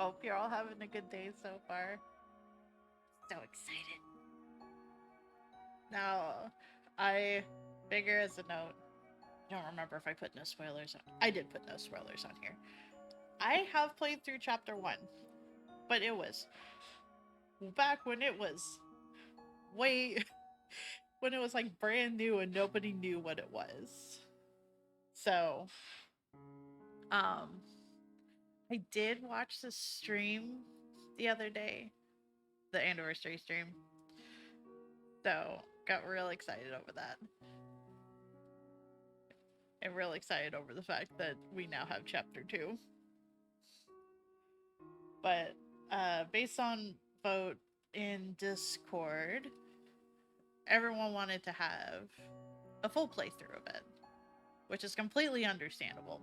Hope you're all having a good day so far. So excited. Now, I figure as a note, I don't remember if I put no spoilers on. I did put no spoilers on here. I have played through chapter 1, but it was back when it was way when it was like brand new and nobody knew what it was. So, um I did watch the stream the other day, the anniversary stream. So, got real excited over that. And real excited over the fact that we now have chapter 2. But based on vote in Discord, everyone wanted to have a full playthrough of it, which is completely understandable.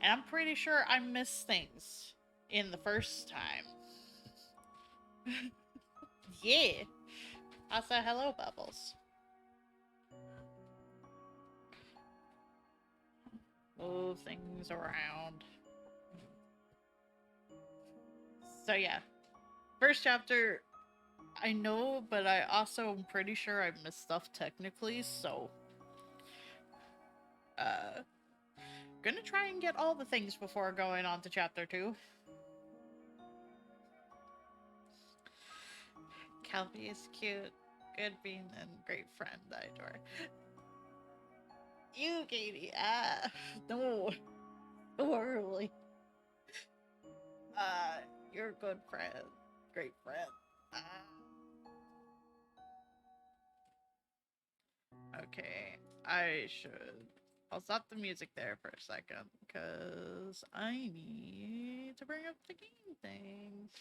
And I'm pretty sure I missed things in the first time. Yeah. I said hello, Bubbles. Move things around. So yeah. First chapter, I know, but I also am pretty sure I missed stuff technically, so gonna try and get all the things before going on to chapter 2. Calby is cute, good being, and great friend, I adore. You, Katie, no, horribly. You're a good friend, great friend. Okay, I should. I'll stop the music there for a second, because I need to bring up the game things.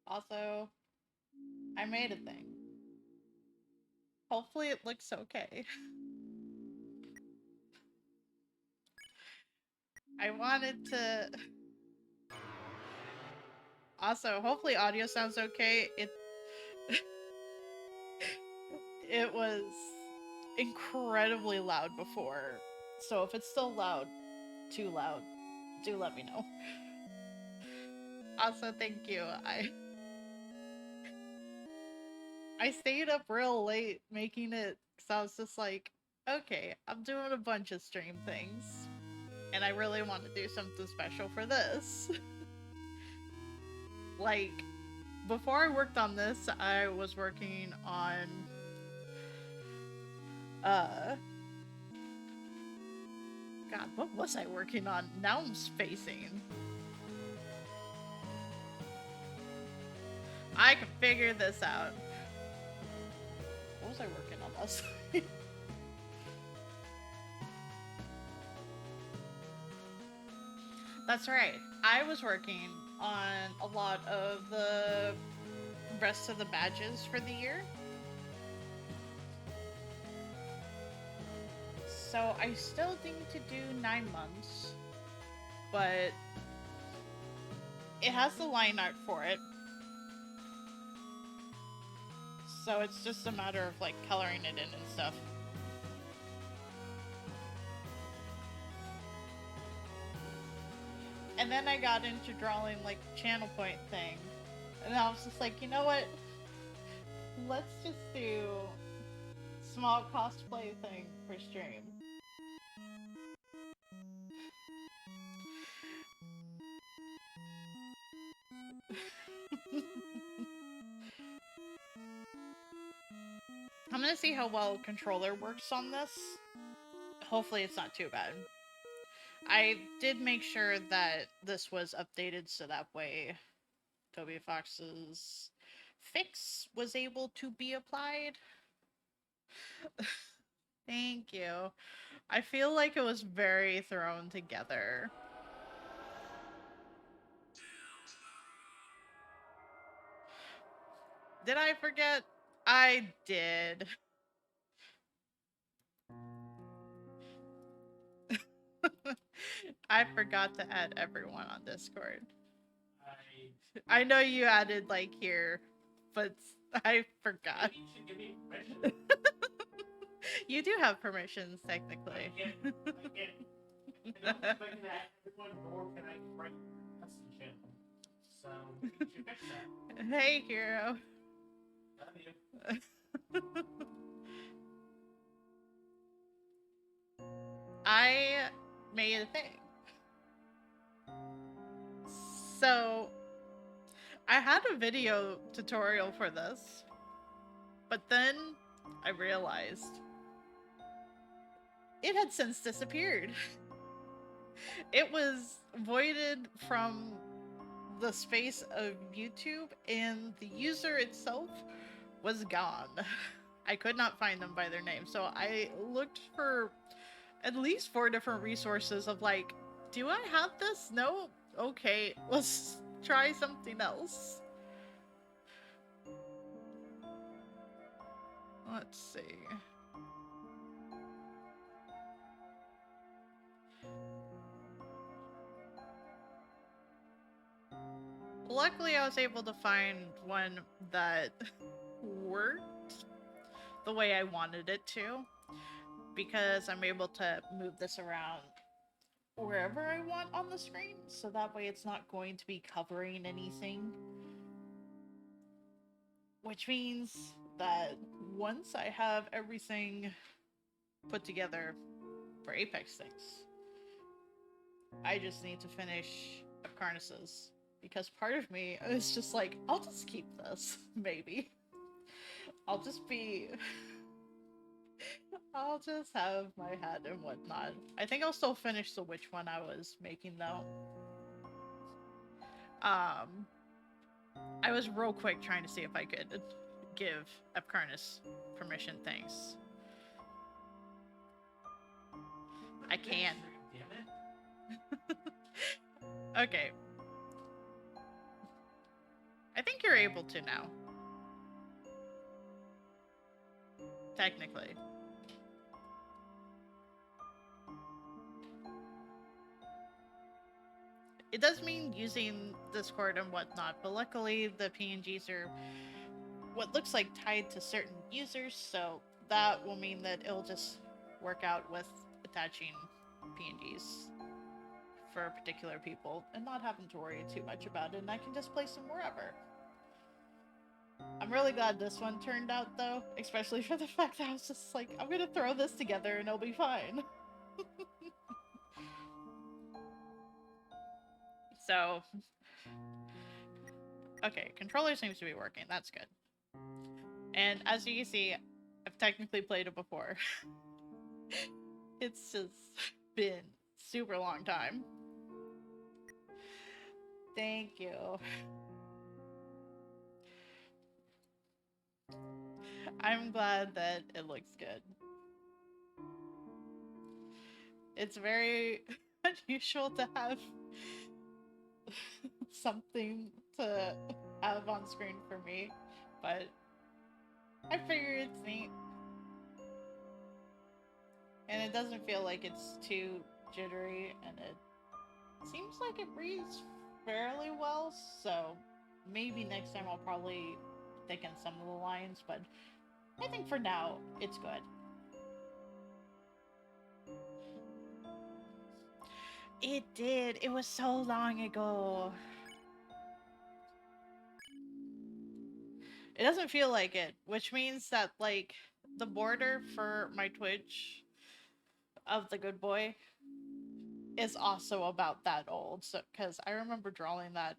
Also, I made a thing. Hopefully it looks okay. I wanted to... Also, hopefully audio sounds okay. It was incredibly loud before, so if it's still loud, too loud, do let me know. Also, thank you. I stayed up real late making it because I was just like, okay, I'm doing a bunch of stream things, and I really want to do something special for this. Like, before I worked on this, I was working on God, what was I working on? Now I'm spacing. I can figure this out. What was I working on last night? That's right. I was working on a lot of the rest of the badges for the year. So I still need to do 9 months, but it has the line art for it. So it's just a matter of like coloring it in and stuff. And then I got into drawing like channel point thing. And I was just like, you know what? Let's just do small cosplay thing for stream. I'm gonna see how well controller works on this. Hopefully it's not too bad. I did make sure that this was updated so that way Toby Fox's fix was able to be applied. Thank you. I feel like it was very thrown together. Did I forget? I did. I forgot to add everyone on Discord. I know you added like here, but I forgot. You do have permissions technically. don't expect that everyone, nor can I write message in. So maybe you should fix that. Hey, hero. Love you. I made a thing. So, I had a video tutorial for this, but then I realized it had since disappeared. It was voided from the space of YouTube, and the user itself was gone. I could not find them by their name, so I looked for at least 4 different resources of like, do I have this? No? Okay, let's try something else. Let's see. Luckily, I was able to find one that worked the way I wanted it to, because I'm able to move this around wherever I want on the screen, so that way it's not going to be covering anything. Which means that once I have everything put together for Apex 6, I just need to finish Apcarnus's. Because part of me is just like, I'll just keep this, maybe. I'll just have my hat and whatnot. I think I'll still finish the witch one I was making, though. I was real quick trying to see if I could give Apcarnus permission things. I can. Okay. I think you're able to now. Technically. It does mean using Discord and whatnot, but luckily the PNGs are what looks like tied to certain users, so that will mean that it'll just work out with attaching PNGs for particular people and not having to worry too much about it, and I can just place them wherever. I'm really glad this one turned out, though, especially for the fact that I was just like, I'm gonna throw this together and it'll be fine. So, okay, controller seems to be working, that's good. And as you can see, I've technically played it before. It's just been super long time. Thank you. I'm glad that it looks good. It's very unusual to have something to have on screen for me, but I figure it's neat. And it doesn't feel like it's too jittery, and it seems like it reads fairly well, so maybe next time I'll probably thicken some of the lines, but I think for now, it's good. It did. It was so long ago. It doesn't feel like it, which means that, like, the border for my Twitch of the good boy is also about that old. So, because I remember drawing that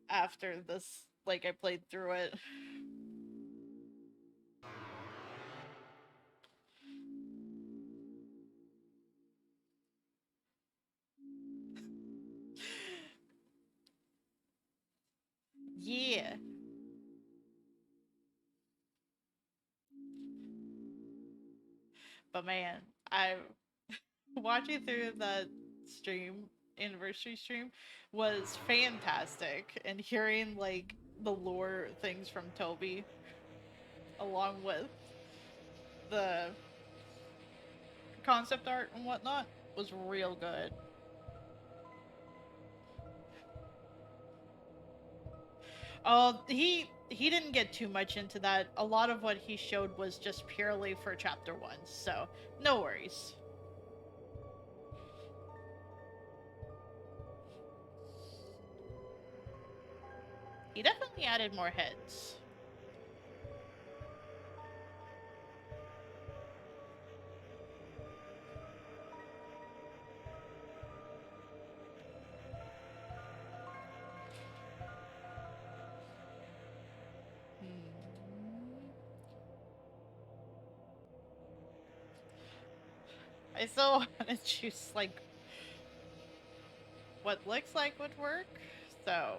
after this, like, I played through it. Yeah. But man, I watching through that stream, anniversary stream, was fantastic, and hearing like the lore things from Toby along with the concept art and whatnot was real good. Oh, he didn't get too much into that. A lot of what he showed was just purely for chapter 1, so no worries. He definitely added more heads. Hmm. I still want to choose like what looks like would work. So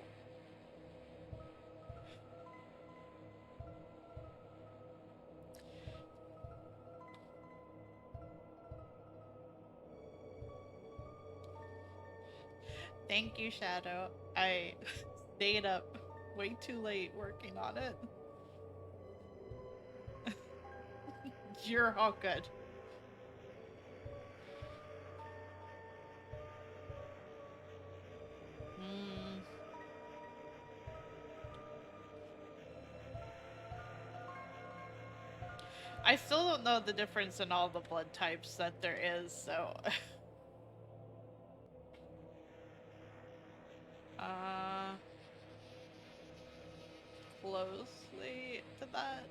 thank you, Shadow. I stayed up way too late working on it. You're all good. Hmm. I still don't know the difference in all the blood types that there is, so uh closely to that.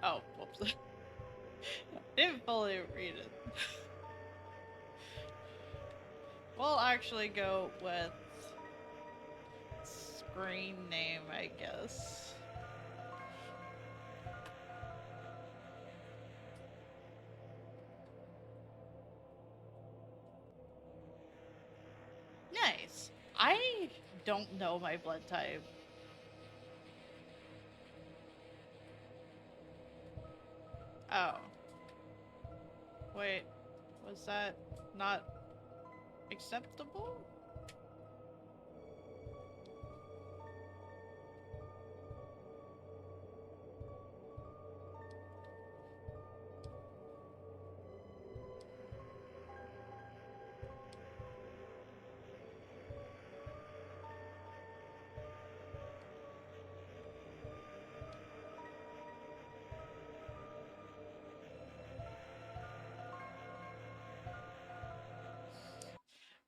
Oh, whoops. Didn't fully read it. We'll actually go with screen name, I guess. Nice. I don't know my blood type. Oh. Wait. Was that not acceptable?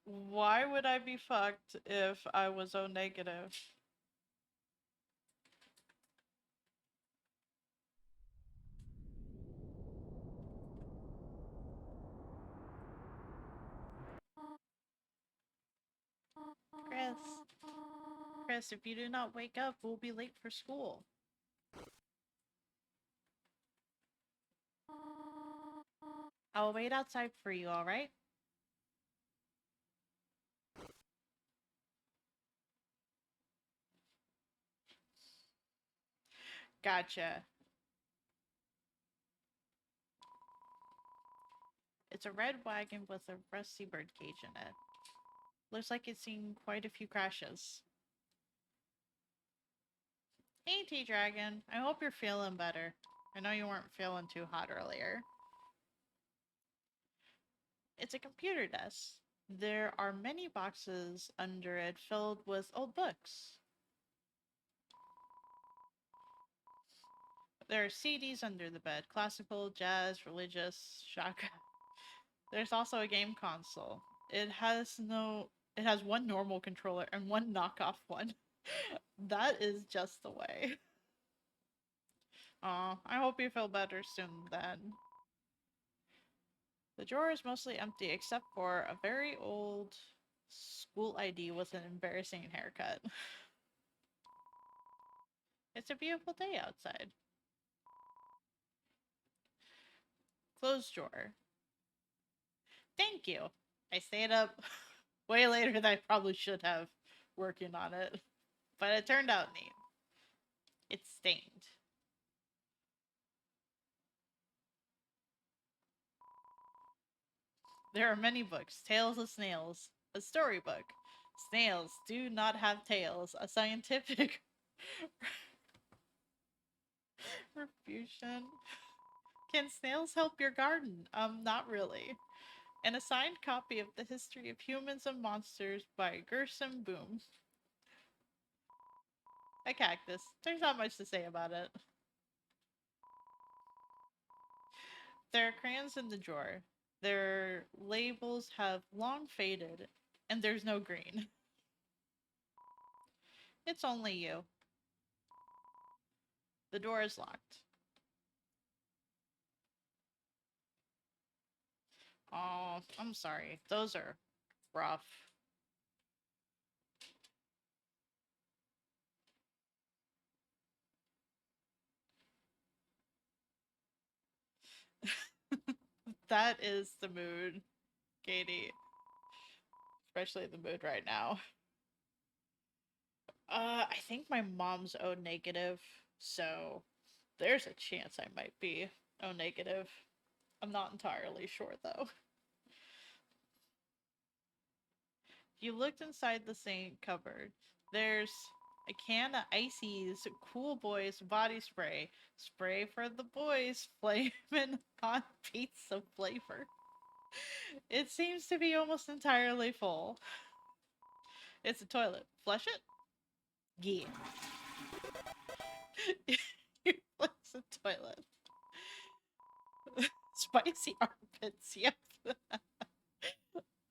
Why would I be fucked if I was O negative? Chris. Chris, if you do not wake up, we'll be late for school. I'll wait outside for you, alright? Gotcha. It's a red wagon with a rusty birdcage in it. Looks like it's seen quite a few crashes. Hey, T-Dragon. I hope you're feeling better. I know you weren't feeling too hot earlier. It's a computer desk. There are many boxes under it filled with old books. There are CDs under the bed. Classical, jazz, religious, shaka. There's also a game console. It has one normal controller and one knockoff one. That is just the way. Aw, I hope you feel better soon then. The drawer is mostly empty except for a very old school ID with an embarrassing haircut. It's a beautiful day outside. Closed drawer. Thank you. I stayed up way later than I probably should have working on it, but it turned out neat. It's stained. There are many books. Tales of Snails. A storybook. Snails do not have tails. A scientific refutation. Can snails help your garden? Not really. and a signed copy of The History of Humans and Monsters by Gerson Boom. A cactus. There's not much to say about it. There are crayons in the drawer. Their labels have long faded, and there's no green. It's only you. The door is locked. Oh, I'm sorry. Those are rough. That is the mood, Katie. Especially the mood right now. I think my mom's O negative, so there's a chance I might be O negative. I'm not entirely sure though. You looked inside the sink cupboard. There's a can of Icy's Cool Boys body spray. Spray for the boys, flamin' hot pizza flavor. It seems to be almost entirely full. It's a toilet. Flush it? Yeah. You flush the toilet. Spicy armpits, yep.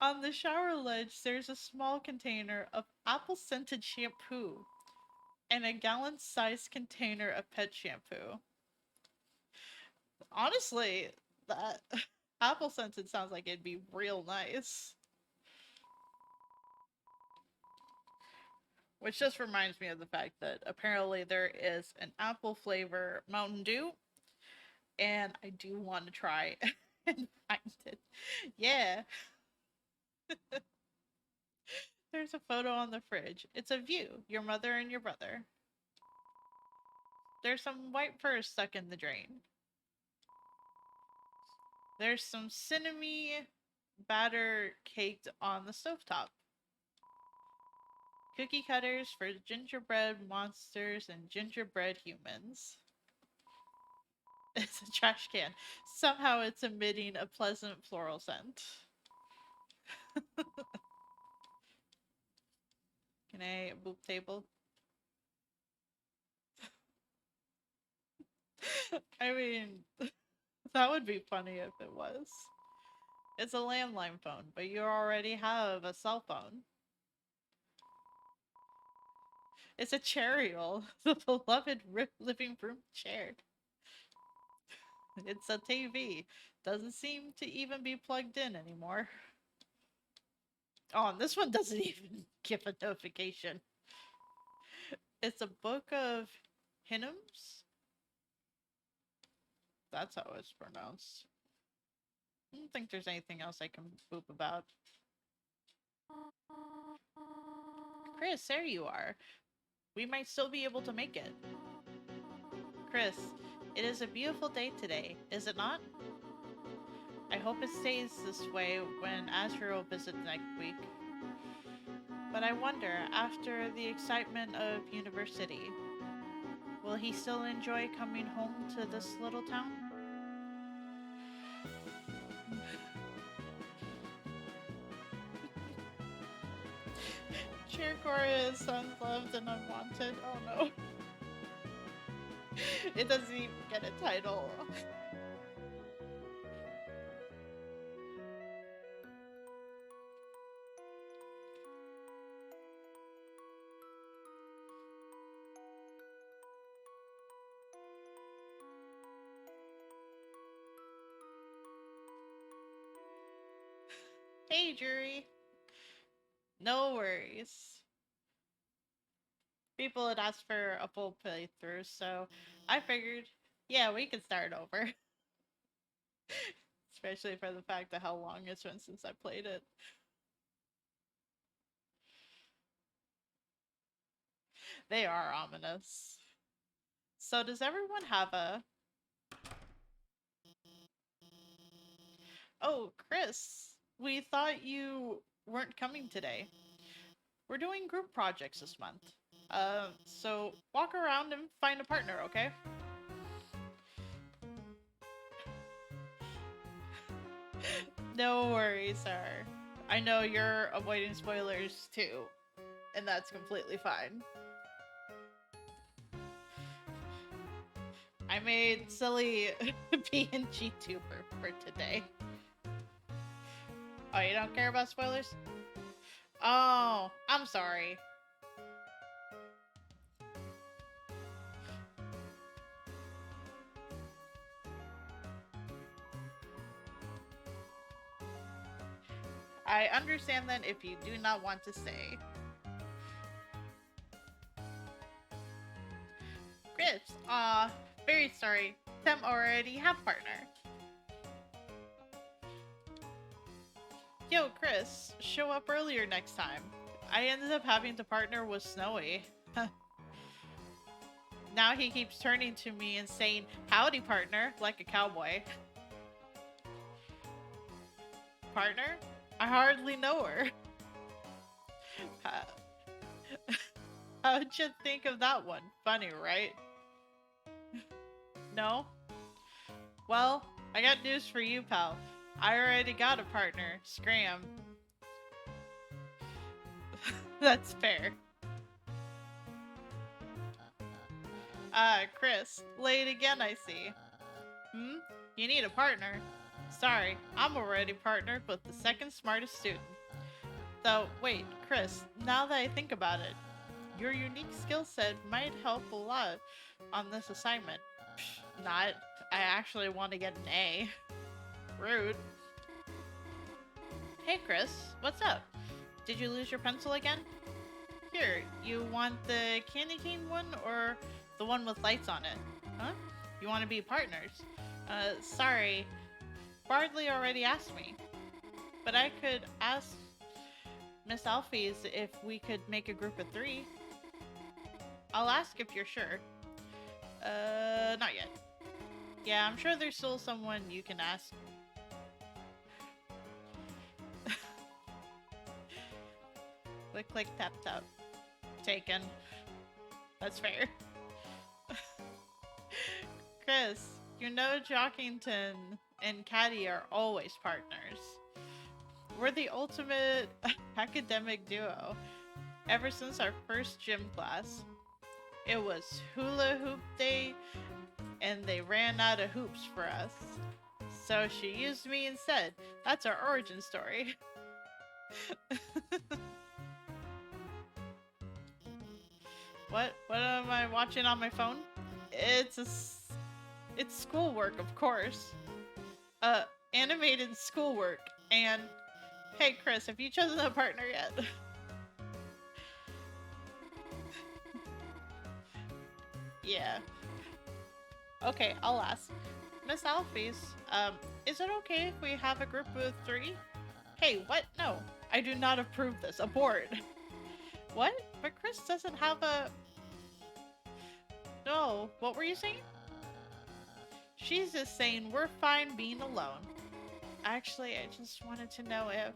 On the shower ledge, there's a small container of apple scented shampoo and a gallon sized container of pet shampoo. Honestly, that apple scented sounds like it'd be real nice. Which just reminds me of the fact that apparently there is an apple flavor Mountain Dew, and I do want to try and find it. Yeah, there's a photo on the fridge. It's of you, your mother, and your brother. There's some white fur stuck in the drain. There's some cinnamon batter caked on the stovetop. Cookie cutters for gingerbread monsters and gingerbread humans. It's a trash can. Somehow it's emitting a pleasant floral scent. Can I boop table? I mean, that would be funny if it was. It's a landline phone, but you already have a cell phone. It's a Chariol, the beloved living room chair. It's a TV. Doesn't seem to even be plugged in anymore. Oh, and this one doesn't even give a notification. It's a book of hymns. That's how it's pronounced. I don't think there's anything else I can boop about. Chris, there you are. We might still be able to make it. Chris, it is a beautiful day today, is it not? I hope it stays this way when Azrael visits next week. But I wonder, after the excitement of university, will he still enjoy coming home to this little town? Cheercore is unloved and unwanted. Oh no. It doesn't even get a title. Hey, jury. No worries. People had asked for a full playthrough, so I figured, yeah, we could start over. Especially for the fact of how long it's been since I played it. They are ominous. So does everyone have a... Oh, Chris, we thought you weren't coming today. We're doing group projects this month. So walk around and find a partner, okay? No worries, sir. I know you're avoiding spoilers too, and that's completely fine. I made silly PNG tuber for today. Oh, you don't care about spoilers? Oh, I'm sorry. I understand then if you do not want to stay. Chris, very sorry. Them already have partner. Yo, Chris, show up earlier next time. I ended up having to partner with Snowy. Now he keeps turning to me and saying, "Howdy, partner," like a cowboy. Partner? I hardly know her. How'd you think of that one? Funny, right? No? Well, I got news for you, pal. I already got a partner, Scram. That's fair. Chris, late again, I see. Hmm? You need a partner? Sorry, I'm already partnered with the second smartest student. Though, wait, Chris, now that I think about it, your unique skill set might help a lot on this assignment. Psh, not. I actually want to get an A. Rude. Hey, Chris, what's up? Did you lose your pencil again? Here, you want the candy cane one or the one with lights on it? Huh? You want to be partners? Sorry. Bardley already asked me. But I could ask Miss Alphys if we could make a group of 3. I'll ask if you're sure. Not yet. Yeah, I'm sure there's still someone you can ask. Click, click, tap, tap. Taken. That's fair. Chris, you know Jockington and Caddy are always partners. We're the ultimate academic duo. Ever since our first gym class. It was hula hoop day, and they ran out of hoops for us. So she used me instead. That's our origin story. What am I watching on my phone? It's schoolwork, of course. Animated schoolwork. And hey, Chris, have you chosen a partner yet? Yeah. Okay, I'll ask. Miss Alphys, is it okay if we have a group of 3? Hey, what? No, I do not approve this. Abort. What? But Chris doesn't have a... No, what were you saying? She's just saying we're fine being alone. Actually, I just wanted to know if...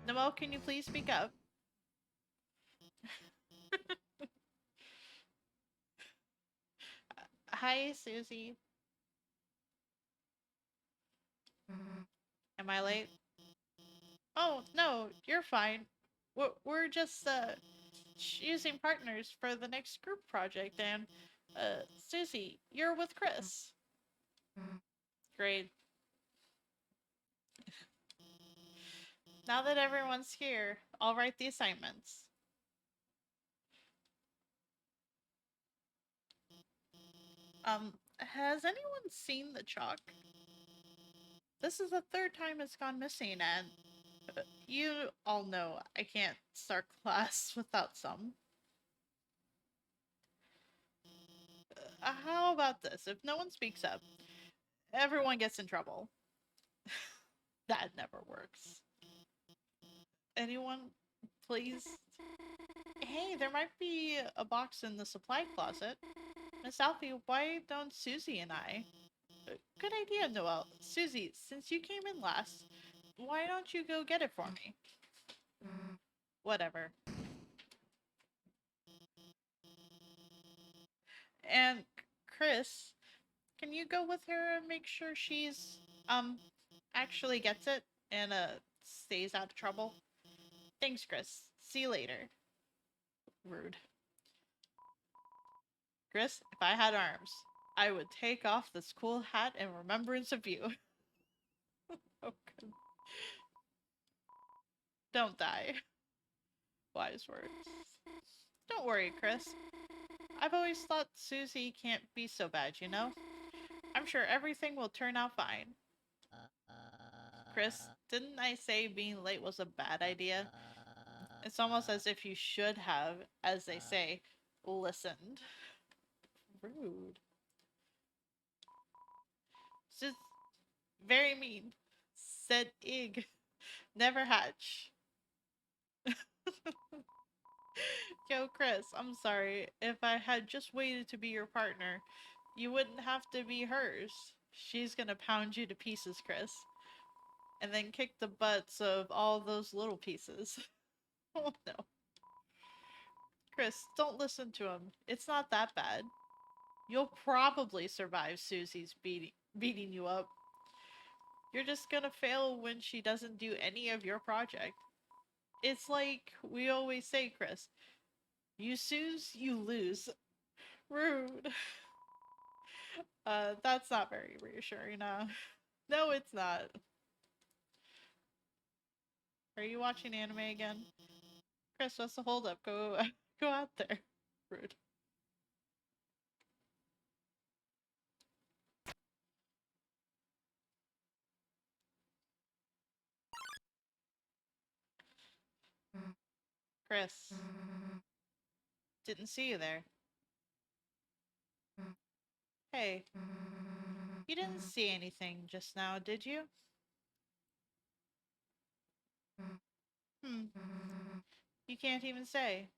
Noel, can you please speak up? Hi, Susie. Am I late? Oh, no, you're fine. We're just, choosing partners for the next group project, and, Susie, you're with Chris. Great. Now that everyone's here, I'll write the assignments. Has anyone seen the chalk? This is the 3rd time it's gone missing, and you all know I can't start class without some. How about this? If no one speaks up, everyone gets in trouble. That never works. Anyone, please? Hey, there might be a box in the supply closet. Miss Alfie, why don't Susie and I? Good idea, Noelle. Susie, since you came in last, why don't you go get it for me? Whatever. And Chris, can you go with her and make sure she's, actually gets it and stays out of trouble. Thanks, Chris. See you later. Rude. Chris, if I had arms, I would take off this cool hat in remembrance of you. Oh, good. Don't die. Wise words. Don't worry, Chris. I've always thought Susie can't be so bad, you know? I'm sure everything will turn out fine. Chris, didn't I say being late was a bad idea? It's almost as if you should have, as they say, listened. Rude. Just very mean. Said Ig. Never hatch. Yo, Chris, I'm sorry. If I had just waited to be your partner, you wouldn't have to be hers. She's gonna pound you to pieces, Chris. And then kick the butts of all those little pieces. Oh no. Chris, don't listen to him. It's not that bad. You'll probably survive Susie's beating you up. You're just gonna fail when she doesn't do any of your project. It's like we always say, Chris. You Suze, you lose. Rude. That's not very reassuring, No, it's not. Are you watching anime again? Chris, what's the holdup? Go go out there. Rude. Chris. Didn't see you there. Hey. You didn't see anything just now, did you? Hmm. You can't even say.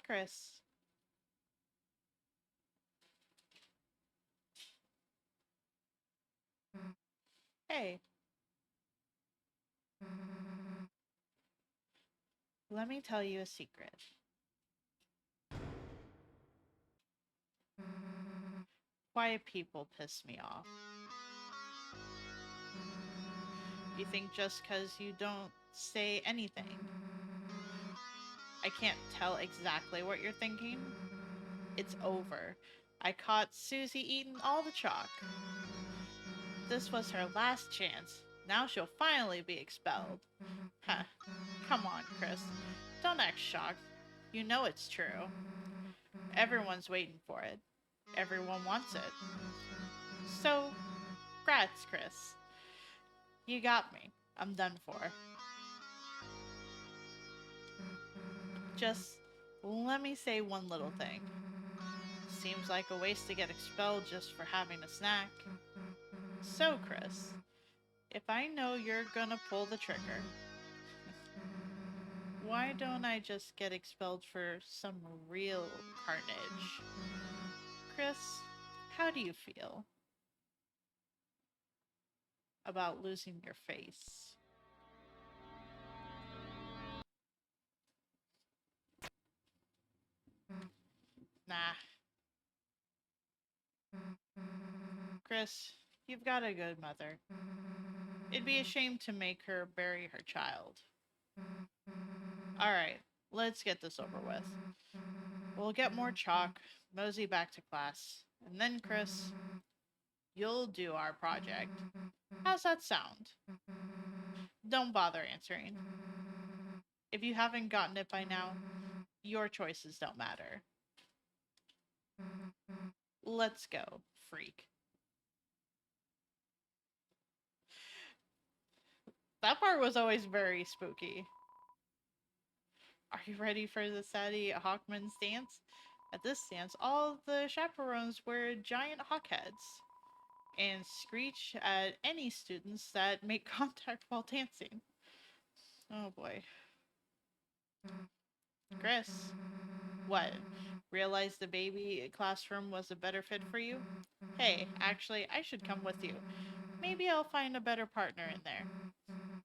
Chris. Hey. Let me tell you a secret. Quiet people piss me off. You think just 'cause you don't say anything, I can't tell exactly what you're thinking? It's over. I caught Susie eating all the chalk. This was her last chance. Now she'll finally be expelled. Huh. Come on, Chris. Don't act shocked. You know it's true. Everyone's waiting for it. Everyone wants it. So, grats, Chris. You got me. I'm done for. Just let me say one little thing. Seems like a waste to get expelled just for having a snack. So, Chris, if I know you're gonna pull the trigger, why don't I just get expelled for some real carnage? Chris, how do you feel about losing your face? Nah. Chris, you've got a good mother. It'd be a shame to make her bury her child. Alright, let's get this over with. We'll get more chalk, mosey back to class, and then, Chris, you'll do our project. How's that sound? Don't bother answering. If you haven't gotten it by now, your choices don't matter. Let's go, freak. That part was always very spooky. Are you ready for the Sadie Hawkman's dance? At this dance, all the chaperones wear giant hawk heads and screech at any students that make contact while dancing. Oh boy. Chris, what? Realized the baby classroom was a better fit for you? Hey, actually, I should come with you. Maybe I'll find a better partner in there.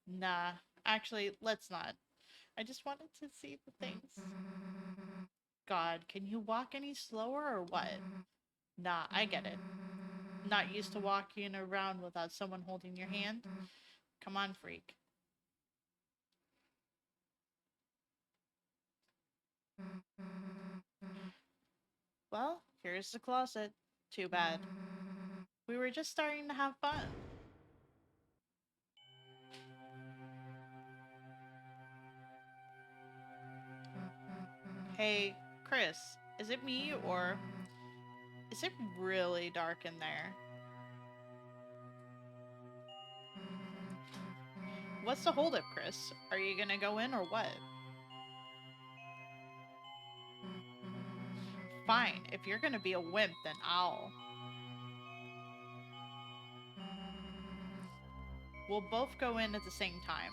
Nah, actually, let's not. I just wanted to see the things. God, can you walk any slower or what? Nah, I get it. Not used to walking around without someone holding your hand? Come on, freak. Well, here's the closet. Too bad. We were just starting to have fun. Hey, Chris, is it me or is it really dark in there? What's the holdup, Chris? Are you gonna go in or what? Fine, if you're gonna be a wimp, then I'll. We'll both go in at the same time.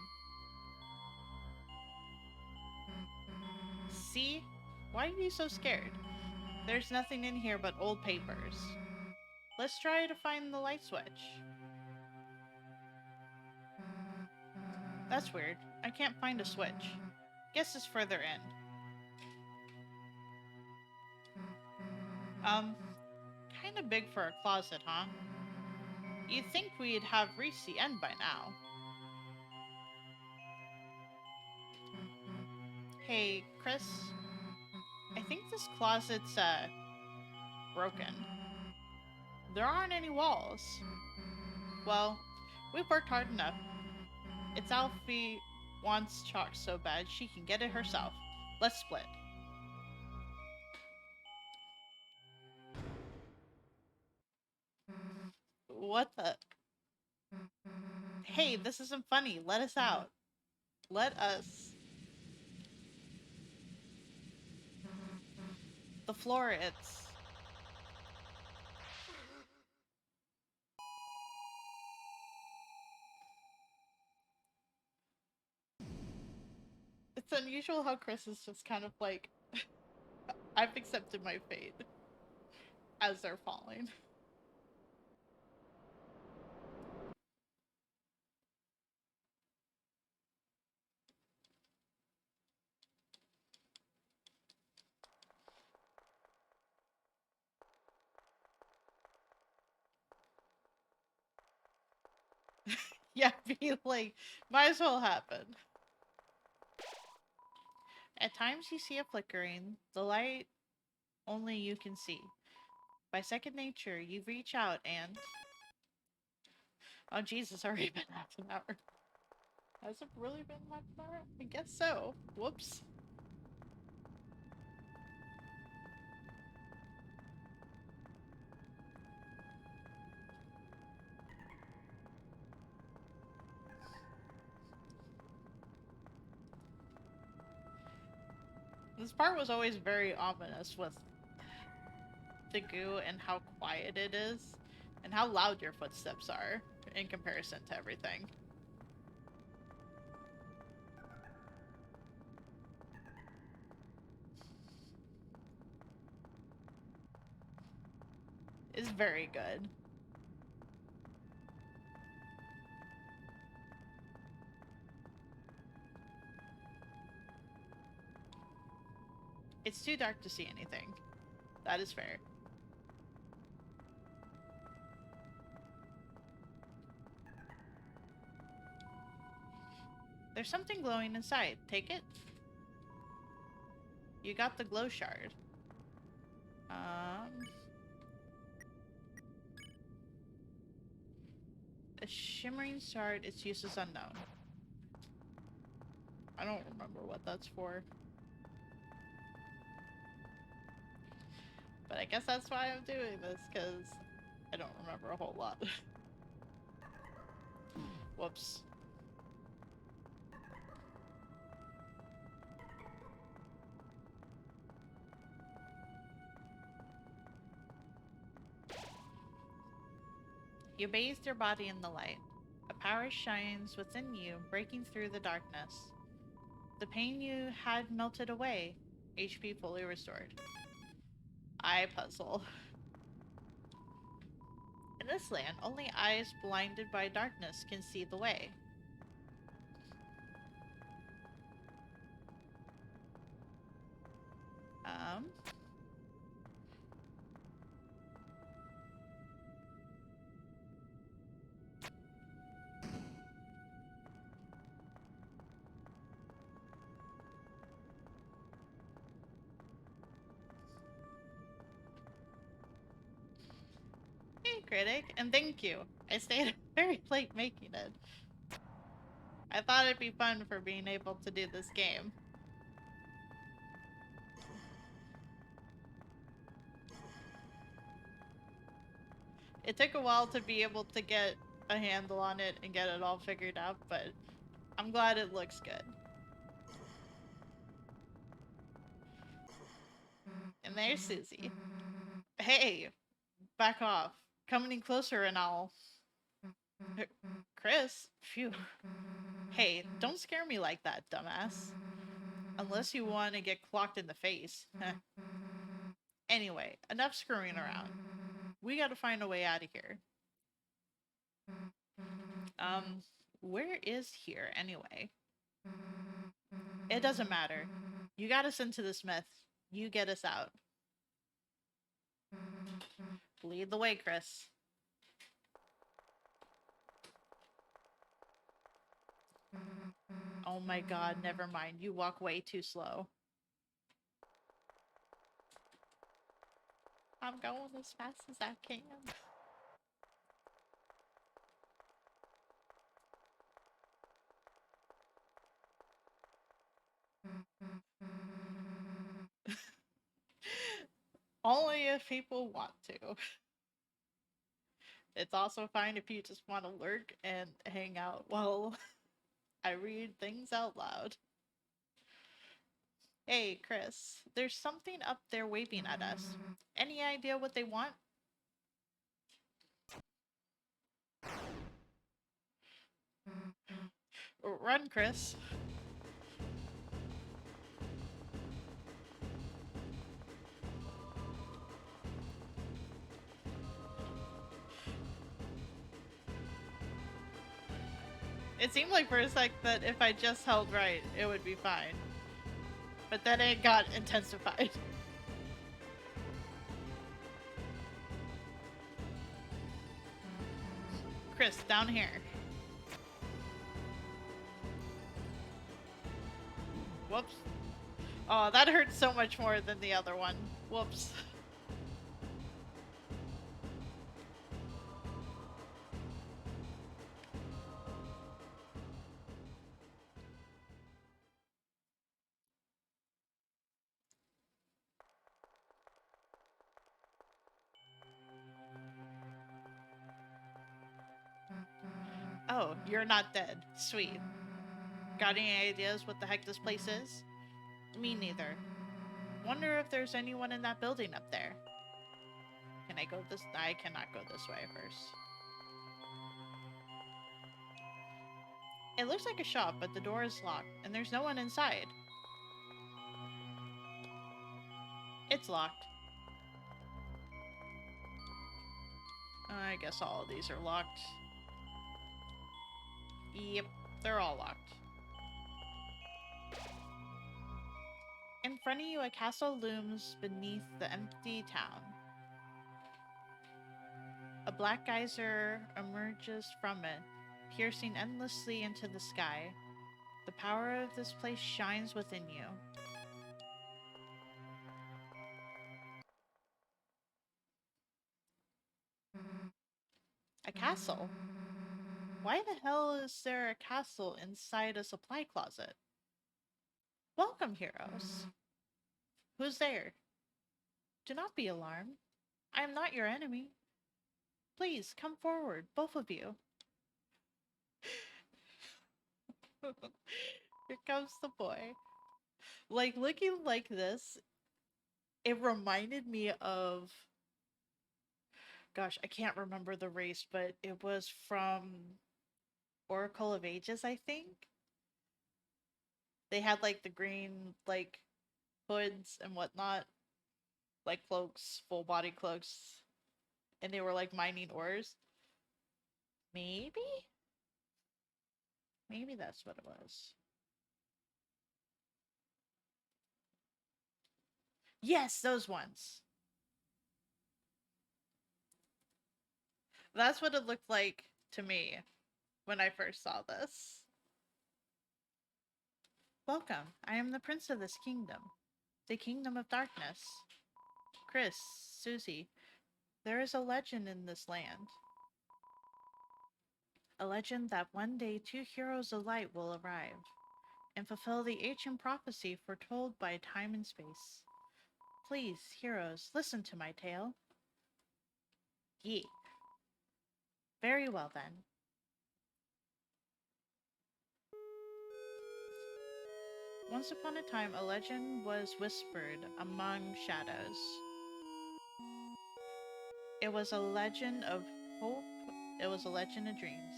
See? Why are you so scared? There's nothing in here but old papers. Let's try to find the light switch. That's weird. I can't find a switch. Guess it's further in. Kinda big for a closet, huh? You'd think we'd have reached the end by now. Hey, Chris. I think this closet's, broken. There aren't any walls. Well, we've worked hard enough. It's Alfie wants chalk so bad she can get it herself. Let's split. What the? Hey, this isn't funny. Let us out. Let us. The floor, it's... It's unusual how Chris is just kind of like, I've accepted my fate as they're falling. Yeah, be like, might as well happen. At times you see a flickering, the light only you can see. By second nature, you reach out and... Oh Jesus, already been half an hour. Has it really been half an hour? I guess so. Whoops. This part was always very ominous with the goo and how quiet it is, and how loud your footsteps are in comparison to everything. It's very good. It's too dark to see anything. That is fair. There's something glowing inside. Take it. You got the glow shard. A shimmering shard, its use is unknown. I don't remember what that's for. But I guess that's why I'm doing this, because I don't remember a whole lot. Whoops. You bathed your body in the light. A power shines within you, breaking through the darkness. The pain you had melted away. HP fully restored. Eye puzzle. In this land, only eyes blinded by darkness can see the way. critic, and thank you. I stayed very late making it. I thought it'd be fun for being able to do this game. It took a while to be able to get a handle on it and get it all figured out, but I'm glad it looks good. And there's Susie. Hey, back off. Come any closer and I'll... Chris? Phew. Hey, don't scare me like that, dumbass. Unless you want to get clocked in the face. Anyway, enough screwing around. We gotta find a way out of here. Where is here anyway? It doesn't matter. You got us into this mess. You get us out. Lead the way, Chris. Oh my god, never mind. You walk way too slow. I'm going as fast as I can. Only if people want to. It's also fine if you just want to lurk and hang out while I read things out loud. Hey, Chris, there's something up there waving at us. Any idea what they want? Run, Chris. It seemed like for a sec that if I just held right, it would be fine. But then it got intensified. Chris, down here. Whoops. Oh, that hurt so much more than the other one. Whoops. Oh, you're not dead. Sweet. Got any ideas what the heck this place is? Me neither. Wonder if there's anyone in that building up there. Can I go this? I cannot go this way first. It looks like a shop, but the door is locked, and there's no one inside. It's locked. I guess all of these are locked. Yep, they're all locked. In front of you, a castle looms beneath the empty town. A black geyser emerges from it, piercing endlessly into the sky. The power of this place shines within you. A castle? Why the hell is there a castle inside a supply closet? Welcome, heroes. Who's there? Do not be alarmed. I am not your enemy. Please, come forward, both of you. Here comes the boy. Like, looking like this, it reminded me of... Gosh, I can't remember the race, but it was from Oracle of Ages, I think. They had, like, the green, like, hoods and whatnot. Like, cloaks, full body cloaks. And they were, like, mining ores. Maybe? Maybe that's what it was. Yes, those ones. That's what it looked like to me when I first saw this. Welcome. I am the prince of this kingdom. The kingdom of darkness. Chris, Susie, There is a legend in this land. A legend that one day two heroes of light will arrive and fulfill the ancient prophecy foretold by time and space. Please, heroes, listen to my tale. Ye. Very well then. Once upon a time, a legend was whispered among shadows. It was a legend of hope. It was a legend of dreams.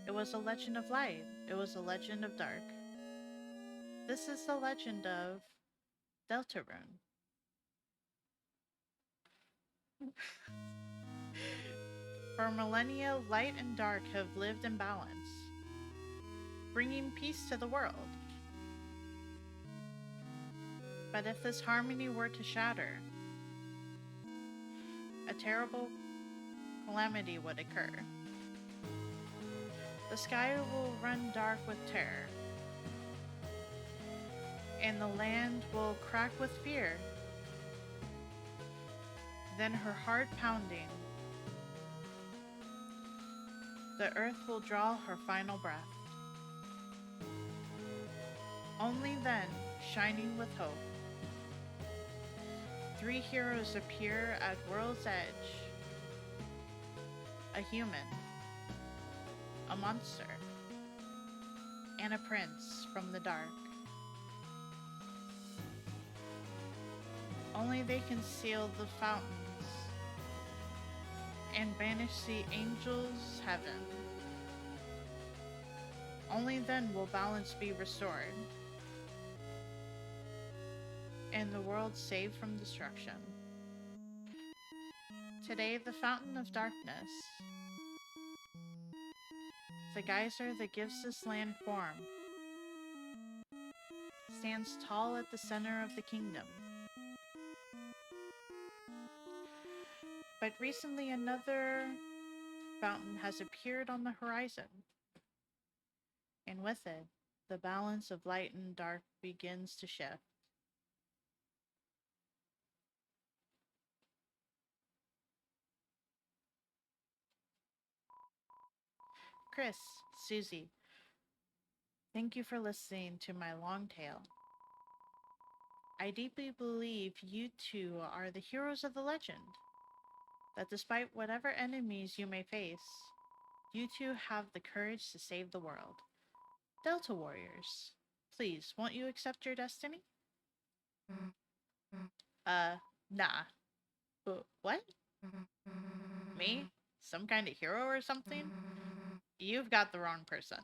It was a legend of light. It was a legend of dark. This is the legend of Deltarune. For millennia, light and dark have lived in balance, bringing peace to the world. But if this harmony were to shatter, a terrible calamity would occur. The sky will run dark with terror, and the land will crack with fear. Then her heart pounding, the earth will draw her final breath. Only then, shining with hope, three heroes appear at world's edge. A human, a monster, and a prince from the dark. Only they can seal the fountains and banish the angels' heaven. Only then will balance be restored and the world saved from destruction. Today, the fountain of darkness, the geyser that gives this land form, stands tall at the center of the kingdom. But recently another fountain has appeared on the horizon, and with it, the balance of light and dark begins to shift. Chris, Susie, thank you for listening to my long tale. I deeply believe you two are the heroes of the legend, that despite whatever enemies you may face, you two have the courage to save the world. Delta Warriors, please, won't you accept your destiny? Nah. What? Me? Some kind of hero or something? You've got the wrong person.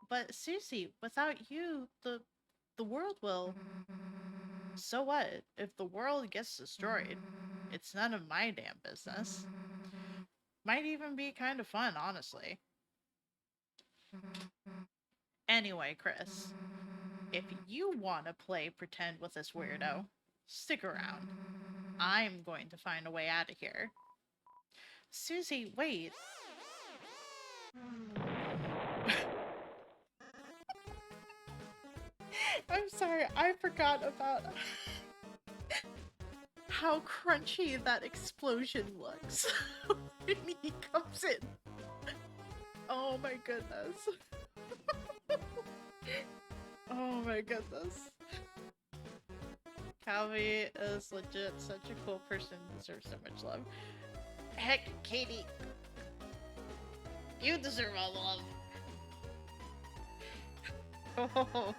But Susie, without you, the world will... So what? If the world gets destroyed, it's none of my damn business. Might even be kind of fun, honestly. Anyway, Chris, if you want to play pretend with this weirdo, stick around. I'm going to find a way out of here. Susie, wait. I'm sorry, I forgot about how crunchy that explosion looks when he comes in. Oh my goodness. Oh my goodness. Calvi is legit such a cool person, deserves so much love. Heck, Katie, you deserve all the love. Oh,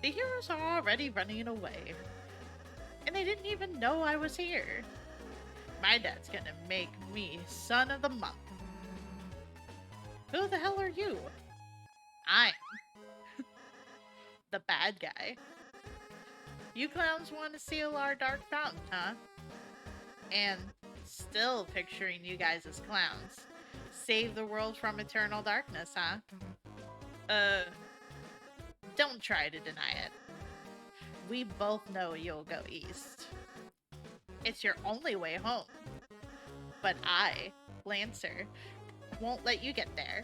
the heroes are already running away, and they didn't even know I was here. My dad's gonna make me son of the month. Who the hell are you? I'm the bad guy. You clowns want to seal our dark fountain, huh? And still picturing you guys as clowns. Save the world from eternal darkness, huh? Don't try to deny it. We both know you'll go east. It's your only way home. But I, Lancer, won't let you get there.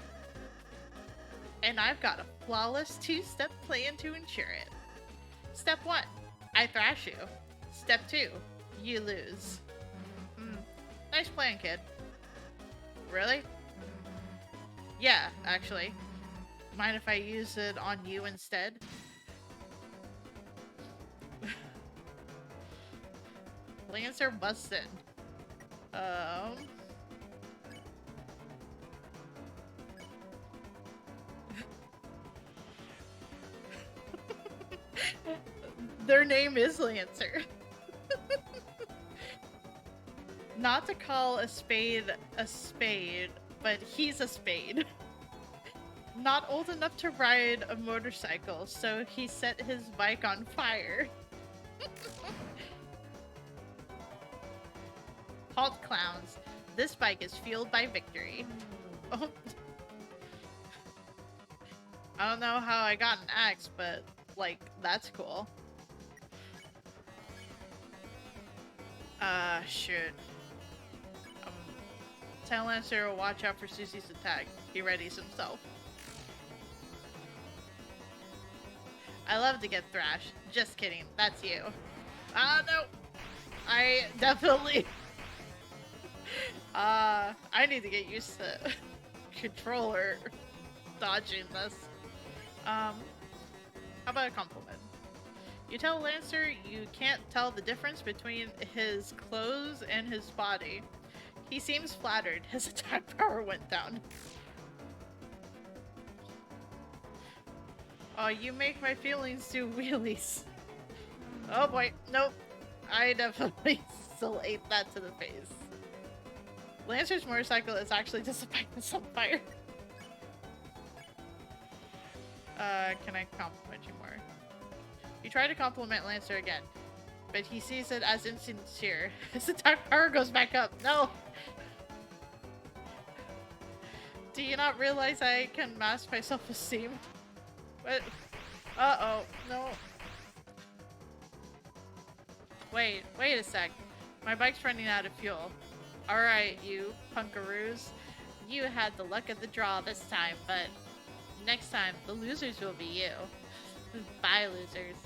And I've got a flawless two-step plan to ensure it. Step 1, I thrash you. Step 2, You lose. Hmm. Nice plan, kid. Really? Yeah, actually. Mind if I use it on you instead? Lancer bustin'. Um... Their name is Lancer. Not to call a spade, but he's a spade. Not old enough to ride a motorcycle, so he set his bike on fire. Halt, clowns. This bike is fueled by victory. Oh. I don't know how I got an axe, but, like, that's cool. Shoot. Tell Lancer to watch out for Susie's attack. He readies himself. I love to get thrashed. Just kidding. That's you. No. I definitely... I need to get used to controller dodging this. How about a compliment? You tell Lancer you can't tell the difference between his clothes and his body. He seems flattered. His attack power went down. Oh, you make my feelings do wheelies. Oh boy, nope. I definitely still ate that to the face. Lancer's motorcycle is actually dissipating some fire. Can I compliment you more? You try to compliment Lancer again, but he sees it as insincere. His attack power goes back up. No! Do you not realize I can mask my self-esteem? What? Uh-oh. No. Wait a sec. My bike's running out of fuel. Alright, you punkaroos. You had the luck of the draw this time, but next time, the losers will be you. Bye, losers.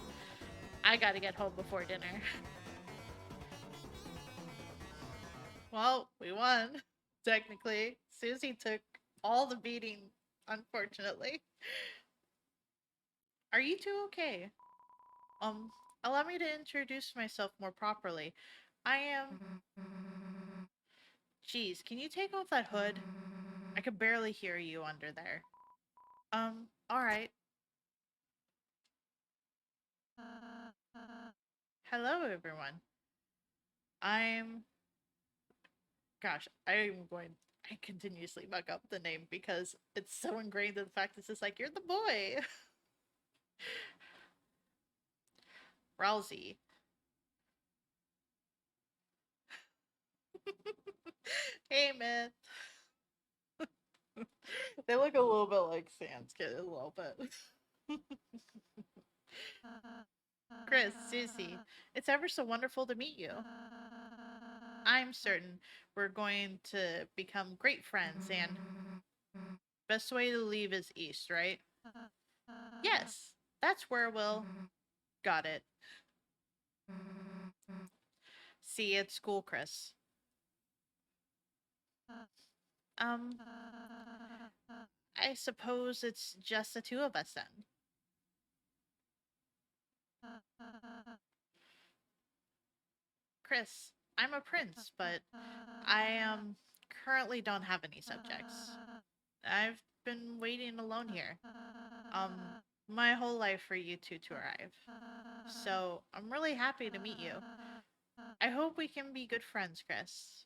I gotta get home before dinner. Well, we won. Technically. Susie took all the beating, unfortunately. Are you two okay? Allow me to introduce myself more properly. I am... Jeez, can you take off that hood? I could barely hear you under there. Alright. Hello, everyone. Gosh, I continuously muck up the name because it's so ingrained in the fact it's just like, you're the boy! Rousey. Hey, man. They look a little bit like Sans Kid, a little bit. Chris, Susie, it's ever so wonderful to meet you. I'm certain we're going to become great friends, and best way to leave is east, right? Yes, that's where we'll... Got it. See you at school, Chris. I suppose it's just the two of us then. Chris, I'm a prince, but I currently don't have any subjects. I've been waiting alone here. My whole life for you two to arrive. So I'm really happy to meet you. I hope we can be good friends, Chris.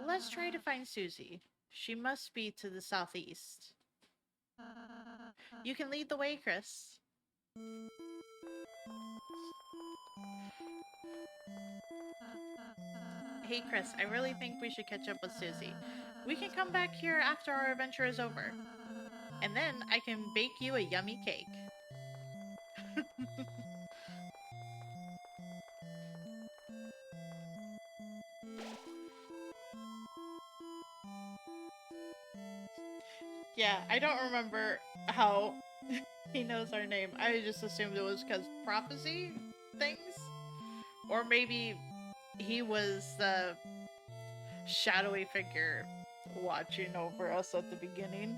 Let's try to find Susie. She must be to the southeast. You can lead the way, Chris. Hey, Chris, I really think we should catch up with Susie. We can come back here after our adventure is over. And then I can bake you a yummy cake. Yeah, I don't remember how he knows our name. I just assumed it was because prophecy things. Or maybe he was the shadowy figure watching over us at the beginning.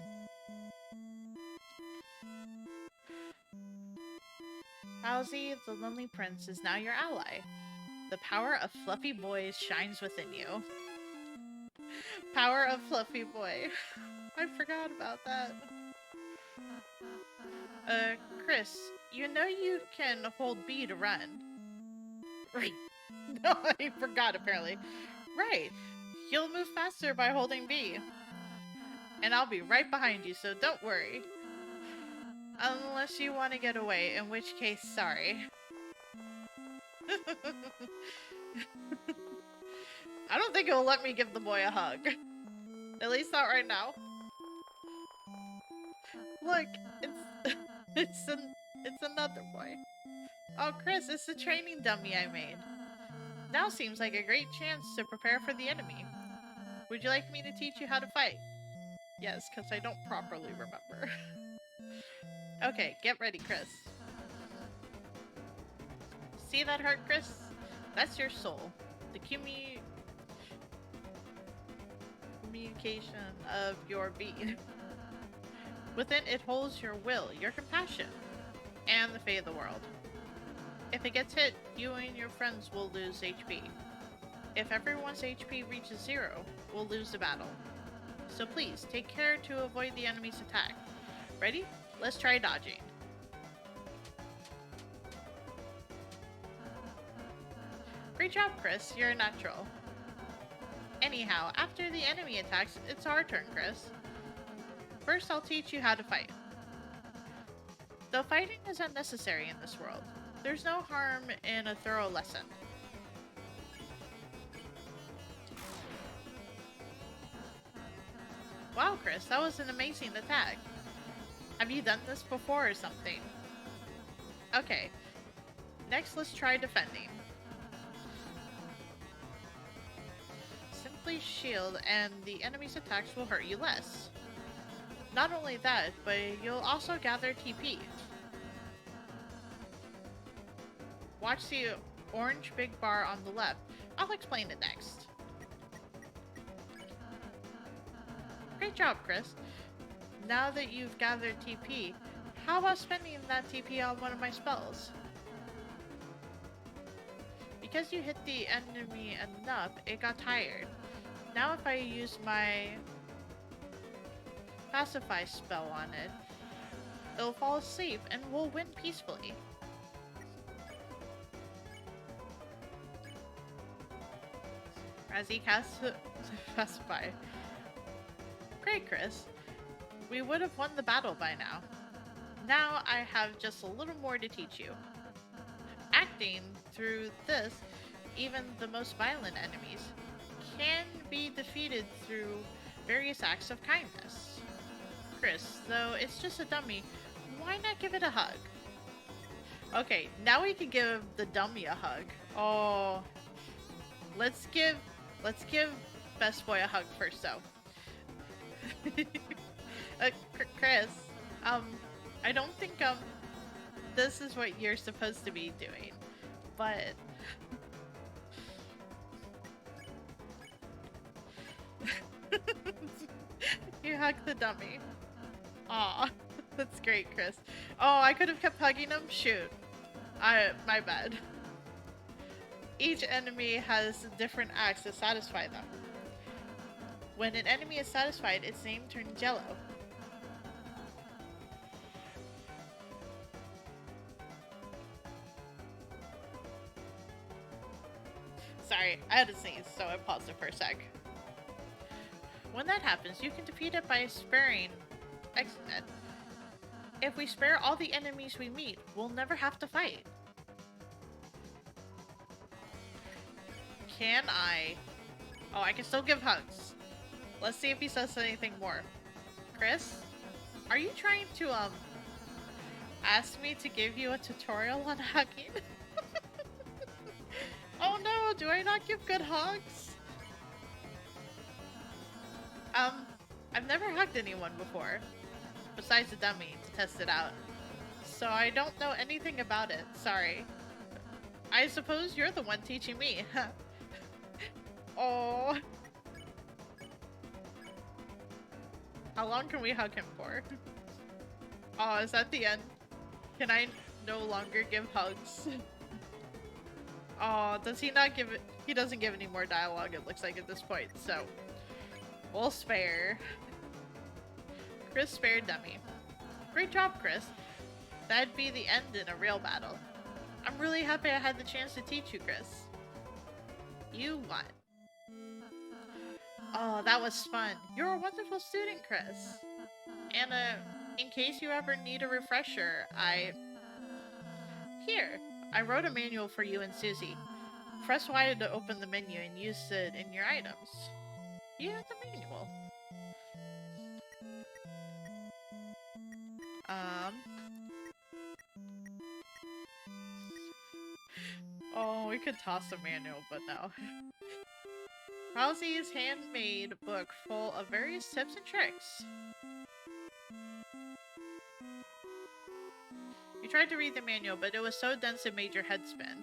Bowsy, the Lonely Prince, is now your ally. The power of Fluffy Boy shines within you. Power of Fluffy Boy. I forgot about that. Chris, you know you can hold B to run. No, I forgot apparently. Right. You'll move faster by holding B. And I'll be right behind you, so don't worry. Unless you want to get away, in which case, sorry. I don't think it'll let me give the boy a hug. At least not right now. Look, it's another boy. Oh, Chris, it's the training dummy I made. Now seems like a great chance to prepare for the enemy. Would you like me to teach you how to fight? Yes, because I don't properly remember. Okay, get ready, Chris. See that heart, Chris? That's your soul. The communication of your being. Within it holds your will, your compassion, and the fate of the world. If it gets hit, you and your friends will lose HP. If everyone's HP reaches 0, we'll lose the battle. So please, take care to avoid the enemy's attack. Ready? Let's try dodging. Great job, Chris. You're a natural. Anyhow, after the enemy attacks, it's our turn, Chris. First, I'll teach you how to fight. Though fighting is unnecessary in this world, there's no harm in a thorough lesson. Wow, Chris, that was an amazing attack. Have you done this before or something? Okay, next let's try defending. Simply shield and the enemy's attacks will hurt you less. Not only that, but you'll also gather TP. Watch the orange big bar on the left. I'll explain it next. Great job, Chris. Now that you've gathered TP, how about spending that TP on one of my spells? Because you hit the enemy enough, it got tired. Now if I use my Pacify spell on it, it'll fall asleep and we'll win peacefully. As he casts Pacify. Great, Chris. We would have won the battle by now. Now I have just a little more to teach you. Acting through this, even the most violent enemies can be defeated through various acts of kindness. Chris, though it's just a dummy, why not give it a hug? Okay, now we can give the dummy a hug. Oh, let's give Best Boy a hug first, though. Chris, I don't think this is what you're supposed to be doing, but you hugged the dummy. Aw, that's great, Chris. Oh, I could have kept hugging him? Shoot. My bad. Each enemy has different acts to satisfy them. When an enemy is satisfied, its name turns yellow. Sorry, I had to sneeze, so I paused it for a sec. When that happens, you can defeat it by sparing Exit. If we spare all the enemies we meet, we'll never have to fight. Can I? Oh, I can still give hugs. Let's see if he says anything more. Chris? Are you trying to, ask me to give you a tutorial on hugging? Oh no, do I not give good hugs? I've never hugged anyone before, besides a dummy, to test it out. So I don't know anything about it, sorry. I suppose you're the one teaching me. Oh. How long can we hug him for? Oh, is that the end? Can I no longer give hugs? Oh, does he not give it? He doesn't give any more dialogue, it looks like, at this point, so we'll spare. Chris spared dummy. Great job, Chris. That'd be the end in a real battle. I'm really happy I had the chance to teach you, Chris. You won. Oh, that was fun. You're a wonderful student, Chris. And in case you ever need a refresher, Here, I wrote a manual for you and Susie. Press Y to open the menu and use it in your items. You have the manual. Oh, we could toss a manual, but no. Rosie's handmade book full of various tips and tricks. You tried to read the manual, but it was so dense it made your head spin.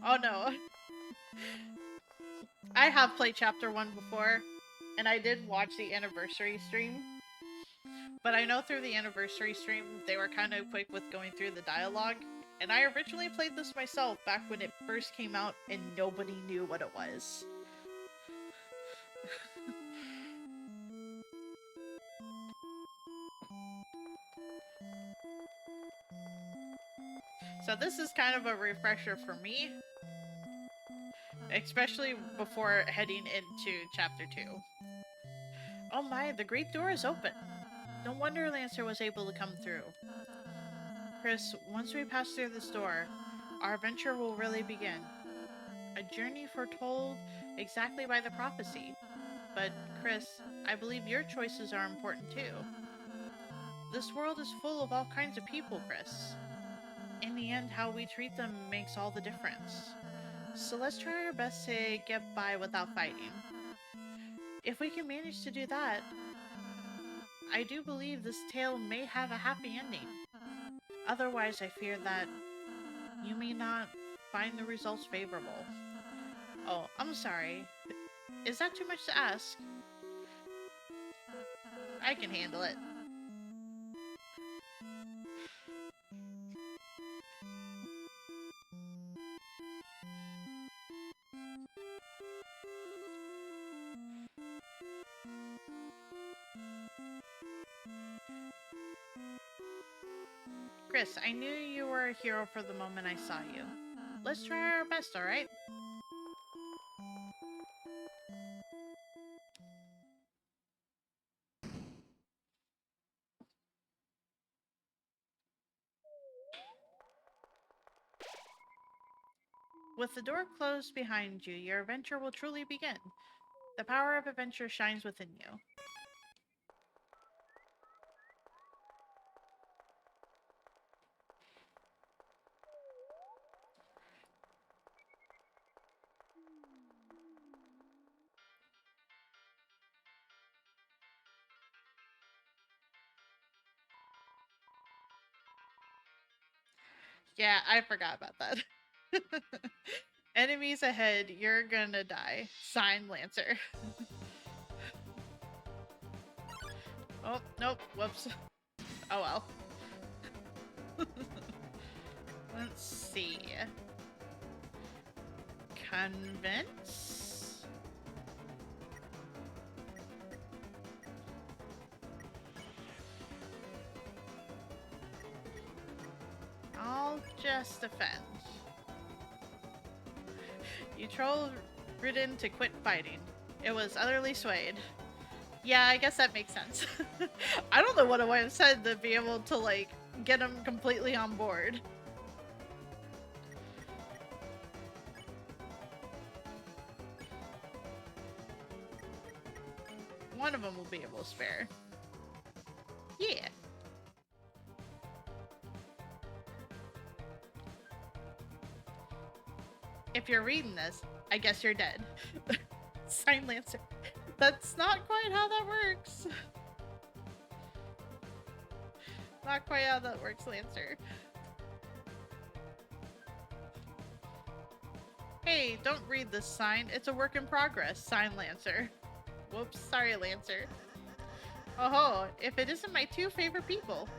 Oh no. I have played chapter 1 before, and I did watch the anniversary stream. But I know through the anniversary stream, they were kind of quick with going through the dialogue. And I originally played this myself back when it first came out and nobody knew what it was. So this is kind of a refresher for me. Especially before heading into chapter 2. Oh my, the great door is open. No wonder Lancer was able to come through. Chris, once we pass through this door, our adventure will really begin. A journey foretold exactly by the prophecy. But, Chris, I believe your choices are important too. This world is full of all kinds of people, Chris. In the end, how we treat them makes all the difference. So let's try our best to get by without fighting. If we can manage to do that, I do believe this tale may have a happy ending. Otherwise, I fear that you may not find the results favorable. Oh, I'm sorry. Is that too much to ask? I can handle it. Chris, I knew you were a hero for the moment I saw you. Let's try our best, alright? With the door closed behind you, your adventure will truly begin. The power of adventure shines within you. Yeah, I forgot about that. Enemies ahead, you're gonna die. Signed, Lancer. Oh, nope, whoops. Oh well. Let's see. Convince? I'll just defend. You trolled Ridden to quit fighting. It was utterly swayed. Yeah, I guess that makes sense. I don't know what I would have said to be able to, like, get him completely on board. One of them will be able to spare. Yeah. If you're reading this, I guess you're dead. Sign Lancer. That's not quite how that works. Not quite how that works, Lancer. Hey, don't read this sign. It's a work in progress. Sign Lancer. Whoops, sorry, Lancer. Oh, if it isn't my two favorite people.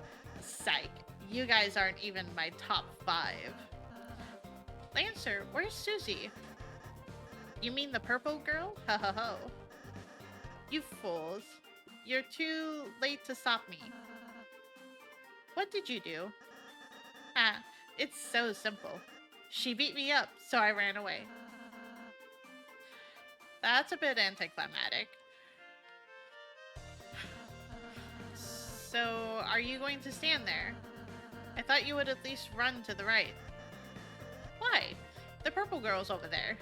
Psych, you guys aren't even my top 5. Lancer, where's Susie? You mean the purple girl? Ho ho ho. You fools. You're too late to stop me. What did you do? Ah, it's so simple. She beat me up, so I ran away. That's a bit anticlimactic. So, are you going to stand there? I thought you would at least run to the right. Why? The purple girl's over there.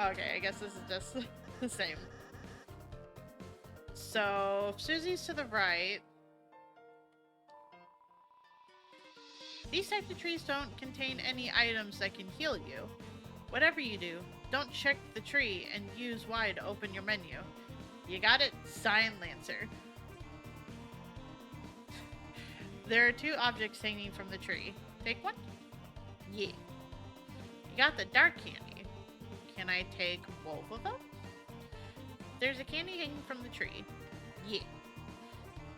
Okay, I guess this is just the same. So, if Susie's to the right. These types of trees don't contain any items that can heal you. Whatever you do, don't check the tree and use Y to open your menu. You got it? Sign Lancer. There are 2 objects hanging from the tree. Take one? Yeah. You got the dark candy. Can I take both of them? There's a candy hanging from the tree. Yeah.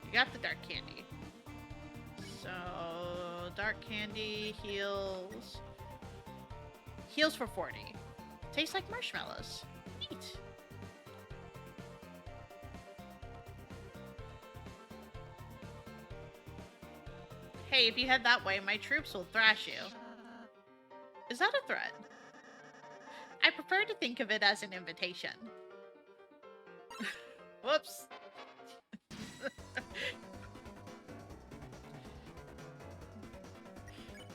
You got the dark candy. So, dark candy heals... Heals for 40. Tastes like marshmallows. Neat. Hey, if you head that way, my troops will thrash you. Is that a threat? I prefer to think of it as an invitation. Whoops.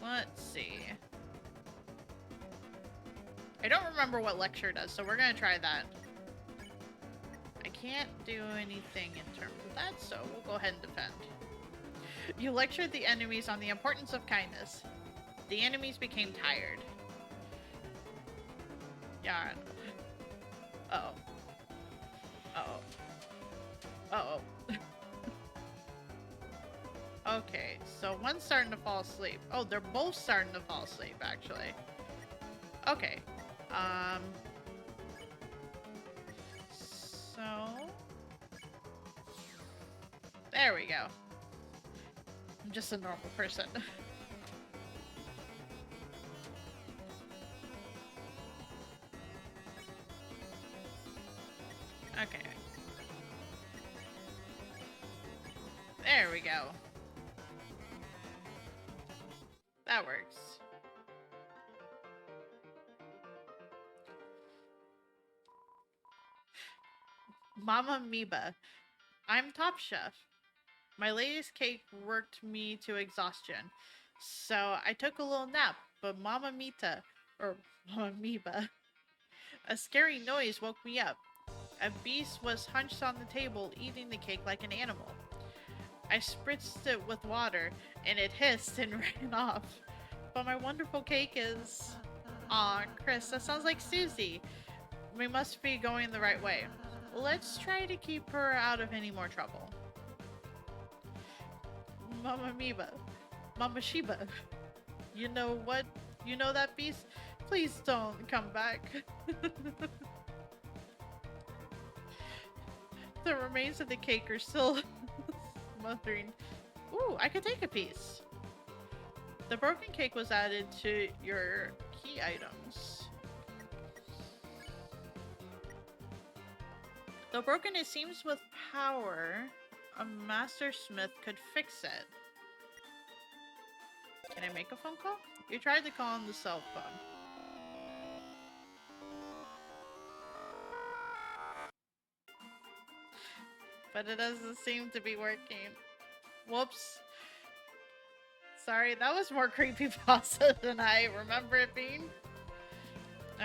Let's see. I don't remember what lecture does, so we're gonna try that. I can't do anything in terms of that, so we'll go ahead and defend. You lectured the enemies on the importance of kindness. The enemies became tired. Yeah. Uh-oh. Uh-oh. Uh-oh. Okay, so one's starting to fall asleep. Oh, they're both starting to fall asleep, actually. Okay. So... There we go. I'm just a normal person. Okay. There we go. That works. Mama Miba. I'm Top Chef. My latest cake worked me to exhaustion, so I took a little nap, but Mama Mita, or Mama Miba, a scary noise woke me up. A beast was hunched on the table, eating the cake like an animal. I spritzed it with water, and it hissed and ran off. But my wonderful cake is... Aw, Chris, that sounds like Susie. We must be going the right way. Let's try to keep her out of any more trouble. Mama Miba. Mama Shiba. You know what? You know that beast? Please don't come back. The remains of the cake are still smothering. Ooh, I could take a piece. The broken cake was added to your key items. Though broken it seems with power, a master smith could fix it. Can I make a phone call? You tried to call on the cell phone. But it doesn't seem to be working. Whoops. Sorry, that was more creepypasta than I remember it being.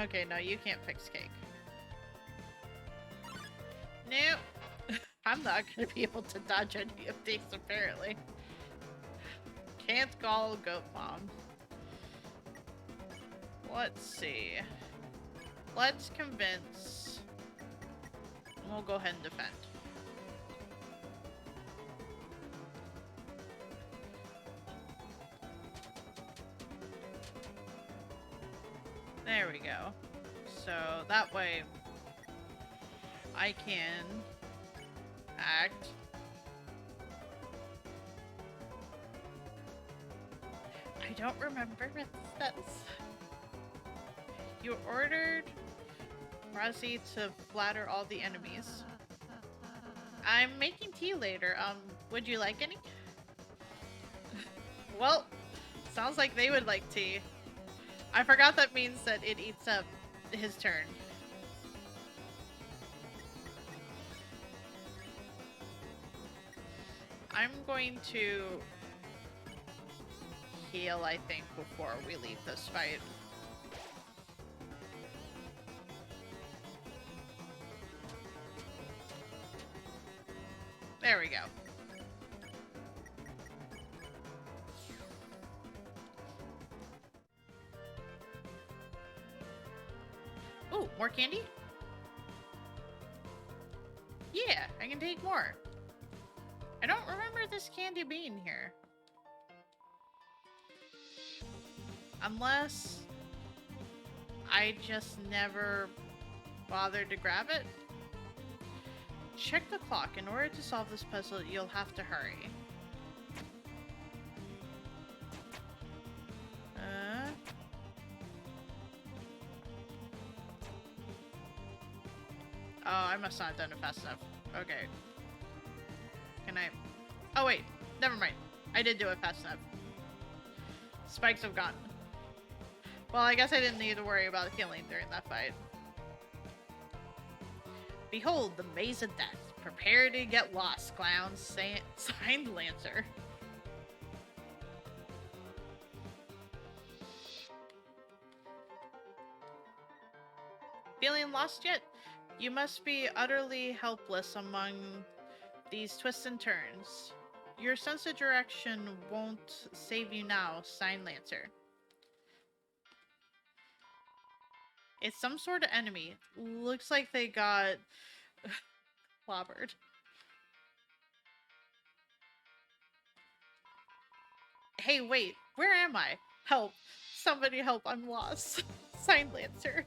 Okay, no, you can't fix cake. Nope. I'm not gonna be able to dodge any of these, apparently. Can't call Goat Mom. Let's see. Let's convince. And we'll go ahead and defend. There we go. So that way I can act. I don't remember what it says. You ordered Razi to flatter all the enemies. I'm making tea later. Would you like any? Well, sounds like they would like tea. I forgot that means that it eats up his turn. I'm going to heal, I think, before we leave this fight. There we go. Ooh, more candy? Yeah, I can take more. I don't remember this candy being here. Unless I just never bothered to grab it. Check the clock. In order to solve this puzzle, you'll have to hurry. Oh, I must not have done it fast enough. Okay. Can I... Oh, wait. Never mind. I did do it fast enough. Spikes have gone. Well, I guess I didn't need to worry about healing during that fight. Behold, the Maze of Death. Prepare to get lost, clowns. Signed, Lancer. Feeling lost yet? You must be utterly helpless among these twists and turns. Your sense of direction won't save you now, signed Lancer. It's some sort of enemy. Looks like they got clobbered. Hey, wait. Where am I? Help. Somebody help. I'm lost. Signed Lancer.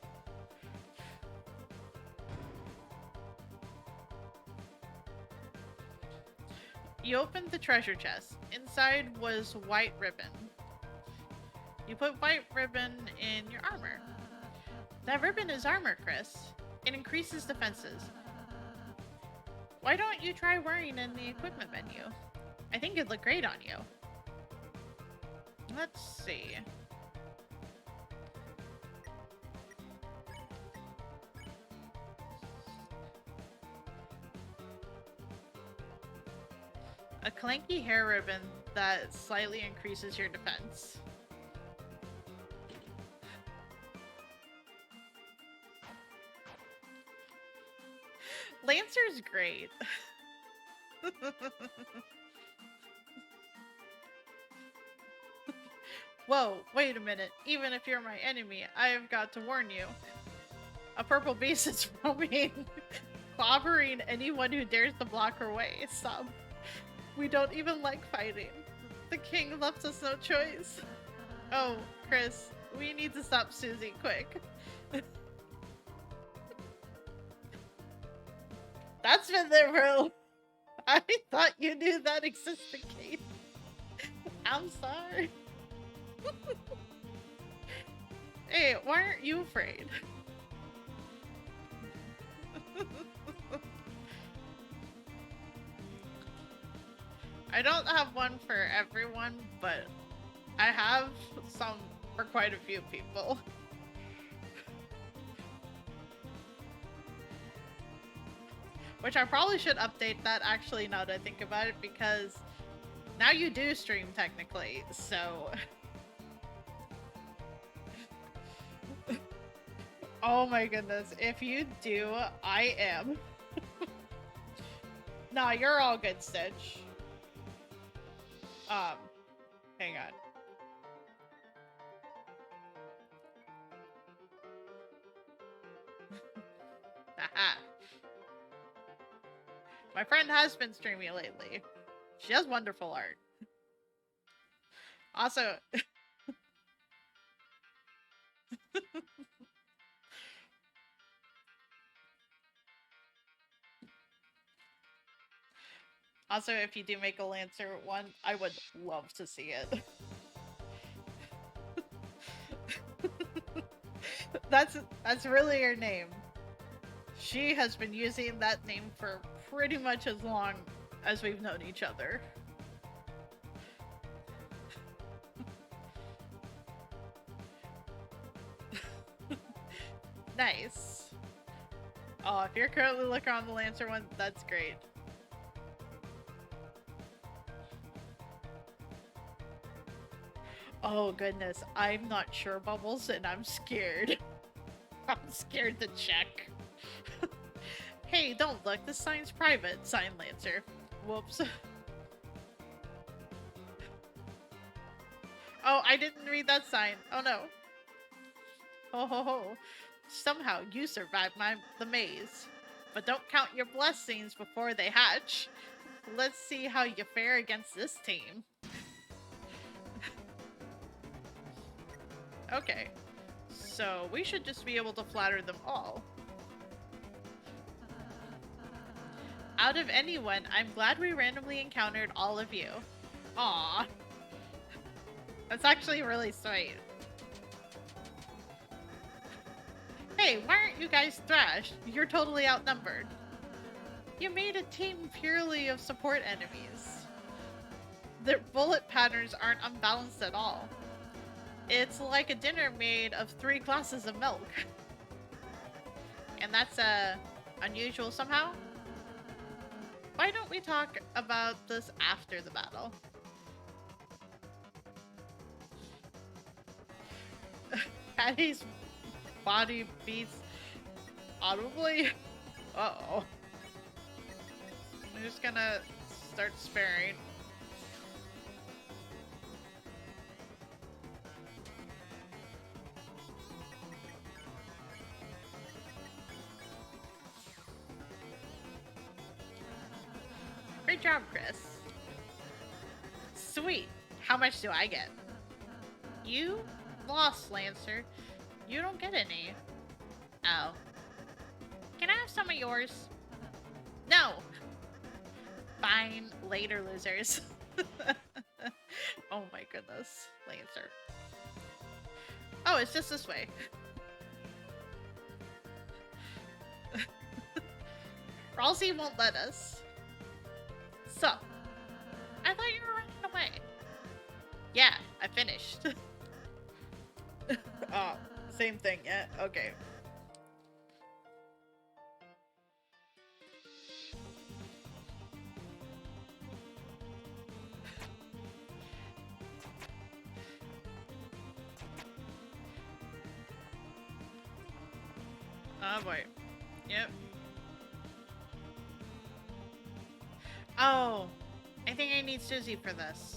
You opened the treasure chest. Inside was white ribbon. You put white ribbon in your armor. That ribbon is armor, Chris. It increases defenses. Why don't you try wearing in the equipment menu? I think it'd look great on you. Let's see. A clanky hair ribbon that slightly increases your defense. Lancer's great. Whoa, wait a minute. Even if you're my enemy, I have got to warn you. A purple beast is roaming, clobbering anyone who dares to block her way. Stop. We don't even like fighting. The king left us no choice. Oh, Chris, we need to stop Susie quick. That's been there, bro. I thought you knew that existed, Kate. I'm sorry. Hey, why aren't you afraid? I don't have one for everyone, but I have some for quite a few people. Which I probably should update that actually now that I think about it, because now you do stream technically, so... Oh my goodness, if you do, I am. Nah, you're all good, Stitch. Hang on. Haha. My friend has been streaming lately. She has wonderful art. Also... Also, if you do make a Lancer one, I would love to see it. That's really her name. She has been using that name for pretty much as long as we've known each other. Nice. Oh, if you're currently looking on the Lancer one, that's great. Oh goodness, I'm not sure, Bubbles, and I'm scared. I'm scared to check. Hey, don't look, this sign's private. Sign Lancer. Whoops. Oh, I didn't read that sign. Oh no. Ho ho ho. Somehow you survived the maze. But don't count your blessings before they hatch. Let's see how you fare against this team. Okay. So we should just be able to flatter them all. Out of anyone, I'm glad we randomly encountered all of you. Aww. That's actually really sweet. Hey, why aren't you guys thrashed? You're totally outnumbered. You made a team purely of support enemies. Their bullet patterns aren't unbalanced at all. It's like a dinner made of 3 glasses of milk. And that's, unusual somehow? Why don't we talk about this after the battle? Patty's body beats audibly? Uh-oh. I'm just gonna start sparing. Great job, Chris. Sweet. How much do I get? You lost, Lancer. You don't get any. Oh. Can I have some of yours? No. Fine. Later, losers. Oh my goodness. Lancer. Oh, it's just this way. Ralsei won't let us. So, I thought you were running away. Yeah, I finished. Oh, same thing, yeah? Okay. Oh boy. Yep. Oh, I think I need Susie for this.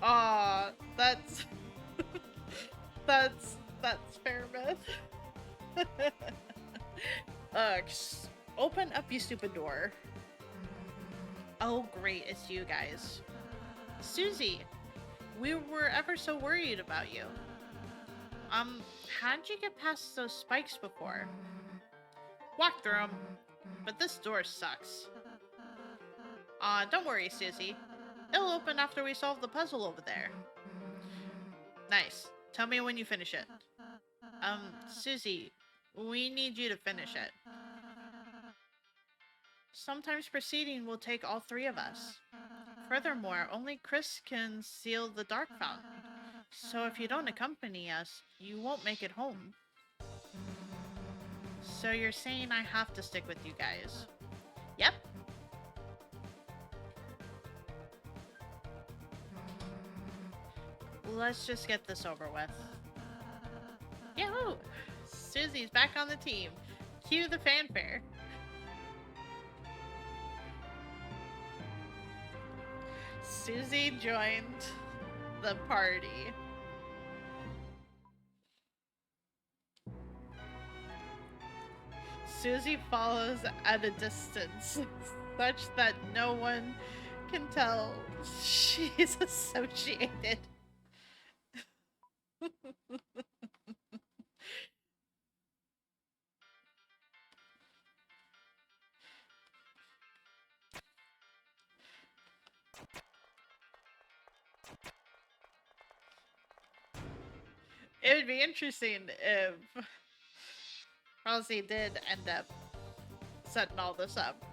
Aw, that's that's fair, Beth. Open up, you stupid door. Oh great, it's you guys. Susie, we were ever so worried about you. How'd you get past those spikes before? Walk through them, but this door sucks. Don't worry, Susie. It'll open after we solve the puzzle over there. Nice. Tell me when you finish it. Susie, we need you to finish it. Sometimes proceeding will take all 3 of us. Furthermore, only Chris can seal the dark fountain. So if you don't accompany us, you won't make it home. So you're saying I have to stick with you guys? Yep. Let's just get this over with. Yahoo! Susie's back on the team. Cue the fanfare. Susie joined the party. Susie follows at a distance, such that no one can tell she's associated. It would be interesting if Rosie did end up setting all this up.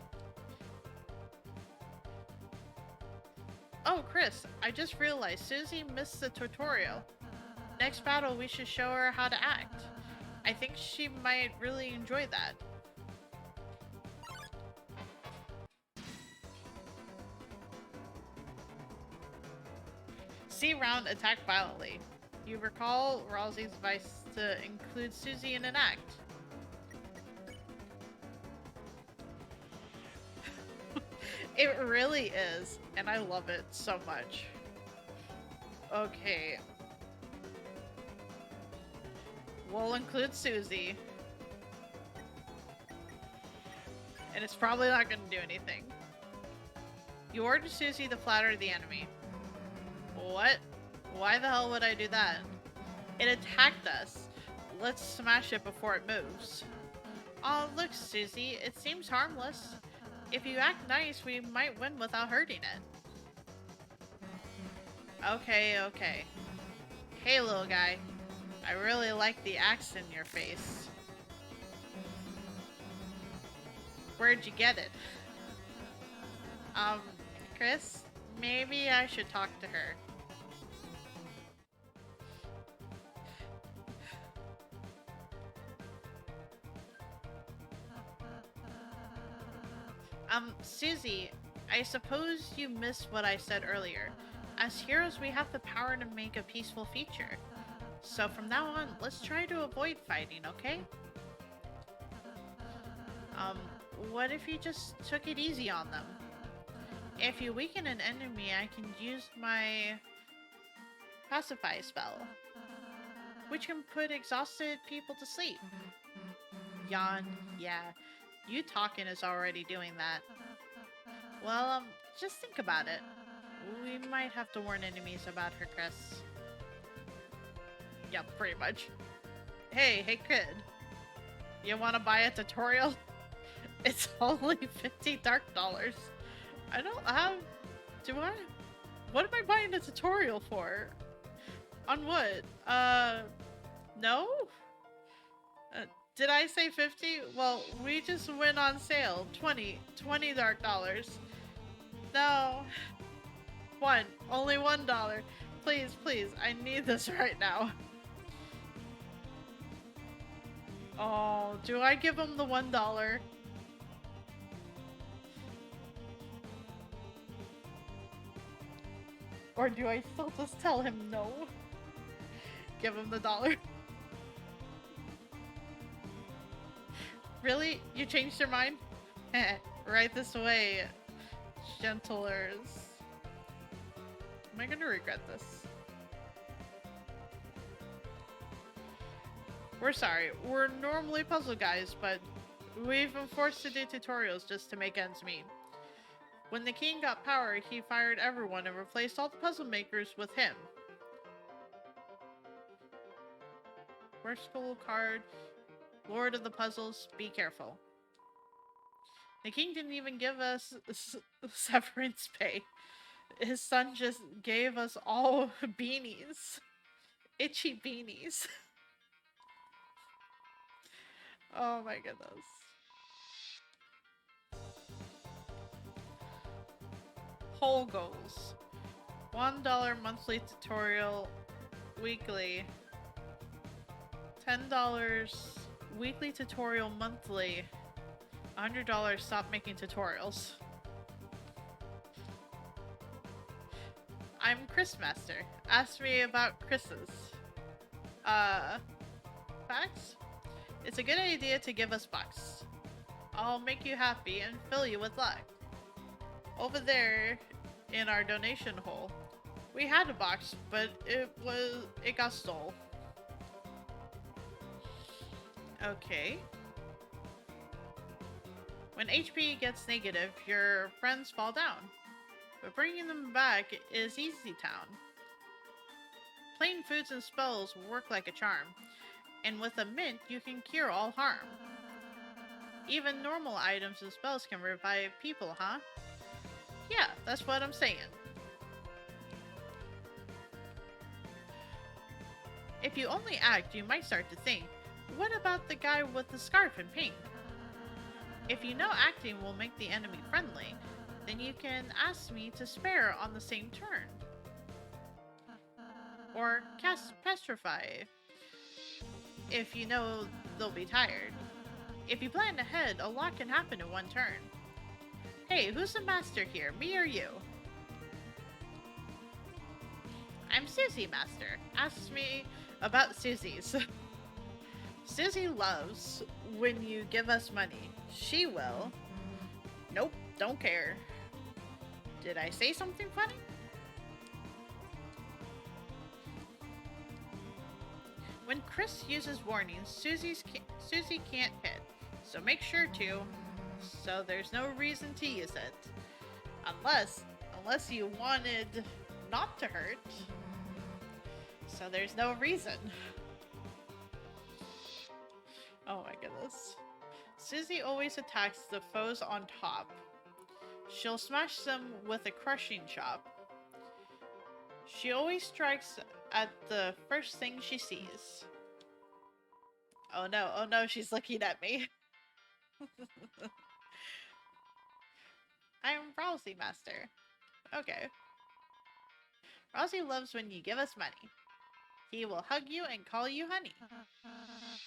Oh, Chris, I just realized Susie missed the tutorial. Next battle, we should show her how to act. I think she might really enjoy that. C round, attack violently. You recall Rosie's advice to include Susie in an act. It really is, and I love it so much. Okay. We'll include Susie. And it's probably not going to do anything. You ordered Susie to flatter the enemy. What? Why the hell would I do that? It attacked us. Let's smash it before it moves. Oh, look, Susie. It seems harmless. If you act nice, we might win without hurting it. Okay, okay. Hey, little guy. I really like the axe in your face. Where'd you get it? Chris? Maybe I should talk to her. Susie, I suppose you missed what I said earlier. As heroes, we have the power to make a peaceful future. So from now on, let's try to avoid fighting, okay? What if you just took it easy on them? If you weaken an enemy, I can use my pacify spell, which can put exhausted people to sleep. Yawn, yeah. You talking is already doing that. Well, just think about it. We might have to warn enemies about her, Chris. Yeah, pretty much. Hey, kid. You wanna buy a tutorial? It's only $50 dark dollars. I don't have... Do I? What am I buying a tutorial for? On what? No? Did I say 50? Well, we just went on sale. 20 dark dollars. No. Only $1. Please, please, I need this right now. Oh, do I give him the $1? Or do I still just tell him no? Give him the $1. Really? You changed your mind? Right this way, gentlers. Am I gonna regret this? We're sorry. We're normally puzzle guys, but we've been forced to do tutorials just to make ends meet. When the king got power, he fired everyone and replaced all the puzzle makers with him. Merciful card. Lord of the puzzles, be careful. The king didn't even give us severance pay. His son just gave us all beanies. Itchy beanies. Oh my goodness. Whole goals. $1 monthly tutorial weekly. $10 weekly tutorial monthly. $100 stop making tutorials. I'm Chris Master. Ask me about Chris's. Facts? It's a good idea to give us bucks. I'll make you happy and fill you with luck. Over there in our donation hole, we had a box, but it got stole. Okay. When HP gets negative, your friends fall down. But bringing them back is easy town. Plain foods and spells work like a charm. And with a mint, you can cure all harm. Even normal items and spells can revive people, huh? Yeah, that's what I'm saying. If you only act, you might start to think, what about the guy with the scarf and paint? If you know acting will make the enemy friendly, then you can ask me to spare on the same turn. Or cast Petrify, if you know they'll be tired. If you plan ahead, a lot can happen in one turn. Hey, who's the master here, me or you? I'm Susie, master. Ask me about Susie's. Susie loves when you give us money. She will. Nope, don't care. Did I say something funny? When Chris uses warnings, Susie can't hit, so make sure to. So there's no reason to use it. Unless you wanted not to hurt. So there's no reason. Oh my goodness. Susie always attacks the foes on top. She'll smash them with a crushing chop. She always strikes at the first thing she sees. Oh no, she's looking at me. I'm Rousey, master. Okay. Rousey loves when you give us money. He will hug you and call you honey.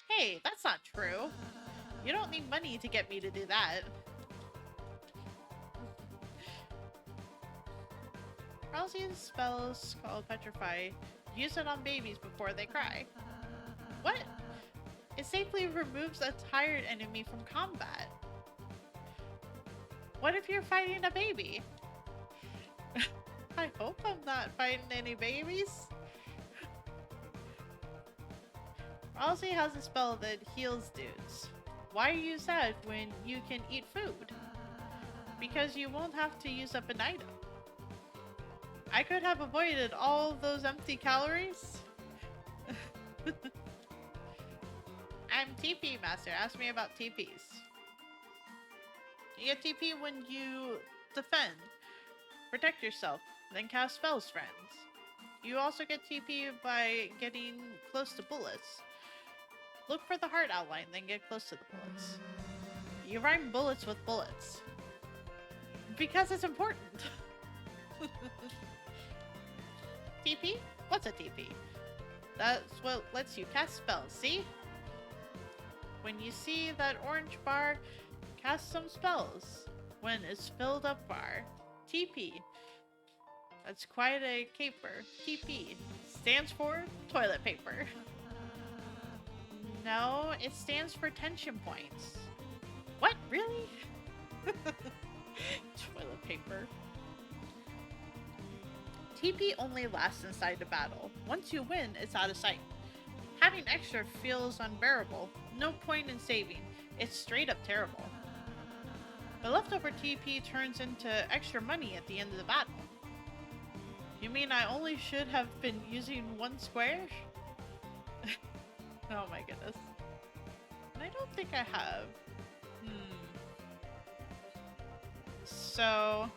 Hey, that's not true. You don't need money to get me to do that. Rousey's spells called Petrify use it on babies before they cry. What? It safely removes a tired enemy from combat. What if you're fighting a baby? I hope I'm not fighting any babies. Rousey has a spell that heals dudes. Why use that when you can eat food? Because you won't have to use up an item. I could have avoided all those empty calories. I'm TP master. Ask me about TPs. You get TP when you defend, protect yourself, then cast spells, friends. You also get TP by getting close to bullets. Look for the heart outline, then get close to the bullets. You rhyme bullets with bullets. Because it's important. TP? What's a TP? That's what lets you cast spells, see? When you see that orange bar, cast some spells. When it's filled up bar, TP. That's quite a caper. TP stands for toilet paper. No, it stands for tension points. What? Really? Toilet paper. TP only lasts inside the battle. Once you win, it's out of sight. Having extra feels unbearable. No point in saving. It's straight up terrible. The leftover TP turns into extra money at the end of the battle. You mean I only should have been using one square? Oh my goodness. And I don't think I have. So...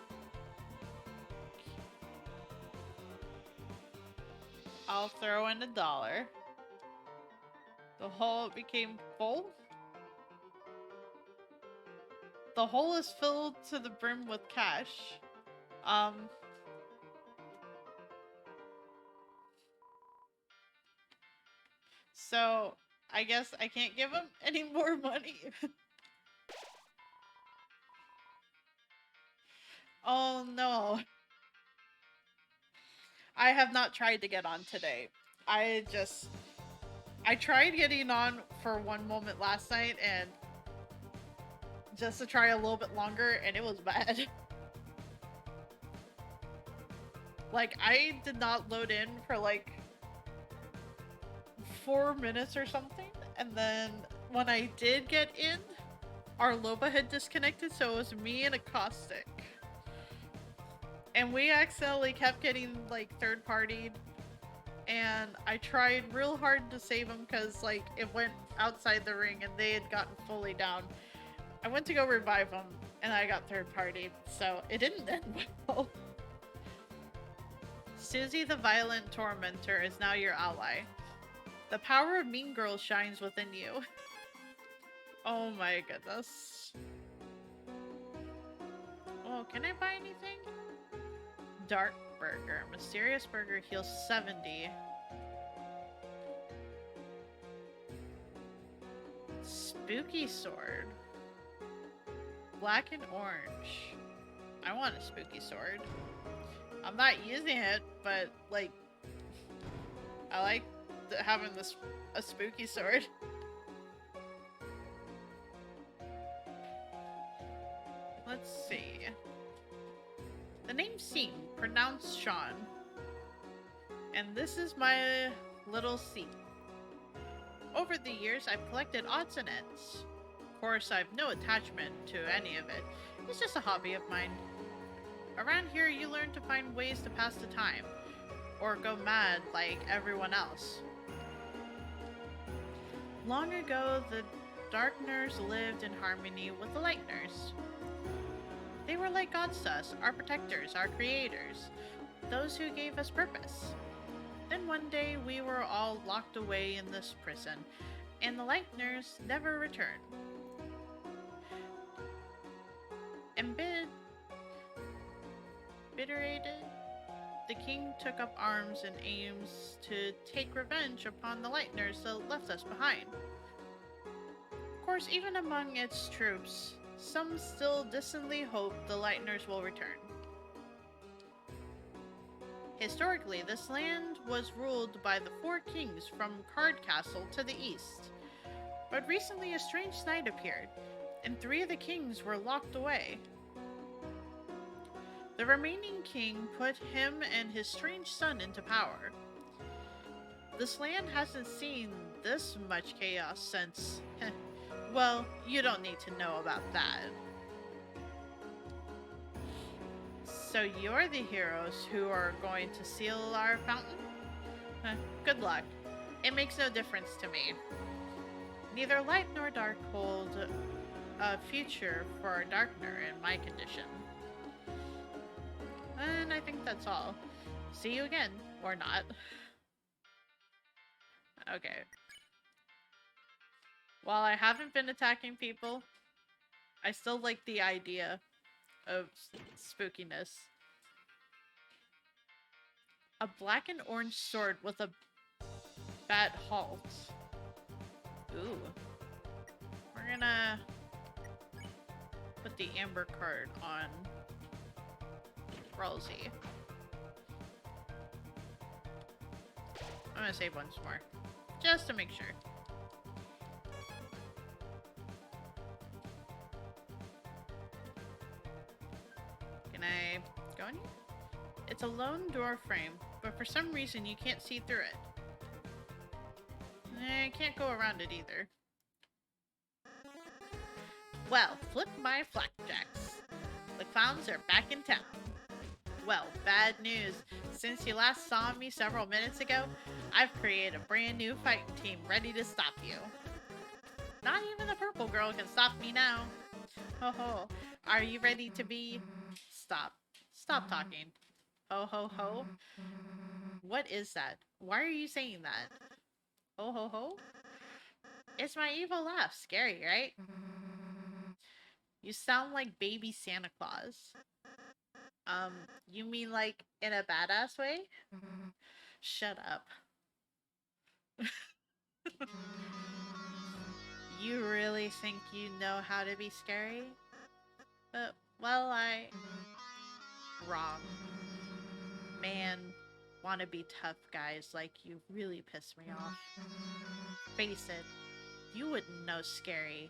I'll throw in $1. The hole became full? The hole is filled to the brim with cash. So, I guess I can't give him any more money. Oh no. I have not tried to get on today. I tried getting on for one moment last night and just to try a little bit longer and it was bad. Like, I did not load in for like 4 minutes or something, and then when I did get in, our Loba had disconnected, so it was me and a Caustic. And we accidentally kept getting like third-partied, and I tried real hard to save them because like it went outside the ring and they had gotten fully down. I went to go revive them and I got third-partied, so it didn't end well. Susie the Violent Tormentor is now your ally. The power of Mean Girls shines within you. Oh my goodness. Oh, can I buy anything? Dark Burger. Mysterious Burger heals 70. Spooky Sword. Black and orange. I want a spooky sword. I'm not using it, but like, I like having this a spooky sword. Let's see. The name Seam, pronounced Sean. And this is my little seat. Over the years, I've collected odds and ends. Of course, I've no attachment to any of it. It's just a hobby of mine. Around here, you learn to find ways to pass the time, or go mad like everyone else. Long ago, the Darkners lived in harmony with the Lightners. They were like gods to us, our protectors, our creators, those who gave us purpose. Then one day, we were all locked away in this prison, and the Lightners never returned. Embittered, the king took up arms and aims to take revenge upon the Lightners that left us behind. Of course, even among its troops, some still distantly hope the Lightners will return. Historically, this land was ruled by the four kings from Card Castle to the east. But recently a strange night appeared, and 3 of the kings were locked away. The remaining king put him and his strange son into power. This land hasn't seen this much chaos since... well, you don't need to know about that. So you're the heroes who are going to seal our fountain? Good luck. It makes no difference to me. Neither light nor dark hold a future for a darkner in my condition. And I think that's all. See you again, or not. Okay. While I haven't been attacking people, I still like the idea of spookiness. A black and orange sword with a bat halt. Ooh. We're gonna put the amber card on Ralsei. I'm gonna save once more, just to make sure. Can I go in here? It's a lone door frame, but for some reason you can't see through it. I can't go around it either. Well, flip my flapjacks. The clowns are back in town. Well, bad news. Since you last saw me several minutes ago, I've created a brand new fighting team ready to stop you. Not even the purple girl can stop me now. Ho ho. Are you ready to be... Stop. Stop talking. Ho ho ho. What is that? Why are you saying that? Ho ho ho? It's my evil laugh. Scary, right? You sound like baby Santa Claus. You mean like in a badass way? Shut up. You really think you know how to be scary? Well, wrong. Man, wanna be tough guys like you really piss me off. Face it, you wouldn't know scary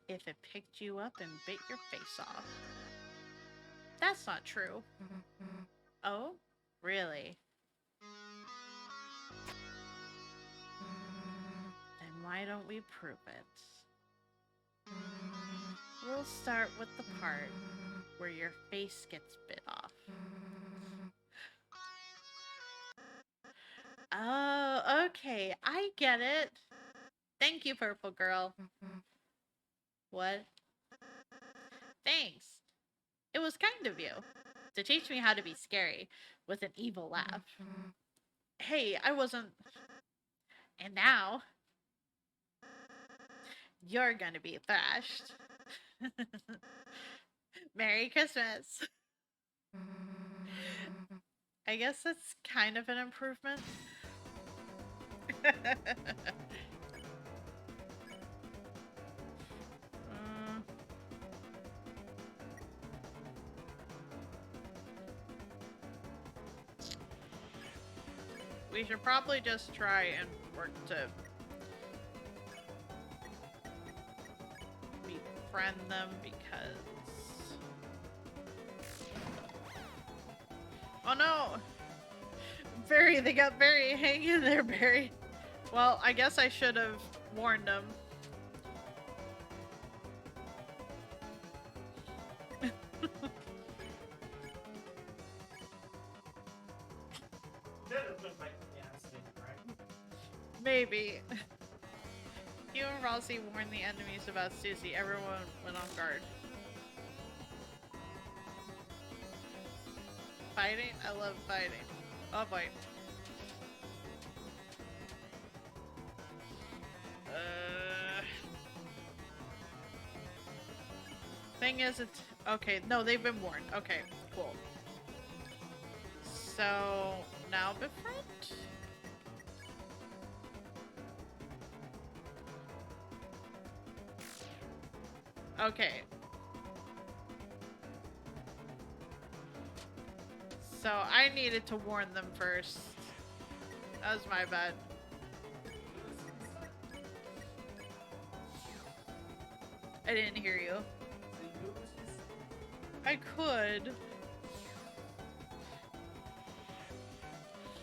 if it picked you up and bit your face off. That's not true. Oh? Really? Then why don't we prove it? We'll start with the part where your face gets bit off. Oh, okay. I get it. Thank you, purple girl. What? Thanks. It was kind of you to teach me how to be scary with an evil laugh. Hey, I wasn't... And now, you're gonna be thrashed. Merry Christmas. I guess that's kind of an improvement. Mm, we should probably just try and work to befriend them because... Oh no! Barry, they got Barry. Hang in there, Barry. Well, I guess I should have warned them. Maybe. You and Rossi warned the enemies about Susie. Everyone went on guard. Fighting? I love fighting. Oh boy. Thing is, it's... Okay, no, they've been warned. Okay, cool. So, now befriend? Okay. So, I needed to warn them first. That was my bad. I didn't hear you. I could. You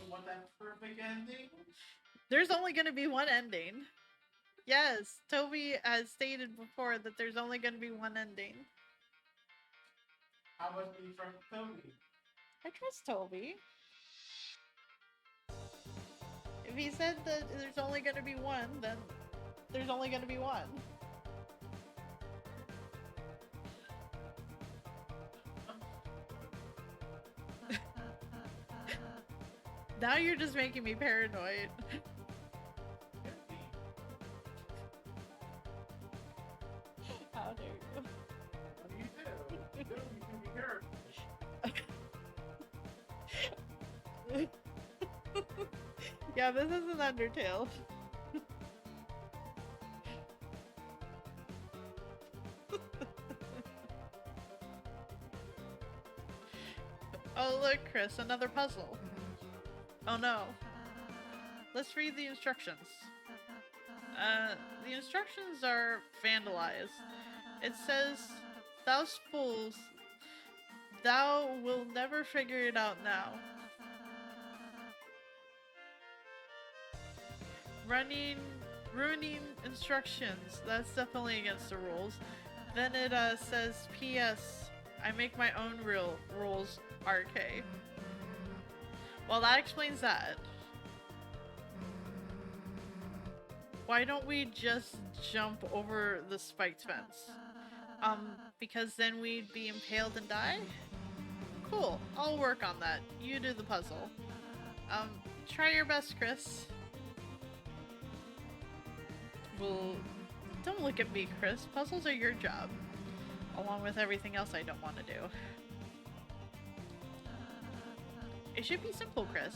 want that perfect ending? There's only gonna be one ending. Yes, Toby has stated before that there's only gonna be one ending. How much do you trust Toby? I trust Toby. If he said that there's only gonna be one, then there's only gonna be one. Now you're just making me paranoid. How dare you? What do you do? You can be careful. Yeah, this is an Undertale. Oh look, Chris, another puzzle. Oh no. Let's read the instructions. The instructions are vandalized. It says, "Thou fools, thou will never figure it out now." Ruining instructions. That's definitely against the rules. Then it says, "P.S. I make my own rules, RK." Well, that explains that. Why don't we just jump over the spiked fence? Because then we'd be impaled and die? Cool, I'll work on that. You do the puzzle. Try your best, Chris. Well, don't look at me, Chris. Puzzles are your job. Along with everything else I don't want to do. It should be simple, Chris.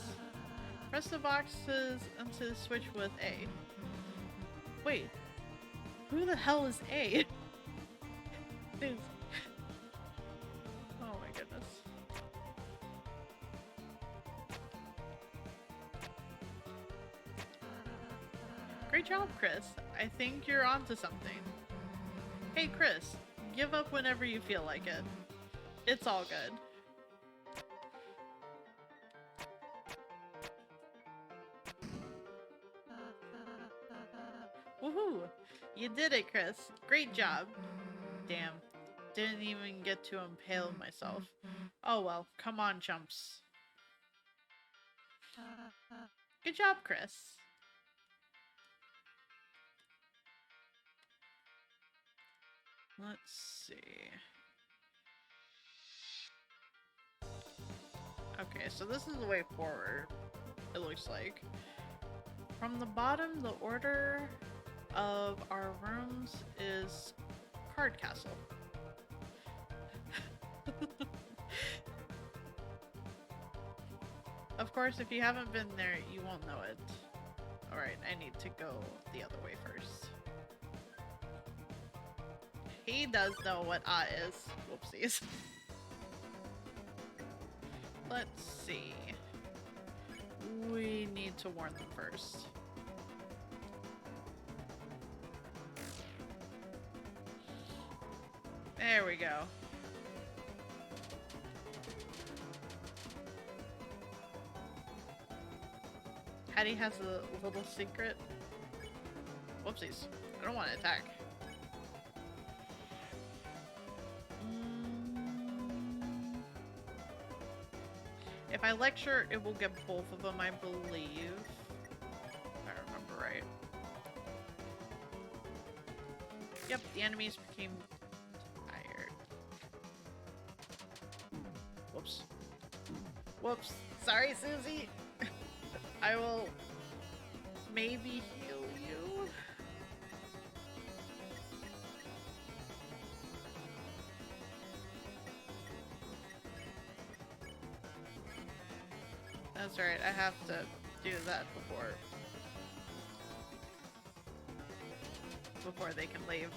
Press the boxes into the switch with A. Wait, who the hell is A? Dude. Oh my goodness. Great job, Chris. I think you're onto something. Hey, Chris, give up whenever you feel like it. It's all good. Woohoo! You did it, Chris. Great job. Damn. Didn't even get to impale myself. Oh well, come on, chumps. Good job, Chris. Let's see. Okay, so this is the way forward, it looks like. From the bottom, the order of our rooms is Card Castle. Of course, if you haven't been there, you won't know it. Alright, I need to go the other way first. He does know what A is. Whoopsies. Let's see. We need to warn them first. There we go. Hattie has a little secret. Whoopsies. I don't want to attack. If I lecture, it will get both of them, I believe. If I remember right. Yep, the enemies became tired. Whoops. Whoops. Sorry, Susie. I will maybe heal you. That's right, I have to do that before they can leave.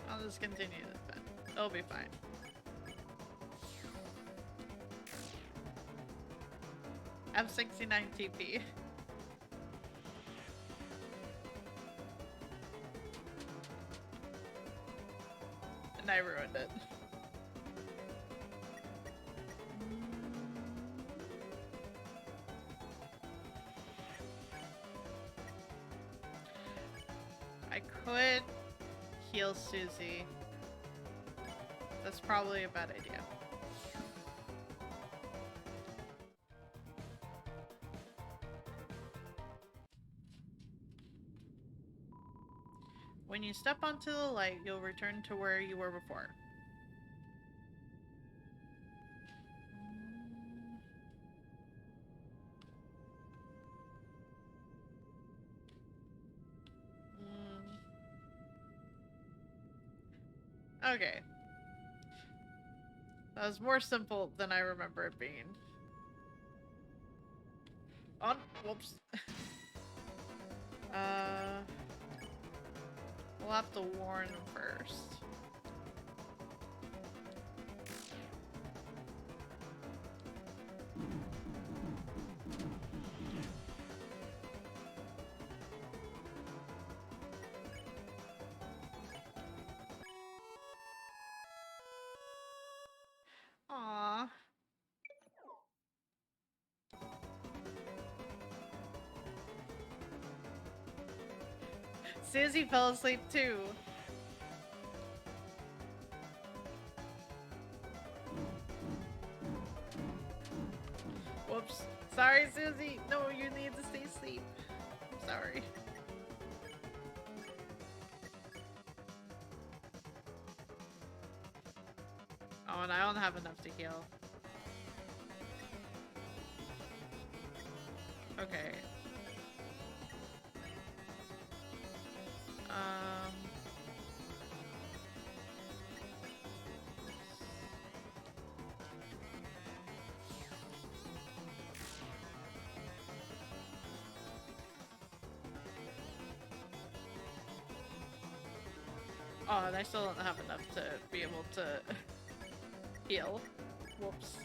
I'll just continue this then. It'll be fine. I have 69 TP. And I ruined it. I could heal Susie. That's probably a bad idea. When you step onto the light, you'll return to where you were before. Okay. That was more simple than I remember it being. On. Whoops. We'll have to warn them first. Aww. Susie fell asleep too. Whoops. Sorry, Susie. No, you need to stay asleep. I'm sorry. Oh, and I don't have enough to heal. Okay. Oh, and I still don't have enough to be able to heal. Whoops.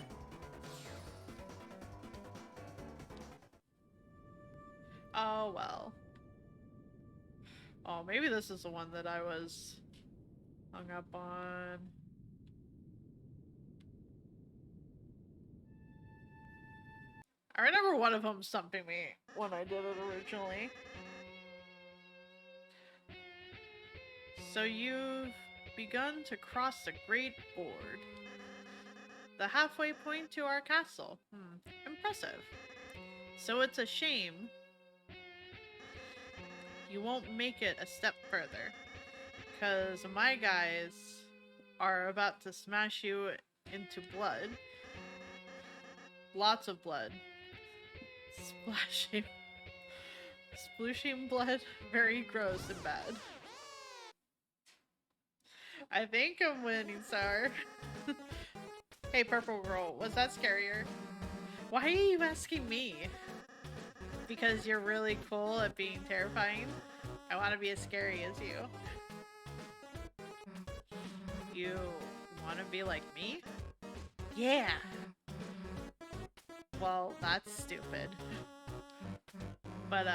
Oh, well. Oh, maybe this is the one that I was hung up on. I remember one of them stumping me when I did it originally. So you've begun to cross the Great Board. The halfway point to our castle. Impressive. So it's a shame you won't make it a step further. Because my guys are about to smash you into blood. Lots of blood. Splashing. Splooshing blood. Very gross and bad. I think I'm winning, Sour. Hey, Purple Girl, was that scarier? Why are you asking me? Because you're really cool at being terrifying? I want to be as scary as you. You want to be like me? Yeah! Well, that's stupid. But,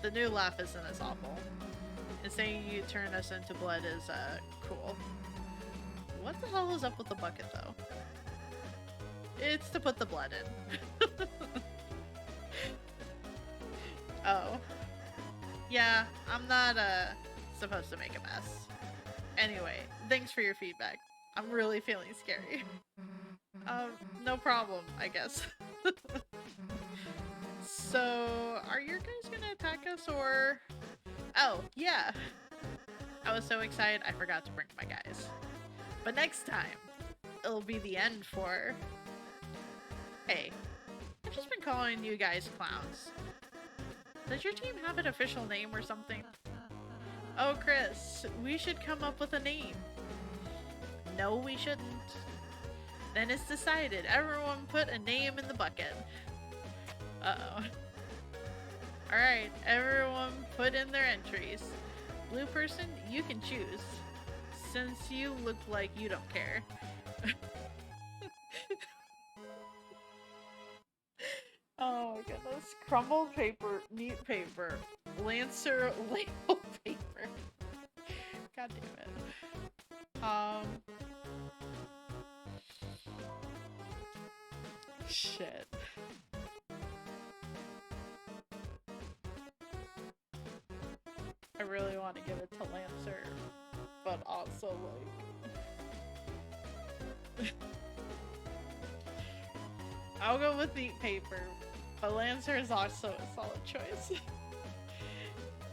the new laugh isn't as awful. And saying you turn us into blood is, cool. What the hell is up with the bucket, though? It's to put the blood in. Oh. Yeah, I'm not, supposed to make a mess. Anyway, thanks for your feedback. I'm really feeling scary. No problem, I guess. So, are you guys gonna attack us, or... Oh, yeah. I was so excited I forgot to bring my guys. But next time, it'll be the end for... Hey, I've just been calling you guys clowns. Does your team have an official name or something? Oh, Chris, we should come up with a name. No, we shouldn't. Then it's decided. Everyone put a name in the bucket. Uh-oh. Alright, everyone put in their entries. Blue person, you can choose. Since you look like you don't care. Oh my goodness. Crumbled paper, neat paper, Lancer label paper. God damn it. Shit. I really want to give it to Lancer, but also like... I'll go with neat paper, but Lancer is also a solid choice.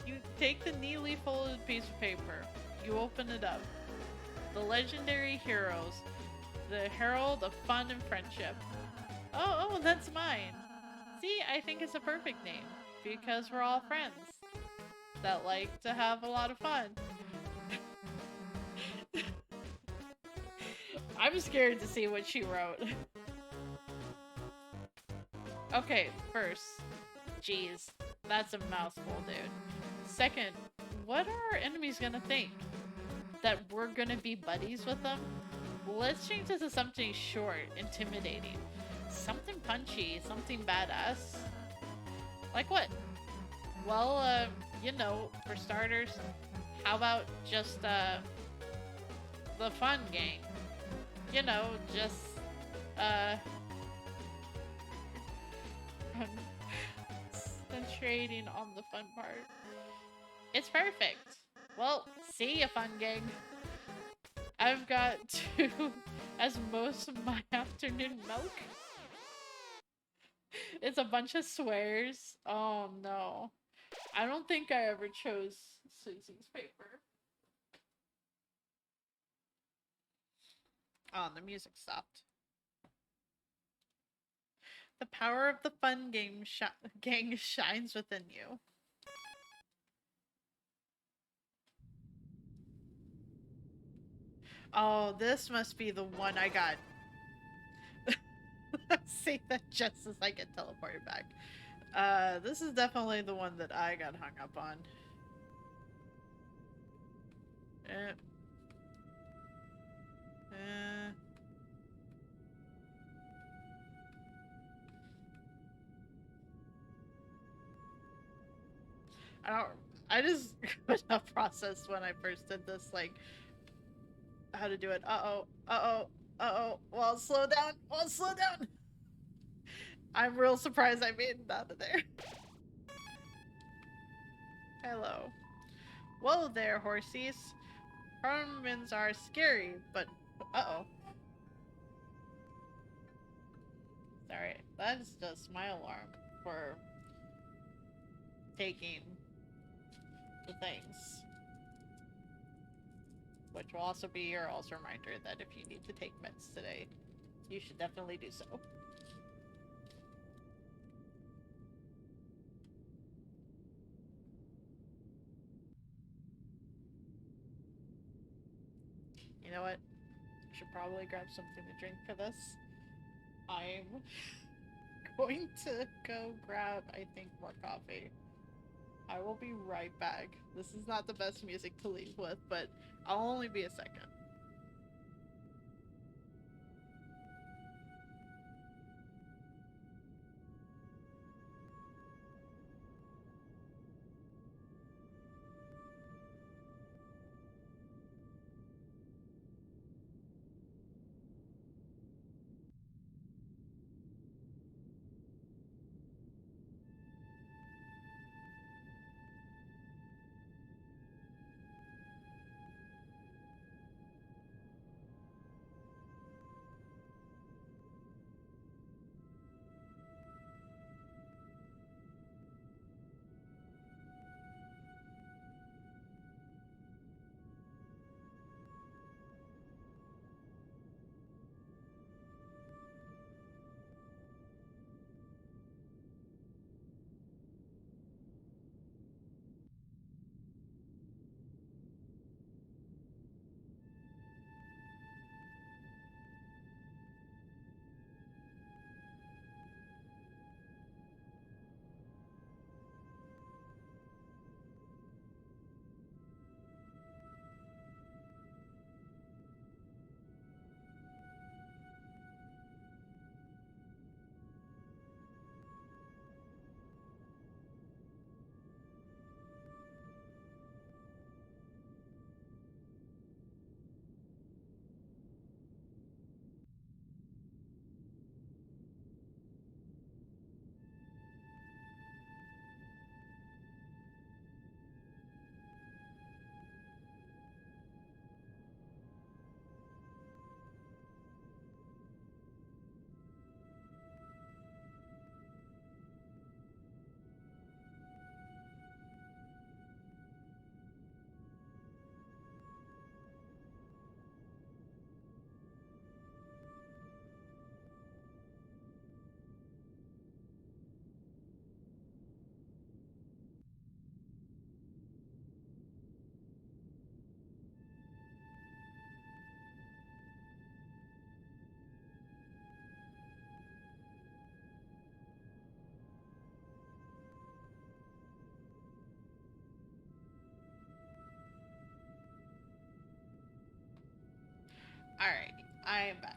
You take the neatly folded piece of paper, you open it up. The legendary heroes, the herald of fun and friendship. Oh, that's mine. See, I think it's a perfect name, because we're all friends that like to have a lot of fun. I'm scared to see what she wrote. Okay, first, jeez, that's a mouthful, dude. Second, what are our enemies gonna think? That we're gonna be buddies with them? Let's change this to something short, intimidating. Something punchy, something badass. Like what? Well, you know, for starters, how about just, the fun gang? You know, just, concentrating on the fun part. It's perfect. Well, see ya, fun gang. I've got to as most of my afternoon milk. It's a bunch of swears. Oh no. I don't think I ever chose Susie's paper. Oh, the music stopped. The power of the fun game gang shines within you. Oh, this must be the one I got. Say that just as I get teleported back. This is definitely the one that I got hung up on. I just could not process when I first did this, like, how to do it. Uh-oh. Well, slow down. I'm real surprised I made it out of there. Hello. Whoa there, horsies. Humans are scary, but... Uh-oh. Sorry, that's just my alarm for taking the things. which will also be your also reminder that if you need to take meds today, you should definitely do so. You know what? I should probably grab something to drink for this. I'm going to go grab, I think, more coffee. I will be right back. This is not the best music to leave with, but I'll only be a second. Alright, I am back.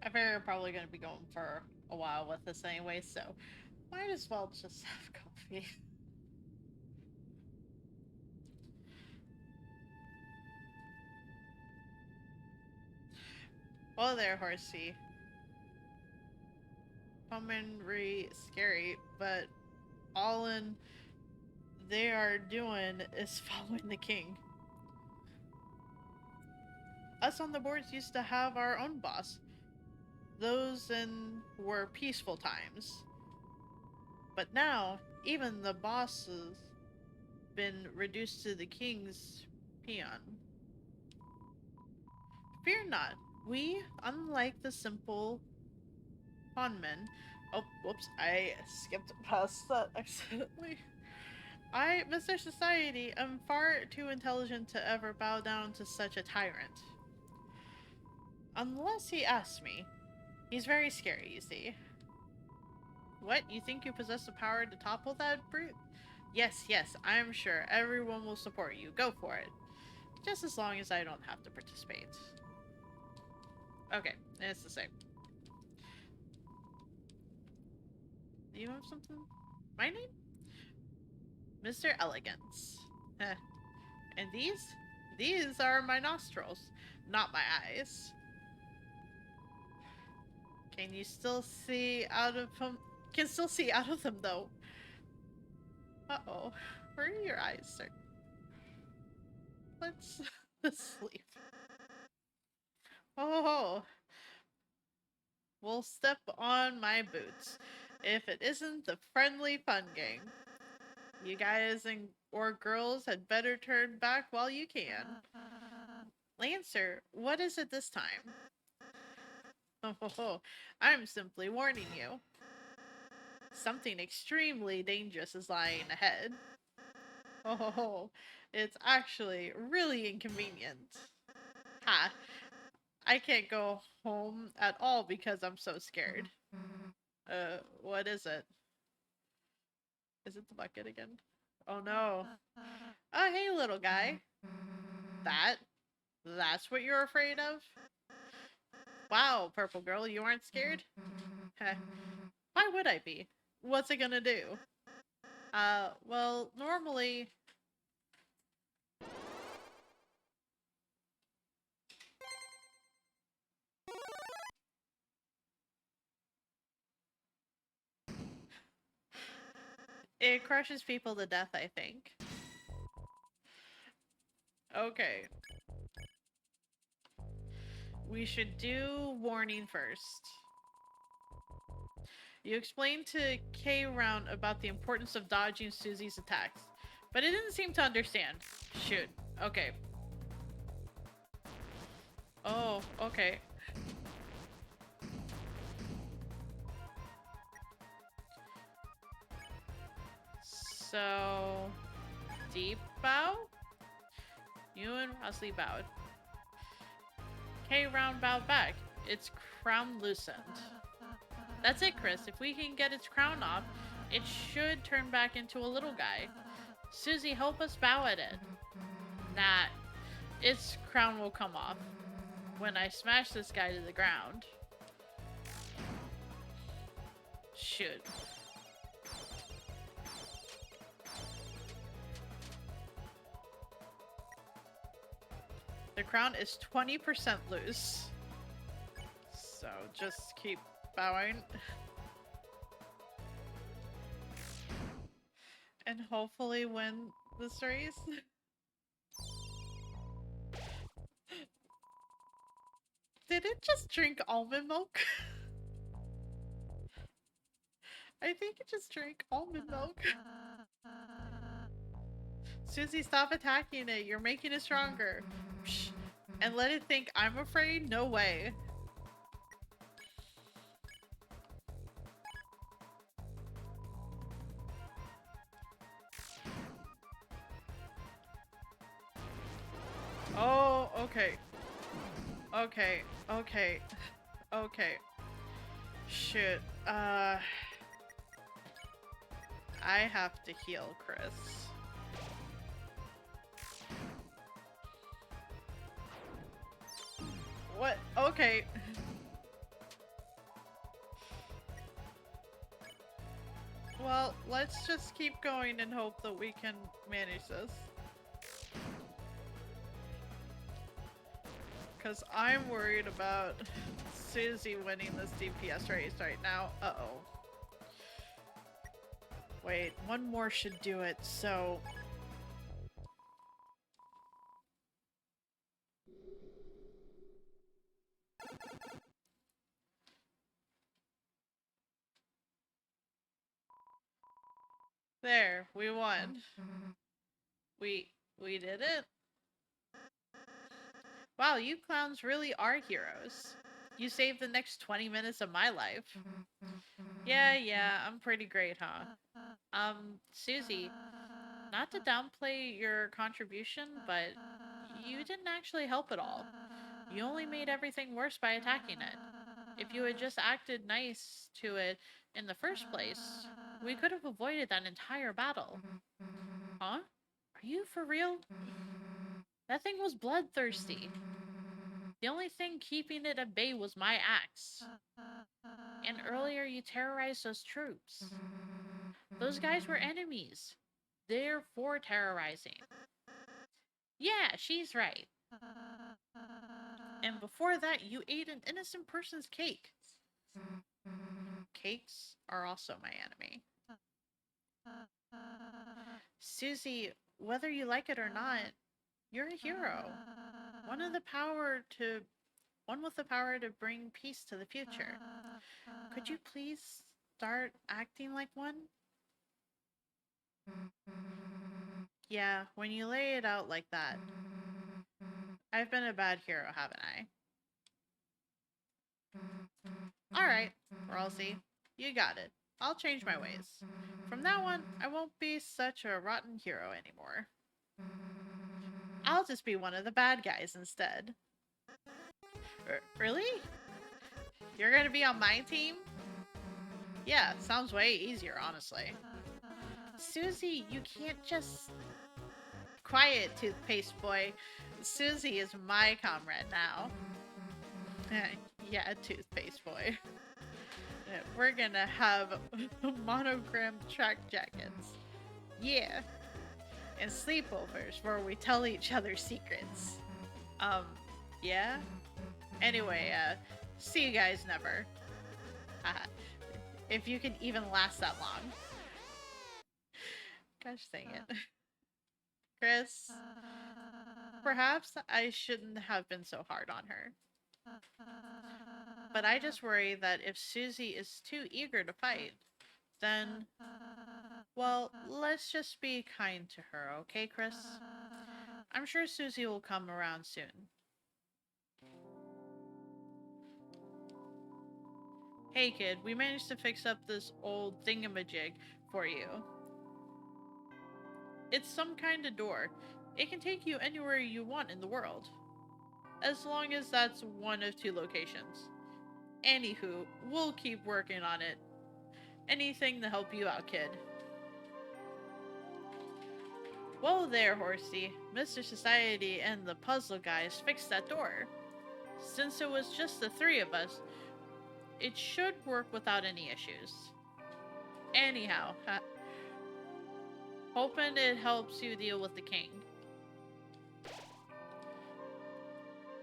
I figure we're probably going to be going for a while with this anyway, so might as well just have coffee. Oh there, horsey. Commonry scary, but all in they are doing is following the king. Us on the boards used to have our own boss. Those in were peaceful times. But now, even the boss has been reduced to the king's peon. Fear not, we, unlike the simple pawnmen. Oh, whoops, I skipped past that accidentally. I, Mr. Society, am far too intelligent to ever bow down to such a tyrant. Unless he asks me. He's very scary, you see. What? You think you possess the power to topple that brute? Yes, yes, I am sure. Everyone will support you. Go for it. Just as long as I don't have to participate. Okay, it's the same. Do you have something? My name? Mr. Elegance. And these? These are my nostrils, not my eyes. Can you still see out of them? Can still see out of them, though. Uh-oh. Where are your eyes, sir? Let's sleep. Oh, we'll step on my boots. if it isn't the friendly fun gang. You guys and or girls had better turn back while you can. Lancer, what is it this time? Oh, I'm simply warning you. Something extremely dangerous is lying ahead. Oh, it's actually really inconvenient. Ha, I can't go home at all because I'm so scared. What is it? Is it the bucket again? Oh no. Oh, hey, little guy. That? That's what you're afraid of? Wow, purple girl, you aren't scared? Heh. Why would I be? What's it gonna do? Well, normally... It crushes people to death, I think. Okay. We should do warning first. You explained to K Round about the importance of dodging Susie's attacks, but it didn't seem to understand. Shoot. Okay. Oh, okay. So... Deep bow? You and Wesley bowed. K Round bowed back. Its crown loosened. That's it, Chris. If we can get its crown off, it should turn back into a little guy. Susie, help us bow at it. Nah, its crown will come off when I smash this guy to the ground. Shoot. The crown is 20% loose. So just keep bowing. And hopefully win this race. Did it just drink almond milk? I think it just drank almond milk. Susie, stop attacking it. You're making it stronger. Psh. And let it think I'm afraid? No way. Oh, okay. Okay, okay, okay. Shit, I have to heal Chris. What? Okay. Well, let's just keep going and hope that we can manage this. Because I'm worried about Susie winning this DPS race right now. Uh-oh. Wait, one more should do it, so... There, we won. We did it? Wow, you clowns really are heroes. You saved the next 20 minutes of my life. Yeah, I'm pretty great, huh? Susie, not to downplay your contribution, but you didn't actually help at all. You only made everything worse by attacking it. If you had just acted nice to it in the first place, we could have avoided that entire battle. Huh? Are you for real? That thing was bloodthirsty. The only thing keeping it at bay was my axe. And earlier you terrorized those troops. Those guys were enemies. They're for terrorizing. Yeah, she's right. And before that, you ate an innocent person's cake. Cakes are also my enemy. Susie, whether you like it or not, you're a hero. One with the power to bring peace to the future. Could you please start acting like one? Yeah, when you lay it out like that. I've been a bad hero, haven't I? Alright, Ralsei. You got it. I'll change my ways. From now on, I won't be such a rotten hero anymore. I'll just be one of the bad guys instead. Really? You're gonna be on my team? Yeah, sounds way easier, honestly. Susie, you can't just... Quiet, toothpaste boy. Susie is my comrade now. Yeah, toothpaste boy. We're gonna have monogrammed track jackets. Yeah. And sleepovers where we tell each other secrets. Yeah? Anyway, see you guys never. If you can even last that long. Gosh dang it. Chris, perhaps I shouldn't have been so hard on her. But I just worry that if Susie is too eager to fight, then... Well, let's just be kind to her, okay, Chris? I'm sure Susie will come around soon. Hey kid, we managed to fix up this old thingamajig for you. It's some kind of door. It can take you anywhere you want in the world. As long as that's one of 2 locations. Anywho, we'll keep working on it. Anything to help you out, kid. Whoa there, Horsey. Mr. Society and the puzzle guys fixed that door. Since it was just the 3 of us, it should work without any issues. Anyhow, hoping it helps you deal with the king.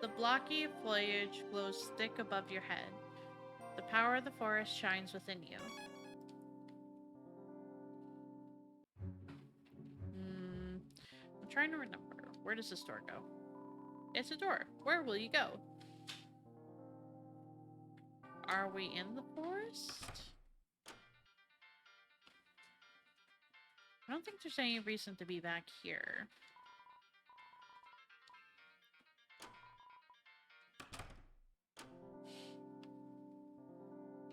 The blocky foliage glows thick above your head. The power of the forest shines within you. I'm trying to remember. Where does this door go? It's a door. Where will you go? Are we in the forest? I don't think there's any reason to be back here.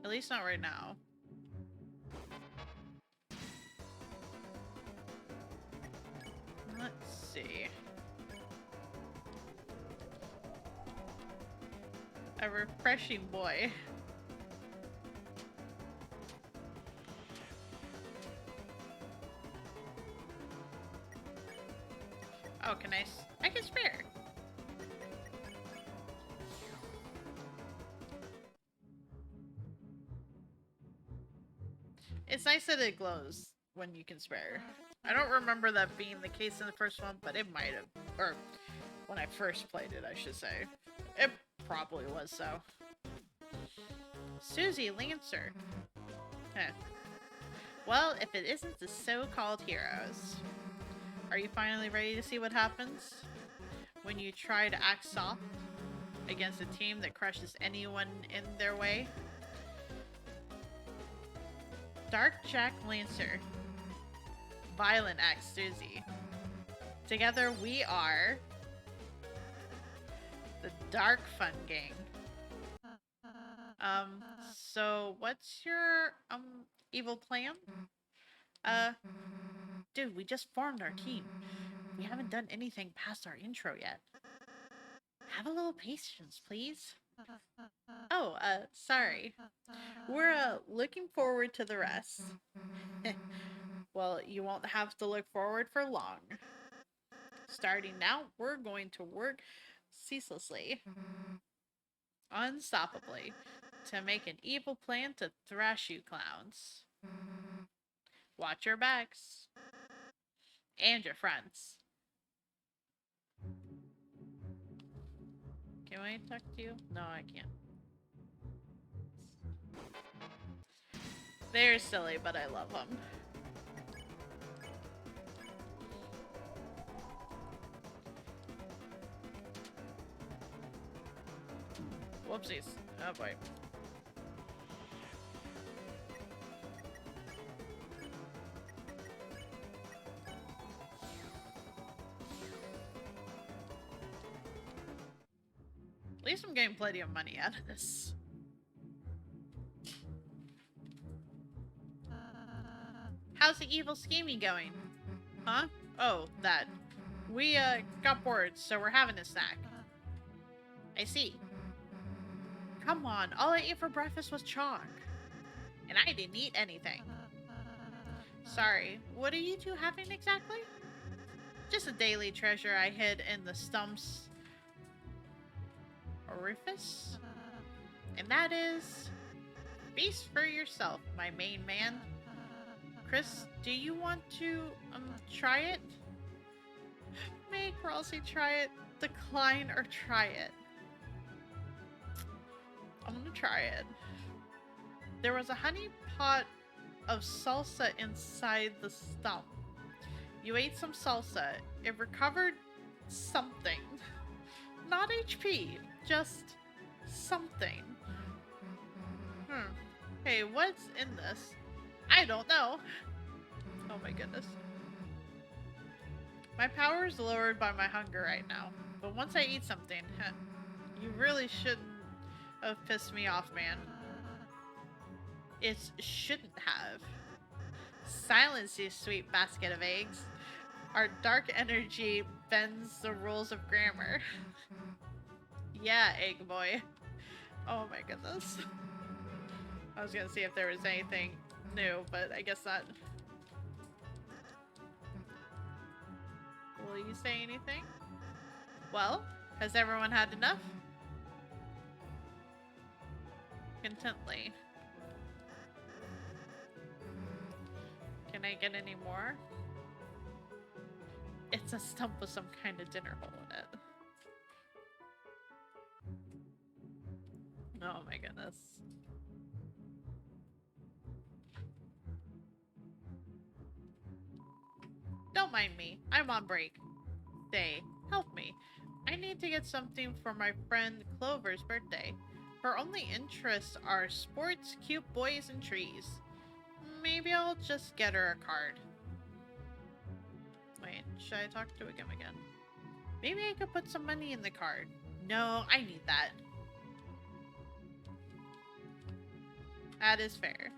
At least not right now. Let's see. A refreshing boy. Oh, can I can spare. It's nice that it glows when you can spare. I don't remember that being the case in the first one, but it might have. Or, when I first played it, I should say. It probably was so. Susie Lancer. Huh. Well, if it isn't the so-called heroes. Are you finally ready to see what happens? When you try to act soft against a team that crushes anyone in their way? Dark Jack Lancer. Violent Axe Susie. Together we are... the Dark Fun Gang. So what's your, evil plan? Dude, we just formed our team. We haven't done anything past our intro yet. Have a little patience, please. Oh, sorry. We're, looking forward to the rest. Well, you won't have to look forward for long. Starting now, we're going to work ceaselessly, unstoppably, to make an evil plan to thrash you clowns. Watch your backs. And your fronts. Can I talk to you? No, I can't. They're silly, but I love them. Whoopsies. Oh boy. least I'm getting plenty of money out of this. How's the evil scheming going? Huh? Oh, that. We, got bored, so we're having a snack. I see. Come on, all I ate for breakfast was chalk. And I didn't eat anything. Sorry, what are you two having exactly? Just a daily treasure I hid in the stump's orifice? And that is... feast for yourself, my main man. Chris, do you want to, try it? Make Rossi try it, decline, or try it? I'm gonna try it. There was a honey pot of salsa inside the stump. You ate some salsa. It recovered something. Not HP, just something. Hey, what's in this? I don't know. Oh my goodness. My power is lowered by my hunger right now. But once I eat something, you really shouldn't have pissed me off, man. It shouldn't have. Silence, you sweet basket of eggs. Our dark energy bends the rules of grammar. Yeah, egg boy. Oh my goodness. I was gonna see if there was anything new, but I guess not. Will you say anything? Well, has everyone had enough? Contently. Can I get any more? It's a stump with some kind of dinner hole in it. Oh my goodness. Don't mind me. I'm on break. Say, help me. I need to get something for my friend Clover's birthday. Her only interests are sports, cute boys, and trees. Maybe I'll just get her a card. Wait, should I talk to him again? Maybe I could put some money in the card. No, I need that. That is fair.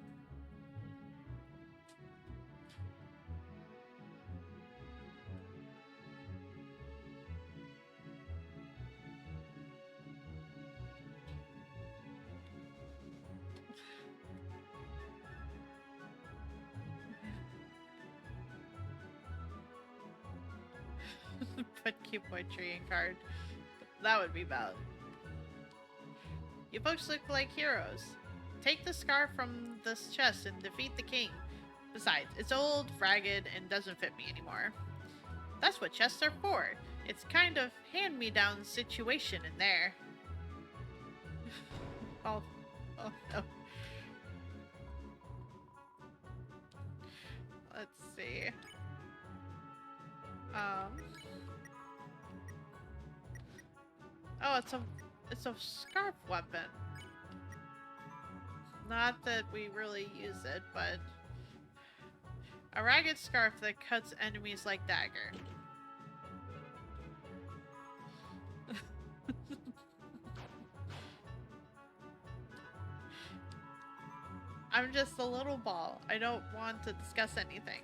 Put cute boy tree in card. That would be bad. You folks look like heroes. Take the scarf from this chest and defeat the king. Besides, it's old, ragged, and doesn't fit me anymore. That's what chests are for. It's kind of hand-me-down situation in there. Oh no. Let's see. Oh, it's a scarf weapon. Not that we really use it, but a ragged scarf that cuts enemies like dagger. I'm just a little ball. I don't want to discuss anything.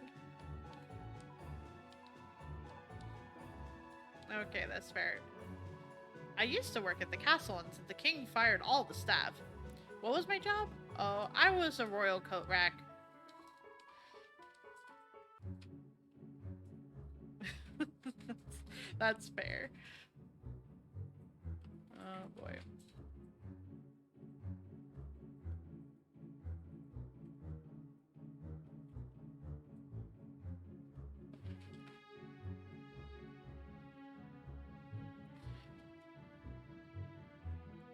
Okay, that's fair. I used to work at the castle until the king fired all the staff. What was my job? Oh, I was a royal coat rack. That's fair. Oh boy.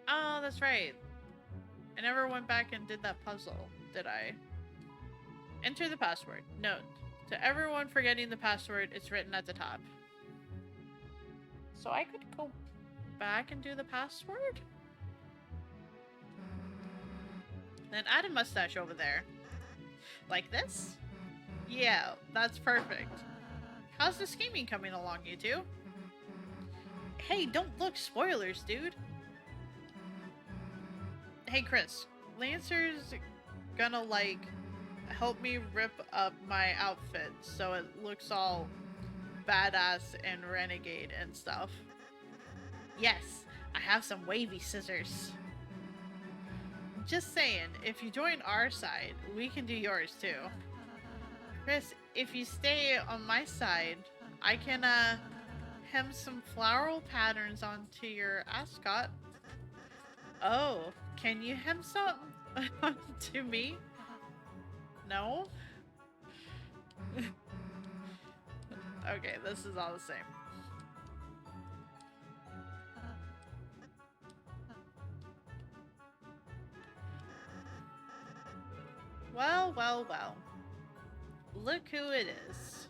Oh, that's right. I never went back and did that puzzle, did I? Enter the password. Note, to everyone forgetting the password, it's written at the top. So I could go back and do the password? Then add a mustache over there. Like this? Yeah, that's perfect. How's the scheming coming along, you two? Hey, don't look, spoilers, dude. Hey Chris, Lancer's gonna like help me rip up my outfit so it looks all badass and renegade and stuff. Yes, I have some wavy scissors. Just saying, if you join our side, we can do yours too. Chris, if you stay on my side, I can hem some floral patterns onto your ascot. Oh, can you hem some onto me? No? Okay, this is all the same. Well, well, well. Look who it is.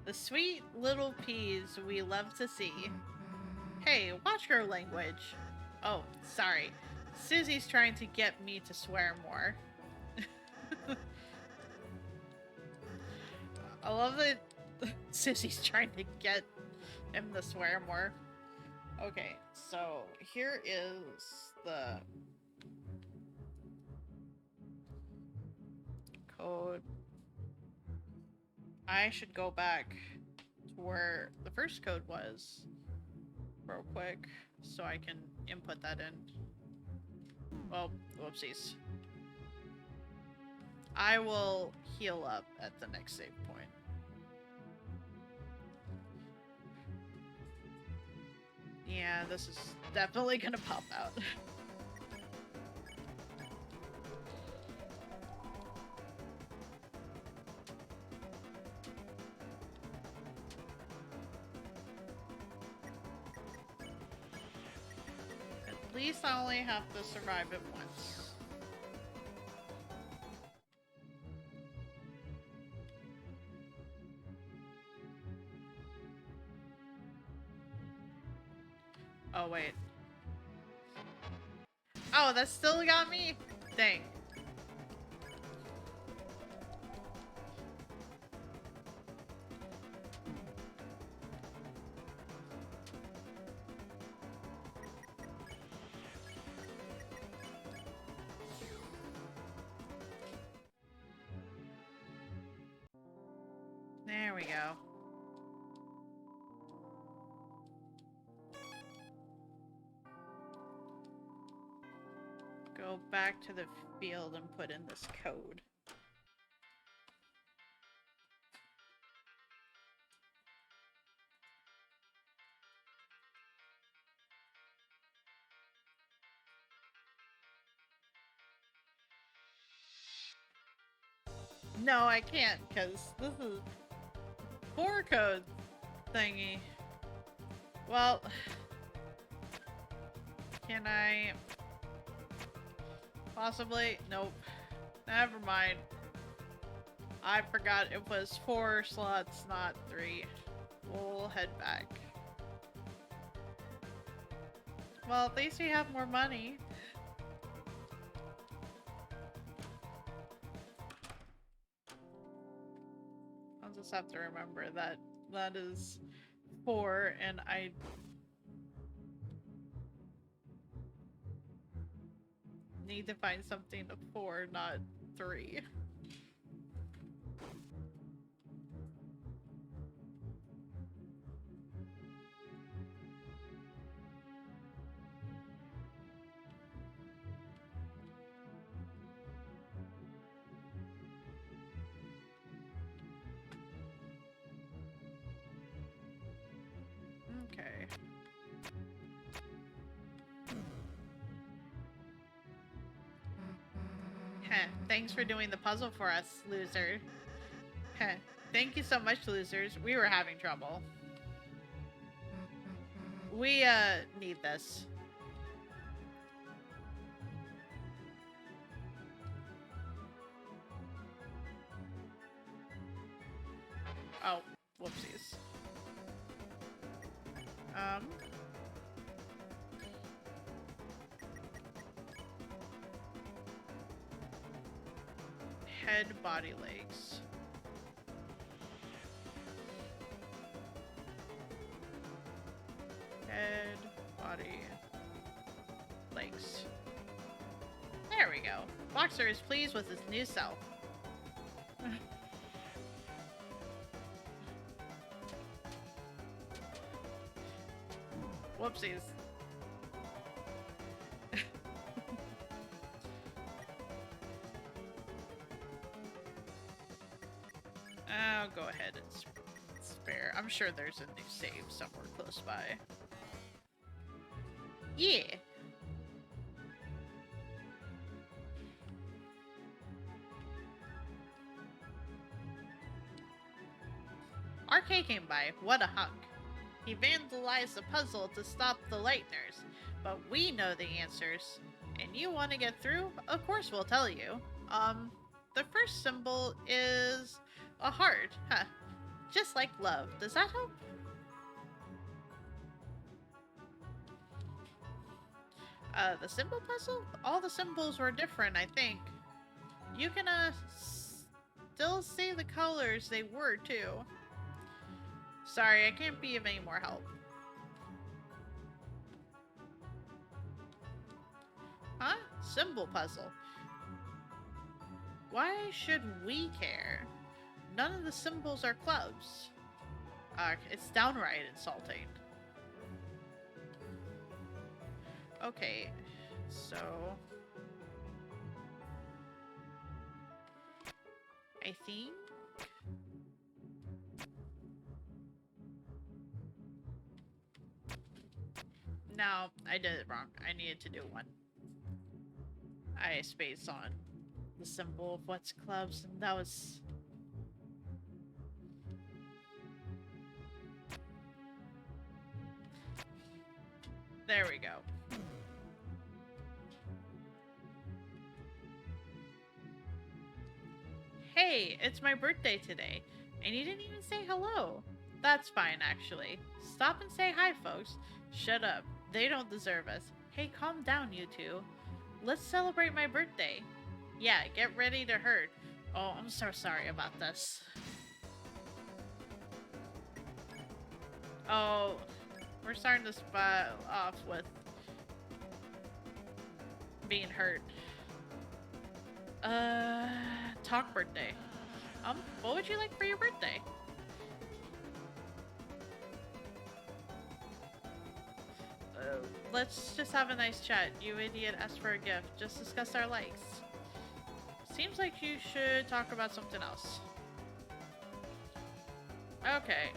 The sweet little peas we love to see. Hey, watch your language. Oh, sorry. Susie's trying to get me to swear more. I love that Susie's trying to get him to swear more. Okay, so here is the code. I should go back to where the first code was real quick so I can input that in. Well, whoopsies. I will heal up at the next save point. Yeah, this is definitely gonna pop out. At least I only have to survive it once. Oh, wait. Oh, that still got me? Dang. There we go. Go back to the field and put in this code. No, I can't, because this is 4 code thingy. Well, can I possibly? Nope. Never mind. I forgot it was 4 slots, not 3. We'll head back. Well, at least we have more money. I'll just have to remember that that is 4 and I need to find something to 4, not 3. Okay. Heh, thanks for doing the puzzle for us, loser. Heh, thank you so much, losers. We were having trouble. We, need this. Oh, whoopsies. Head, body, legs. Head, body, legs. There we go. Boxer is pleased with his new self. Whoopsies. I'll go ahead and spare. I'm sure there's a new save somewhere close by. Yeah. RK came by. What a hunk. He vandalized the puzzle to stop the Lightners, but we know the answers. And you want to get through? Of course we'll tell you. The first symbol is a heart. Huh. Just like love. Does that help? The symbol puzzle? All the symbols were different, I think. You can, still see the colors they were, too. Sorry, I can't be of any more help. Huh? Symbol puzzle. Why should we care? None of the symbols are clubs. It's downright insulting. Okay, so... I think... No, I did it wrong. I needed to do one. I spaced on the symbol of what's clubs, and that was... There we go. Hey, it's my birthday today, and you didn't even say hello. That's fine, actually. Stop and say hi, folks. Shut up. They don't deserve us. Hey, calm down, you two. Let's celebrate my birthday. Yeah, get ready to hurt. Oh, I'm so sorry about this. Oh, we're starting to spot off with being hurt. Talk birthday. What would you like for your birthday? Let's just have a nice chat. You idiot asked for a gift. Just discuss our likes. Seems like you should talk about something else. Okay.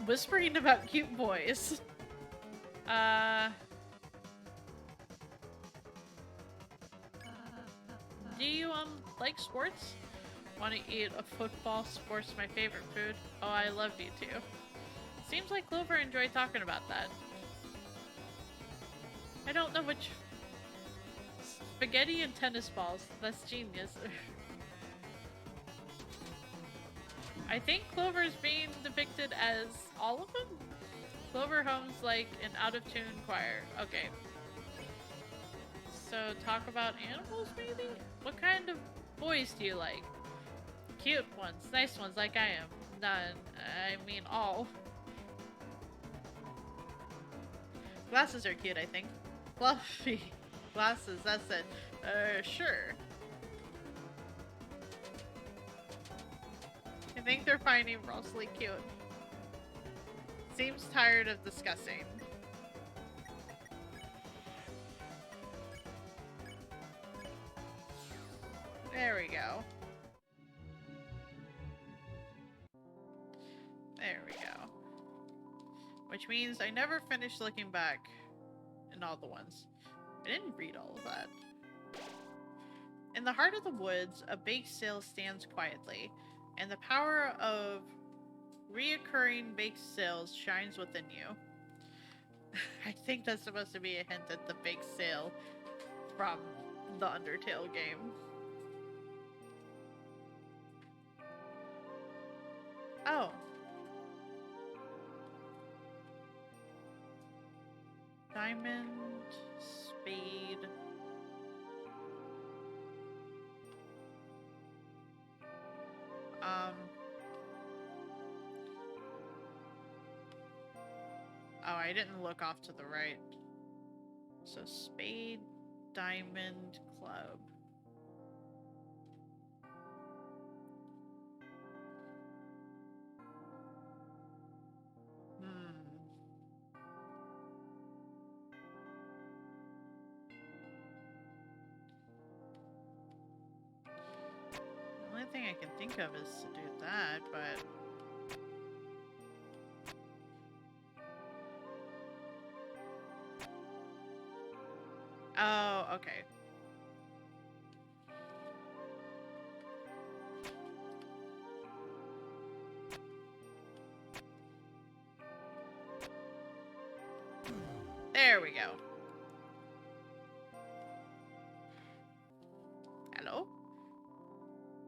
Whispering about cute boys. Do you, like sports? Want to eat a football? Sports my favorite food. Oh, I love you too. Seems like Clover enjoyed talking about that. I don't know which... Spaghetti and tennis balls. That's genius. I think Clover is being depicted as all of them? Clover hums like an out-of-tune choir. Okay. So, talk about animals, maybe? What kind of boys do you like? Cute ones, nice ones like I am. None. I mean all. Glasses are cute, I think. Fluffy. Glasses, that's it. Sure. I think they're finding Rosely cute. Seems tired of discussing. There we go. There we go. Which means I never finished looking back in all the ones. I didn't read all of that. In the heart of the woods, a bake sale stands quietly, and the power of reoccurring bake sales shines within you. I think that's supposed to be a hint at the bake sale from the Undertale game. Oh. Diamond, spade. Oh, I I didn't look off to the right. So spade, diamond, club. The only thing I can think of is to do that, but... Oh, okay. There we go. Hello?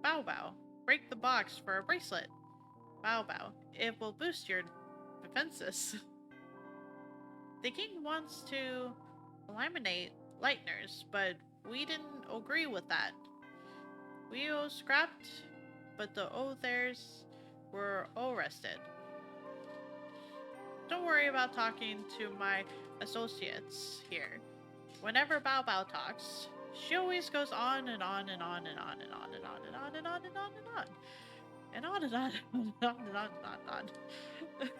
Bow Bow. Break the box for a bracelet. Bow Bow. It will boost your defenses. The king wants to eliminate lighteners, but we didn't agree with that. We all scrapped, but the others were all arrested. Don't worry about talking to my associates here. Whenever Bao Bao talks, she always goes on and on and on and on and on and on and on and on and on and on. And on and on and on and on and on and on.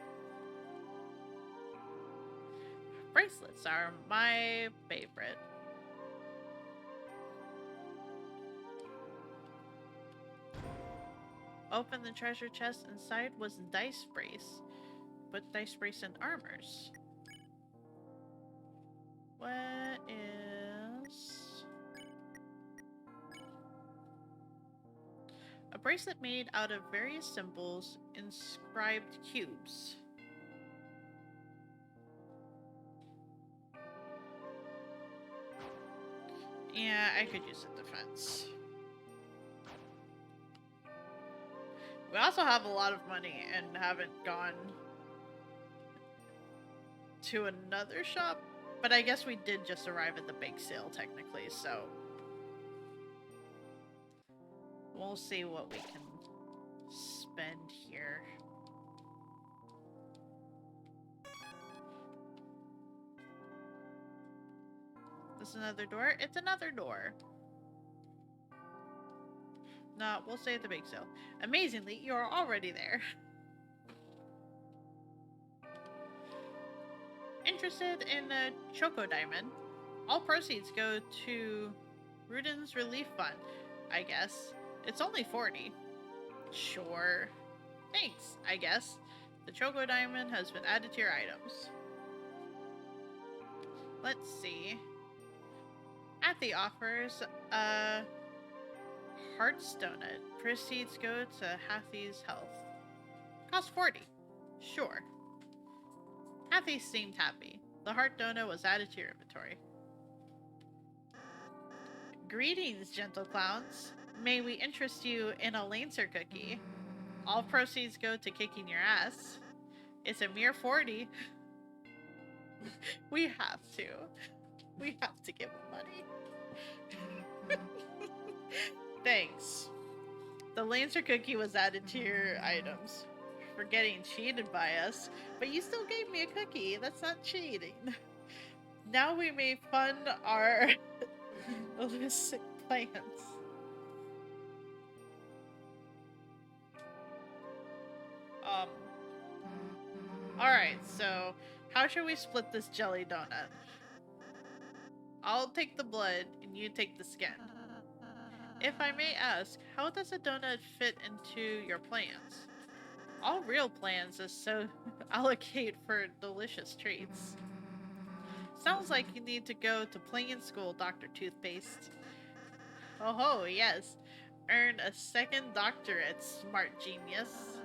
Bracelets are my favorite. Open the treasure chest. Inside was a dice brace. Put dice brace in armors. What is... a bracelet made out of various symbols, inscribed cubes. Yeah, I could use a defense. We also have a lot of money and haven't gone to another shop, but I guess we did just arrive at the big sale technically, so we'll see what we can spend here. This another door? It's another door. No, we'll stay at the big sale. Amazingly, you're already there. Interested in a Choco Diamond? All proceeds go to Ruden's Relief Fund, I guess. It's only 40. Sure. Thanks, I guess. The Choco Diamond has been added to your items. Let's see. At the offers, Hearts Donut. Proceeds go to Hathy's health. Cost 40. Sure. Hathy seemed happy. The Heart Donut was added to your inventory. Greetings, gentle clowns. May we interest you in a Lancer cookie. All proceeds go to kicking your ass. It's a mere 40. We have to. We have to give him money. Thanks. The Lancer cookie was added to your items. For getting cheated by us, but you still gave me a cookie. That's not cheating. Now we may fund our illicit plans. Alright, so how should we split this jelly donut? I'll take the blood and you take the skin. If I may ask, how does a donut fit into your plans? All real plans is so allocate for delicious treats. Sounds like you need to go to playing school, Dr. Toothpaste. Oh ho, yes. Earn a second doctorate, smart genius.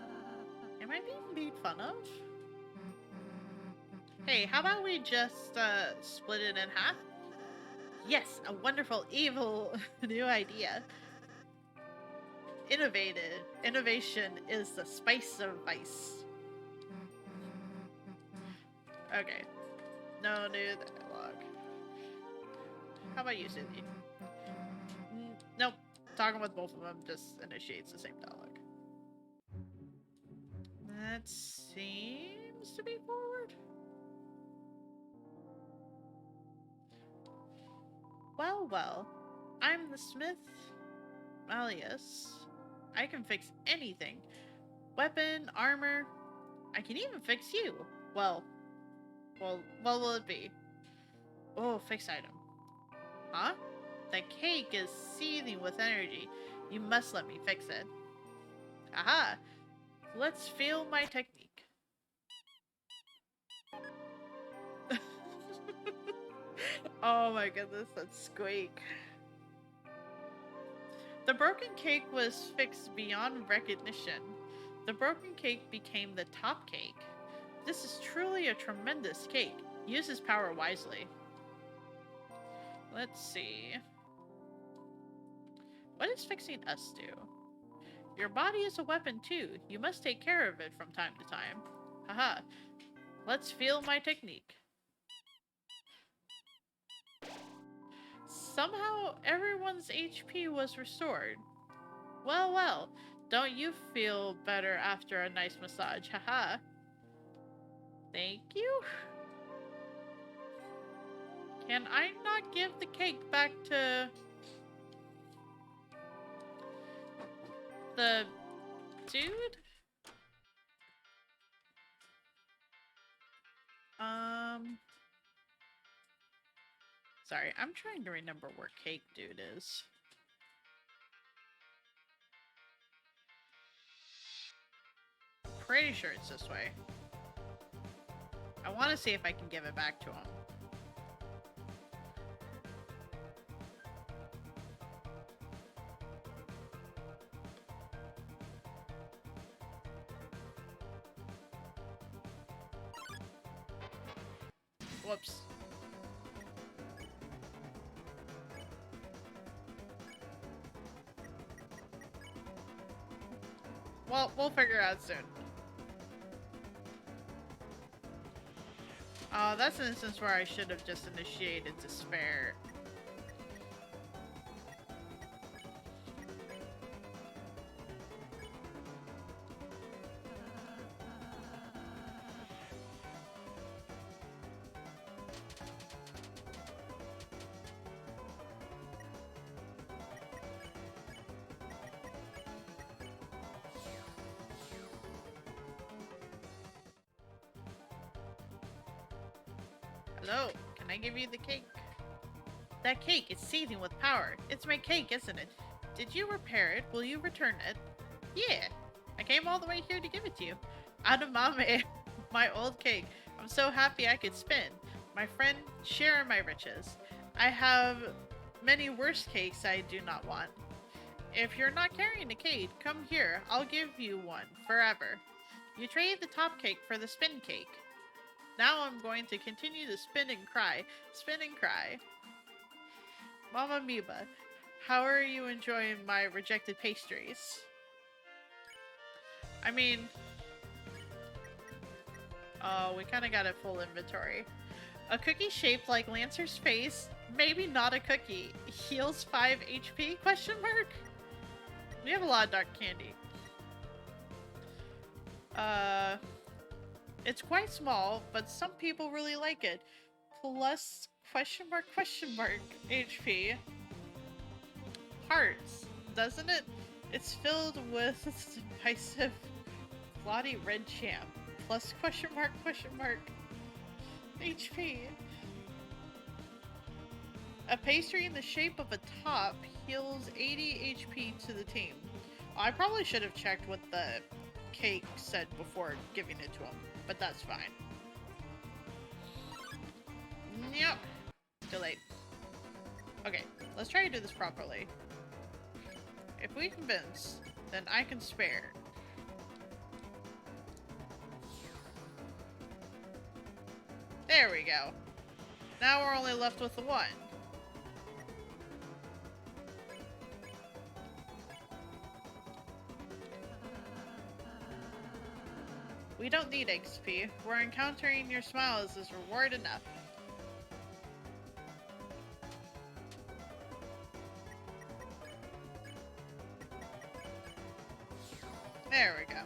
Am I being made fun of? Hey, how about we just split it in half? Yes, a wonderful, evil new idea. Innovation is the spice of vice. Okay. No new dialogue. How about you, Susie? Nope. Talking with both of them just initiates the same dialogue. That seems to be forward. Well, well. I'm the smith, Malleus. I can fix anything. Weapon, armor. I can even fix you. Well, what will it be? Oh, fix item. Huh? The cake is seething with energy. You must let me fix it. Aha! Let's feel my technique. Oh my goodness, that squeak. The broken cake was fixed beyond recognition. The broken cake became the top cake. This is truly a tremendous cake. Use his power wisely. Let's see. What does fixing us do? Your body is a weapon too. You must take care of it from time to time. Haha. Let's feel my technique. Somehow, everyone's HP was restored. Well, well. Don't you feel better after a nice massage? Haha. Thank you. Can I not give the cake back to the dude? Sorry, I'm trying to remember where Cake Dude is. Pretty sure it's this way. I want to see if I can give it back to him. Whoops. Well, we'll figure it out soon. That's an instance where I should have just initiated despair. Hello, can I give you the cake? That cake is seething with power. It's my cake, isn't it? Did you repair it? Will you return it? Yeah, I came all the way here to give it to you. Adamame, my old cake. I'm so happy I could spin. My friend, share my riches. I have many worse cakes I do not want. If you're not carrying a cake, come here. I'll give you one, forever. You trade the top cake for the spin cake. Now I'm going to continue to spin and cry. Spin and cry. Mama Miba, how are you enjoying my rejected pastries? I mean... Oh, we kind of got a full inventory. A cookie shaped like Lancer's face? Maybe not a cookie. Heals 5 HP? Question mark? We have a lot of dark candy. It's quite small, but some people really like it. Plus, question mark, HP. Hearts, doesn't it? It's filled with divisive, cloddy red jam. Plus, question mark, HP. A pastry in the shape of a top heals 80 HP to the team. I probably should have checked what the cake said before giving it to him, but that's fine. Yep. Too late. Okay, let's try to do this properly. If we convince, then I can spare. There we go. Now we're only left with the one. We don't need XP. We're encountering your smiles as reward enough. There we go.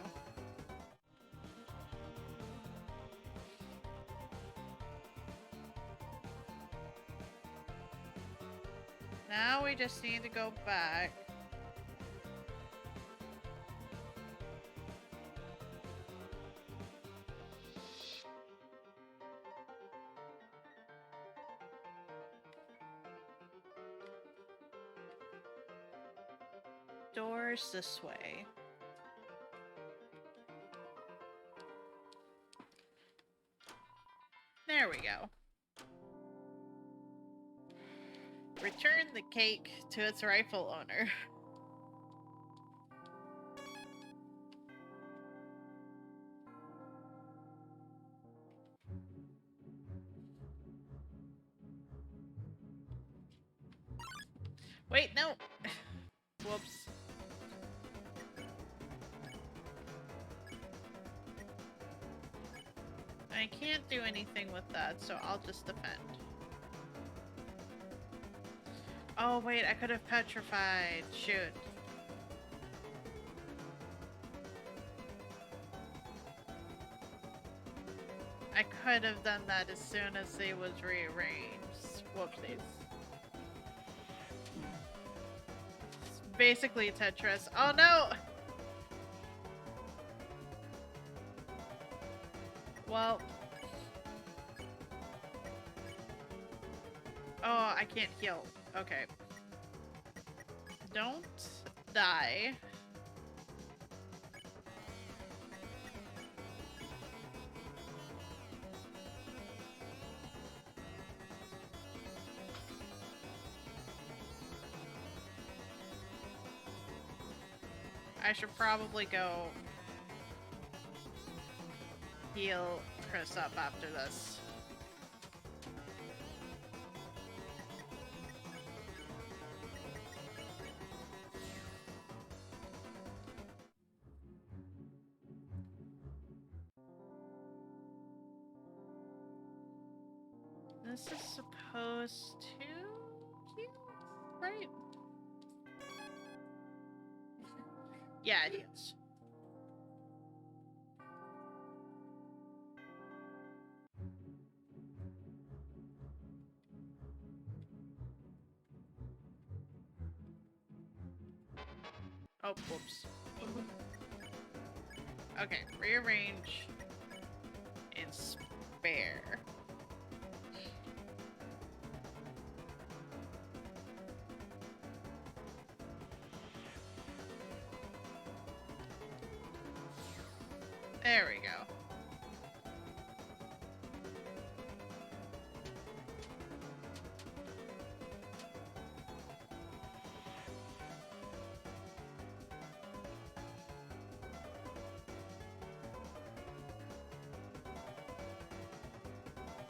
just need to go back. Doors this way. There we go. Return the cake to its rightful owner. Wait, no. Whoops. I can't do anything with that, so I'll just defend. Oh wait, I could have petrified. Shoot. I could have done that as soon as it was rearranged. Whoopsies. It's basically Tetris. Oh no! Well. Oh, I can't heal. Okay. Don't die. I should probably go heal Chris up after this. This is supposed to heal, right? Yeah, it is. Oh, whoops. Okay, rearrange and spare. There we go.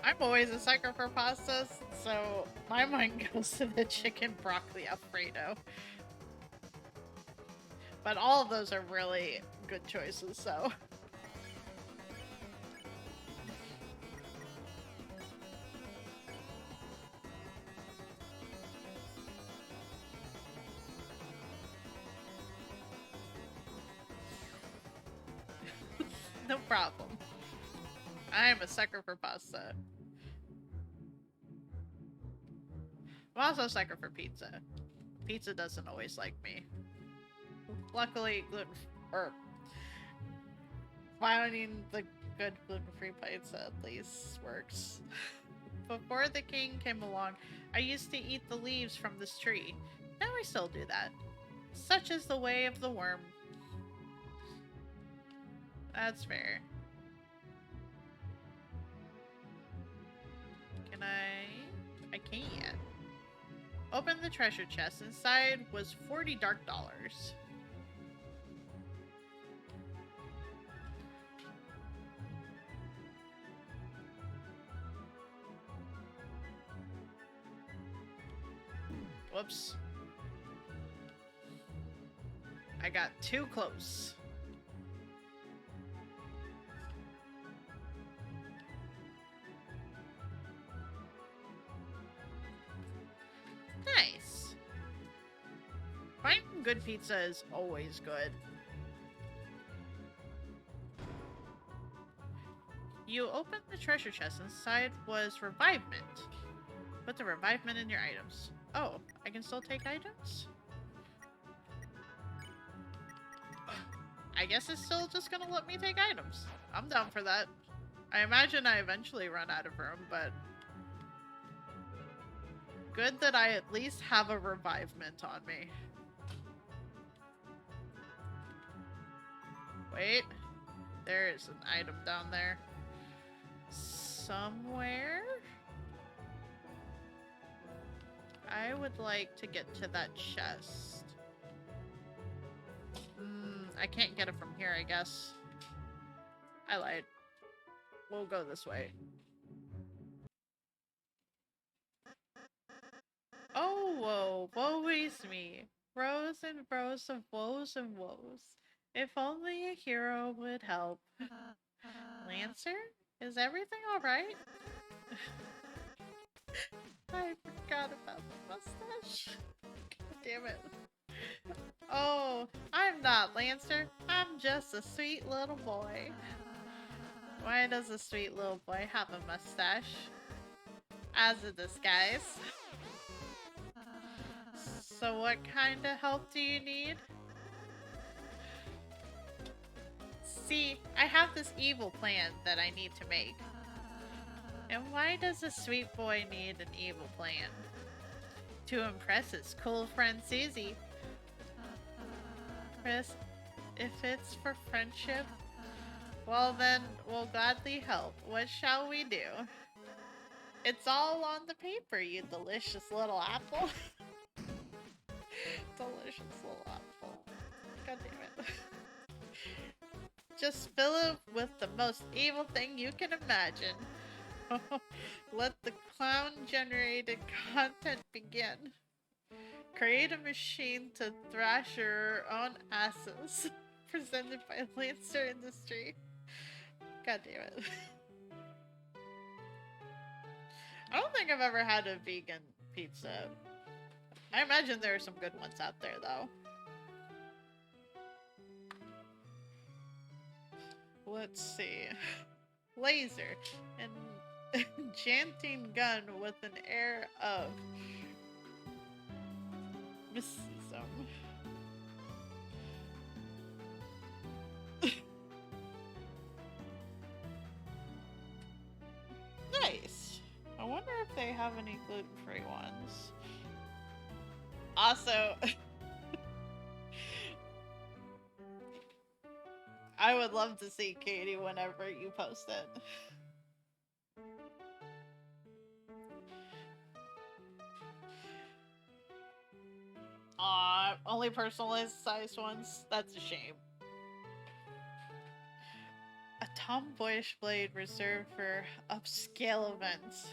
I'm always a sucker for pastas, so my mind goes to the chicken broccoli Alfredo. But all of those are really good choices, so. No problem. I am a sucker for pasta. I'm also a sucker for pizza. Pizza doesn't always like me. Luckily, finding the good gluten-free pizza at least works. Before the king came along, I used to eat the leaves from this tree. Now I still do that. Such is the way of the worm. That's fair. Can I can't. Open the treasure chest. Inside was 40 dark dollars. Whoops. I got too close. Nice. Finding good pizza is always good. You opened the treasure chest. Inside was revivement. Put the revivement in your items. Oh, I can still take items? I guess it's still just gonna let me take items. I'm down for that. I imagine I eventually run out of room, but... Good that I at least have a revivement on me. Wait. There is an item down there. Somewhere? I would like to get to that chest. I can't get it from here, I guess. I lied. We'll go this way. Oh, whoa, woe is me. Rows and rows of woes and woes. If only a hero would help. Lancer? Is everything alright? I forgot about the mustache. God damn it. Oh, I'm not Lancer. I'm just a sweet little boy. Why does a sweet little boy have a mustache? As a disguise. So what kind of help do you need? See, I have this evil plan that I need to make. And why does a sweet boy need an evil plan? To impress his cool friend Susie. Chris, if it's for friendship, well then, we'll gladly help. What shall we do? It's all on the paper, you delicious little apple. Delicious little apple. God damn it. Just fill it with the most evil thing you can imagine. Let the clown-generated content begin. Create a machine to thrash your own asses. Presented by Lancer Industry. God damn it. I don't think I've ever had a vegan pizza. I imagine there are some good ones out there, though. Let's see. Laser. An enchanting gun with an air of mysticism. Nice. I wonder if they have any gluten-free ones. Also, I would love to see Katie whenever you post it. Aw, only personalized sized ones? That's a shame. A tomboyish blade reserved for upscale events.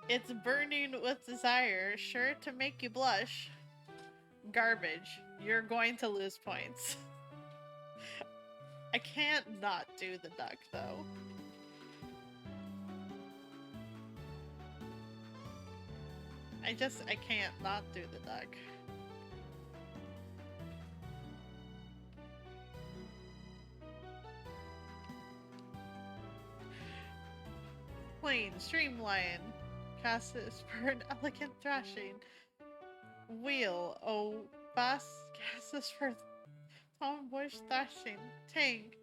It's burning with desire, sure to make you blush. Garbage. You're going to lose points. I can't not do the duck, though. I can't not do the duck. Plain, streamline. Cassis for an elegant thrashing. Wheel, oh, bass cassis for tomboyish thrashing. Tank,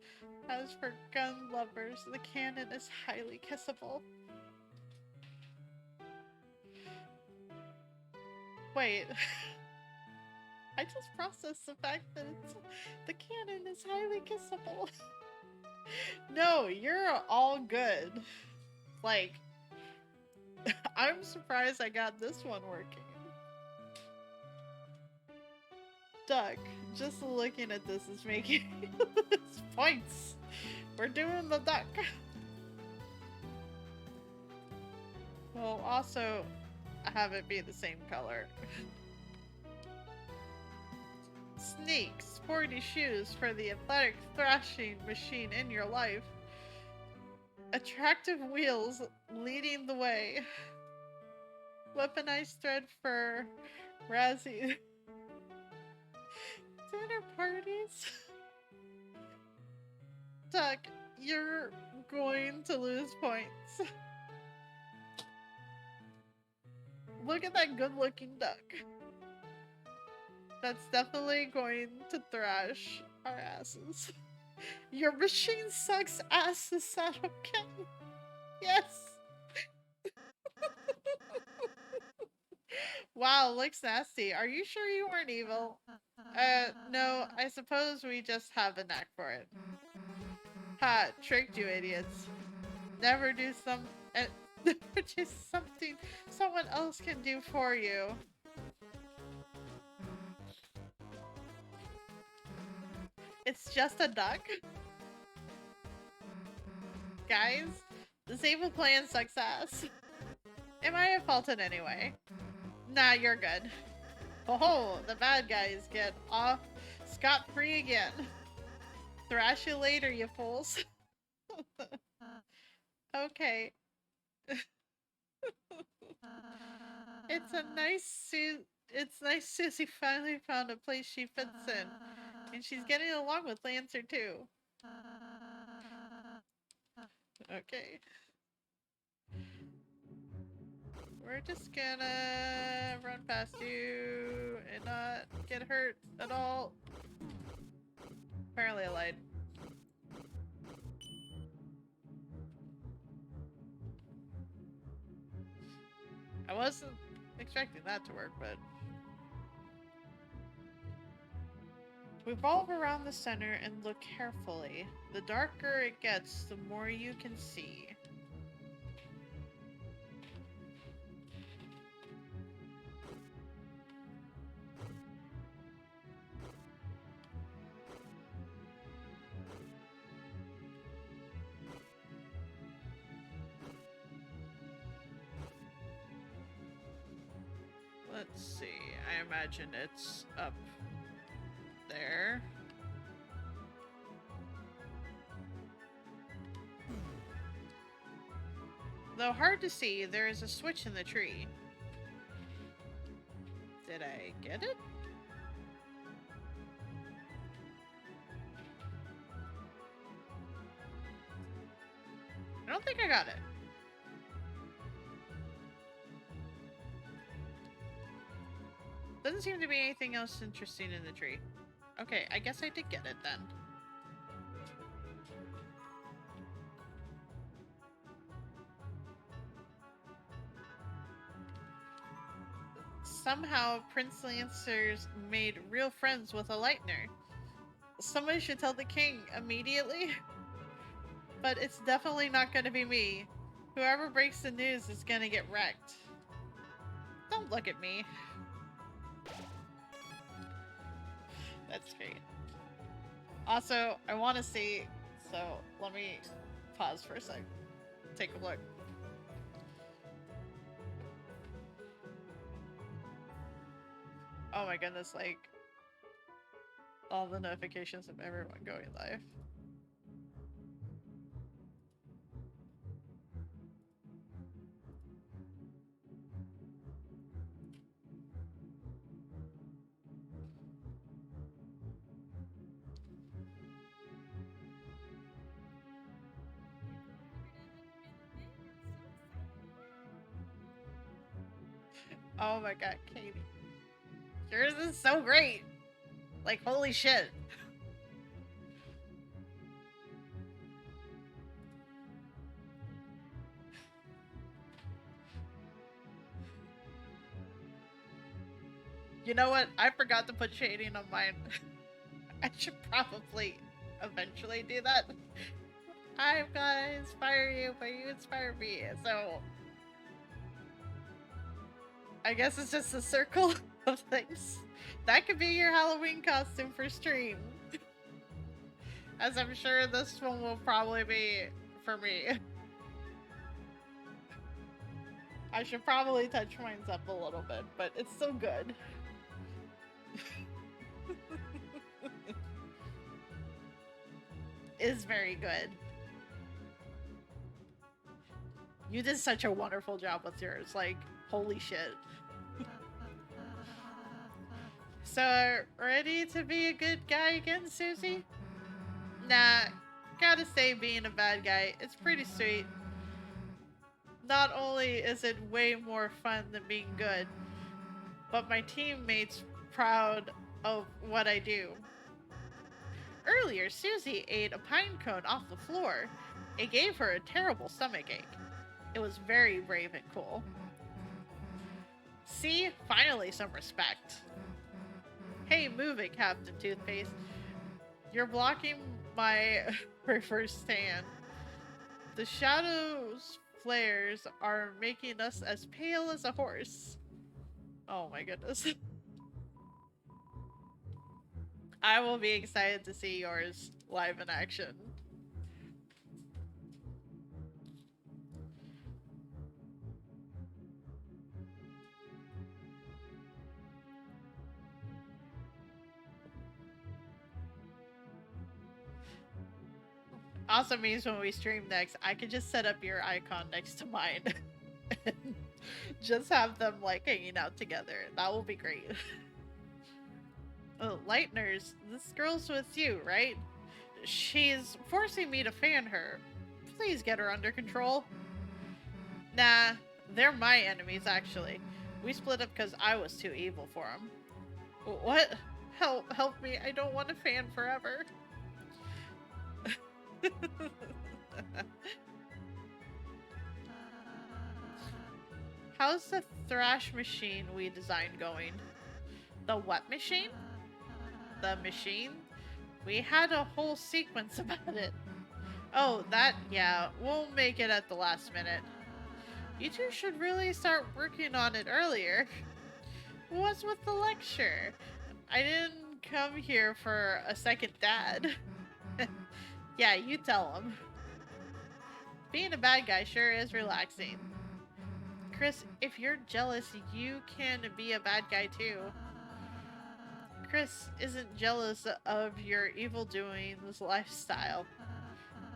as for gun lovers, the cannon is highly kissable. Wait. I just processed the fact that the cannon is highly kissable. No, you're all good. Like, I'm surprised I got this one working. Duck, just looking at this is making points. We're doing the duck. Well, also, have it be the same color. Sneak, sporty shoes for the athletic thrashing machine in your life. Attractive wheels leading the way. Weaponized thread for Razzie. Dinner parties. Duck, you're going to lose points. Look at that good-looking duck. That's definitely going to thrash our asses. Your machine sucks ass, the Saddle King. Yes. Wow, looks nasty. Are you sure you weren't evil? No, I suppose we just have a knack for it. Ha, tricked you idiots. Never do never do something someone else can do for you. It's just a duck? Guys, this evil plan sucks ass. Am I at fault in any way? Nah, you're good. Oh, the bad guys get off scot-free again. Thrash you later, you fools. Okay. It's nice Susie finally found a place she fits in. And she's getting along with Lancer too. Okay. We're just gonna run past you and not get hurt at all. Apparently I lied. I wasn't expecting that to work, but... Revolve around the center and look carefully. The darker it gets, the more you can see. Let's see, I imagine it's up there. Though hard to see, there is a switch in the tree. Did I get it? I don't think I got it. Doesn't seem to be anything else interesting in the tree. Okay, I guess I did get it then. Somehow, Prince Lancer's made real friends with a Lightner. Somebody should tell the king immediately. But it's definitely not gonna be me. Whoever breaks the news is gonna get wrecked. Don't look at me. That's great. Also, I want to see, so let me pause for a sec. Take a look. Oh my goodness, like, all the notifications of everyone going live. Oh my god, Katie. Yours is so great! Like, holy shit. You know what? I forgot to put shading on mine. I should probably eventually do that. I'm gonna inspire you, but you inspire me, so... I guess it's just a circle of things. That could be your Halloween costume for stream. As I'm sure this one will probably be for me. I should probably touch mine up a little bit, but it's still good. Is very good. You did such a wonderful job with yours, like, holy shit. So, ready to be a good guy again, Susie? Nah, gotta say being a bad guy, it's pretty sweet. Not only is it way more fun than being good, but my teammates proud of what I do. Earlier, Susie ate a pine cone off the floor. It gave her a terrible stomachache. It was very brave and cool. See? Finally some respect. Hey, move it, Captain Toothpaste. You're blocking my reverse stand. The shadows flares are making us as pale as a horse. Oh my goodness. I will be excited to see yours live in action. Also means when we stream next, I could just set up your icon next to mine. And just have them like hanging out together. That will be great. Oh, Lightners, this girl's with you, right? She's forcing me to fan her. Please get her under control. Nah, they're my enemies, actually. We split up because I was too evil for them. What? Help me. I don't want to fan forever. How's the thrash machine we designed going? The what machine? The machine? We had a whole sequence about it. Oh, that, yeah, we'll make it at the last minute. You two should really start working on it earlier. What's with the lecture? I didn't come here for a second dad. Yeah, you tell him. Being a bad guy sure is relaxing. Chris, if you're jealous, you can be a bad guy too. Chris isn't jealous of your evil doings lifestyle.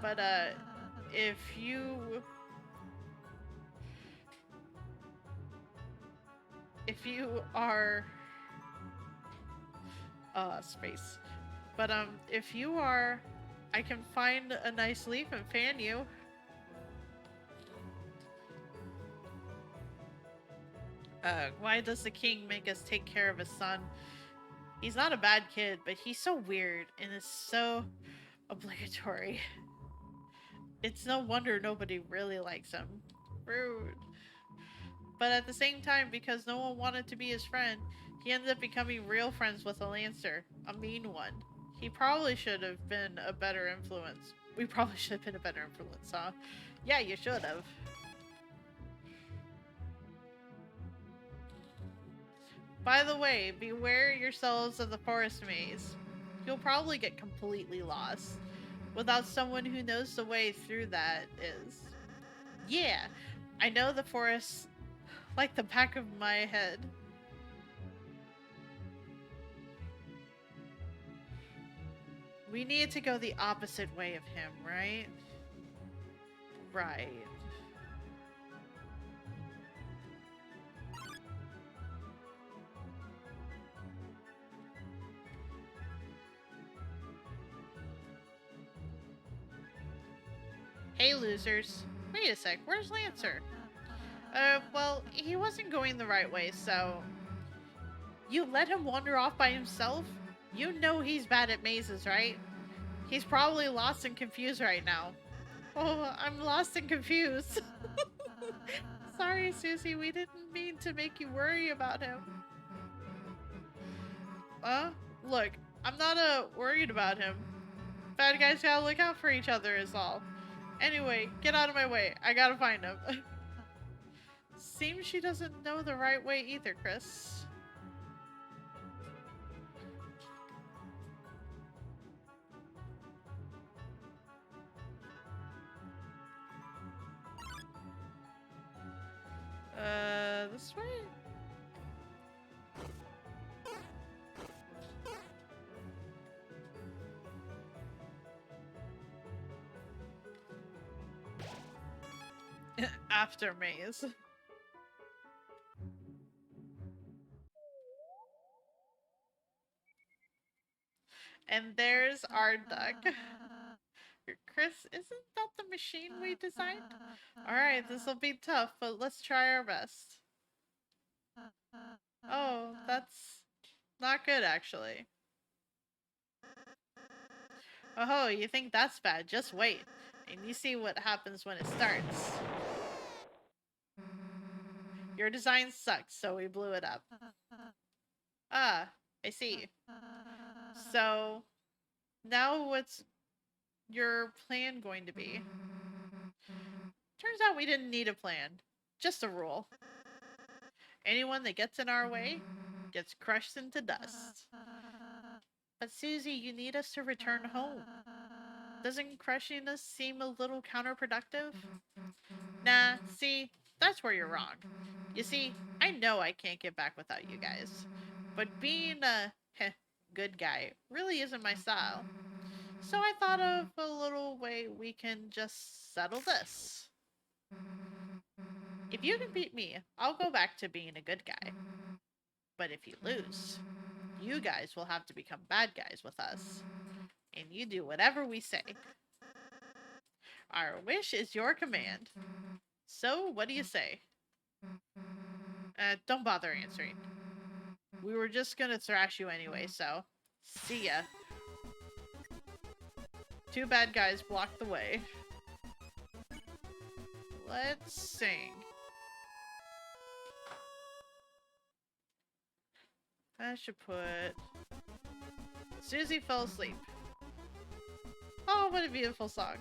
But, if you are... space. But, if you are... I can find a nice leaf and fan you. Why does the king make us take care of his son? He's not a bad kid, but he's so weird and is so obligatory. It's no wonder nobody really likes him. Rude. But at the same time, because no one wanted to be his friend, he ended up becoming real friends with a Lancer. A mean one. He probably should have been a better influence. We probably should have been a better influence, huh? Yeah, you should have. By the way, beware yourselves of the forest maze. You'll probably get completely lost without someone who knows the way through that is. Yeah, I know the forest like the back of my head. We need to go the opposite way of him, right? Right. Hey, losers. Wait a sec, where's Lancer? Well, he wasn't going the right way, so... You let him wander off by himself? You know he's bad at mazes, right? He's probably lost and confused right now. Oh, I'm lost and confused. Sorry, Susie, we didn't mean to make you worry about him. Look, I'm not, worried about him. Bad guys gotta look out for each other is all. Anyway, get out of my way. I gotta find him. Seems she doesn't know the right way either, Chris. This way? After maze. And there's our duck. Chris, isn't that the machine we designed? Alright, this'll be tough, but let's try our best. Oh, that's not good, actually. Oh, you think that's bad? Just wait. And you see what happens when it starts. Your design sucks, so we blew it up. Ah, I see. So, now what's your plan going to be? Turns out we didn't need a plan. Just a rule. Anyone that gets in our way gets crushed into dust. But Susie, you need us to return home. Doesn't crushing us seem a little counterproductive? Nah, see, that's where you're wrong. You see, I know I can't get back without you guys. But being a good guy really isn't my style. So I thought of a little way we can just settle this. If you can beat me, I'll go back to being a good guy. But if you lose, you guys will have to become bad guys with us. And you do whatever we say. Our wish is your command. So, what do you say? Don't bother answering. We were just gonna thrash you anyway, so... See ya. Two bad guys blocked the way. Let's sing. I should put... Susie fell asleep. Oh, what a beautiful song.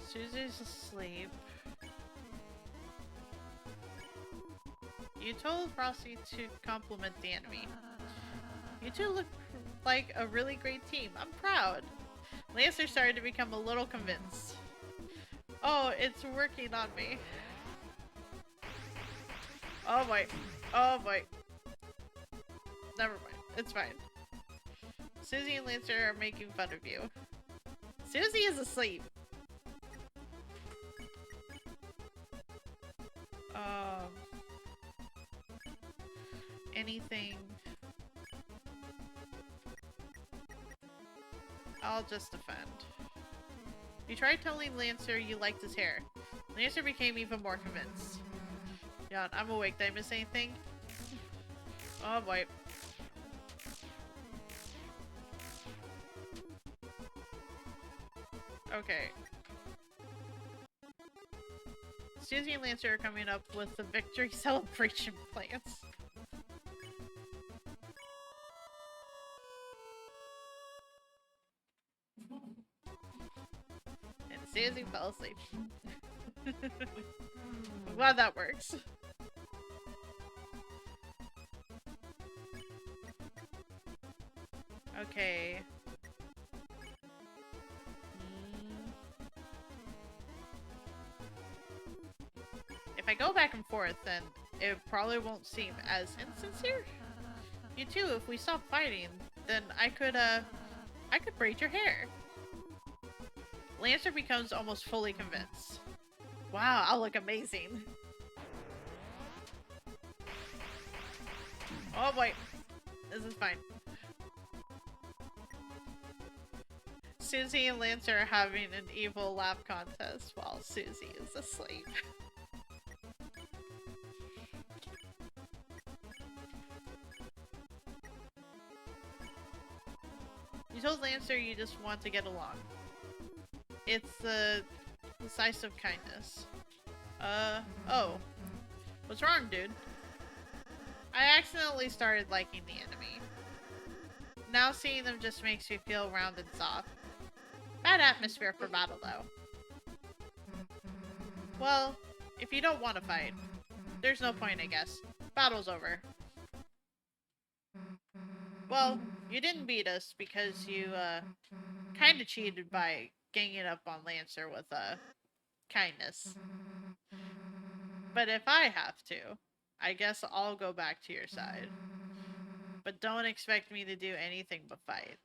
Susie's asleep. You told Frosty to compliment the enemy. You two look like a really great team. I'm proud. Lancer started to become a little convinced. Oh, it's working on me. Oh boy. Oh boy. Never mind. It's fine. Susie and Lancer are making fun of you. Susie is asleep. Anything. I'll just defend. You tried telling Lancer you liked his hair. Lancer became even more convinced. Yeah, I'm awake. Did I miss anything? Oh boy. Okay. Susie and Lancer are coming up with the victory celebration plans. And Susie fell asleep. I'm glad that works. Okay. If I go back and forth, then it probably won't seem as insincere. You too, if we stop fighting, then I could braid your hair. Lancer becomes almost fully convinced. Wow, I'll look amazing. Oh boy. This is fine. Susie and Lancer are having an evil laugh contest while Susie is asleep. You told Lancer you just want to get along. It's the decisive kindness. Oh. What's wrong, dude? I accidentally started liking the enemy. Now seeing them just makes me feel round and soft. Bad atmosphere for battle, though. Well, if you don't want to fight, there's no point, I guess. Battle's over. Well, you didn't beat us because you, kinda cheated by ganging up on Lancer with, kindness. But if I have to, I guess I'll go back to your side. But don't expect me to do anything but fight.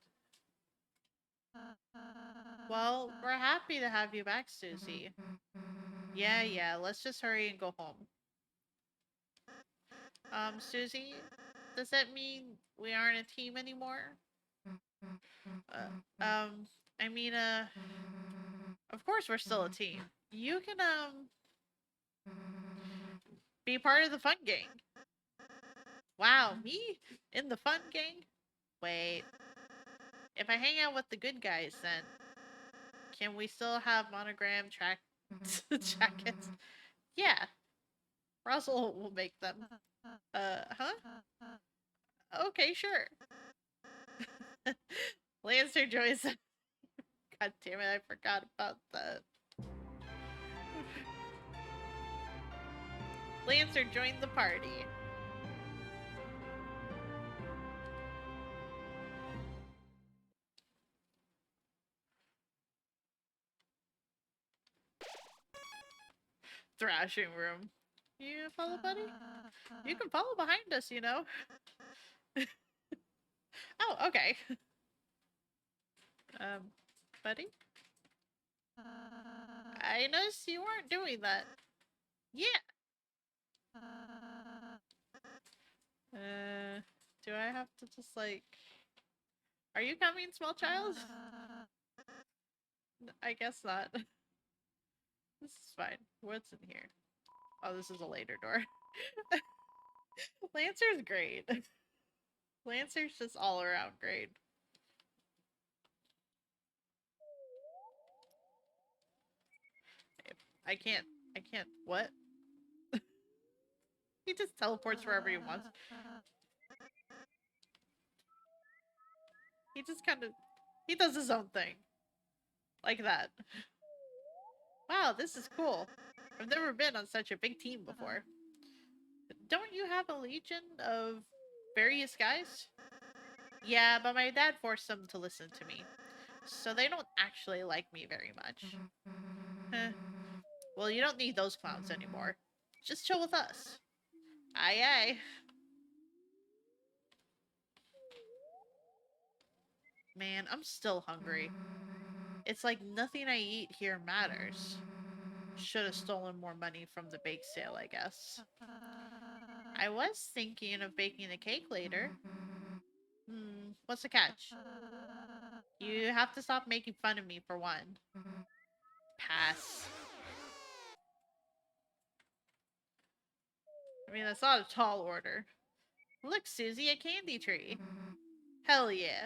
Well, we're happy to have you back, Susie. Yeah, let's just hurry and go home. Susie, does that mean we aren't a team anymore? Uh, I mean, of course we're still a team. You can, be part of the fun gang. Wow, me? In the fun gang? Wait, if I hang out with the good guys, then can we still have monogram track jackets? Yeah, Russell will make them. Huh? Okay, sure. Lancer joins. God damn it, I forgot about that. Lancer joined the party. Thrashing room. You follow, buddy? You can follow behind us, you know. Oh, okay. Buddy? I noticed you weren't doing that. Yeah. Do I have to just like... Are you coming, small child? I guess not. This is fine. What's in here? Oh, this is a later door. Lancer's great. Lancer's just all around great. I can't, what? He just teleports wherever he wants. He just kind of, he does his own thing. Like that. Wow, this is cool. I've never been on such a big team before. Don't you have a legion of various guys? Yeah, but my dad forced them to listen to me. So they don't actually like me very much. Huh. Well, you don't need those clowns anymore. Just chill with us. Aye aye. Man, I'm still hungry. It's like nothing I eat here matters. Should have stolen more money from the bake sale, I guess. I was thinking of baking a cake later. What's the catch? You have to stop making fun of me for one. Pass. I mean, that's not a tall order. Look, Susie, a candy tree. Hell yeah.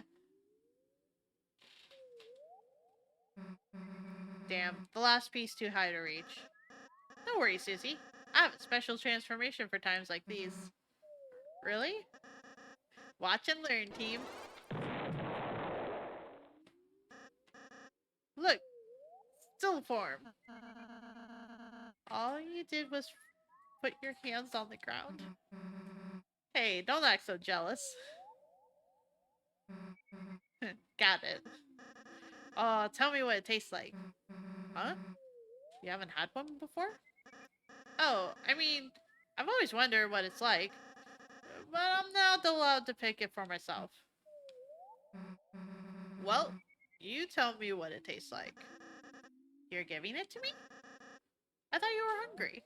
Damn, the last piece too high to reach. No worries, Susie. I have a special transformation for times like these. Really? Watch and learn, team. Look, still form. All you did was put your hands on the ground. Hey, don't act so jealous. Got it. Oh, tell me what it tastes like. Huh? You haven't had one before? Oh, I mean, I've always wondered what it's like, but I'm not allowed to pick it for myself. Well, you tell me what it tastes like. You're giving it to me? I thought you were hungry.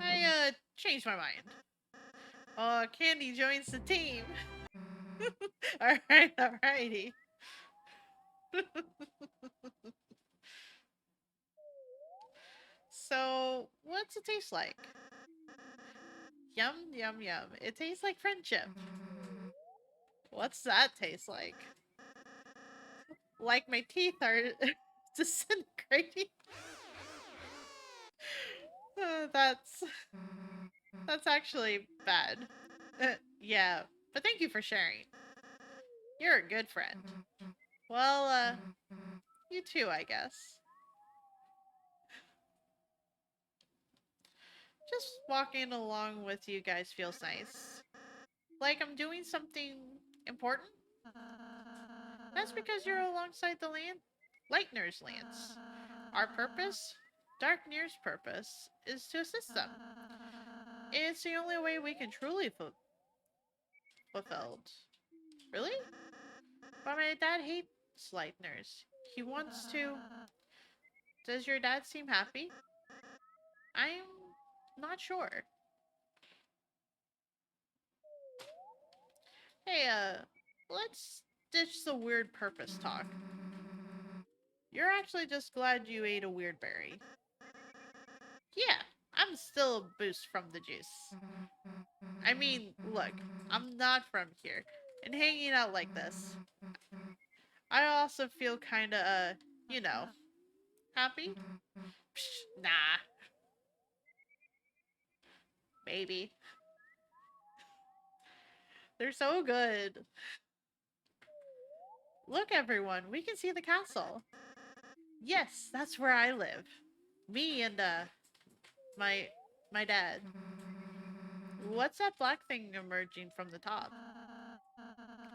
I, changed my mind. Oh, Candy joins the team. Alright, alrighty. So, what's it taste like? Yum, yum, yum. It tastes like friendship. What's that taste like? Like my teeth are disintegrating. Uh, that's that's actually bad. Yeah, but thank you for sharing. You're a good friend. Well, you too, I guess. Just walking along with you guys feels nice. Like I'm doing something important. That's because you're alongside the land. Lightner's Lance. Our purpose, Darknir's purpose, is to assist them. It's the only way we can truly fulfilled. Really? But my dad hates Lightners. He wants to... Does your dad seem happy? I'm not sure. Hey, let's ditch the weird purpose talk. You're actually just glad you ate a weird berry. Yeah, I'm still a boost from the juice. I mean, look, I'm not from here, and hanging out like this, I also feel kinda, you know, happy? Psh, nah, maybe. They're so good. Look, everyone, we can see the castle. Yes, that's where I live. Me and, my, my dad. What's that black thing emerging from the top?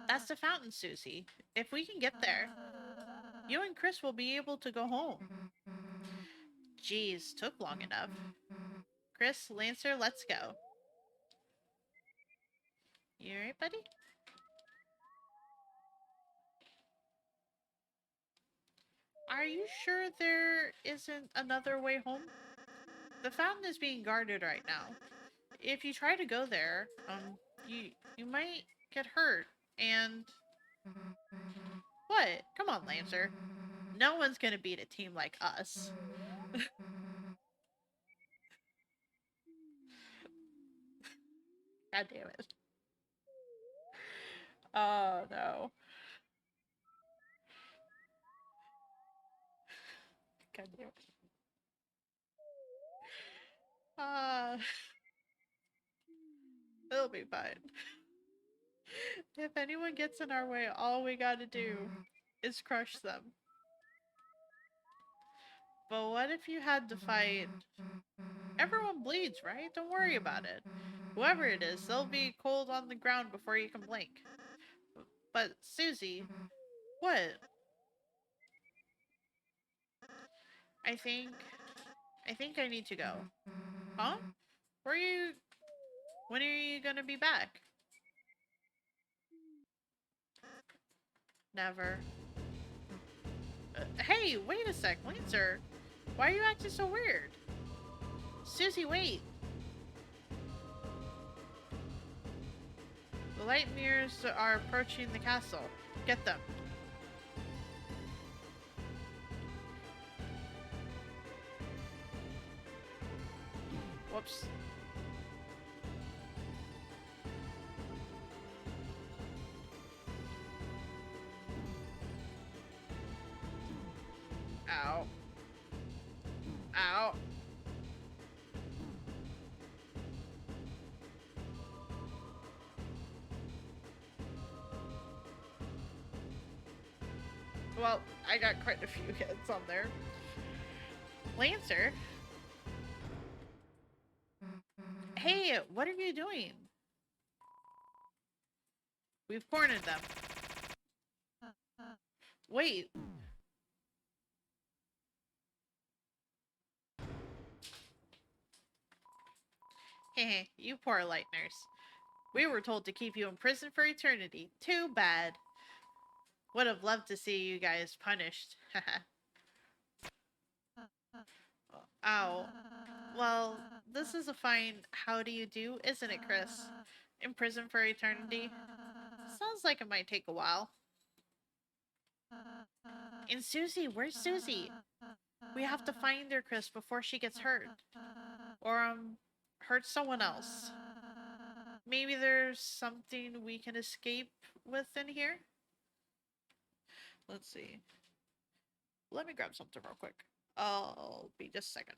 That's the fountain, Susie. If we can get there, you and Chris will be able to go home. Geez, took long enough. Chris, Lancer, let's go. You alright, buddy? Are you sure there isn't another way home? The fountain is being guarded right now. If you try to go there, you might get hurt. And what? Come on, Lancer. No one's gonna beat a team like us. God damn it. Oh no. God damn it. It'll be fine. If anyone gets in our way, all we gotta do is crush them. But what if you had to fight? Everyone bleeds, right? Don't worry about it. Whoever it is, they'll be cold on the ground before you can blink. But Susie, what? I think I think I need to go. Huh? Where are you when are you gonna be back? Never. Hey, wait a sec, Lancer. Why are you acting so weird? Susie, wait. The Lightyears are approaching the castle. Get them. Whoops. Ow. Ow. Well, I got quite a few hits on there. Lancer? Hey, what are you doing? We've cornered them. Wait. Heh, you poor Lightners. We were told to keep you in prison for eternity. Too bad. Would have loved to see you guys punished. Ow. Well, this is a fine how do you do, isn't it, Chris? In prison for eternity? Sounds like it might take a while. And Susie, where's Susie? We have to find her, Chris, before she gets hurt. Or, hurts someone else. Maybe there's something we can escape with in here? Let's see. Let me grab something real quick. I'll be just a second.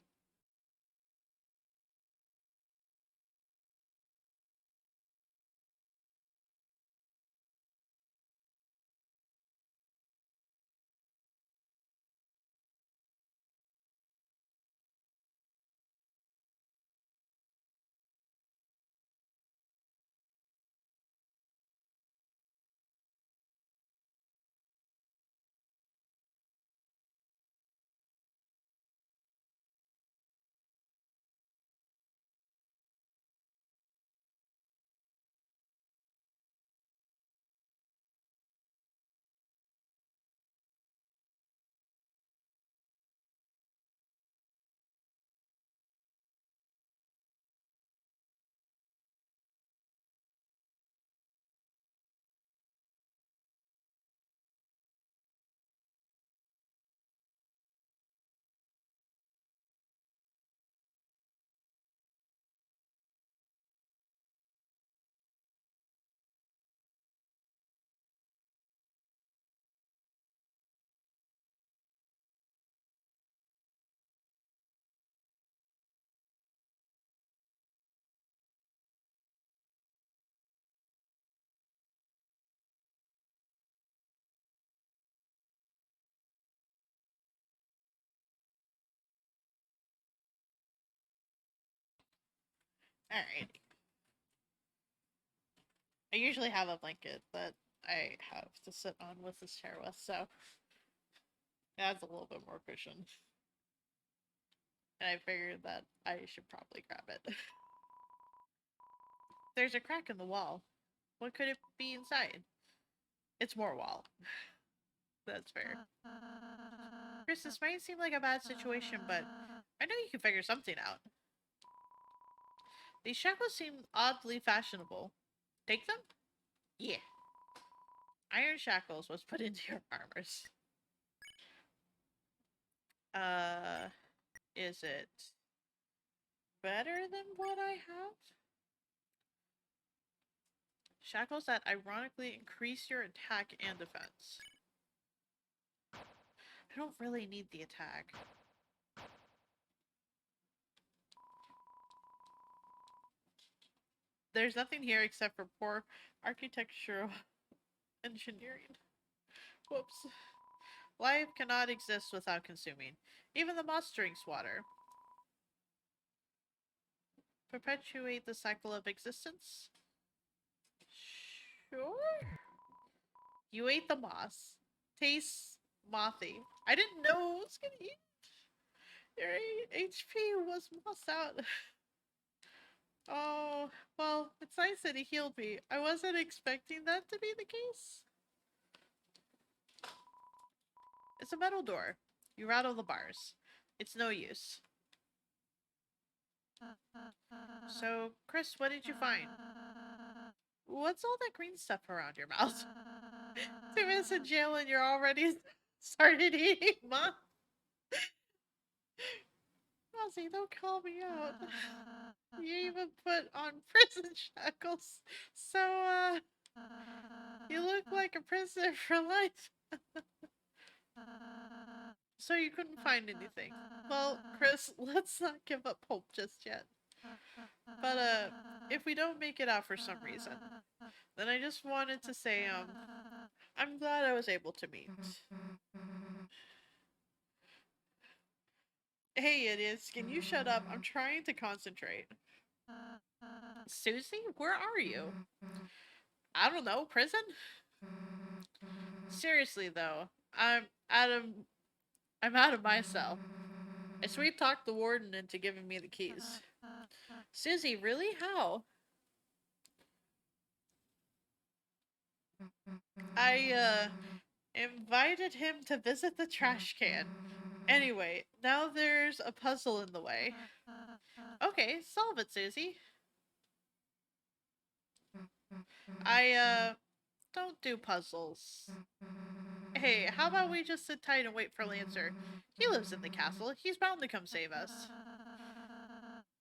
Alright. I usually have a blanket that I have to sit on with this chair with, so it adds a little bit more cushion. And I figured that I should probably grab it. There's a crack in the wall. What could it be inside? It's more wall. That's fair. Chris, this might seem like a bad situation, but I know you can figure something out. These shackles seem oddly fashionable. Take them? Yeah. Iron shackles was put into your armors. Is it better than what I have? Shackles that ironically increase your attack and defense. I don't really need the attack. There's nothing here except for poor architectural engineering. Whoops. Life cannot exist without consuming. Even the moss drinks water. Perpetuate the cycle of existence? Sure. You ate the moss. Tastes mothy. I didn't know it was gonna eat. Your HP was mossed out. Oh, well, it's nice that he healed me. I wasn't expecting that to be the case. It's a metal door. You rattle the bars. It's no use. So, Chris, what did you find? What's all that green stuff around your mouth? 2 minutes in jail and you're already started eating, Mom? Ozzy, don't call me out. You even put on prison shackles. So, you look like a prisoner for life. So you couldn't find anything. Well, Chris, let's not give up hope just yet. But, if we don't make it out for some reason, then I just wanted to say, I'm glad I was able to meet. Hey, idiots, can you shut up? I'm trying to concentrate. Susie, where are you? I don't know, prison? Seriously though, out of I'm out of my cell. I sweet talked the warden into giving me the keys. Susie, really? How? I invited him to visit the trash can. Anyway, now there's a puzzle in the way. Okay, solve it, Susie. I don't do puzzles. Hey, how about we just sit tight and wait for Lancer? He lives in the castle. He's bound to come save us.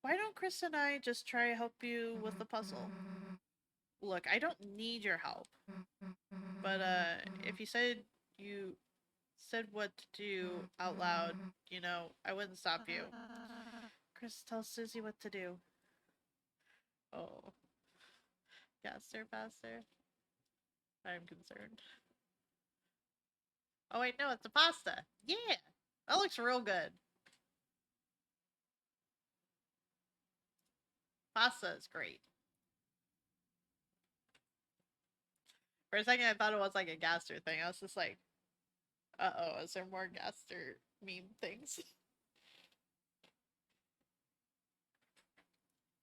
Why don't Chris and I just try to help you with the puzzle? Look, I don't need your help. But, if you said what to do out loud, I wouldn't stop you. Chris, tell Susie what to do. Oh. Faster, faster. I'm concerned. Oh wait, no, it's a pasta. Yeah! That looks real good. Pasta is great. For a second, I thought it was like a Gaster thing. I was just like, uh-oh, is there more Gaster meme things?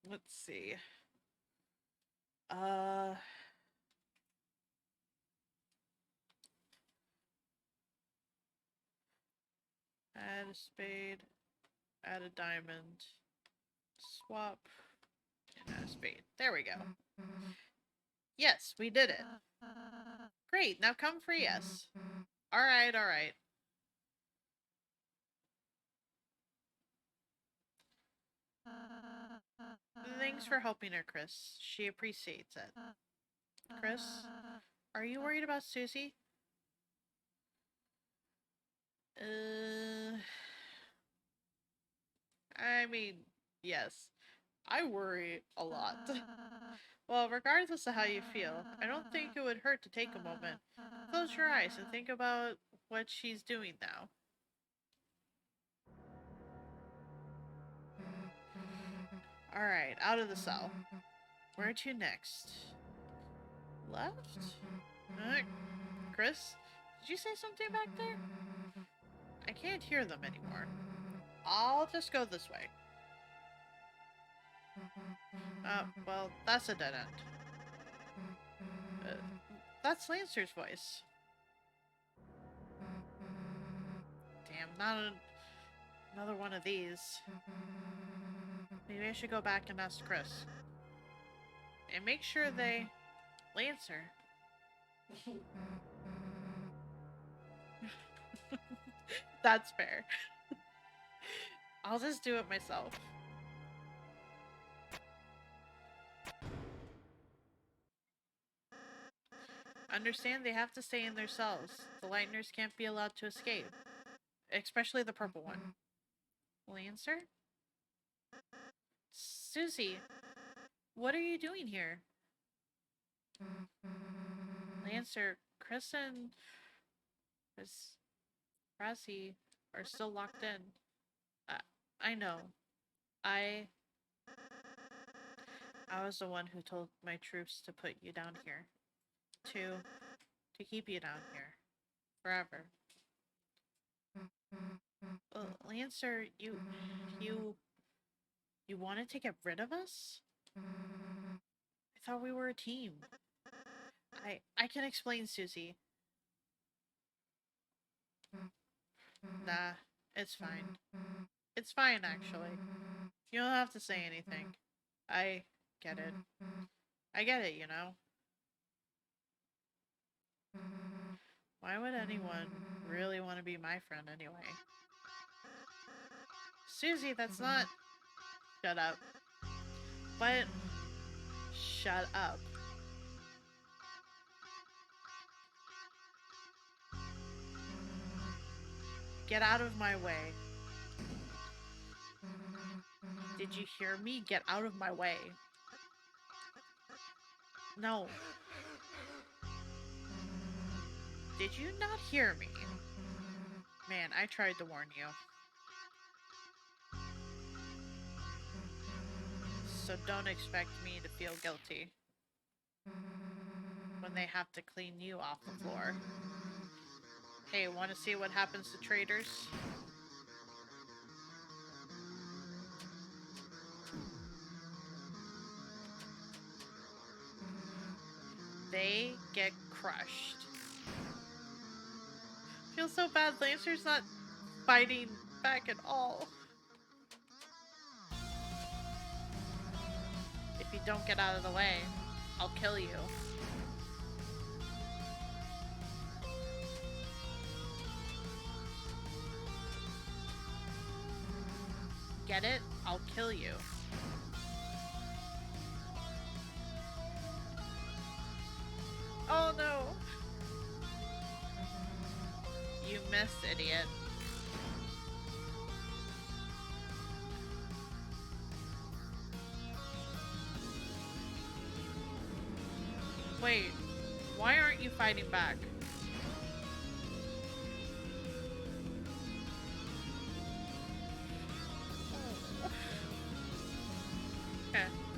Let's see. Add a spade, add a diamond, swap, and add a spade. There we go. Yes, we did it. Great, now come free us. Alright, alright. Thanks for helping her, Chris. She appreciates it. Chris, are you worried about Susie? I mean, yes. I worry a lot. Well, regardless of how you feel, I don't think it would hurt to take a moment. Close your eyes and think about what she's doing now. Alright, out of the cell. Where to next? Left? Chris? Did you say something back there? I can't hear them anymore. I'll just go this way. Well, that's a dead end. That's Lancer's voice. Damn, not another one of these. Maybe I should go back and ask Chris. And make sure they... Lancer. That's fair. I'll just do it myself. Understand they have to stay in their cells. The Lightners can't be allowed to escape. Especially the purple one. Lancer? Susie, what are you doing here? Lancer, Chris and Razzie are still locked in. I know. I was the one who told my troops to put you down here. To keep you down here. Forever. Lancer, you wanted to get rid of us? I thought we were a team. I can explain, Susie. Nah, it's fine. It's fine, actually. You don't have to say anything. I get it. I get it, you know? Why would anyone really want to be my friend anyway? Susie, that's not... Shut up. But... Shut up. Get out of my way. Did you hear me? Get out of my way. No. Did you not hear me? Man, I tried to warn you. So don't expect me to feel guilty when they have to clean you off the floor. Hey, want to see what happens to traitors? They get crushed. Feels so bad. Lancer's not fighting back at all. If you don't get out of the way, I'll kill you. Get it? I'll kill you. Oh no! You missed, idiot. Wait, why aren't you fighting back?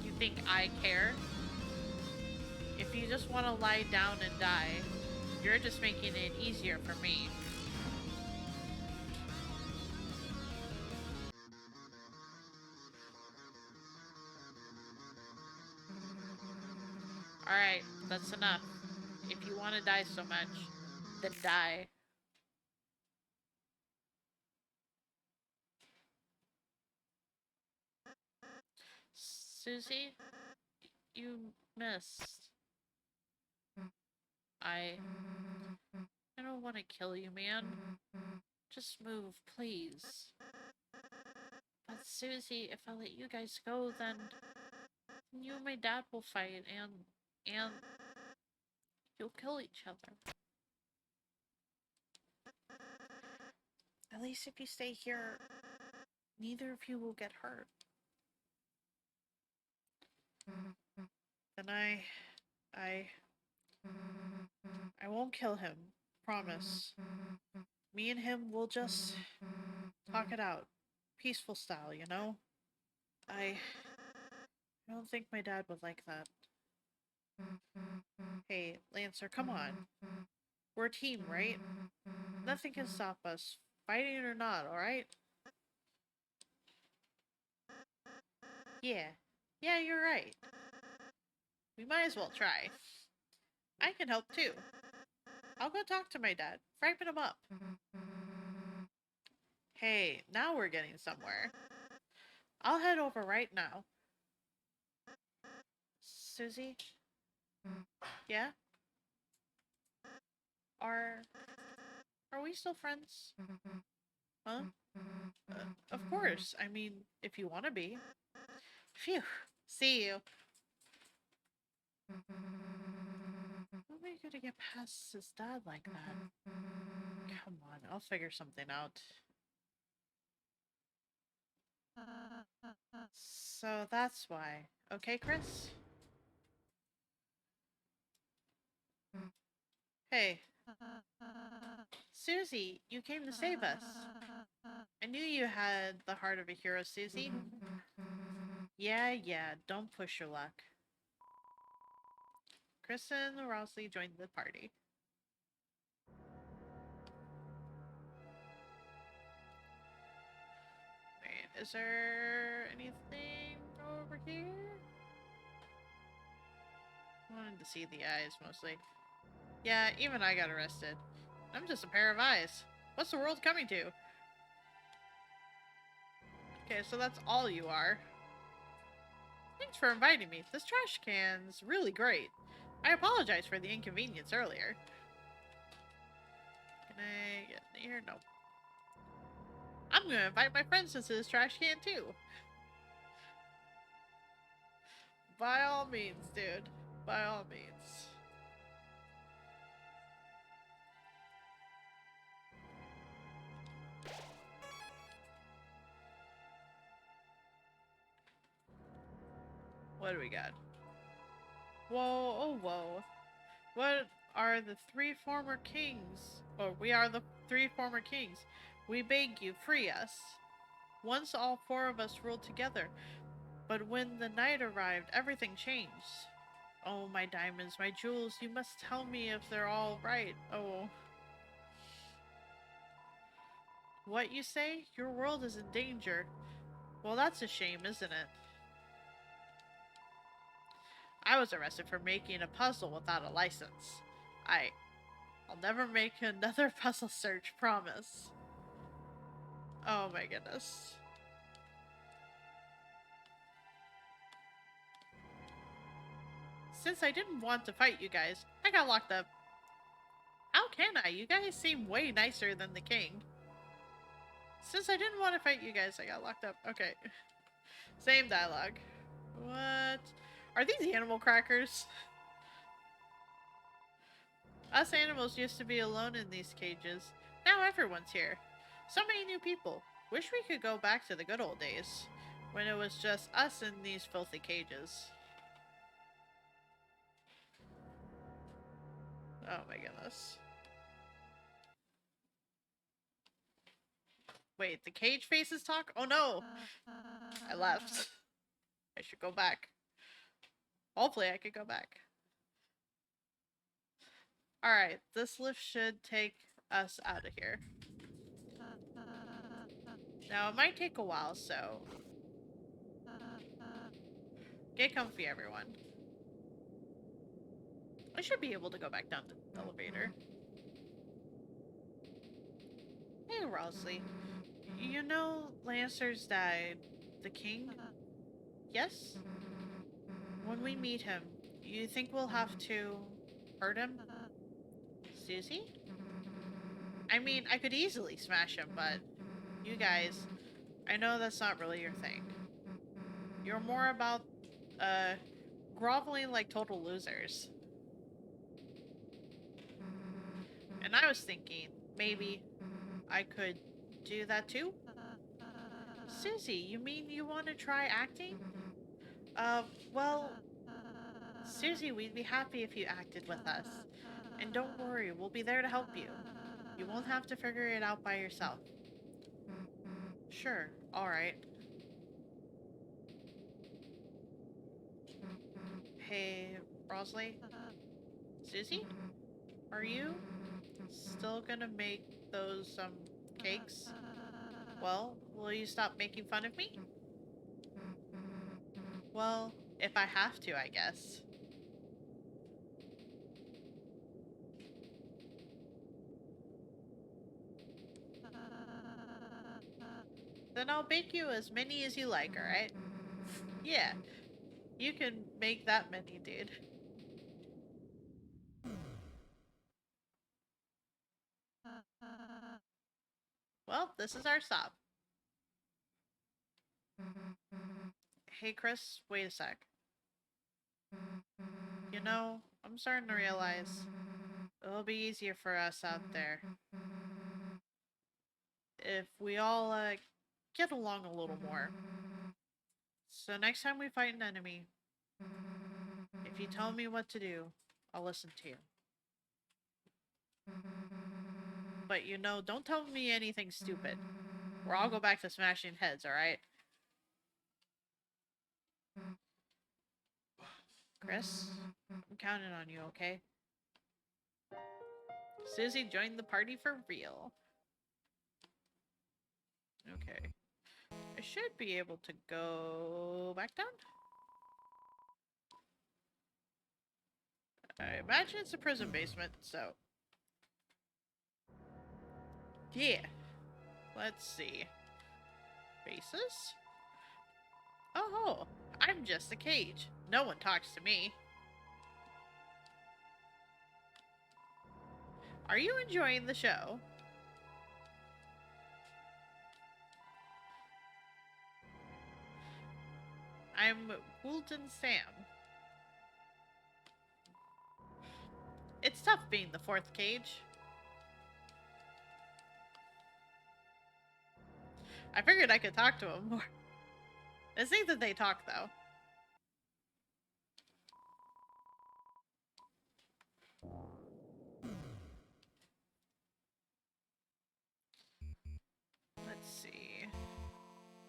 You think I care? If you just want to lie down and die, you're just making it easier for me. Alright, that's enough. If you want to die so much, then die. Susie, you missed. I don't want to kill you, man. Just move, please. But Susie, if I let you guys go, then you and my dad will fight, and you'll kill each other. At least if you stay here, neither of you will get hurt. Then I won't kill him. Promise. Me and him will just talk it out. Peaceful style, you know? I I don't think my dad would like that. Hey, Lancer, come on. We're a team, right? Nothing can stop us, fighting or not, alright? Yeah. Yeah, you're right. We might as well try. I can help too. I'll go talk to my dad, frighten him up. Hey, now we're getting somewhere. I'll head over right now. Susie? Yeah? Are... Are we still friends? Huh? Of course. I mean, if you want to be. Phew. See you. How am I gonna get past his dad like that? Come on, I'll figure something out. So that's why. Okay, Chris? Hey. Susie, you came to save us. I knew you had the heart of a hero, Susie. Yeah, don't push your luck. Chris and Rossley joined the party. Wait, is there anything over here? I wanted to see the eyes, mostly. Yeah, even I got arrested. I'm just a pair of eyes. What's the world coming to? Okay, so that's all you are. Thanks for inviting me. This trash can's really great. I apologize for the inconvenience earlier. Can I get in here? No. I'm gonna invite my friends into this trash can too. By all means, dude. By all means. What do we got? Whoa, oh whoa. What are the three former kings? Oh, we are the three former kings. We beg you, free us. Once all four of us ruled together, but when the night arrived, everything changed. Oh, my diamonds, my jewels, you must tell me if they're all right. Oh. What you say? Your world is in danger. Well, that's a shame, isn't it? I was arrested for making a puzzle without a license. I'll never make another puzzle search, promise. Oh my goodness. Since I didn't want to fight you guys, I got locked up. How can I? You guys seem way nicer than the king. Since I didn't want to fight you guys, I got locked up. Okay. Same dialogue. What? Are these animal crackers? Us animals used to be alone in these cages. Now everyone's here. So many new people. Wish we could go back to the good old days, when it was just us in these filthy cages. Oh my goodness. Wait, the cage faces talk? Oh no! I left. I should go back. Hopefully I could go back. Alright, this lift should take us out of here. Now, it might take a while, so... Get comfy, everyone. I should be able to go back down to the elevator. Hey, Rossley. You know Lancer's died. The king? Yes? When we meet him, you think we'll have to hurt him? Susie? I mean, I could easily smash him, but you guys, I know that's not really your thing. You're more about, groveling like total losers. And I was thinking, maybe I could do that too? Susie, you mean you want to try acting? Well, Susie, we'd be happy if you acted with us. And don't worry, we'll be there to help you. You won't have to figure it out by yourself. Sure, alright. Hey, Rosalie? Susie? Are you still gonna make those, cakes? Well, will you stop making fun of me? Well, if I have to, I guess. Then I'll bake you as many as you like, alright? Yeah, you can make that many, dude. Well, this is our stop. Hey, Chris, wait a sec. You know, I'm starting to realize it'll be easier for us out there if we all, get along a little more. So next time we fight an enemy, if you tell me what to do, I'll listen to you. But you know, don't tell me anything stupid, or I'll go back to smashing heads, alright? Chris, I'm counting on you, okay? Susie joined the party for real. Okay. I should be able to go back down? I imagine it's a prison basement, so... Yeah. Let's see. Bases? Oh, I'm just a cage. No one talks to me. Are you enjoying the show? I'm Woolton Sam. It's tough being the fourth cage. I figured I could talk to him more. It's neat that they talk, though. Let's see.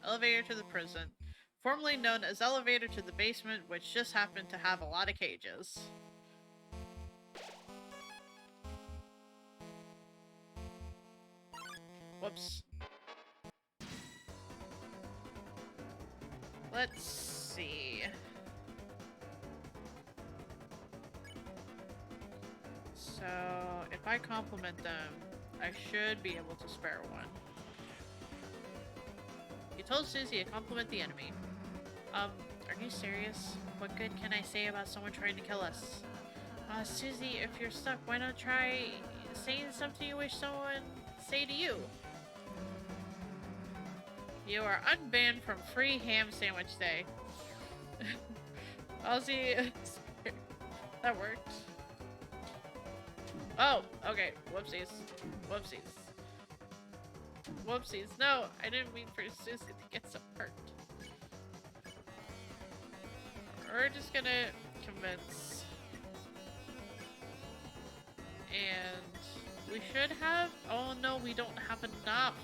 Elevator to the prison. Formerly known as elevator to the basement, which just happened to have a lot of cages. Whoops. Let's see. So, if I compliment them, I should be able to spare one. You told Susie to compliment the enemy. Are you serious? What good can I say about someone trying to kill us? Susie, if you're stuck, why not try saying something you wish someone say to you? You are unbanned from free ham sandwich day. Ozzy, that worked. Oh, okay. Whoopsies. Whoopsies. Whoopsies. No, I didn't mean for Susie to get so hurt. We're just gonna convince. And we should have... Oh no, we don't have enough.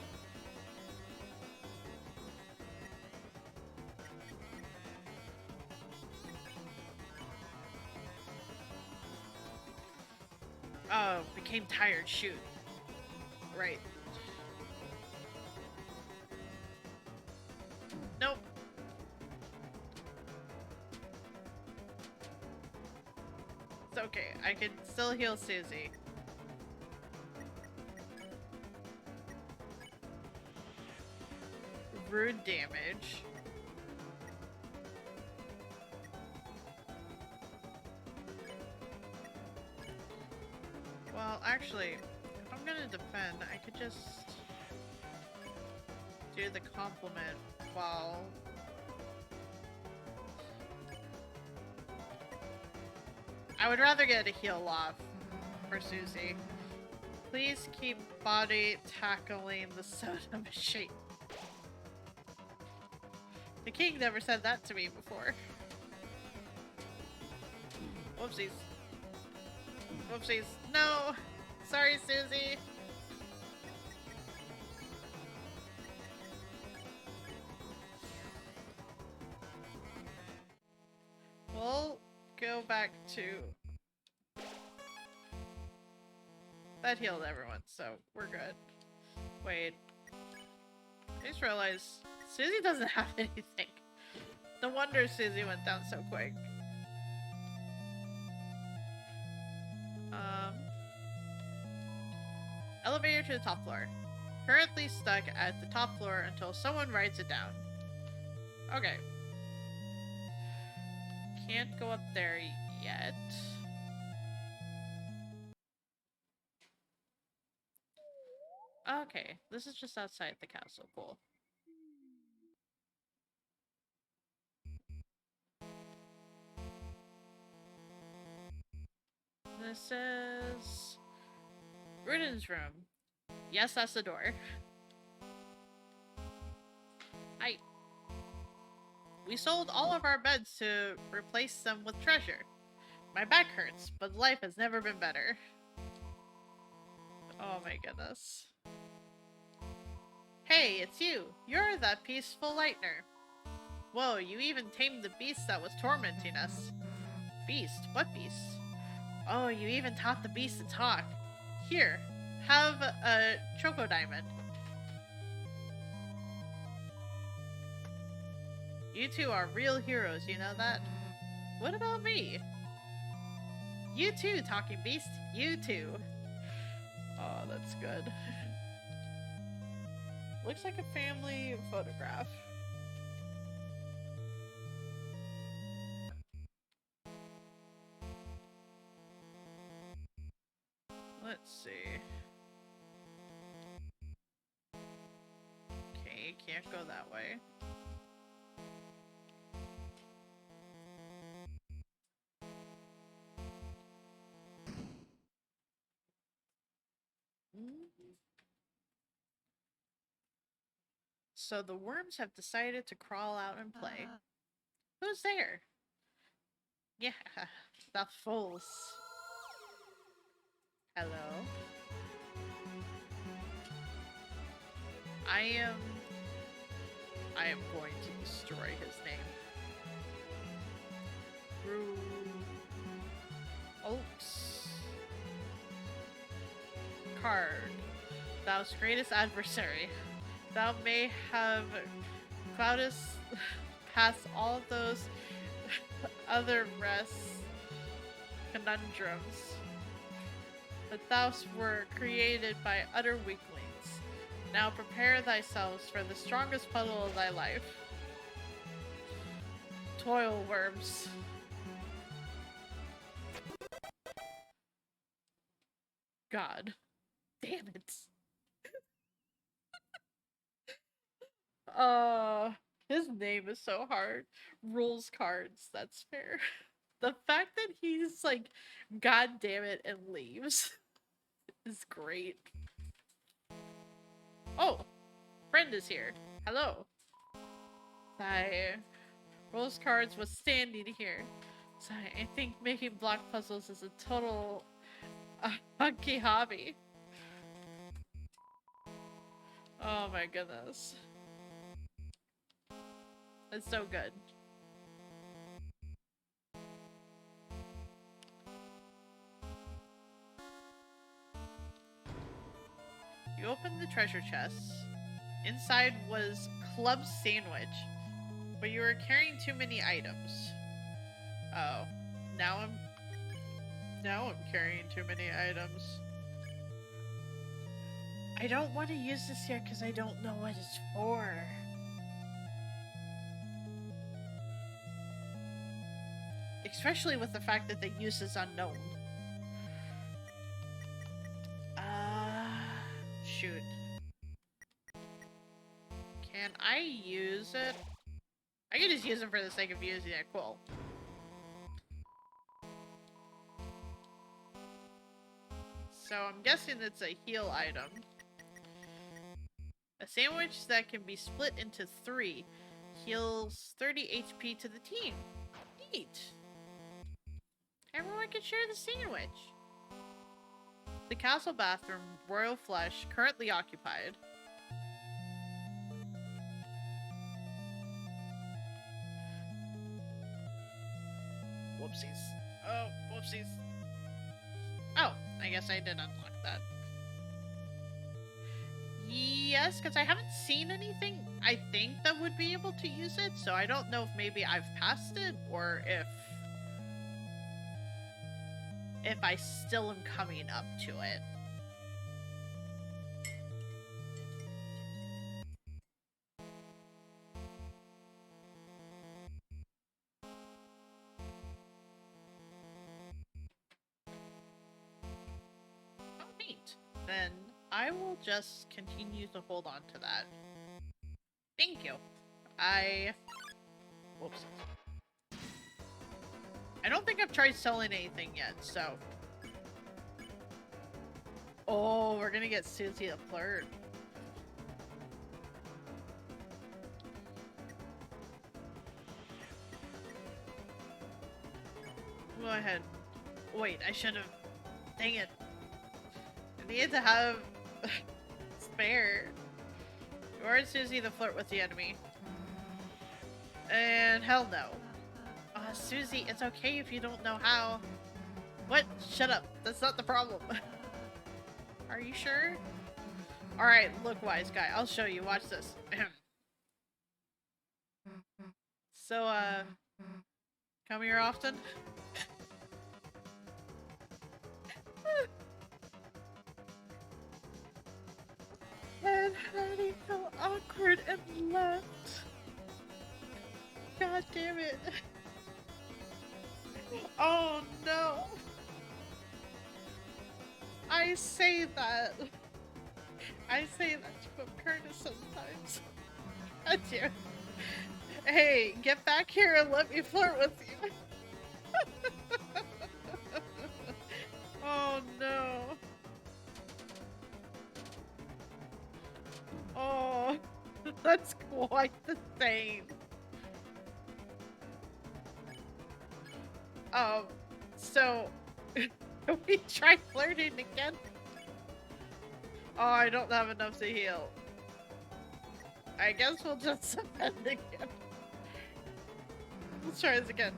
Oh, became tired. Shoot. Right. Nope. It's okay. I can still heal Susie. Rude damage. Well, actually, if I'm gonna defend, I could just do the compliment while... I would rather get a heal off for Susie. Please keep body tackling the soda machine. The king never said that to me before. Whoopsies. Whoopsies. No! Sorry, Susie. We'll go 2. That healed everyone, so we're good. Wait. I just realized Susie doesn't have anything. No wonder Susie went down so quick. Elevator to the top floor. Currently stuck at the top floor until someone writes it down. Okay. Can't go up there yet. Okay, this is just outside the castle. Cool. This is Ruden's room. Yes, that's the door. We sold all of our beds to replace them with treasure. My back hurts, but life has never been better. Oh my goodness. Hey, it's you. You're that peaceful lightner. Whoa, you even tamed the beast that was tormenting us. Beast? What beast? Oh, you even taught the beast to talk. Here, have a choco diamond. You two are real heroes, you know that? What about me? You too, talking beast. You too. Oh, that's good. Looks like a family photograph. Let's see. Okay, can't go that way. So the worms have decided to crawl out and play. Who's there? Yeah, the fools. Hello. I am going to destroy his name. Through Oaks. Card. Thou's greatest adversary. Thou may have Cloudus pass all those other conundrums, but thou were created by utter weaklings. Now prepare thyself for the strongest puzzle of thy life. Toil worms. God damn it. His name is so hard. Rules cards, that's fair. The fact that he's like, God damn it, and leaves is great. Oh, friend is here. Hello. Rules cards was standing here. I think making block puzzles is a total hunky hobby. Oh my goodness. It's so good. You opened the treasure chest. Inside was club sandwich, but you were carrying too many items. Oh, now I'm carrying too many items. I don't want to use this yet because I don't know what it's for. Especially with the fact that the use is unknown. Shoot. Can I use it? I can just use it for the sake of using it. Cool. So I'm guessing it's a heal item. A sandwich that can be split into 3 heals 30 HP to the team. Neat. Everyone can share the sandwich. The castle bathroom, royal flush, currently occupied. Whoopsies. Oh, whoopsies. Oh, I guess I did unlock that. Yes, because I haven't seen anything, I think, that would be able to use it, so I don't know if maybe I've passed it, or if I still am coming up to it. Oh, neat. Then I will just continue to hold on to that. Thank you. Whoops. I don't think I've tried selling anything yet, so... Oh, we're gonna get Susie to flirt. Go ahead. Wait, I should have... Dang it. I needed to have... spare. Or Susie to flirt with the enemy. And hell no. Susie, it's okay if you don't know how. What? Shut up. That's not the problem. Are you sure? Alright, look, wise guy. I'll show you. Watch this. So, come here often? And Hattie felt awkward and left. God damn it. Oh no. I say that. I say that to Curtis sometimes. God damn. Hey, get back here and let me flirt with you. Oh no. Oh, that's quite the thing. So, can we try flirting again? Oh, I don't have enough to heal. I guess we'll just defend again. Let's try this again.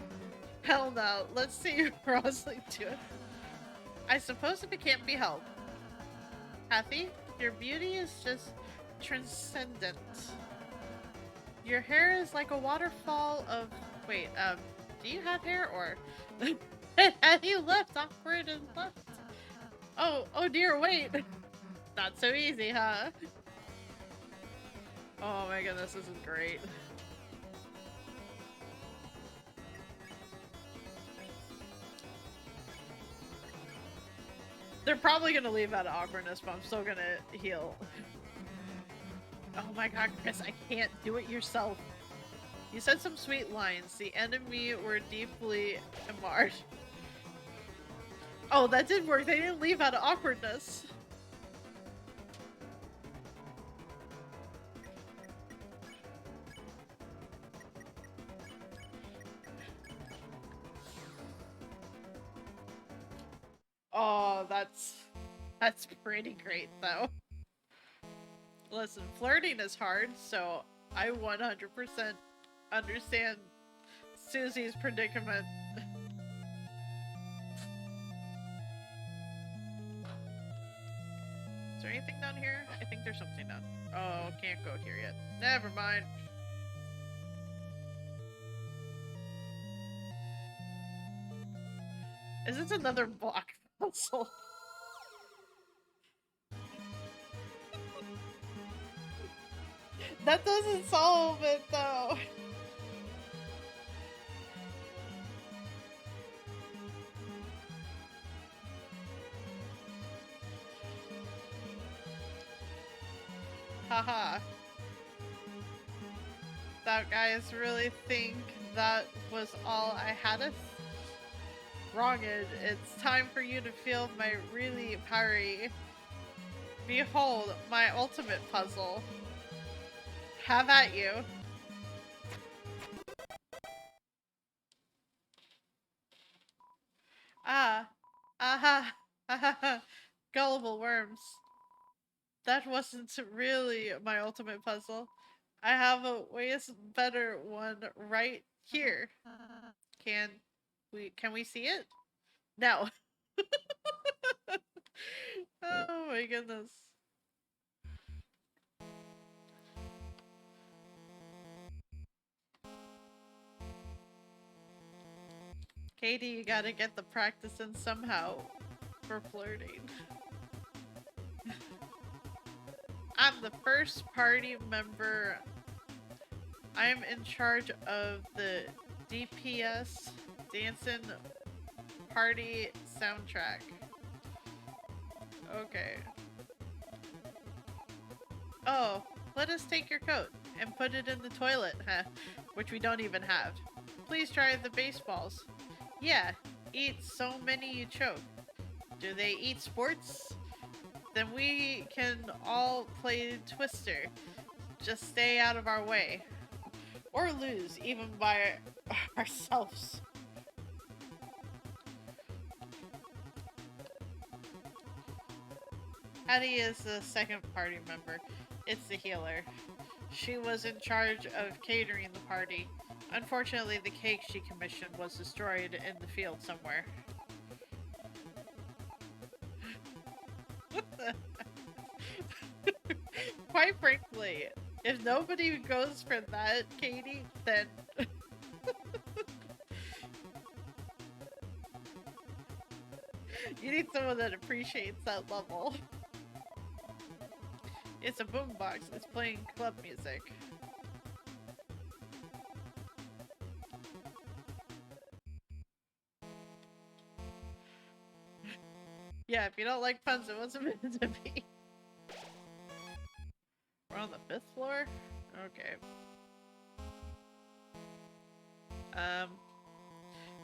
Hell no. Let's see Rosalie do it. I suppose if it can't be helped. Hathy, your beauty is just transcendent. Your hair is like a waterfall of... Wait, do you have hair or... Hathy left awkward and left. Oh dear, wait. Not so easy, huh? Oh my goodness, this is great. They're probably gonna leave out of awkwardness, but I'm still gonna heal. Oh my god, Chris, I can't do it yourself. You said some sweet lines. The enemy were deeply marred. Oh, that did work. They didn't leave out of awkwardness. Oh, that's pretty great, though. Listen, flirting is hard, so I 100% understand Susie's predicament. Is there anything down here? I think there's something down. Oh, can't go here yet. Never mind. Is this another block puzzle? That doesn't solve it, though. Haha. That guys really think that was all I had us? Wronged. It's time for you to feel my really parry. Behold, my ultimate puzzle. Have at you. Aha, gullible worms. That wasn't really my ultimate puzzle. I have a way better one right here. Can Can we see it? No. Oh my goodness. Katie, you gotta get the practice in somehow for flirting. I'm the first party member. I'm in charge of the DPS Dancing Party soundtrack. Okay. Oh, let us take your coat and put it in the toilet, huh? Which we don't even have. Please try the baseballs. Yeah, eat so many you choke. Do they eat sports? Then we can all play Twister. Just stay out of our way. Or lose, even by ourselves. Hattie is the second party member. It's the healer. She was in charge of catering the party. Unfortunately, the cake she commissioned was destroyed in the field somewhere. Quite frankly, if nobody goes for that, Katie, then... you need someone that appreciates that level. It's a boombox. It's playing club music. Yeah, if you don't like puns, it wasn't meant to be. We're on the 5th floor? Okay.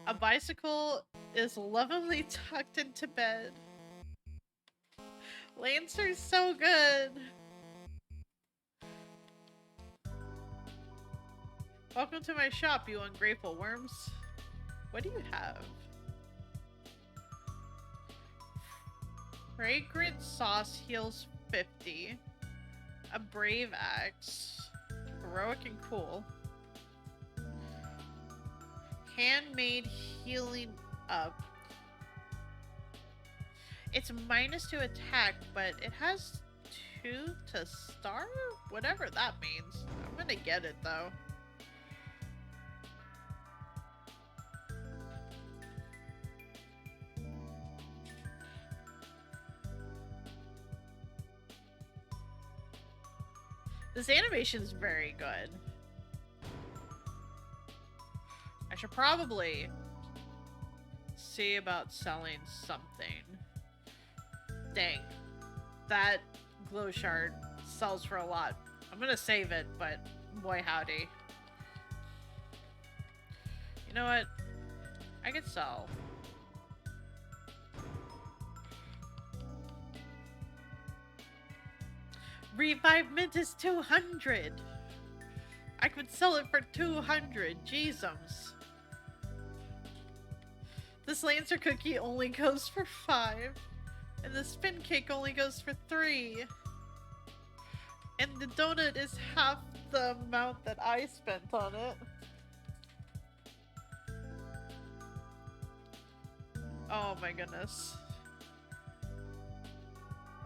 A bicycle is lovingly tucked into bed. Lancer's so good! Welcome to my shop, you ungrateful worms. What do you have? Fragrant sauce heals 50. A brave axe. Heroic and cool. Handmade healing up. It's -2 attack, but it has 2 to starve? Whatever that means. I'm gonna get it though. This animation is very good. I should probably see about selling something. Dang. That glow shard sells for a lot. I'm gonna save it, but boy howdy. You know what? I could sell. Revivement is 200! I could sell it for 200, Jeezums. This Lancer cookie only goes for 5. And the spin cake only goes for 3. And the donut is half the amount that I spent on it. Oh my goodness.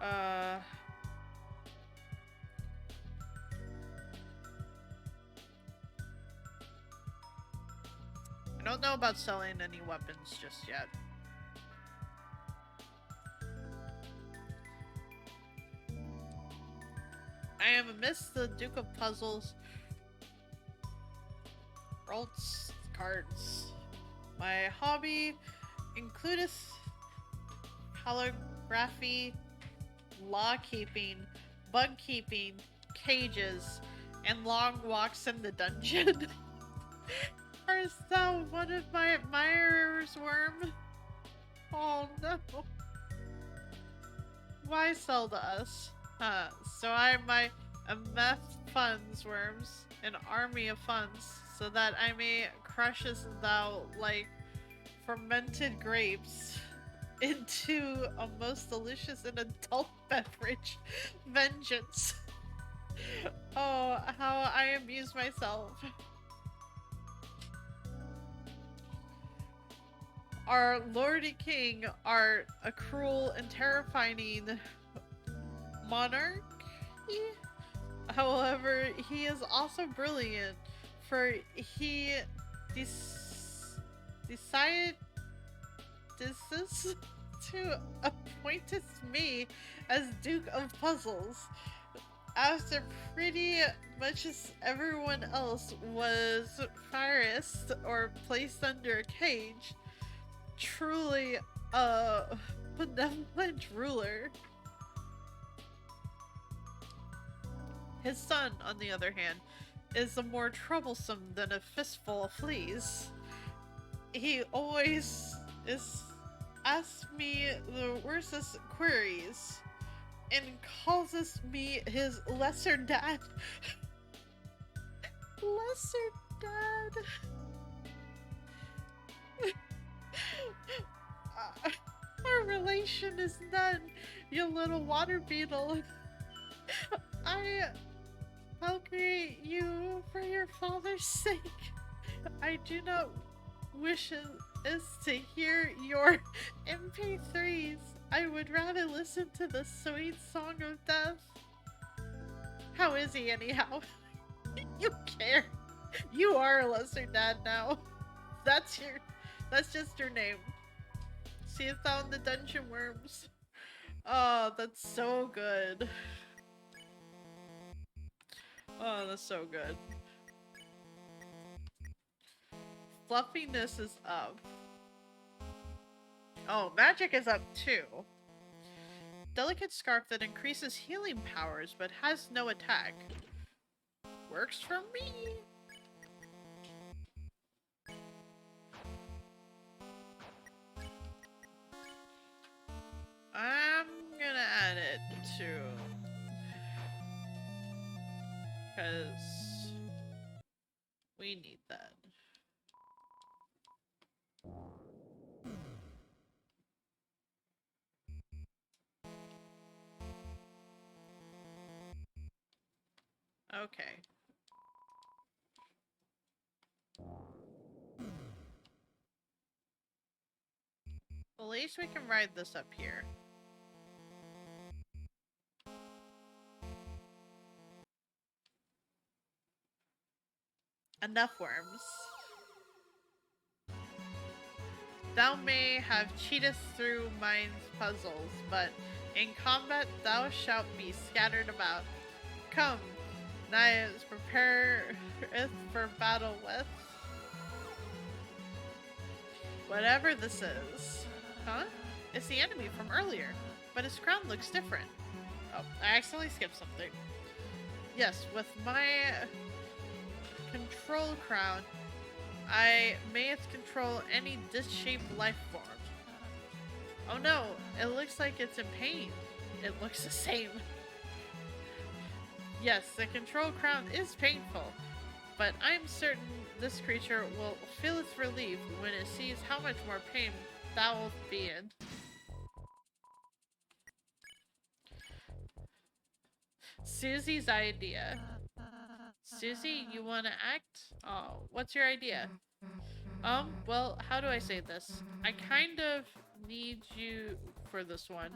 I don't know about selling any weapons just yet. I am amidst the Duke of Puzzles. Rolts cards. My hobby includeth holography, law keeping, bug keeping, cages, and long walks in the dungeon. Art thou one of my admirers, worm? Oh no. Why sell to us? So I might amass funds, worms, an army of funds, so that I may crushest thou like fermented grapes into a most delicious and adult beverage. Vengeance. Oh, how I amuse myself. our Lordy King are a cruel and terrifying monarch. However, he is also brilliant, for he decided this to appoint me as Duke of Puzzles after pretty much as everyone else was fired or placed under a cage. Truly a benevolent ruler. His son, on the other hand, is more troublesome than a fistful of fleas. He always asks me the worstest queries and calls me his lesser dad. Lesser dad. Our relation is none, you little water beetle. I'll create you for your father's sake. I do not wish is to hear your MP3s. I would rather listen to the sweet song of death. How is he anyhow? You care. You are a lesser dad now. That's just your name. See it down the dungeon worms. Oh, that's so good. Oh, that's so good. Fluffiness is up. Oh, magic is up too. Delicate scarf that increases healing powers but has no attack. Works for me. I'm gonna add it to, because we need that. Okay. Well, at least we can ride this up here. Enough worms. Thou may have cheated through mine's puzzles, but in combat thou shalt be scattered about. Come, knives, prepare for battle with whatever this is. Huh? It's the enemy from earlier, but his crown looks different. Oh, I accidentally skipped something. Yes, with my control crown, I may control any disc-shaped life form. Oh no, it looks like it's in pain. It looks the same. Yes, the control crown is painful, but I'm certain this creature will feel its relief when it sees how much more pain thou wilt be in. Susie's idea. Susie, you wanna act? Oh, what's your idea? Well, how do I say this? I kind of need you for this one.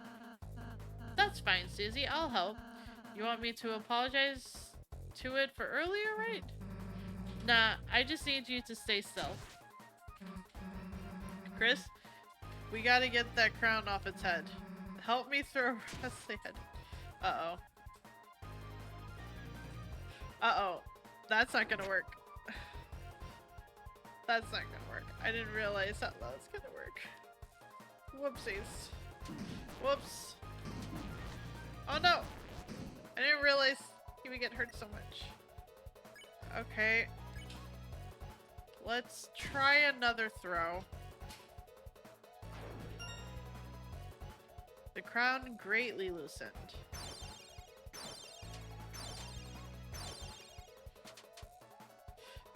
That's fine, Susie, I'll help. You want me to apologize to it for earlier, right? Nah, I just need you to stay still. Chris, we gotta get that crown off its head. Help me throw Wesley head. Uh-oh. Uh-oh. That's not gonna work. That's not gonna work. I didn't realize that was gonna work. Whoopsies. Whoops. Oh no! I didn't realize he would get hurt so much. Okay. Let's try another throw. The crown greatly loosened.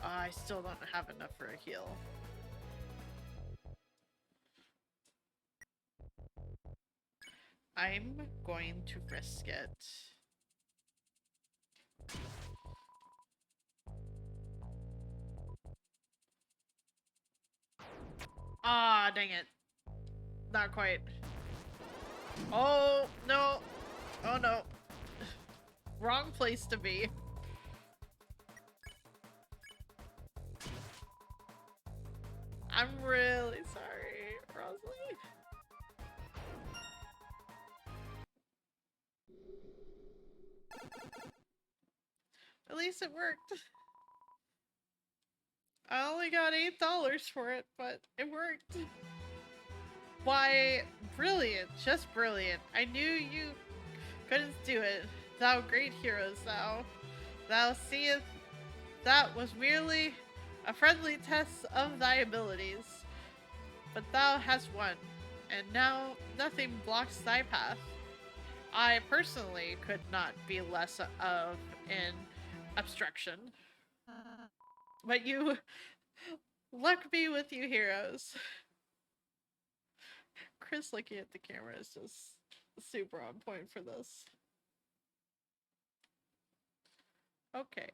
I still don't have enough for a heal. I'm going to risk it. Ah, dang it. Not quite. Oh, no. Oh, no. Wrong place to be. I'm really sorry, Rosalie. At least it worked. I only got $8 for it, but it worked. Why, brilliant, just brilliant. I knew you couldn't do it. Thou great heroes, thou. Thou seest that was merely a friendly test of thy abilities. But thou hast won, and now nothing blocks thy path. I personally could not be less of an obstruction. But you, luck be with you, heroes. Chris looking at the camera is just super on point for this. Okay.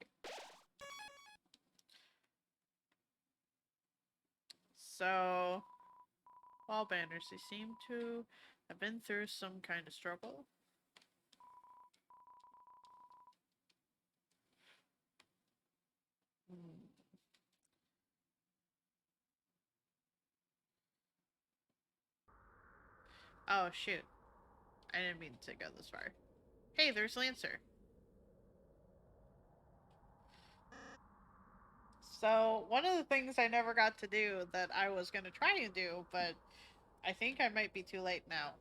So, all banners, they seem to have been through some kind of struggle. Hmm. Oh, shoot. I didn't mean to go this far. Hey, there's Lancer. So, one of the things I never got to do that I was going to try and do, but I think I might be too late now.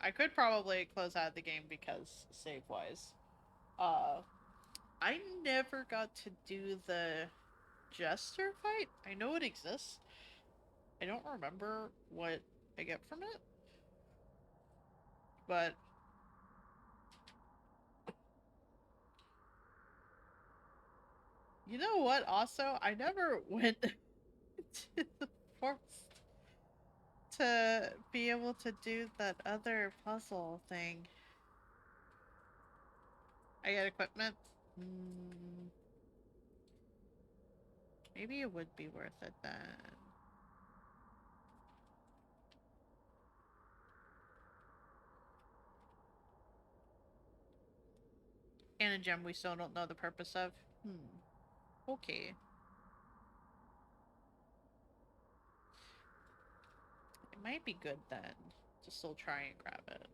I could probably close out the game because save-wise. I never got to do the Jester fight. I know it exists. I don't remember what I get from it. But you know what, also? I never went to the forest to be able to do that other puzzle thing. I get equipment? Hmm, maybe it would be worth it then. And a gem we still don't know the purpose of. Okay. It might be good then to still try and grab it.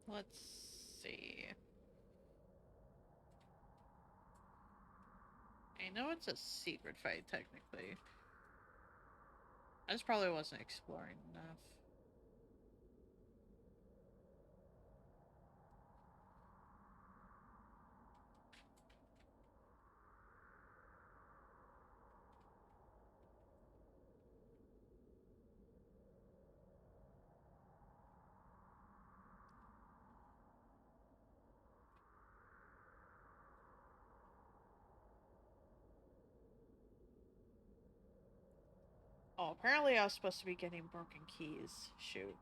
Let's see. I know it's a secret fight, technically. I just probably wasn't exploring enough. Oh, apparently I was supposed to be getting broken keys. Shoot.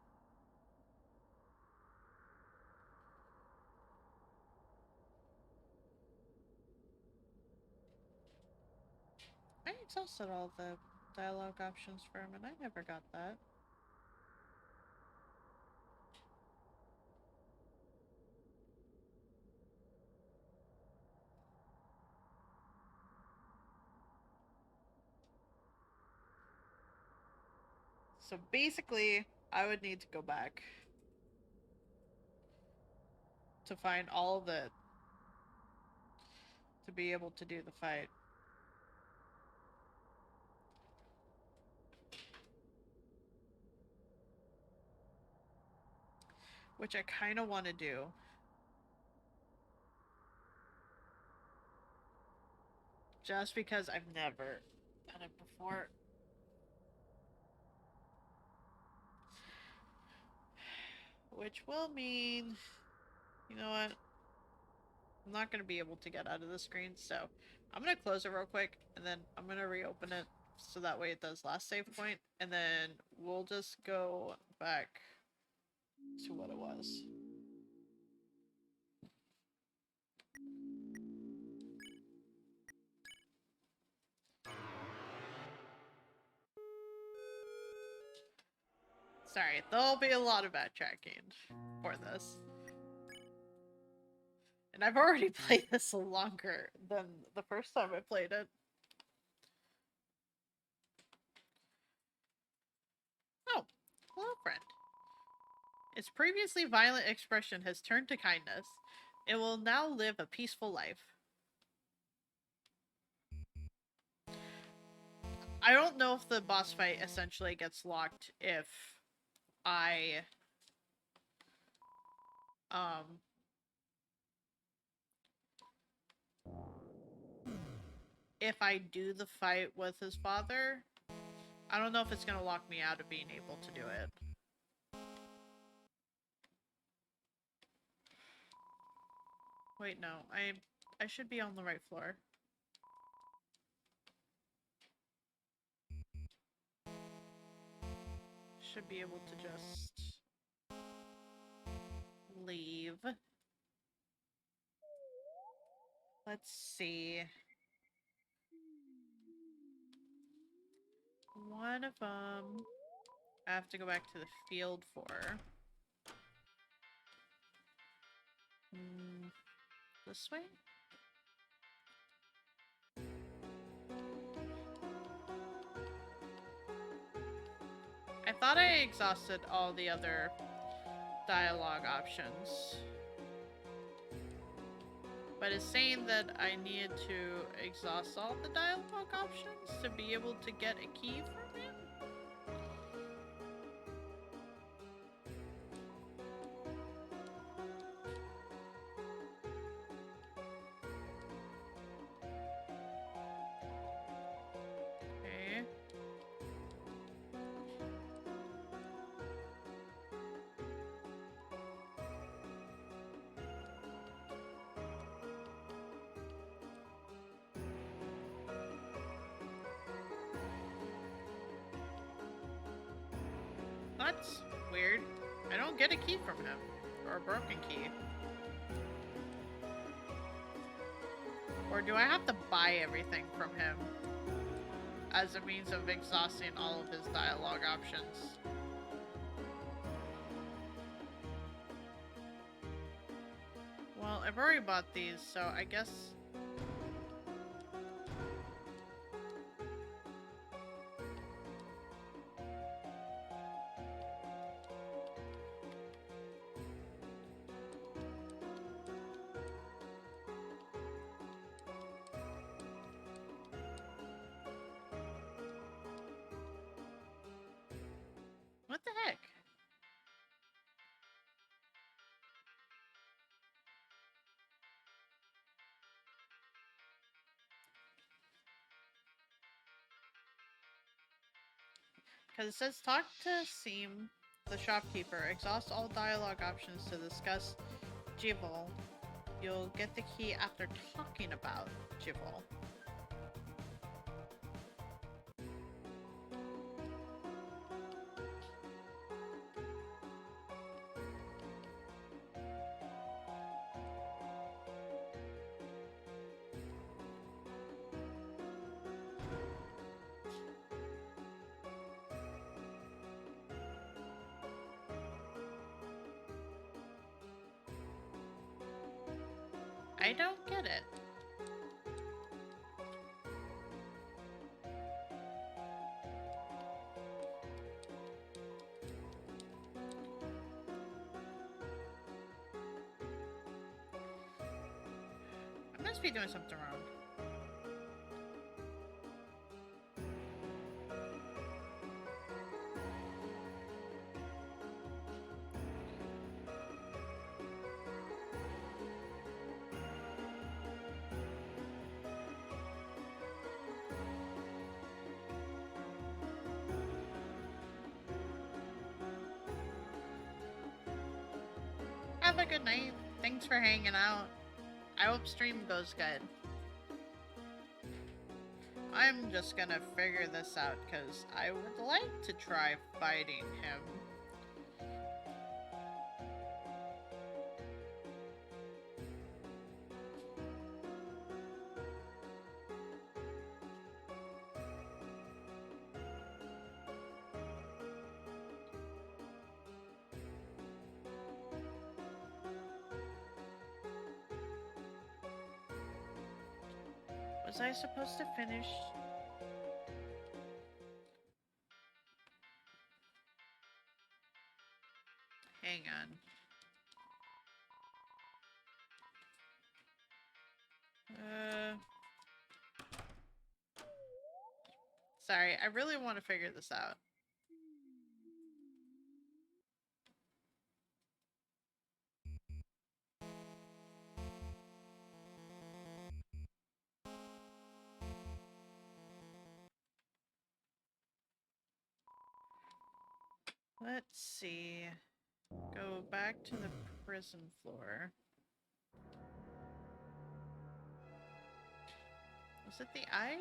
I exhausted all the dialogue options for him, and I never got that. So basically, I would need to go back to find all of it to be able to do the fight. Which I kind of want to do. Just because I've never done it before. Which will mean, you know what? I'm not going to be able to get out of the screen, so I'm going to close it real quick, and then I'm going to reopen it, so that way it does last save point, and then we'll just go back to what it was. Sorry, there'll be a lot of backtracking for this. And I've already played this longer than the first time I played it. Oh, hello, friend. Its previously violent expression has turned to kindness. It will now live a peaceful life. I don't know if the boss fight essentially gets locked if I if I do the fight with his father. I don't know if it's gonna lock me out of being able to do it. Wait, no. I should be on the right floor. Should be able to just leave. Let's see. One of them I have to go back to the field for. This way? I thought I exhausted all the other dialogue options. But it's saying that I need to exhaust all the dialogue options to be able to get a key from him? Okay. That's weird. I don't get a key from him. Or a broken key. Or do I have to buy everything from him as a means of exhausting all of his dialogue options? Well, I've already bought these, so I guess... What the heck? Because it says, talk to Seam, the shopkeeper. Exhaust all dialogue options to discuss Jival. You'll get the key after talking about Jival. I don't get it. I must be doing something wrong. Have a good night. Thanks for hanging out. I hope stream goes good. I'm just gonna figure this out because I would like to try fighting him. Was I supposed to finish? Hang on. Sorry, I really want to figure this out. Let's see. Go back to the prison floor. Was it the eyes?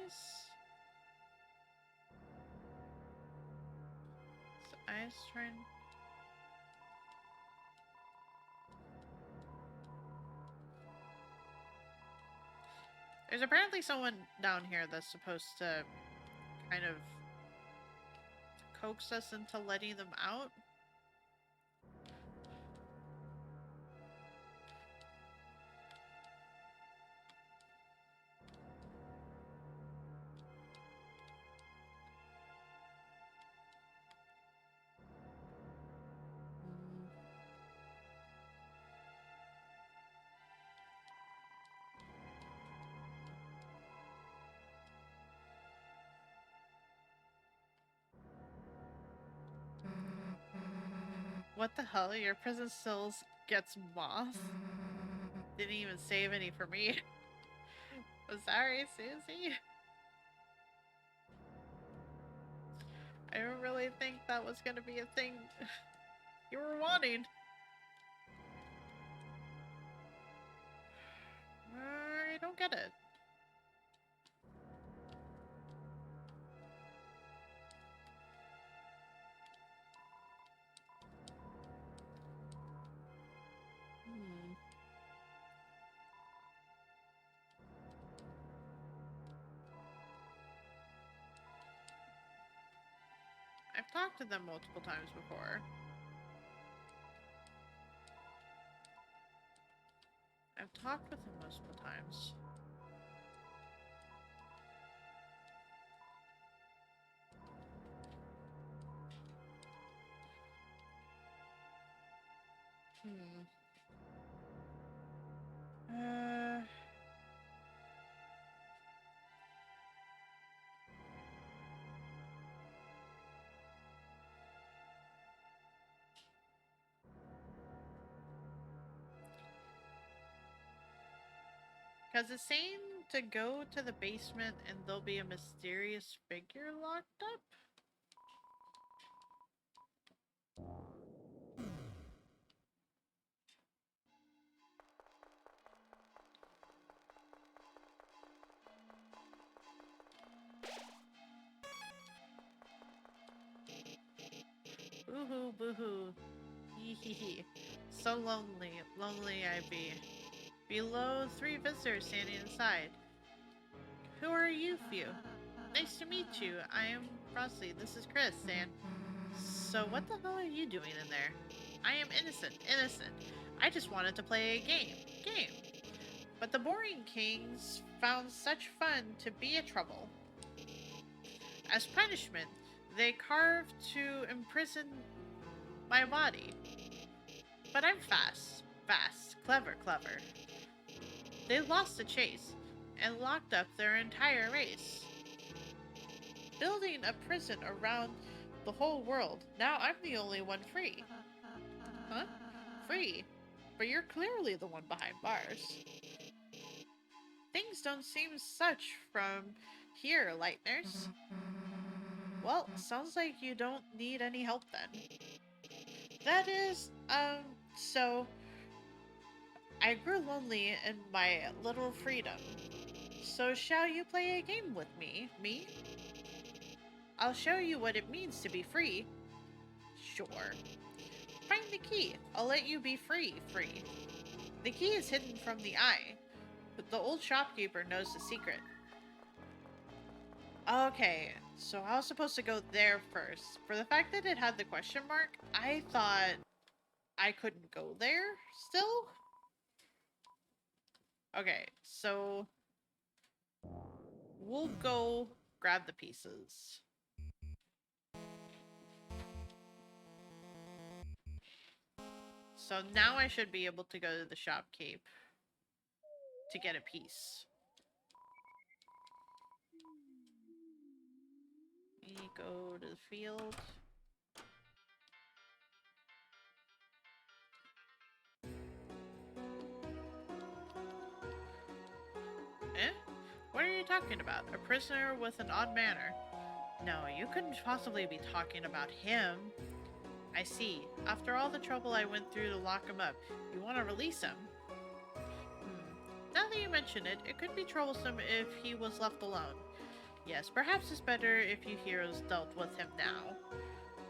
Is the eyes trying... There's apparently someone down here that's supposed to kind of coax us into letting them out. What the hell? Your prison cells gets moth? Didn't even save any for me. I'm sorry, Susie. I don't really think that was gonna be a thing you were wanting. I don't get it. I've talked to them multiple times before. I've talked with them multiple times. Because it's saying to go to the basement and there'll be a mysterious figure locked up? Boo-hoo, boo-hoo. Hee-hee-hee. So lonely, lonely I be. Below, 3 visitors standing inside. Who are you few? Nice to meet you. I am Frosty. This is Chris, and... So what the hell are you doing in there? I am innocent, innocent. I just wanted to play a game. But the boring kings found such fun to be a trouble. As punishment, they carved to imprison my body. But I'm fast, clever. They lost the chase and locked up their entire race. Building a prison around the whole world. Now I'm the only one free. Huh? Free? But you're clearly the one behind bars. Things don't seem such from here, Lightners. Well, sounds like you don't need any help then. That is, so... I grew lonely in my little freedom. So shall you play a game with me? Me? I'll show you what it means to be free. Sure. Find the key. I'll let you be free. The key is hidden from the eye. But the old shopkeeper knows the secret. Okay, so I was supposed to go there first. For the fact that it had the question mark, I thought I couldn't go there still? Okay, so... we'll go grab the pieces. So now I should be able to go to the shopkeep to get a piece. We go to the field. Eh? What are you talking about? A prisoner with an odd manner? No, you couldn't possibly be talking about him. I see. After all the trouble I went through to lock him up, you want to release him? Now that you mention it, it could be troublesome if he was left alone. Yes, perhaps it's better if you heroes dealt with him now.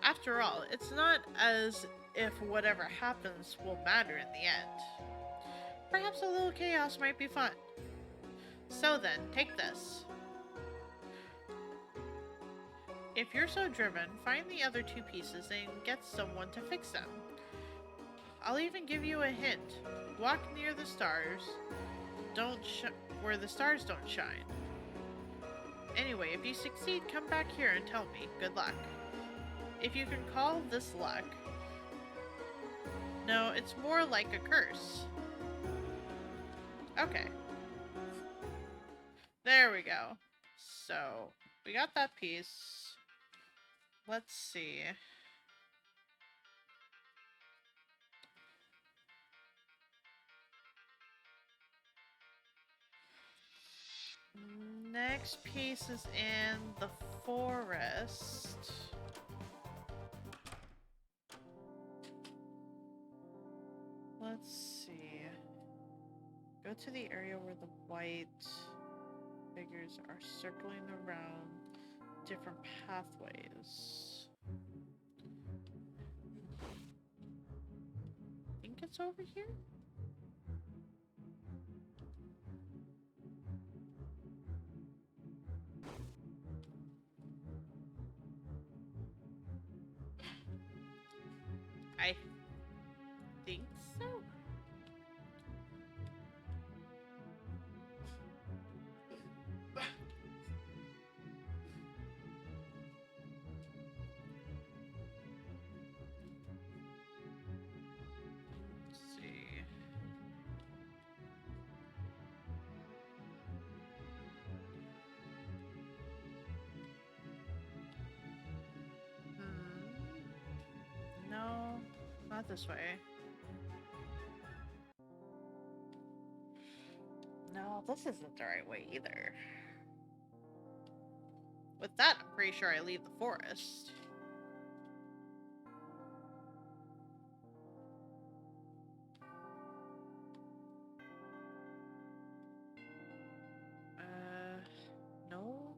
After all, it's not as if whatever happens will matter in the end. Perhaps a little chaos might be fun. So then, take this. If you're so driven, find the other two pieces and get someone to fix them. I'll even give you a hint. Walk near the stars, where the stars don't shine. Anyway, if you succeed, come back here and tell me. Good luck. If you can call this luck... No, it's more like a curse. Okay. There we go. So, we got that piece. Let's see. Next piece is in the forest. Let's see. Go to the area where the white figures are circling around different pathways. Think it's over here? I think so. Let's see. No, not this way. No, this isn't the right way either. With that, I'm pretty sure I leave the forest. No.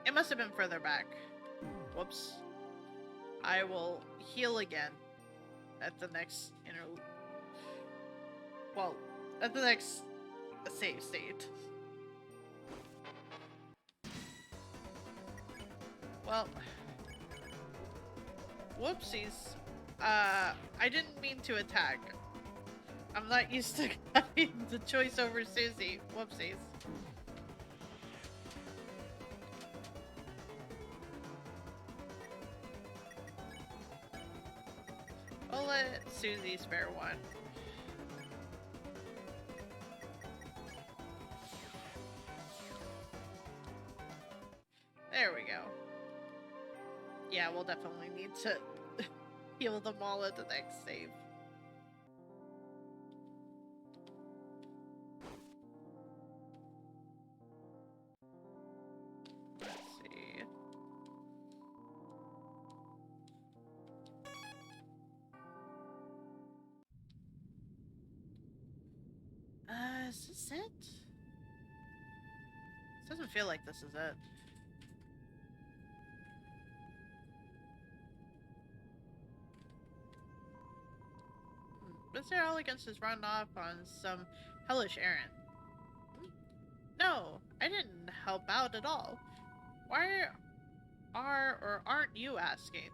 It must have been further back. Whoops. I will heal again at the next at the next save state. Well, whoopsies. I didn't mean to attack. I'm not used to having the choice over Susie. Whoopsies. We'll let Susie spare one. There we go. Yeah, we'll definitely need to heal them all at the next save. Let's see. Is this it? This doesn't feel like this is it. Mr. Elegance has run off on some hellish errand. No, I didn't help out at all. Why are or aren't you asking?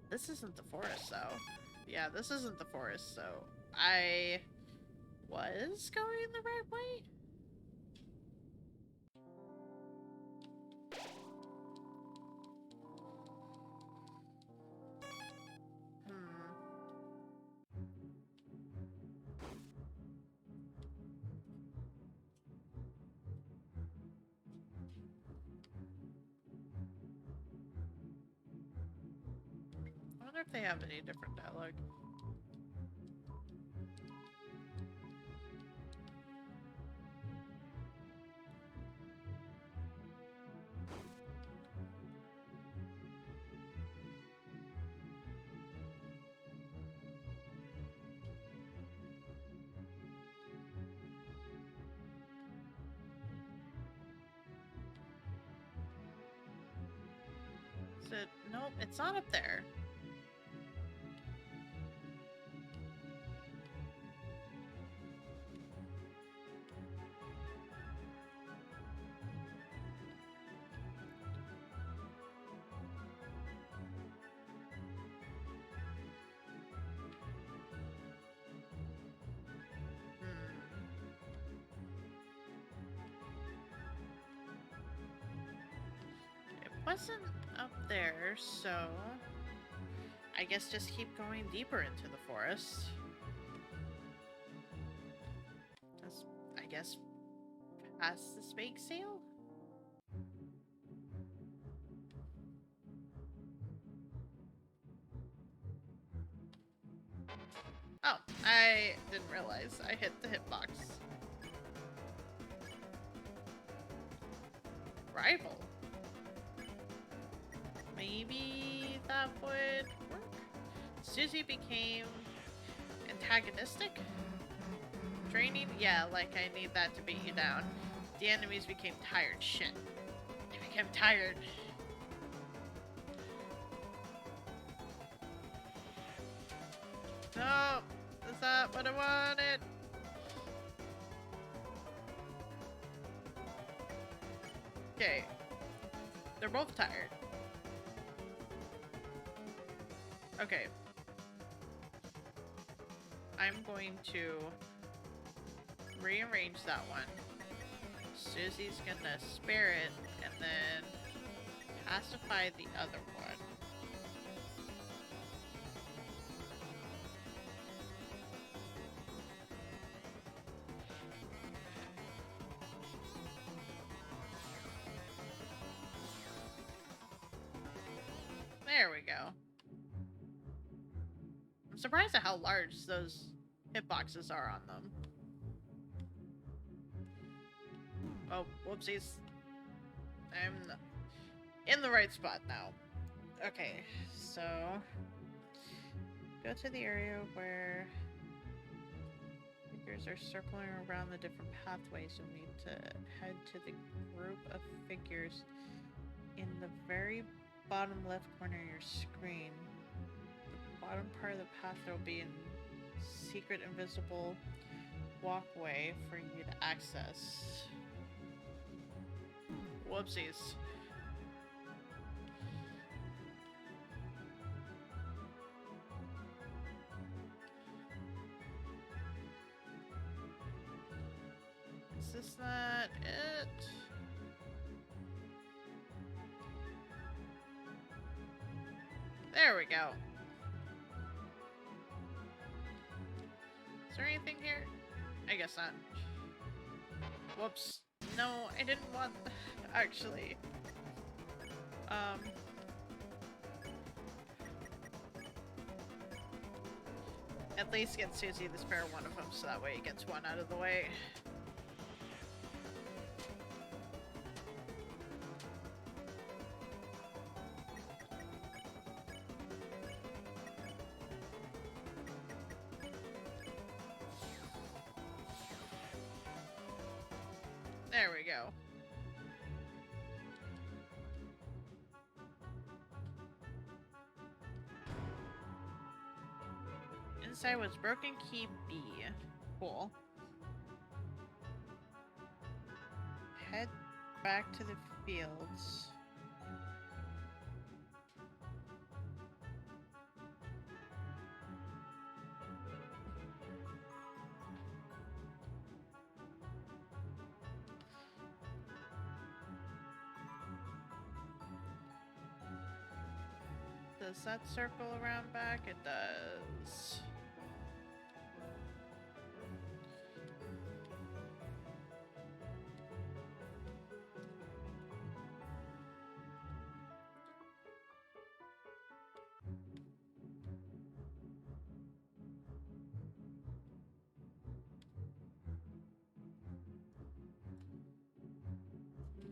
This isn't the forest, though. Yeah, this isn't the forest, so I was going the right way? Hmm. I wonder if they have any different dialogue. Is it? Nope, it's not up there. It wasn't up there, so I guess just keep going deeper into the forest. That's, I guess, past the spake seal? Oh, I didn't realize I hit the hitbox. Rival? Maybe that would work? Susie became antagonistic? Draining? Yeah, like I need that to beat you down. The enemies became tired. Shit. They became tired. No! Is that what I wanted? Okay. They're both tired. Okay. I'm going to rearrange that one. Susie's gonna spare it and then pacify the other one. There we go. I'm surprised at how large those hitboxes are on them. Oh, whoopsies. I'm in the right spot now. Okay, so go to the area where figures are circling around the different pathways. You'll need to head to the group of figures in the very bottom left corner of your screen. The bottom part of the path, there will be a secret invisible walkway for you to access. Whoopsies. Is this not it? There we go. Is there anything here? I guess not. Whoops. No, I didn't want... Actually. At least get Susie the spare one of them, so that way he gets one out of the way. There we go. Inside was broken key B. Cool. Head back to the fields. Does that circle around back? It does.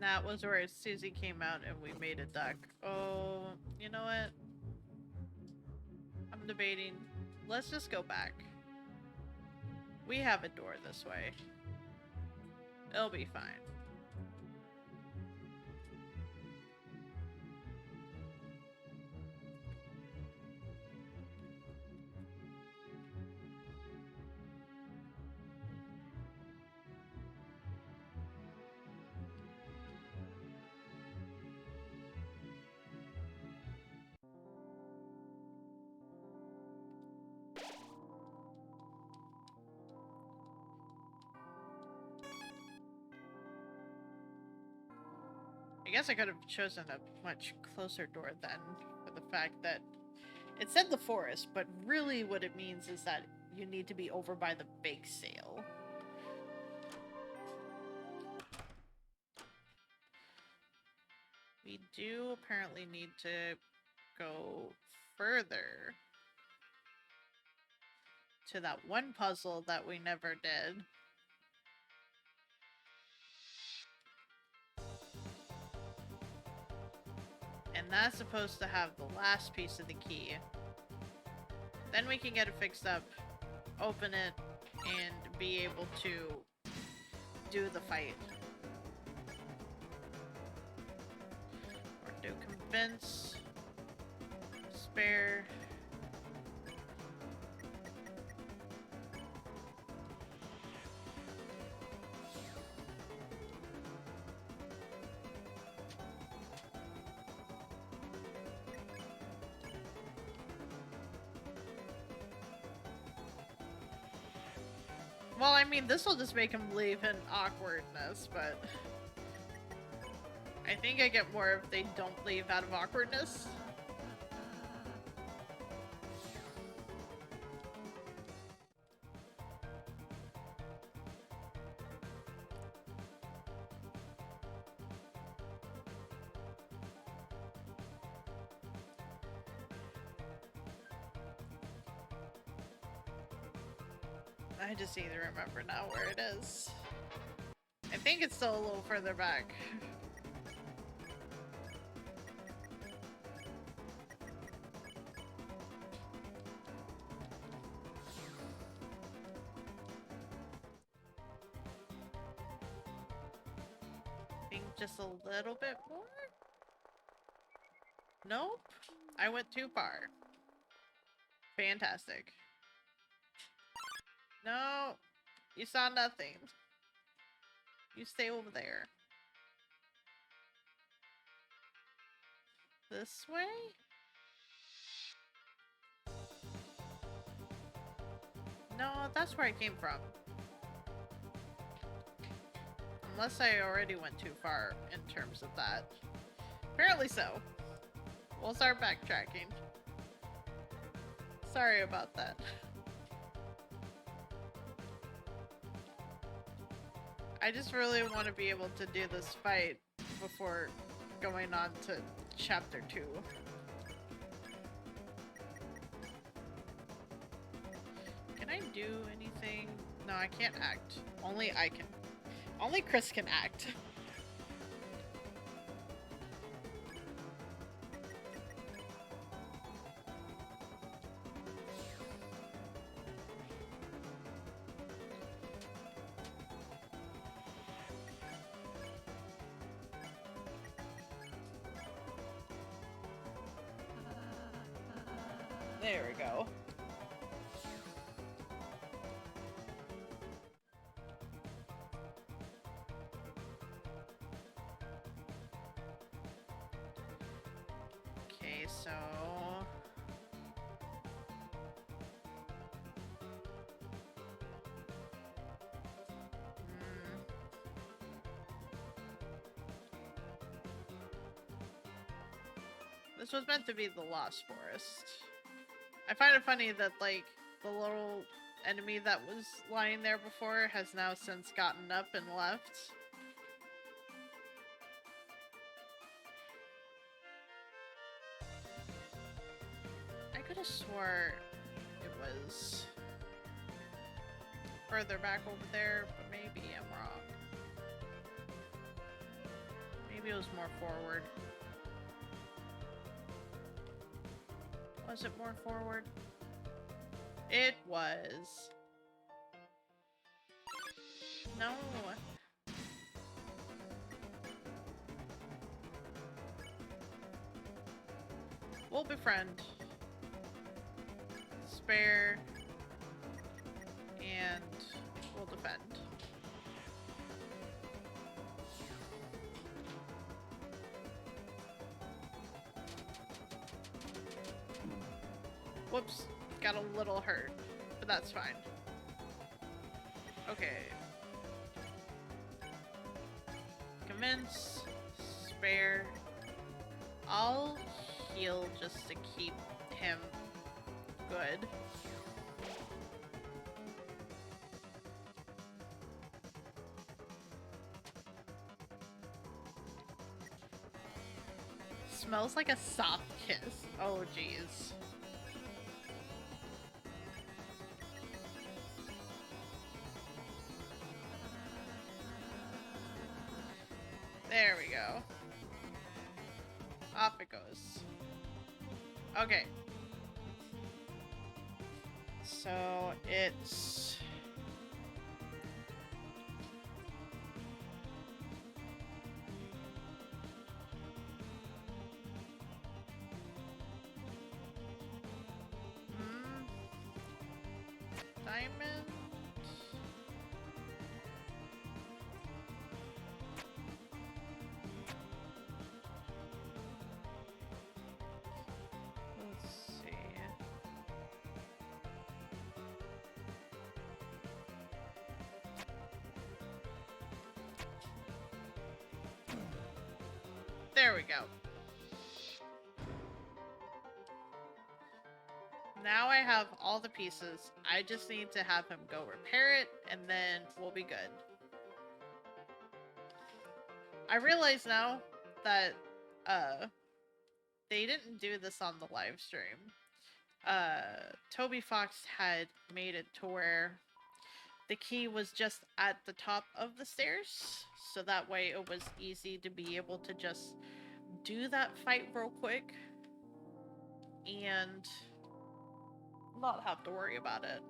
That was where Susie came out and we made a duck. Oh, you know what? I'm debating. Let's just go back. We have a door this way. It'll be fine. I guess I could have chosen a much closer door then, for the fact that it said the forest, but really what it means is that you need to be over by the bake sale. We do apparently need to go further to that one puzzle that we never did. And that's supposed to have the last piece of the key. Then we can get it fixed up, open it, and be able to do the fight. Or do convince, spare. Well, I mean, this will just make him leave in awkwardness, but I think I get more if they don't leave out of awkwardness. I just need to remember now where it is. I think it's still a little further back. I think just a little bit more? Nope. I went too far. Fantastic. No, you saw nothing. You stay over there. This way? No, that's where I came from. Unless I already went too far in terms of that. Apparently so. We'll start backtracking. Sorry about that. I just really want to be able to do this fight before going on to chapter 2. Can I do anything? No, I can't act. Only I can. Only Chris can act. There we go. Okay, so... This was meant to be the Lost Forest. I find it funny that, like, the little enemy that was lying there before has now since gotten up and left. I could have swore it was further back over there, but maybe I'm wrong. Maybe it was more forward. Was it more forward? It was. No. We'll befriend. Spare. And we'll defend. Whoops, got a little hurt, but that's fine. Okay. Convince, spare. I'll heal just to keep him good. Smells like a soft kiss. Oh, jeez. There we go. Off it goes. Okay. So it's... Diamond... Let's see. There we go. Now I have all the pieces. I just need to have him go repair it, and then we'll be good. I realize now that they didn't do this on the live stream. Toby Fox had made it to where the key was just at the top of the stairs, so that way it was easy to be able to just do that fight real quick and not have to worry about it.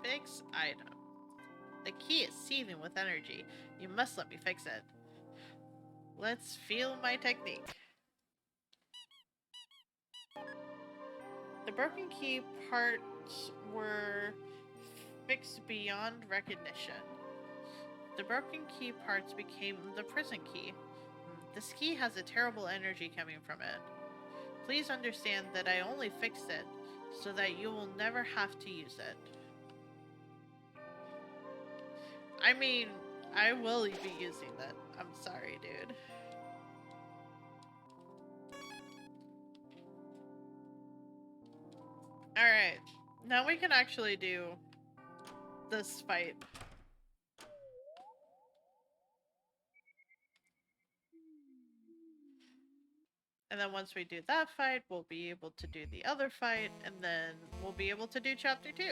Fix item. The key is seething with energy. You must let me fix it. Let's feel my technique. The broken key parts were fixed beyond recognition. The broken key parts became the prison key. This key has a terrible energy coming from it. Please understand that I only fixed it so that you will never have to use it. I mean, I will be using that. I'm sorry, dude. Alright, now we can actually do this fight. And then once we do that fight, we'll be able to do the other fight, and then we'll be able to do chapter 2.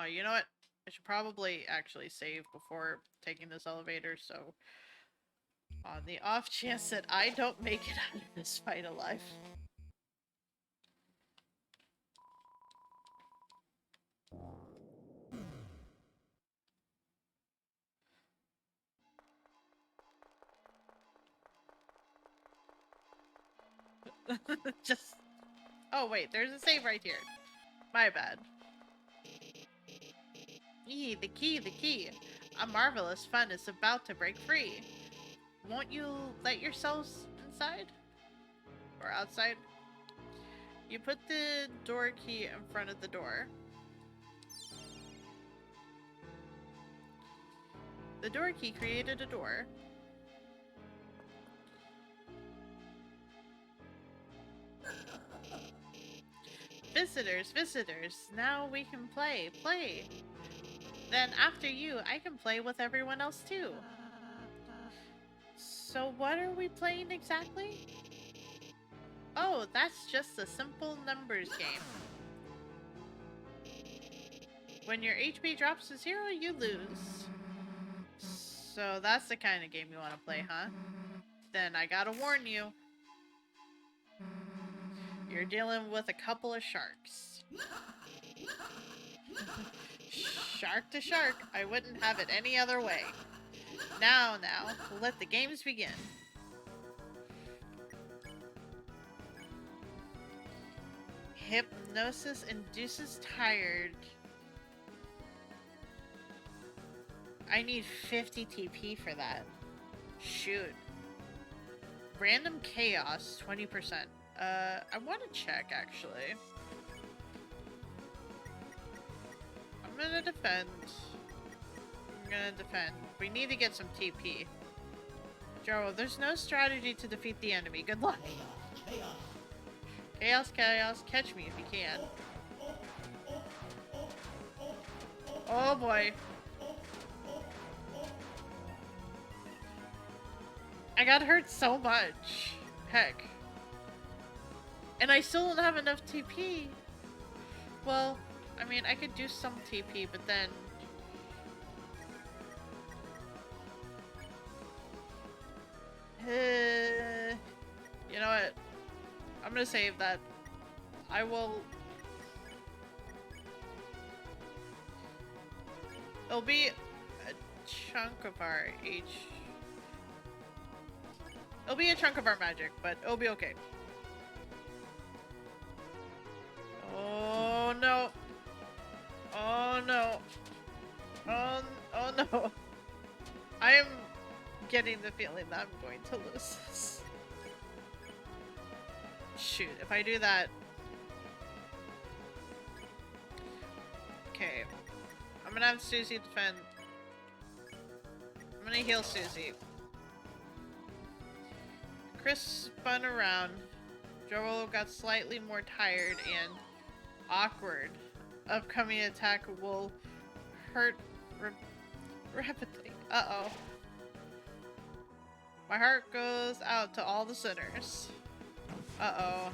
You know what? I should probably actually save before taking this elevator, so on the off chance that I don't make it out of this fight alive. Just... Oh wait, there's a save right here. My bad. Yee, the key, the key. A marvelous fun is about to break free. Won't you let yourselves inside? Or outside? You put the door key in front of the door. The door key created a door. Visitors, visitors, now we can play. Then after you, I can play with everyone else too. So what are we playing exactly? Oh, that's just a simple numbers game. When your HP drops to 0, you lose. So that's the kind of game you want to play, huh? Then I gotta warn you. You're dealing with a couple of sharks. Shark to shark, I wouldn't have it any other way. Now, let the games begin. Hypnosis induces tired. I need 50 TP for that. Shoot. Random chaos, 20%. I want to check, actually. I'm gonna defend. We need to get some TP. Joe, there's no strategy to defeat the enemy. Good luck. Chaos, chaos. Catch me if you can. Oh boy. I got hurt so much. Heck. And I still don't have enough TP. Well, I mean, I could do some TP, but then... you know what? I'm gonna save that. I will... It'll be a chunk of our It'll be a chunk of our magic, but it'll be okay. Oh no. Oh no. Oh no. I am getting the feeling that I'm going to lose this. Shoot, if I do that... Okay. I'm gonna have Susie defend. I'm gonna heal Susie. Chris spun around. Joel got slightly more tired and awkward. Upcoming attack will hurt rapidly. Uh-oh. My heart goes out to all the sinners. Uh-oh.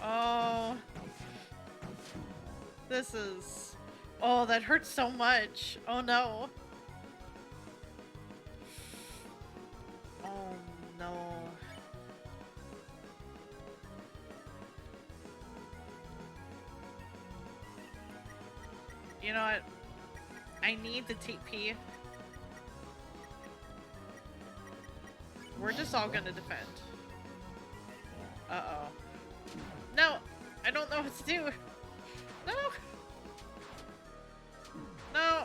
Oh. This is... Oh, that hurts so much. Oh no. Oh no. You know what? I need the TP. We're just all gonna defend. Uh-oh. No! I don't know what to do! No! No!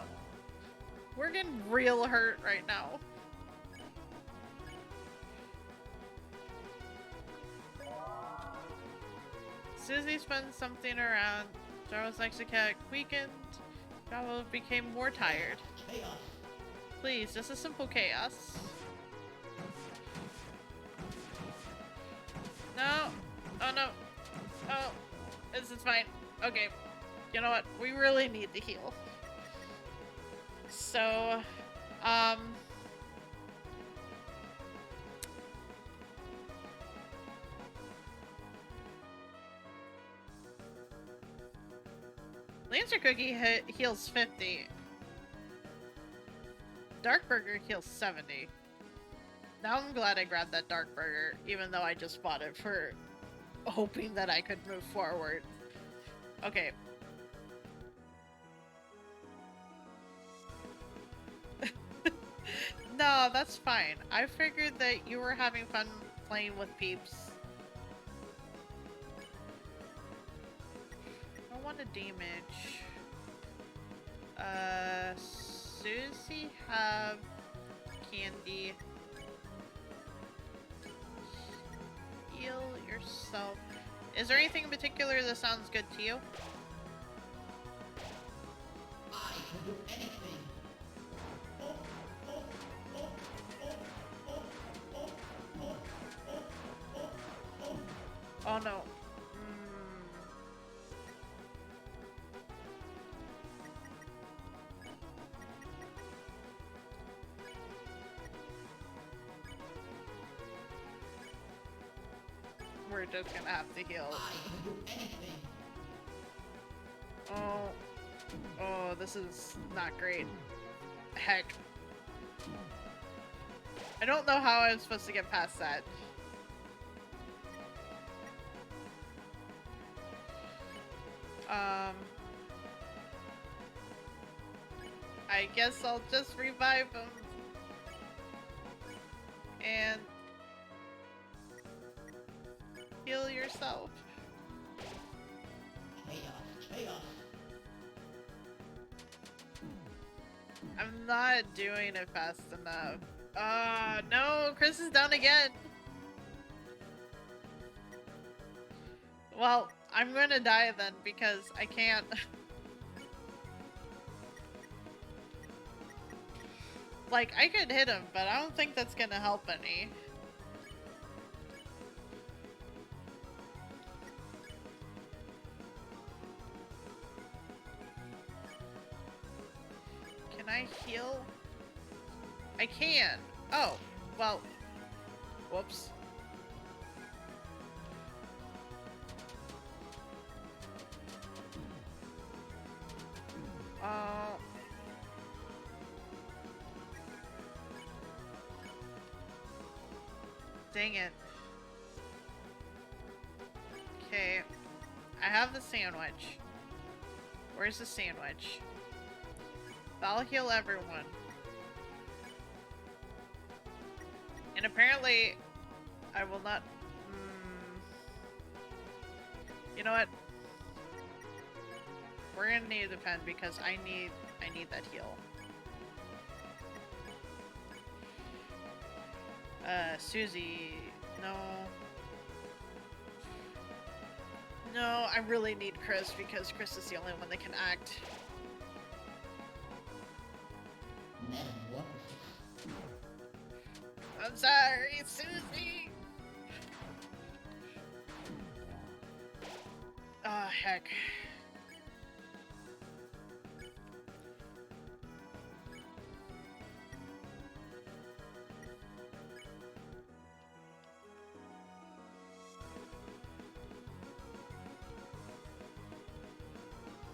We're getting real hurt right now. Susie spun something around. Jarro's Lexica weakened. Jarro became more tired. Please, just a simple chaos. No! Oh no! Oh, this is fine. Okay. You know what? We really need to heal. So, Lancer Cookie heals 50. Dark Burger heals 70. Now I'm glad I grabbed that Dark Burger, even though I just bought it for hoping that I could move forward. Okay. No, that's fine. I figured that you were having fun playing with peeps. I want to damage. Susie have candy. Heal. Is there anything in particular that sounds good to you? I can do anything. Oh no. We're just gonna have to heal. I can do anything. Oh. Oh, this is not great. Heck. I don't know how I'm supposed to get past that. I guess I'll just revive him. And heal yourself. Chaos. I'm not doing it fast enough. No, Chris is down again. Well, I'm gonna die then because I can't. Like, I could hit him, but I don't think that's gonna help any. Can I heal? I can. Oh, well. Whoops. Dang it. Okay. I have the sandwich. Where's the sandwich? I'll heal everyone. And apparently, I will not... You know what? We're gonna need a defend because I need that heal. Susie... No. No, I really need Chris because Chris is the only one that can act. I'm sorry, Susie! Ah, heck.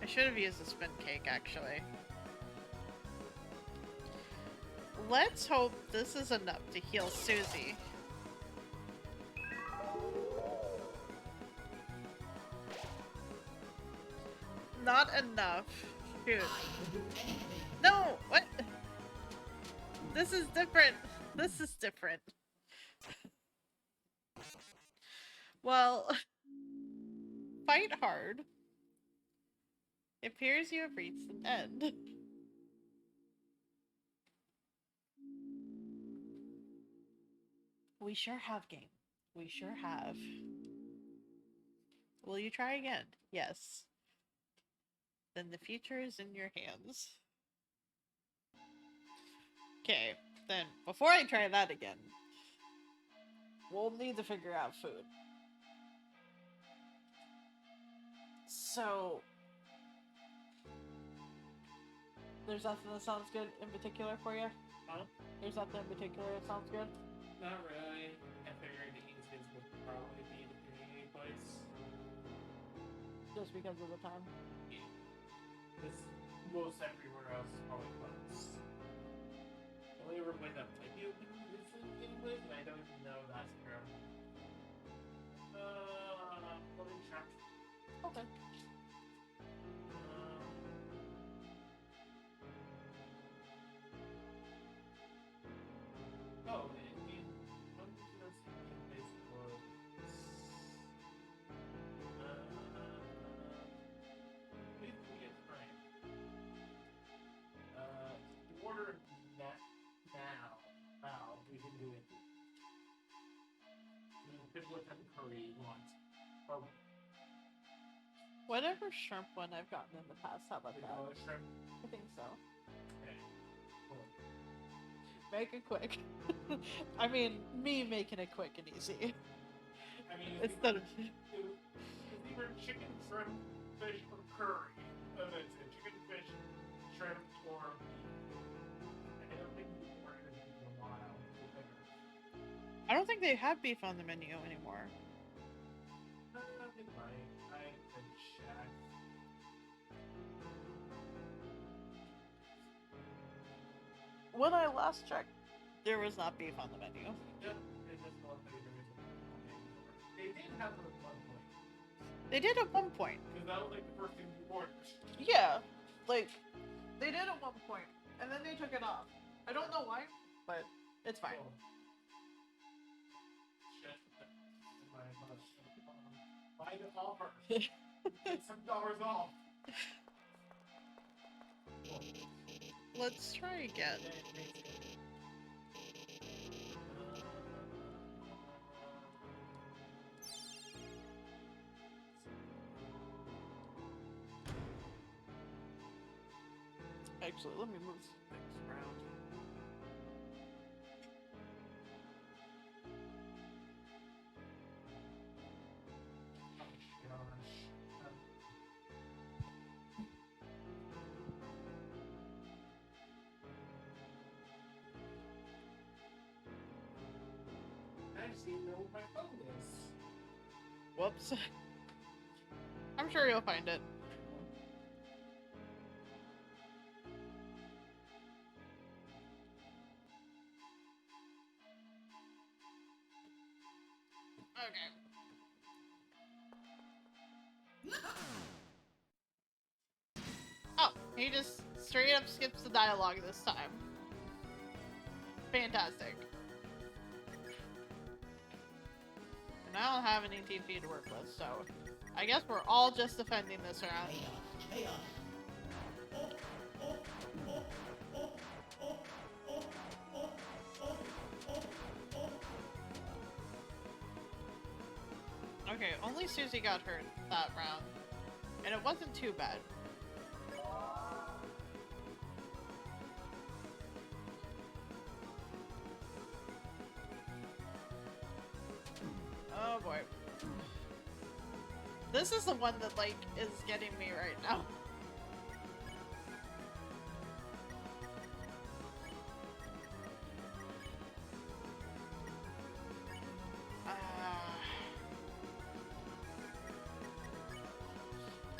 I should have used the spin cake, actually. Let's hope this is enough to heal Susie. Not enough. Shoot. No! What? This is different. This is different. Well, fight hard. It appears you have reached an end. We sure have, game. We sure have. Will you try again? Yes. Then the future is in your hands. Okay, then before I try that again, we'll need to figure out food. So, there's nothing that sounds good in particular for you? Huh? There's nothing in particular that sounds good? Not really. I figured the Eastons would probably be the community place. Just because of the time? Yeah. Because most everywhere else is probably closed. The only other place that might be open is in England, and I don't even know if that's true. Let me check. Okay. Oh, I'm just gonna see if this was. Please do get right. Order that now. Wow, we can do it. You can pick what type of curry you want. Or Whatever shrimp one I've gotten in the past, how about They that? call it shrimp. I think so. Okay. Cool. Make it quick. I mean, me making it quick and easy. I mean, Instead of... it's either chicken, shrimp, fish, or curry. Oh, that's it. Chicken, fish, shrimp, or beef. I don't think beef are going to be in a while. I don't think they have beef on the menu anymore. It might. I could check. When I last checked, there was not beef on the menu. Yep, it just not that there isn't anymore. They did have it at one point. They did at one point. Because that was like the first thing you ordered. Yeah, like, they did at one point, and then they took it off. I don't know why, but it's fine. Oh. Shit. Buy the offer. Get some dollars off. Let's try again. Actually, let me move some things around. I just didn't know what my phone is. Whoops. I'm sure you'll find it. Okay. Oh, he just straight up skips the dialogue this time. Fantastic. And I don't have any TP to work with, so I guess we're all just defending this round. Chaos. Okay, only Susie got hurt that round, and it wasn't too bad. Oh boy. This is the one that, like, is getting me right now.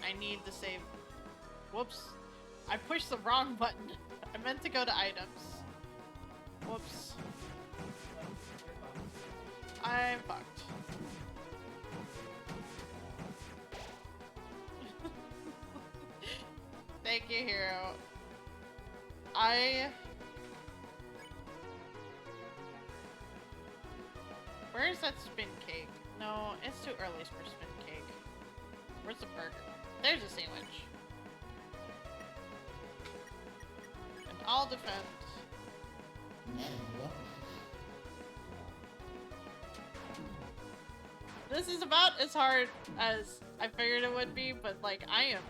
I need to save. Whoops. I pushed the wrong button. I meant to go to items. Whoops. I'm fucked. Thank you, hero. Where is that spin cake? No, it's too early for spin cake. Where's the burger? There's a sandwich. And I'll defend. This is about as hard as I figured it would be, but like I am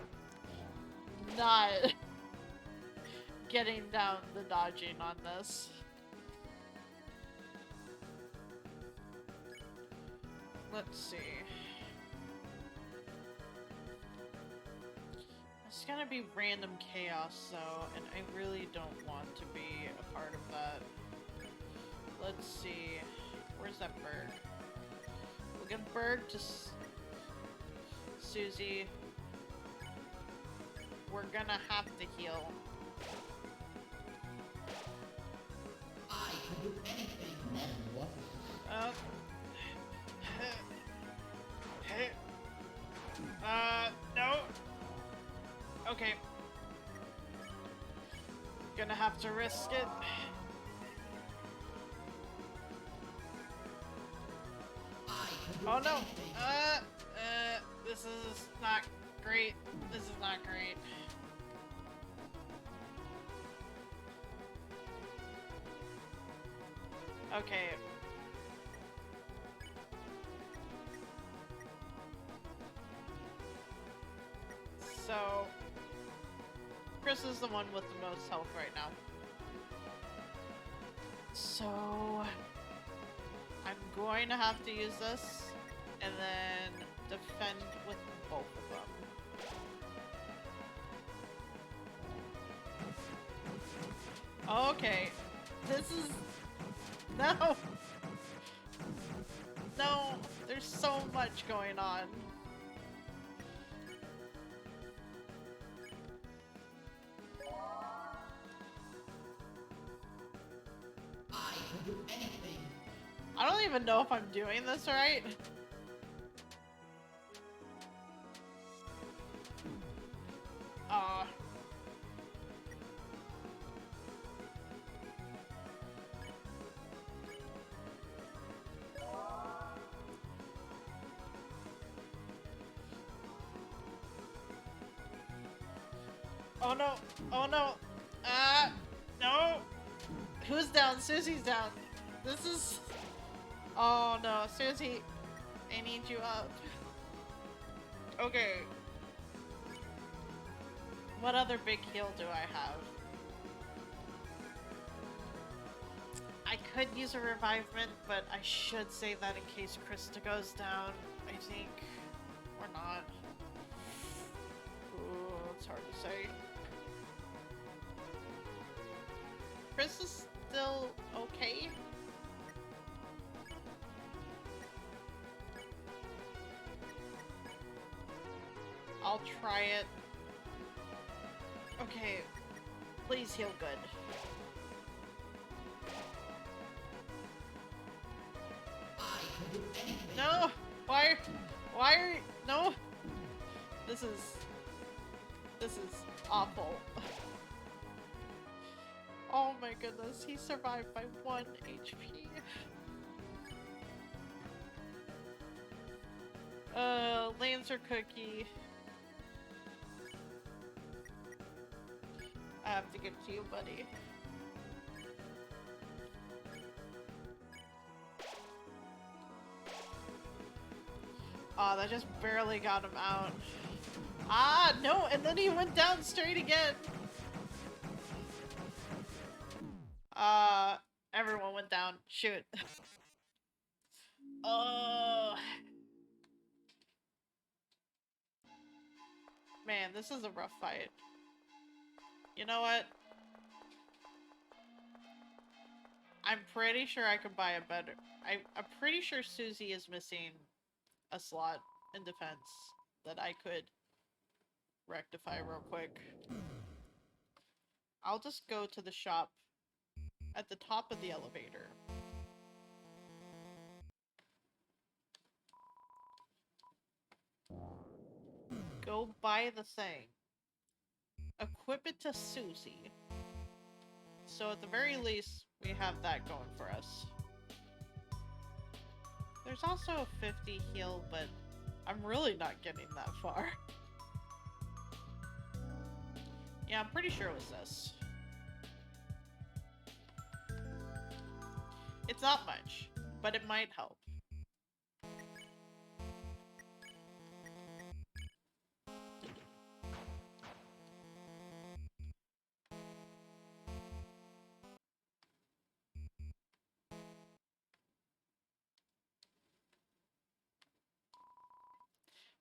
not getting down the dodging on this. Let's see. It's gonna be random chaos though, and I really don't want to be a part of that. Let's see. Where's that bird? We'll give bird to Susie. We're gonna have to heal. I can do anything. What? Oh. No. Okay. Gonna have to risk it. Oh no. This is not great. This is not great. Okay. Chris is the one with the most health right now. So I'm going to have to use this and then defend with both of them. Okay. This is... No! No! There's so much going on. I can do anything. I don't even know if I'm doing this right. Oh no! Oh no! No! Who's down? Susie's down. This is... Oh no, Susie. I need you up. Okay. What other big heal do I have? I could use a revivement, but I should save that in case Krista goes down, I think. Or not. Ooh, it's hard to say. Chris is still okay. I'll try it. Okay. Please heal good. I can do anything. No! Why are you... No! This is awful. Oh my goodness, he survived by 1 HP. Lancer cookie. I have to give to you, buddy. Aw, that just barely got him out. Ah, no, and then he went down straight again. Everyone went down. Shoot. Oh. Man, this is a rough fight. You know what? I'm pretty sure I could buy a better... I'm pretty sure Susie is missing a slot in defense that I could rectify real quick. I'll just go to the shop at the top of the elevator. Go buy the thing. Equip it to Susie. So at the very least, we have that going for us. There's also a 50 heal, but I'm really not getting that far. Yeah, I'm pretty sure it was this. It's not much, but it might help.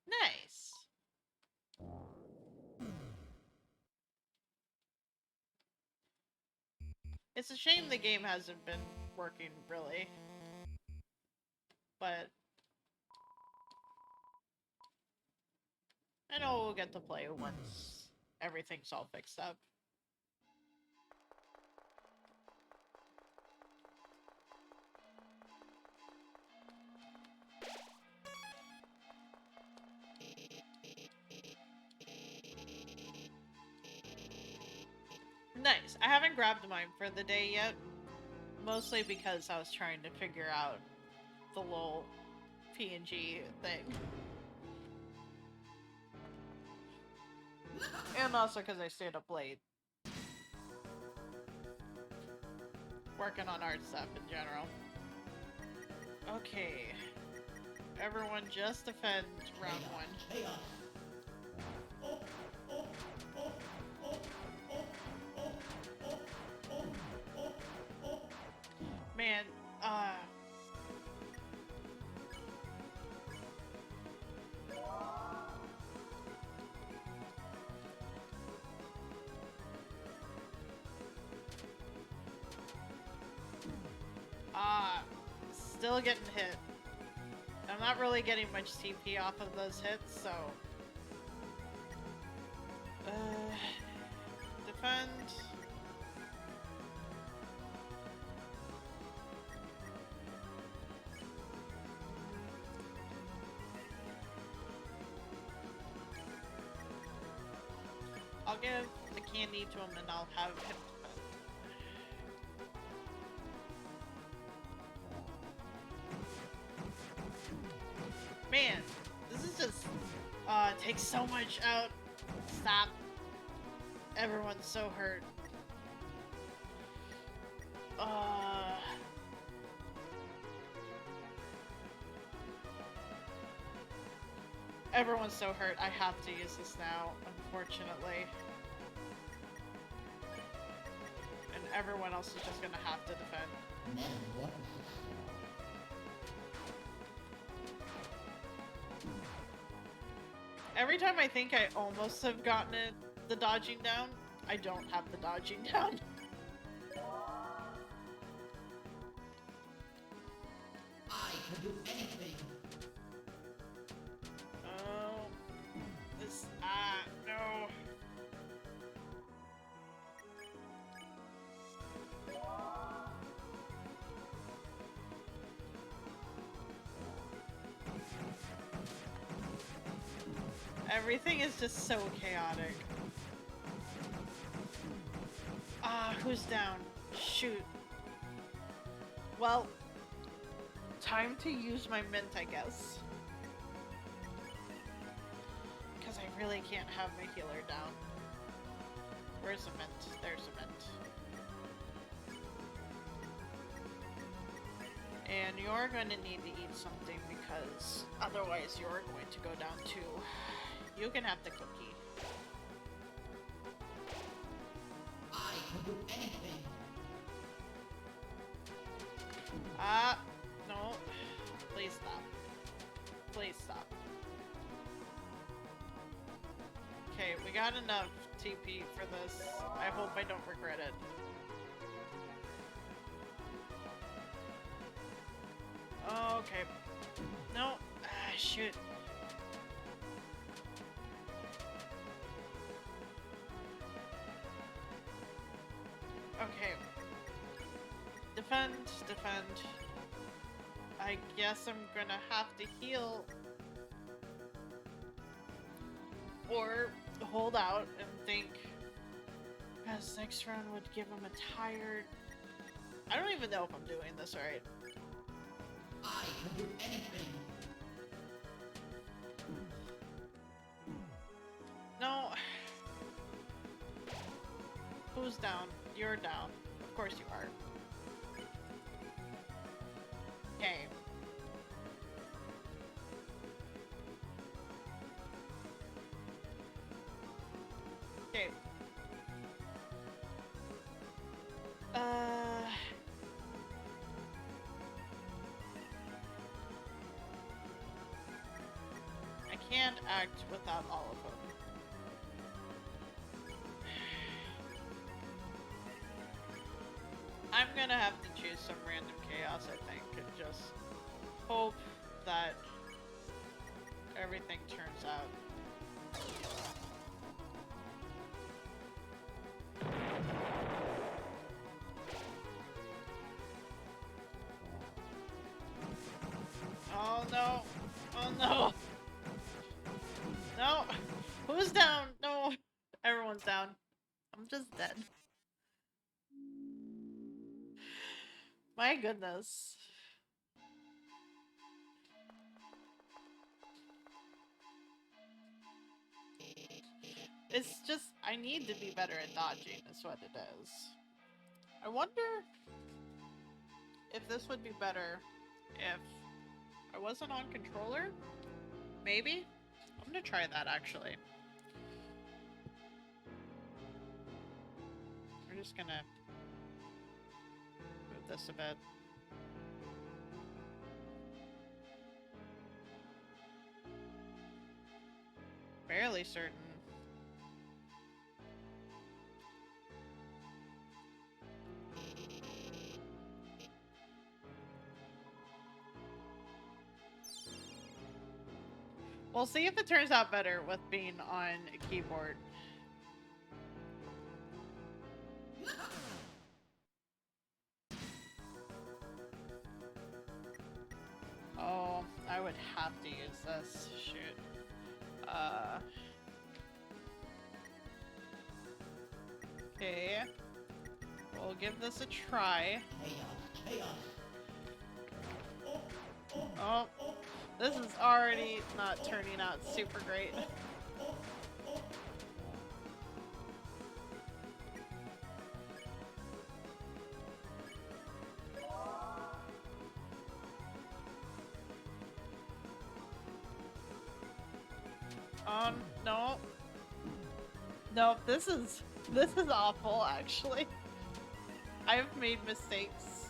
Nice. It's a shame the game hasn't been working, really. But I know we'll get to play once everything's all fixed up. Nice. I haven't grabbed mine for the day yet. Mostly because I was trying to figure out the little PNG thing. And also because I stayed up late. Working on art stuff in general. Okay. Everyone just defend round 1. Chaos. Oh, oh, oh, oh. Still getting hit. I'm not really getting much CP off of those hits, so... defend. I'll give the candy to him and I'll have him defend. Man, this is just takes so much out. Stop. Everyone's so hurt. Everyone's so hurt. I have to use this now, unfortunately. And everyone else is just gonna have to defend. Every time I think I almost have gotten it, the dodging down, I don't have the dodging down. I can do anything. Oh, this, no. Everything is just so chaotic. Who's down? Shoot. Well, time to use my mint, I guess. Because I really can't have my healer down. Where's the mint? There's the mint. And you're gonna need to eat something because otherwise you're going to go down too. You can have the cookie. I can do anything. No. Please stop. Please stop. Okay, we got enough TP for this. I hope I don't regret it. Okay. No. Shoot. Okay. Defend, defend. I guess I'm gonna have to heal. Or hold out and think as next round would give him a tired... I don't even know if I'm doing this right. I can do anything. No. Who's down? You're down. Of course you are. Okay. Okay. I can't act without all of them. I'm gonna have to choose some random chaos, I think, and just hope that everything turns out. Oh no! Oh no! No! Who's down? No! Everyone's down. I'm just dead. My goodness. It's just, I need to be better at dodging, is what it is. I wonder if this would be better if I wasn't on controller? Maybe? I'm gonna try that, actually. We're just gonna move this a bit. Fairly certain. We'll see if it turns out better with being on a keyboard. Oh, I would have to use this. Shoot. Okay. We'll give this a try. Oh, this is already not turning out super great. No. No, this is awful, actually. I've made mistakes.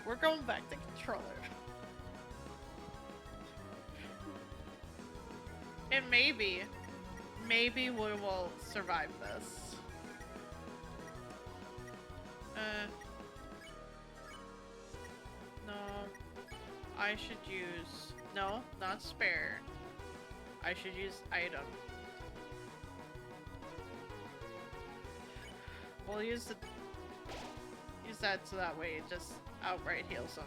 We're going back to controller. And maybe we will survive this. No. I should use... No, not spare. I should use item. We'll use that so that way it just outright heals them.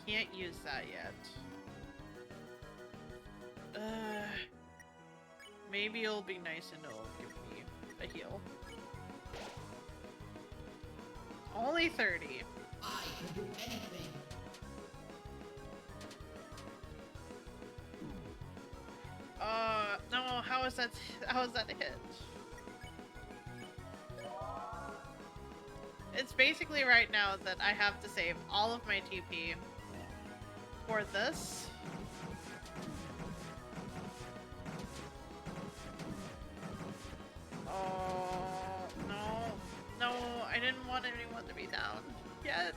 Can't use that yet. Maybe it'll be nice and it'll give me a heal. Only 30. I can do anything. No, how is that a hit? It's basically right now that I have to save all of my TP for this. Oh, no. No, I didn't want anyone to be down yet.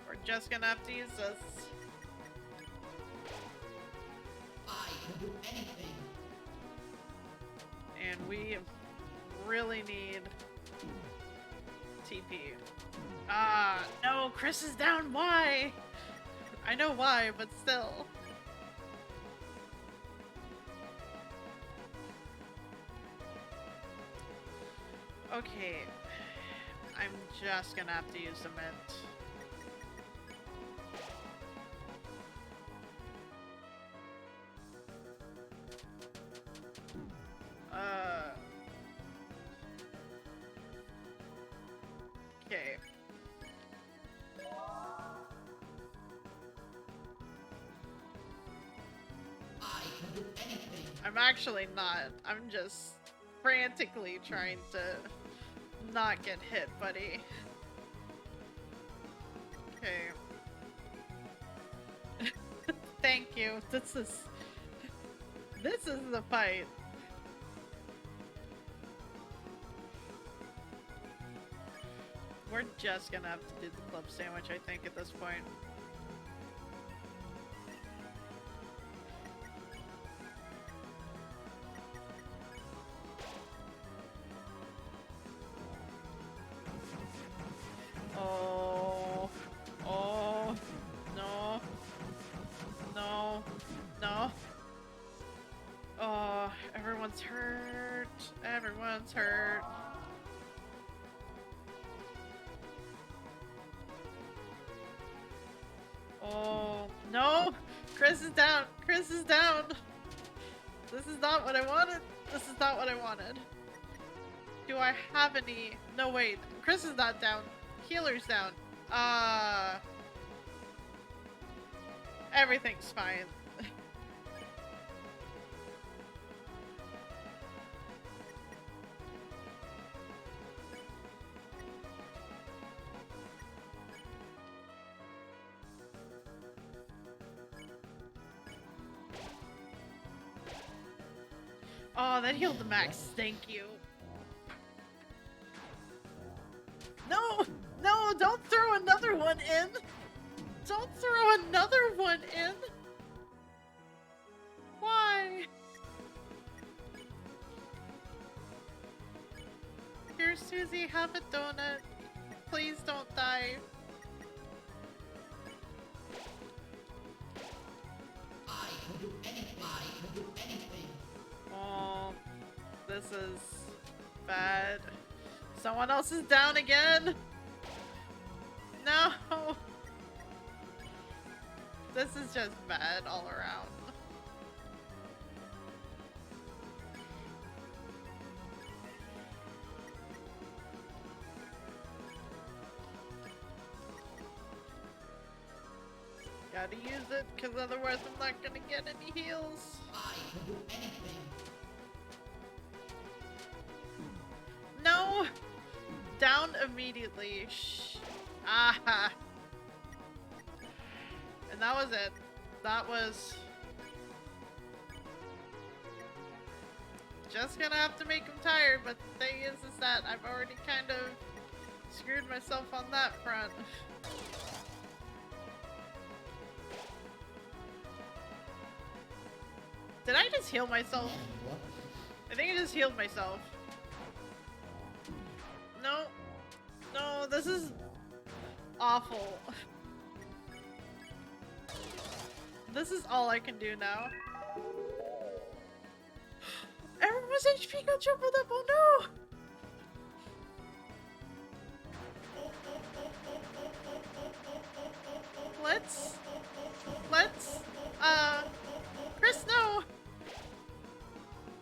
We're just gonna have to use this. I can do anything. And we really need TP. No, Chris is down. Why? I know why, but still. Okay. I'm just gonna have to use the mint. Okay. I can do anything. I'm actually not. I'm just frantically trying to not get hit, buddy. Okay. Thank you. This is the fight. We're just gonna have to do the club sandwich, I think, at this point. Oh. Oh. No. No. No. Oh, everyone's hurt. Everyone's hurt. Oh, no! Chris is down! Chris is down! This is not what I wanted! This is not what I wanted. Do I have any... No, wait. Chris is not down. Healer's down. Everything's fine. Oh, that healed the max. Thank you. No! No, don't throw another one in! Don't throw another one in! Why? Here, Susie, have a donut. Please don't die. I can do anything. I can do anything. Oh, this is bad. Someone else is down again? No! This is just bad all around. Gotta use it, because otherwise I'm not gonna get any heals. I can do anything. No! Down immediately. Shh. Ah! And that was it. That was... just gonna have to make him tired, but the thing is that I've already kind of screwed myself on that front. Did I just heal myself? I think I just healed myself. No. No, this is awful. This is all I can do now. Everyone's HP got tripled up, oh no! Chris, no!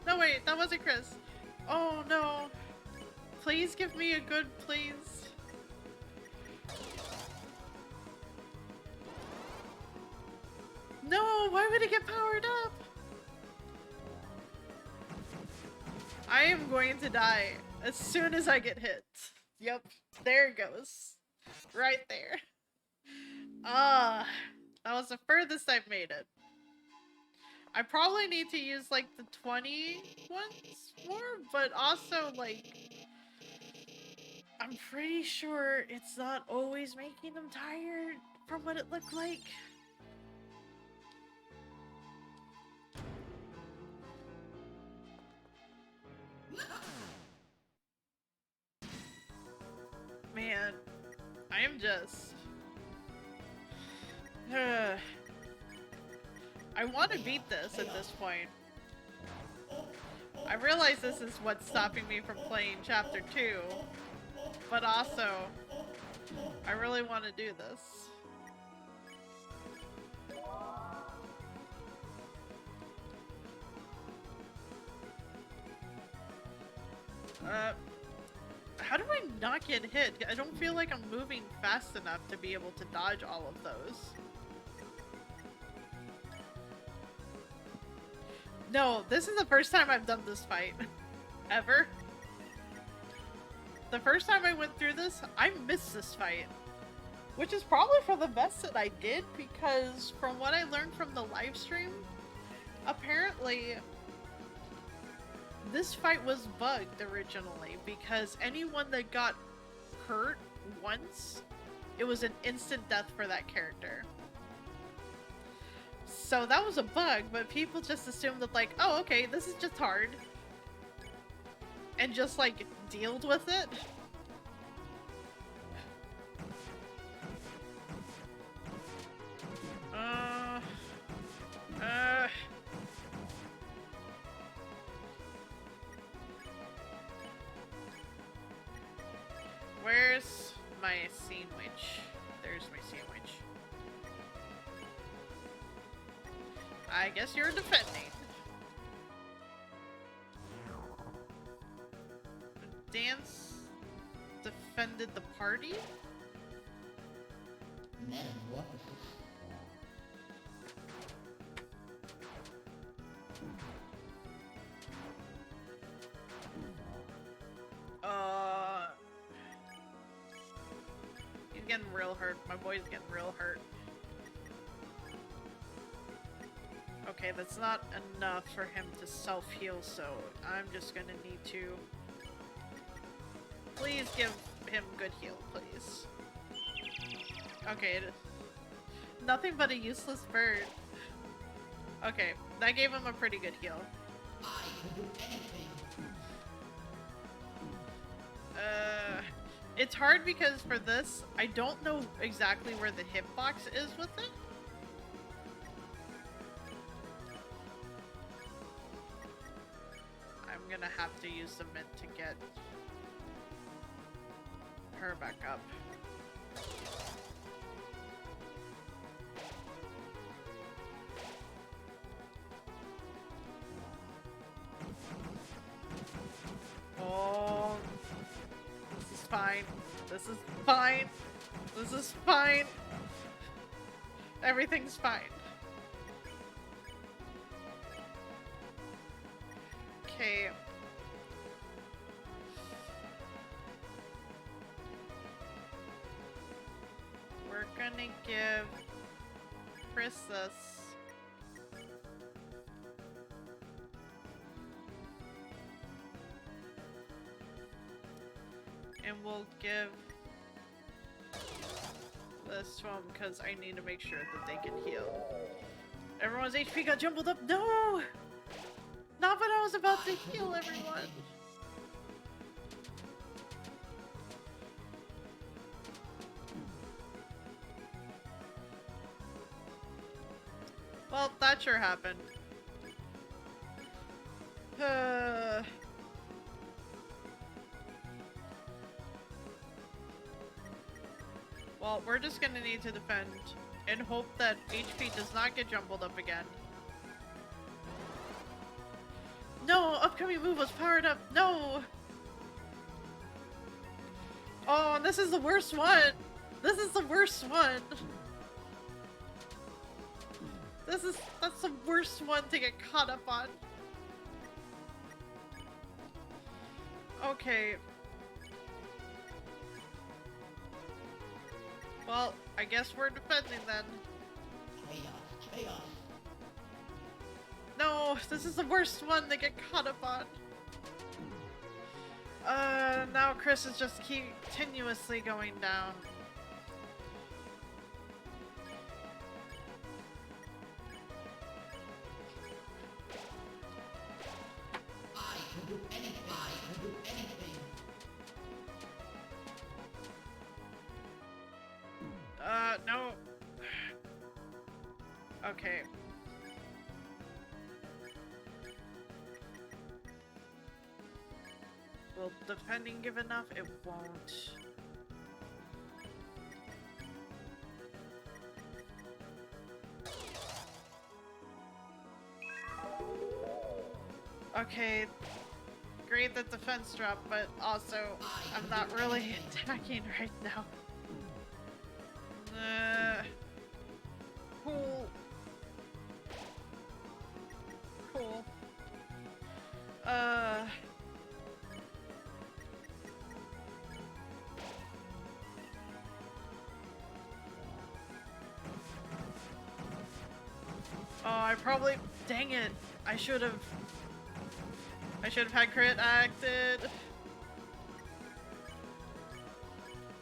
No, wait, that wasn't Chris. Oh no. Please give me a good, please. No, why would it get powered up? I am going to die as soon as I get hit. Yep, there it goes. Right there. That was the furthest I've made it. I probably need to use like the 20 ones more, but also like I'm pretty sure it's not always making them tired from what it looked like. Man, I am just... I want to beat this at this point. I realize this is what's stopping me from playing Chapter 2, but also, I really want to do this. How do I not get hit? I don't feel like I'm moving fast enough to be able to dodge all of those. No, this is the first time I've done this fight. Ever. The first time I went through this, I missed this fight. Which is probably for the best that I did, because from what I learned from the live stream, apparently this fight was bugged originally, because anyone that got hurt once, it was an instant death for that character. So that was a bug, but people just assumed that like, oh okay, this is just hard. And just like, dealt with it. Where's my sandwich? There's my sandwich. I guess you're defending. Dance defended the party? getting real hurt. My boy's getting real hurt. Okay, that's not enough for him to self-heal, so I'm just gonna need to... Please give him good heal, please. Okay, nothing but a useless bird. Okay, that gave him a pretty good heal. I can do anything. It's hard because for this, I don't know exactly where the hitbox is with it. I'm gonna have to use the mint to get her back up. Oh, this is fine. This is fine. This is fine. Everything's fine. Okay. We're gonna give Chris this. And we'll give this to him because I need to make sure that they can heal. Everyone's HP got jumbled up. No! Not when I was about to heal everyone. Well, that sure happened. Well, we're just gonna need to defend and hope that HP does not get jumbled up again. No! Upcoming move was powered up! No! Oh, and this is the worst one! This is the worst one! That's the worst one to get caught up on. Okay. Well, I guess we're defending then. Chaos. No, this is the worst one to get caught up on. Now Chris is just continuously going down. I can do anything. I can do anything. No. Okay. Will defending give enough? It won't. Okay. Great that defense dropped, but also I'm not really attacking right now. Cool. Cool. Oh, I probably... Dang it! I should have had crit acted.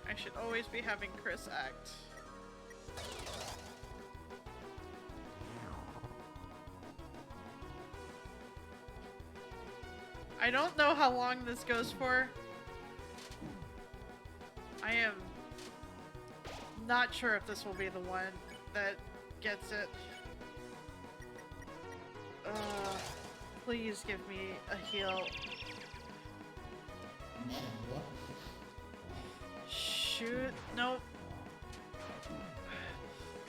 I should always be having Chris act. I don't know how long this goes for. I am not sure if this will be the one that gets it. Please give me a heal. Shoot. Nope.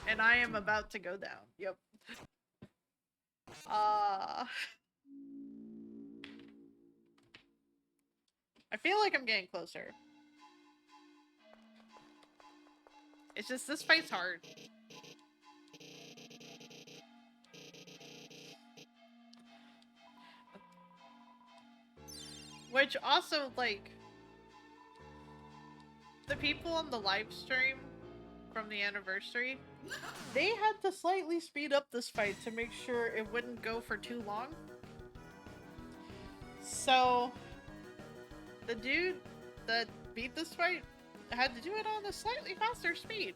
And I am about to go down. Yep. I feel like I'm getting closer. It's just this fight's hard. Which also, like... the people on the live stream from the anniversary, they had to slightly speed up this fight to make sure it wouldn't go for too long. So, the dude that beat this fight had to do it on a slightly faster speed.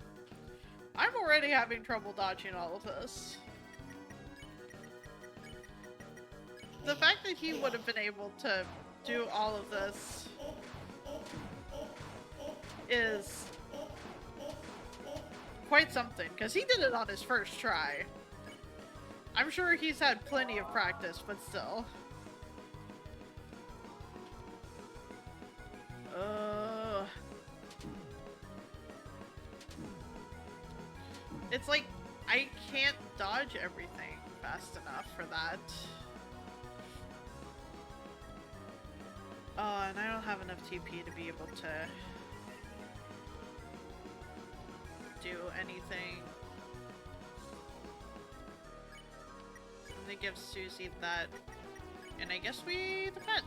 I'm already having trouble dodging all of this. The fact that he would have been able to do all of this is quite something, because he did it on his first try. I'm sure he's had plenty of practice, but still. It's like, I can't dodge everything fast enough for that. Oh, and I don't have enough TP to be able to do anything. I'm gonna give Susie that, and I guess we defend.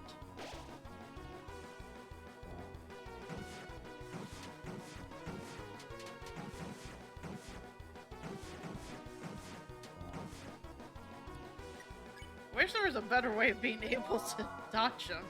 Wish there was a better way of being able to dodge him.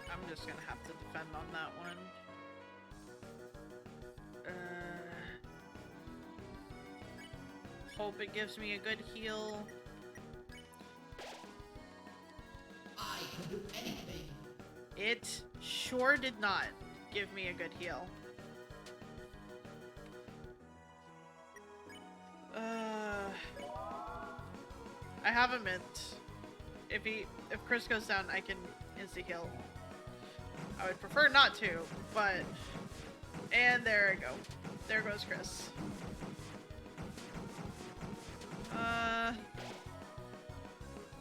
I'm just gonna have to defend on that one. Hope it gives me a good heal. I can do anything. It sure did not give me a good heal. I have a mint. If Chris goes down, I can insta heal. I would prefer not to, but... And there we go. There goes Chris.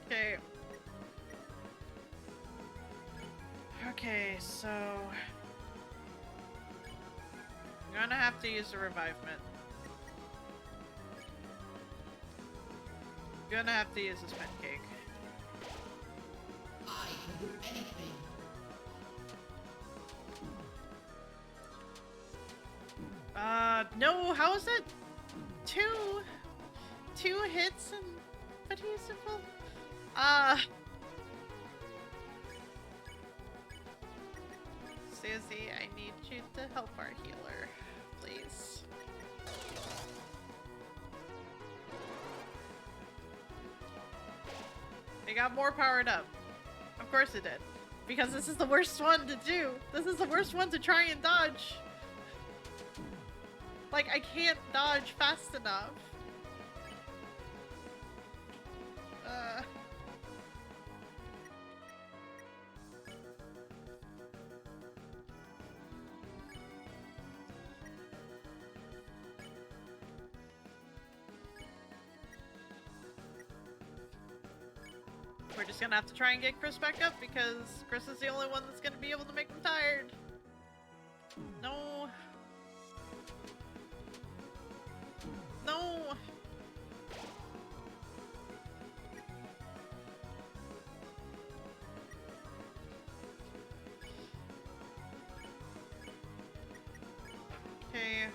Okay. Okay, so... I'm gonna have to use the revivement. Gonna have to use this pancake. I can do anything. No, how is it? Two hits and but he's simple. Susie, I need you to help our healer, please. It got more powered up. Of course it did. Because this is the worst one to do. This is the worst one to try and dodge. Like, I can't dodge fast enough. We're just gonna have to try and get Chris back up because Chris is the only one that's gonna be able to make him tired. No. No. Okay.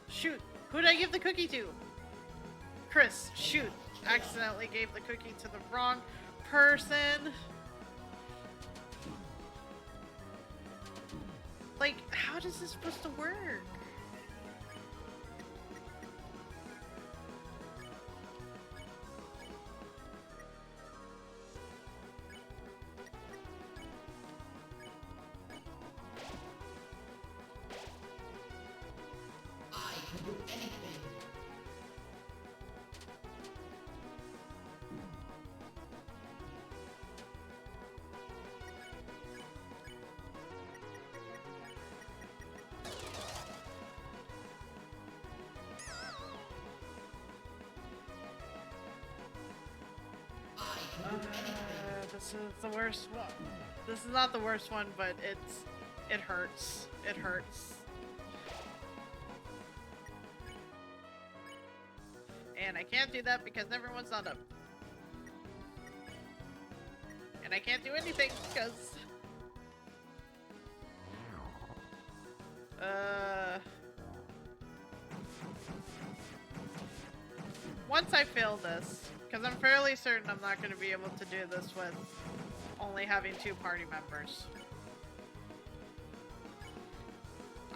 Shoot. Who did I give the cookie to? Chris, shoot. Accidentally gave the cookie to the wrong person. Like, how is this supposed to work? I can do anything. This is the worst one. This is not the worst one, but it hurts. It hurts. And I can't do that because everyone's not up. And I can't do anything because... Once I fail this, because I'm fairly certain I'm not going to be able to do this with only having 2 party members.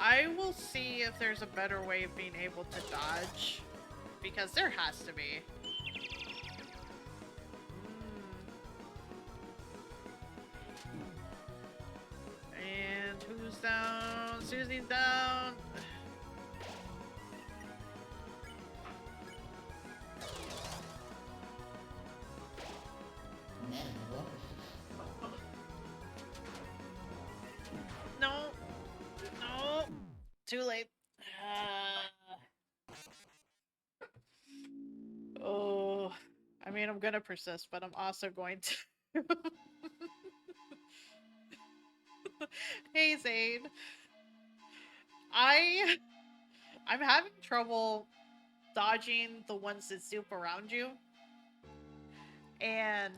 I will see if there's a better way of being able to dodge, because there has to be. And who's down? Susie's down. No. No. Too late. Oh. I mean, I'm gonna persist, but I'm also going to... Hey, Zane. I'm having trouble dodging the ones that zoop around you. And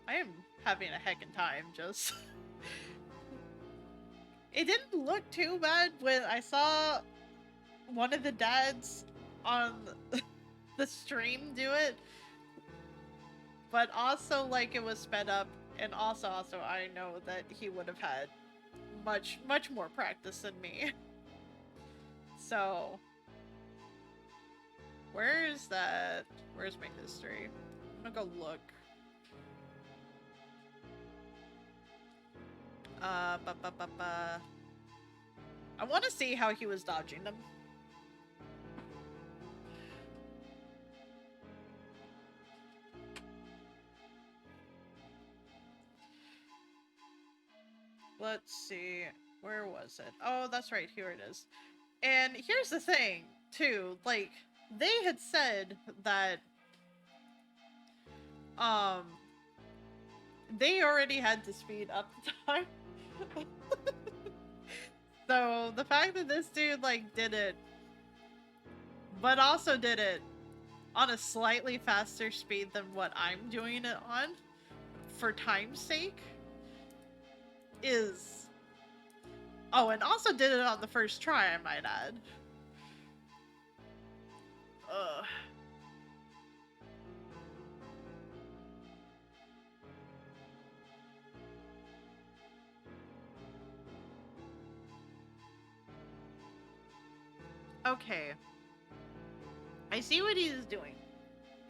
I am having a heckin' time, just... It didn't look too bad when I saw one of the dads on the stream do it. But also, like, it was sped up. And also, I know that he would have had much more practice than me. So... Where is that? Where's my history? I'm gonna go look. I want to see how he was dodging them. Let's see. Where was it? Oh, that's right. Here it is. And here's the thing, too. Like, they had said that, they already had to speed up the time. So, the fact that this dude, like, did it, but also did it on a slightly faster speed than what I'm doing it on, for time's sake, is... Oh, and also did it on the first try, I might add. Ugh. Okay. I see what he is doing.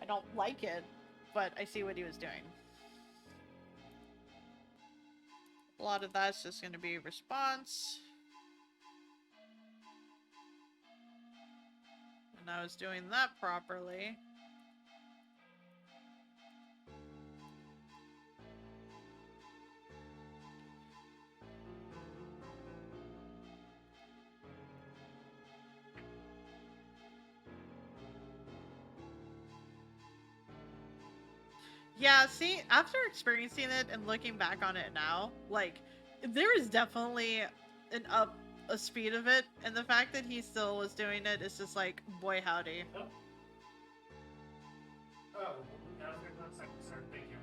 I don't like it, but I see what he was doing. A lot of that's just going to be response. And I was doing that properly. Yeah, see, after experiencing it and looking back on it now, like, there is definitely a speed of it, and the fact that he still was doing it is just like, boy howdy. Oh, that was good. 1 second, sir. Thank you.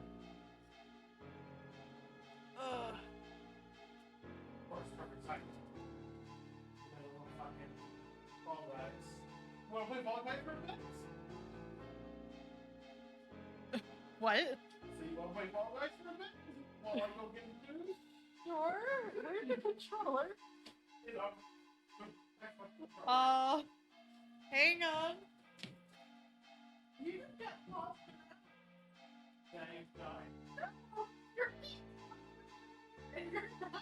Ugh. Of course, perfect timing. A little fucking ball bags. Wanna play ball bags for a bit? What? So you wanna play ball bags for a bit? While I go get food? Sure. Where's the controller? You know. Hang on. You got lost in that. Thank God. No, you're and you're not.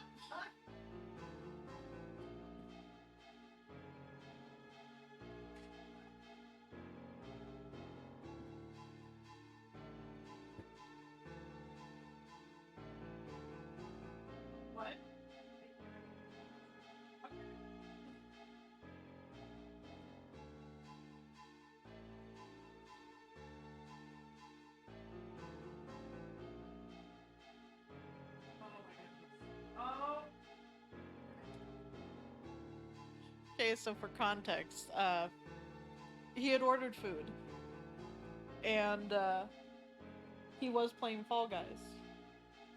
What? Okay, so for context, he had ordered food, and he was playing Fall Guys.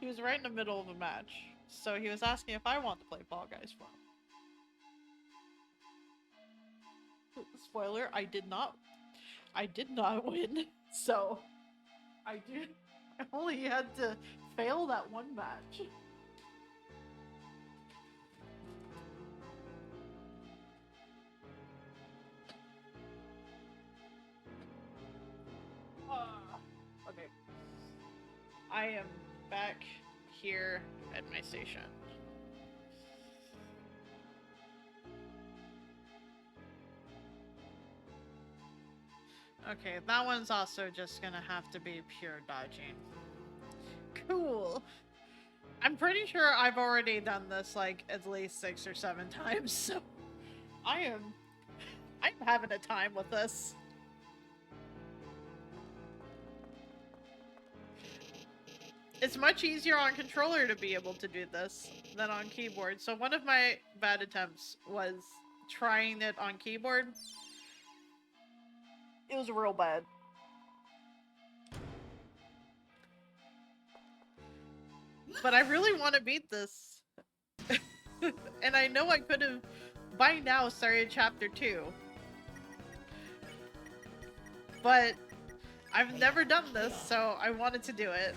He was right in the middle of a match, so he was asking if I want to play Fall Guys for him. Spoiler: I did not. I did not win, so I only had to fail that one match. Okay. I am back here at my station. Okay, that one's also just gonna have to be pure dodging. Cool. I'm pretty sure I've already done this like at least 6 or 7 times, so I'm having a time with this. It's much easier on controller to be able to do this than on keyboard. So one of my bad attempts was trying it on keyboard. It was real bad. But I really want to beat this. And I know I could have by now started chapter 2. But I've never done this, so I wanted to do it.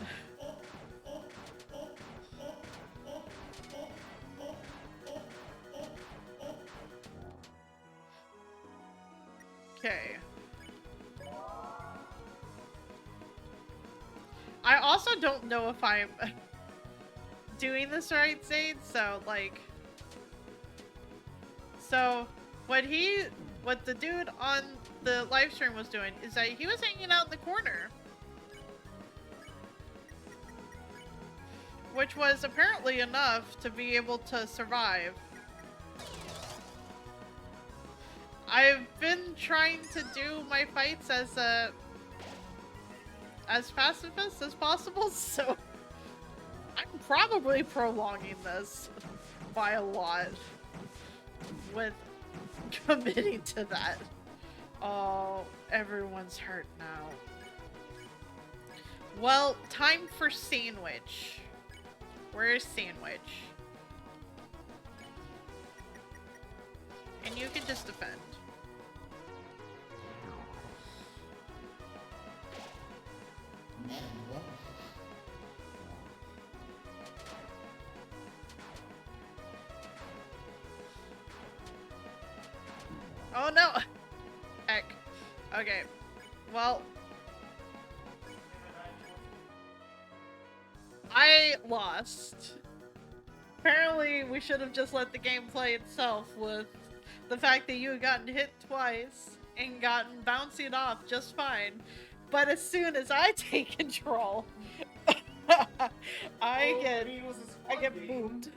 Okay. I also don't know if I'm doing this right, Zane, so, like... So, what the dude on the live stream was doing is that he was hanging out in the corner. Which was apparently enough to be able to survive. I've been trying to do my fights as pacifist as possible, so I'm probably prolonging this by a lot with committing to that. Oh, everyone's hurt now. Well, time for Sandwich. Where's Sandwich? And you can just defend. Oh no! Heck. Okay. Well. I lost. Apparently, we should have just let the game play itself with the fact that you had gotten hit twice and gotten bouncing off just fine. But as soon as I take control, I get moved.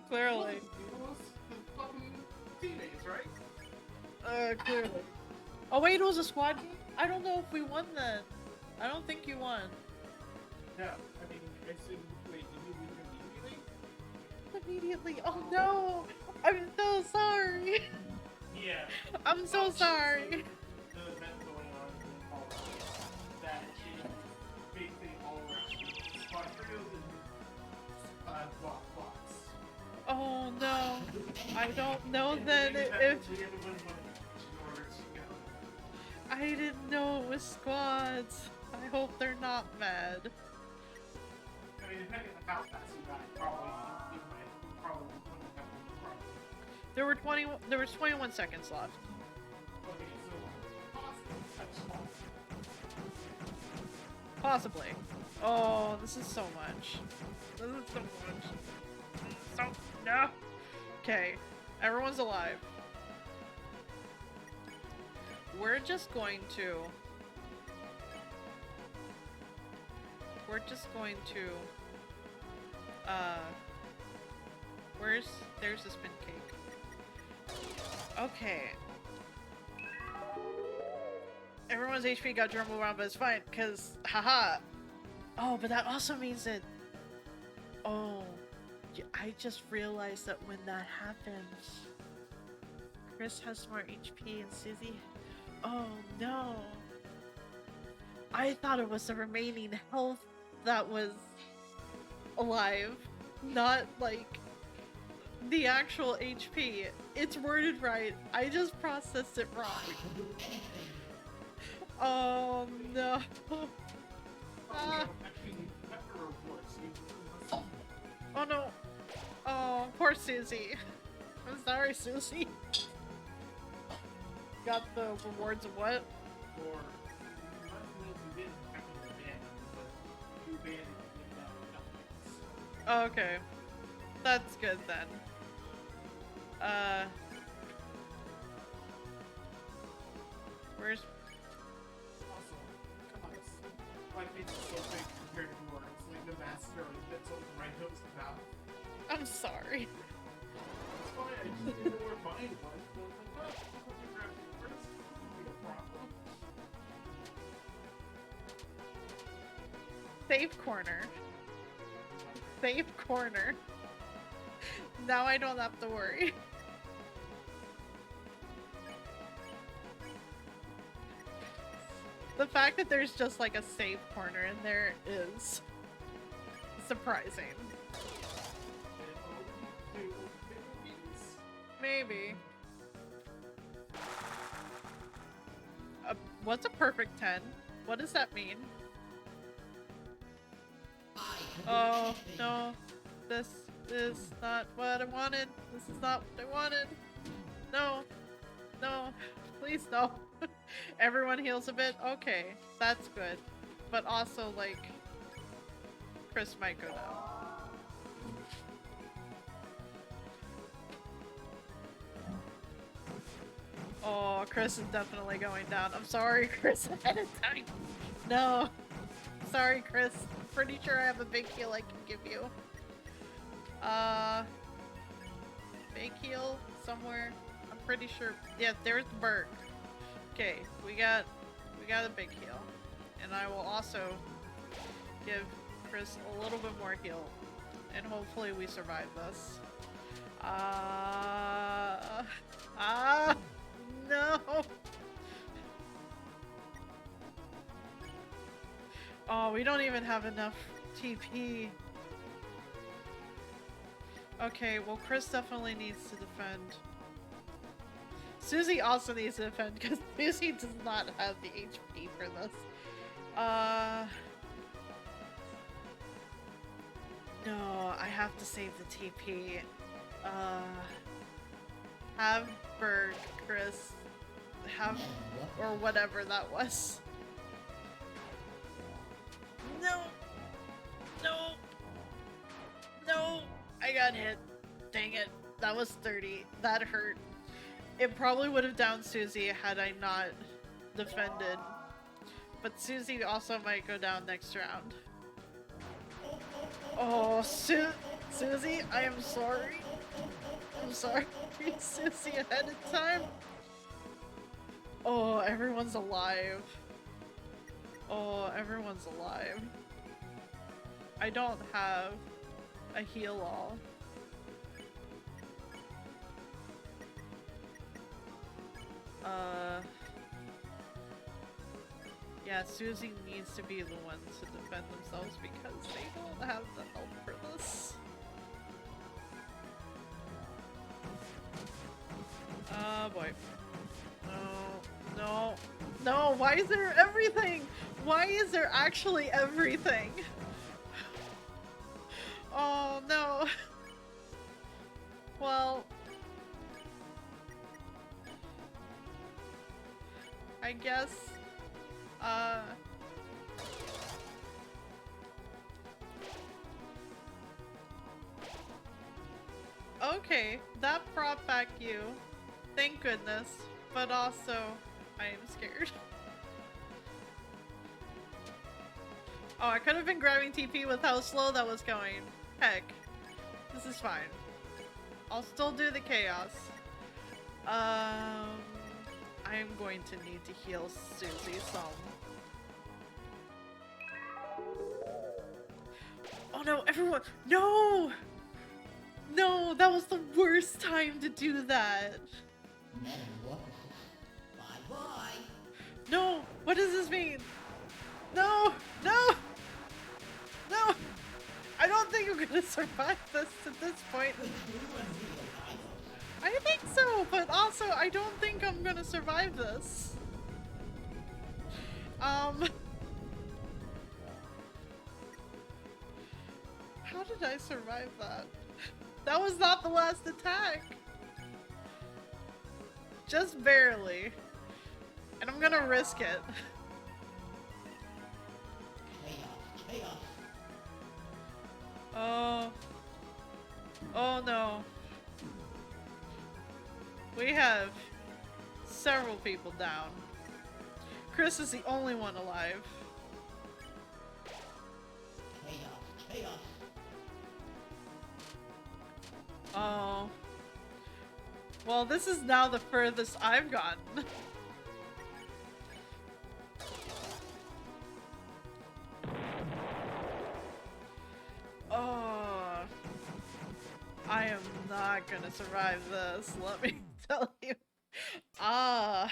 Clearly. It was the fucking teammates, right? Clearly. Oh wait, it was a squad game? I don't know if we won then. I don't think you won. Yeah, I mean, wait, did you leave immediately? Immediately. Oh no! I'm so sorry. Yeah. I'm so sorry. The event going on in Fall Guys that is basically all squad trios and bots. Oh no. I don't know then if I didn't know it was squads. I hope they're not mad. I mean, depending on how fast you got, probably wouldn't have a problem. There was 21 seconds left. Okay, so Possibly. Oh, this is so much. This is so much. So no. Okay, everyone's alive. We're just going to there's the spin cake. Okay. Everyone's HP got jumbled around, but it's fine, because, haha. Oh, but that also means that, oh, I just realized that when that happens, Chris has more HP and Susie. Oh no! I thought it was the remaining health that was alive, not like the actual HP. It's worded right. I just processed it wrong. Oh no. Ah. Oh no. Oh, poor Susie. I'm sorry, Susie. Got the rewards of what? For not only you didn't actually ban it, but you banned it without nothing. Okay. That's good then. Where's... Also, come on, my face is so big compared to yours. Like the master fits over my nose and mouth. I'm sorry. It's fine. I just didn't know where mine was. So I was like, oh, I'll have to grab it first. No problem. Safe corner. Safe corner. Now I don't have to worry. The fact that there's just like a safe corner in there is surprising. Maybe. What's a perfect 10? What does that mean? Oh, no. This is not what I wanted. This is not what I wanted. No. No. Please, no. Everyone heals a bit? Okay. That's good. But also, like, Chris might go down. Oh, Chris is definitely going down. I'm sorry, Chris, ahead of time. No. Sorry, Chris. Pretty sure I have a big heal I can give you. Big heal somewhere. I'm pretty sure. Yeah, there's Bert. Okay, we got a big heal. And I will also give Chris a little bit more heal. And hopefully we survive this. No! Oh, we don't even have enough TP. Okay, well Chris definitely needs to defend. Susie also needs to defend because Susie does not have the HP for this. No, I have to save the TP. Have Berg, Chris, have, or whatever that was. No! No! No! I got hit. Dang it. That was 30. That hurt. It probably would have downed Susie had I not defended. But Susie also might go down next round. Oh, Susie, I am sorry. I'm sorry, Susie, ahead of time. Oh, everyone's alive. Oh, everyone's alive. I don't have a heal all. Yeah, Susie needs to be the one to defend themselves because they don't have the help for this. Oh boy. No, no, no, why is there everything? Why is there actually everything? Oh no. Well, I guess, okay, that brought back you. Thank goodness. But also, I am scared. Oh, I could have been grabbing TP with how slow that was going. Heck. This is fine. I'll still do the chaos. I am going to need to heal Susie some. Oh no, everyone! No! No, that was the worst time to do that. Bye-bye. No, what does this mean? No, no, no. I don't think I'm gonna survive this at this point. I think so, but also I don't think I'm gonna survive this. How did I survive that? That was not the last attack. Just barely. And I'm gonna risk it. Chaos. Oh. Oh no. We have several people down. Chris is the only one alive. Chaos. Oh. Well, this is now the furthest I've gotten. Oh. I am not gonna survive this, let me tell you. Ah.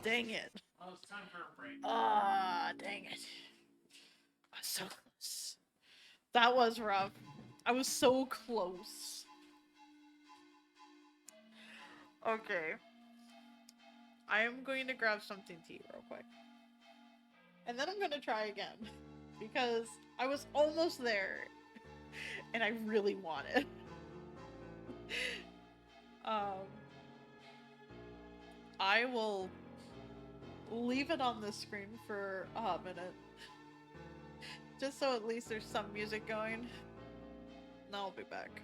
Dang it. Oh, it's time for a break. Ah, dang it. I was so close. That was rough. I was so close. Okay. I am going to grab something to eat real quick. And then I'm going to try again. Because I was almost there. And I really want it. I will leave it on the screen for a minute. Just so at least there's some music going. And I'll be back.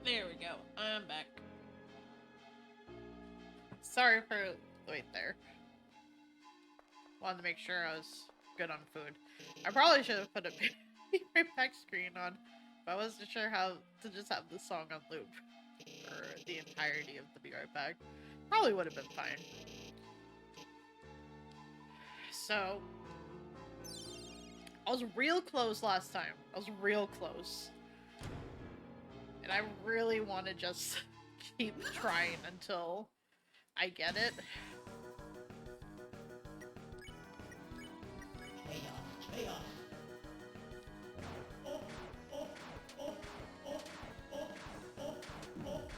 There we go. I'm back. Sorry for the wait there. Wanted to make sure I was good on food. I probably should have put a Be Right Back screen on, but I wasn't sure how to just have the song on loop for the entirety of the Be Right Back. Probably would have been fine. So, I was real close last time. I was real close. And I really want to just keep trying until I get it.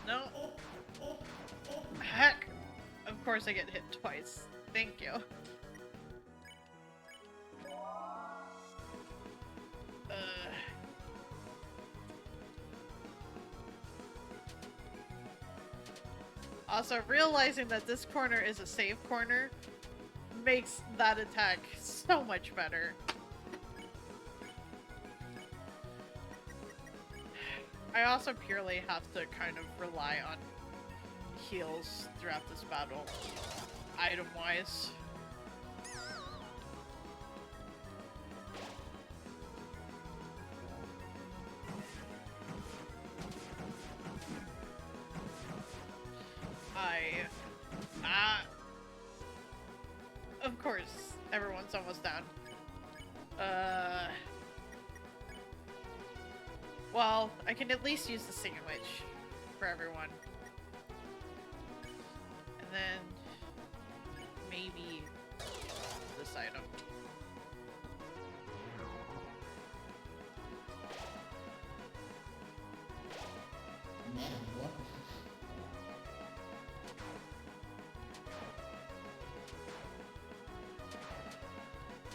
No. Heck. Of course I get hit twice. Thank you. Also, realizing that this corner is a save corner makes that attack so much better. I also purely have to kind of rely on heals throughout this battle, item-wise. Of course, everyone's almost down. Well, I can at least use the sandwich for everyone. And then maybe this item.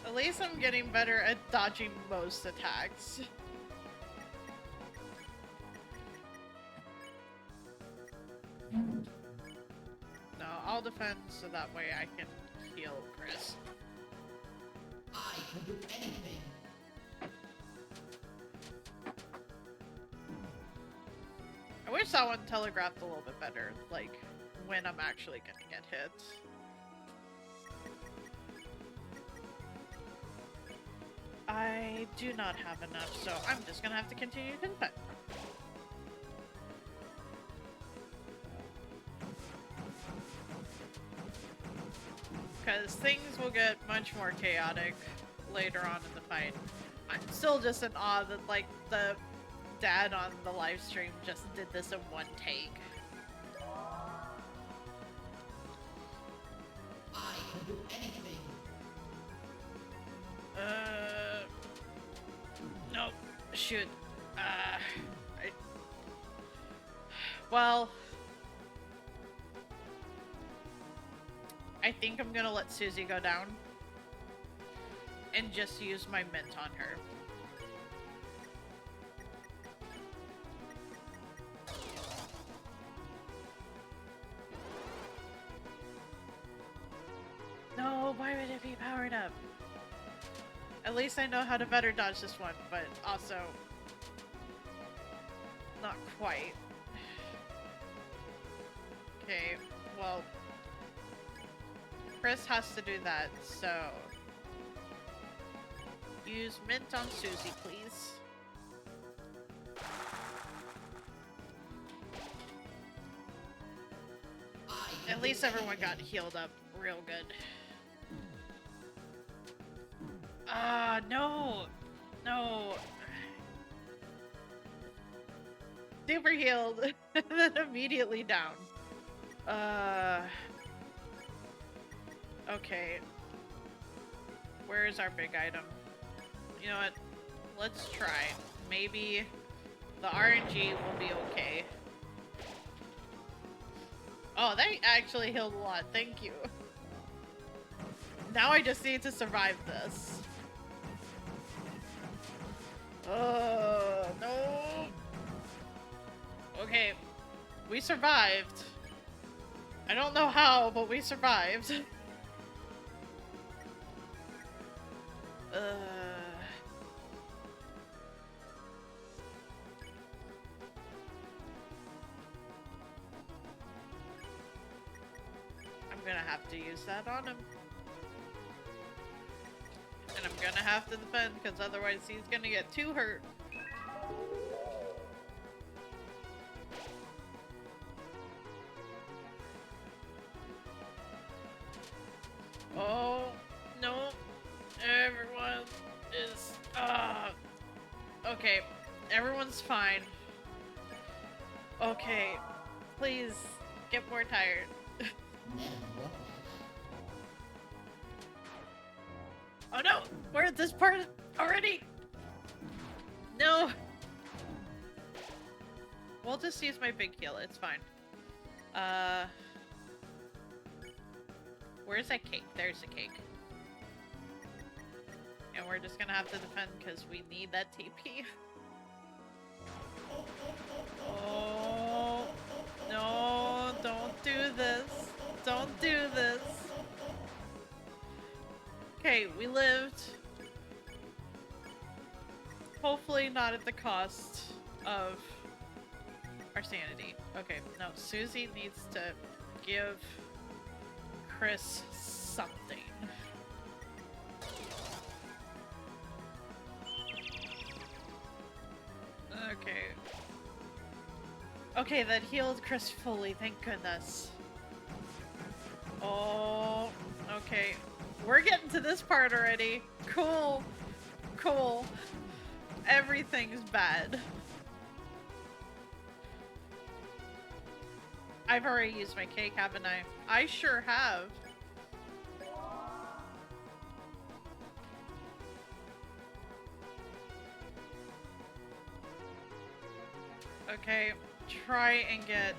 At least I'm getting better at dodging most attacks. No, I'll defend so that way I can heal Chris. I can do anything. I wish that one telegraphed a little bit better, like, when I'm actually gonna get hit. I do not have enough, so I'm just gonna have to continue to defend. Because things will get much more chaotic later on in the fight. I'm still just in awe that, like, the dad on the live stream just did this in one take. I can do anything. No, shoot. Well, I think I'm gonna let Susie go down and just use my mint on her. No, why would it be powered up? At least I know how to better dodge this one, but also not quite. Okay, well, Chris has to do that, so use mint on Susie, please. At least everyone got healed up real good. No! No! Super healed, and then immediately down. Okay. Where's our big item? You know what? Let's try. Maybe the RNG will be okay. Oh, they actually healed a lot. Thank you. Now I just need to survive this. No. Okay. We survived. I don't know how, but we survived. gonna have to use that on him. And I'm gonna have to defend, because otherwise he's gonna get too hurt. Oh, no. Everyone is, okay. Everyone's fine. Okay. Please, get more tired. Oh no! We're at this part already! No! We'll just use my big heal, it's fine. Where's that cake? There's the cake. And we're just gonna have to defend because we need that TP. Oh, no, don't do this. Don't do this. Okay, we lived. Hopefully not at the cost of our sanity. Okay, no, Susie needs to give Chris something. Okay. Okay, that healed Chris fully, thank goodness. Oh, okay. We're getting to this part already. Cool. Cool. Everything's bad. I've already used my cake, haven't I? I sure have. Okay, try and get,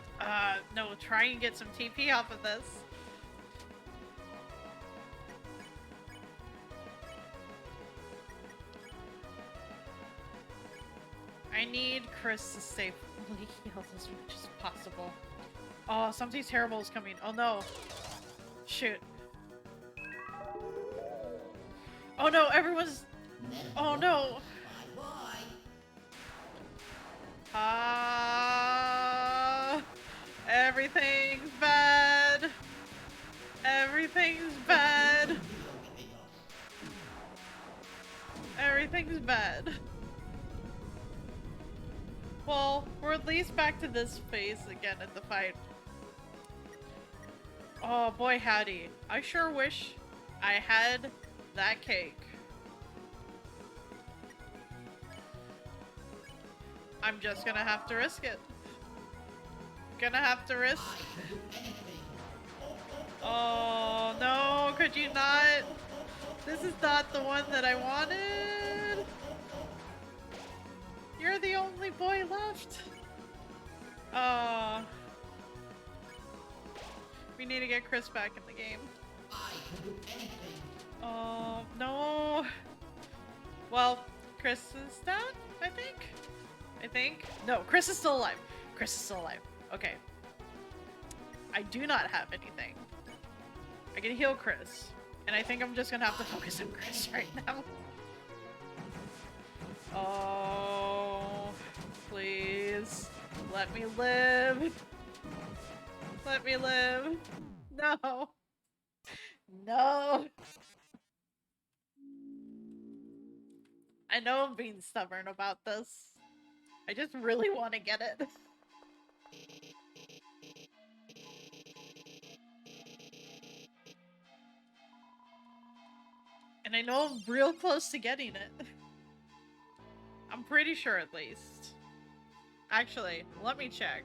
no, try and get some TP off of this. I need Chris to stay fully healed as much as possible. Oh, something terrible is coming. Oh no. Shoot. Oh no, everyone's... Oh no. Everything's bad. Everything's bad. Everything's bad. Well, we're at least back to this phase again in the fight. Oh boy howdy. I sure wish I had that cake. I'm just gonna have to risk it. Gonna have to risk. Oh no, could you not? This is not the one that I wanted. You're the only boy left. Oh. We need to get Chris back in the game. Oh, no. Well, Chris is down, I think. No, Chris is still alive. Chris is still alive. Okay. I do not have anything. I can heal Chris. And I think I'm just gonna have to focus on Chris right now. Oh, please. Let me live. Let me live. No. No. I know I'm being stubborn about this. I just really want to get it. And I know I'm real close to getting it. I'm pretty sure at least. Actually, let me check.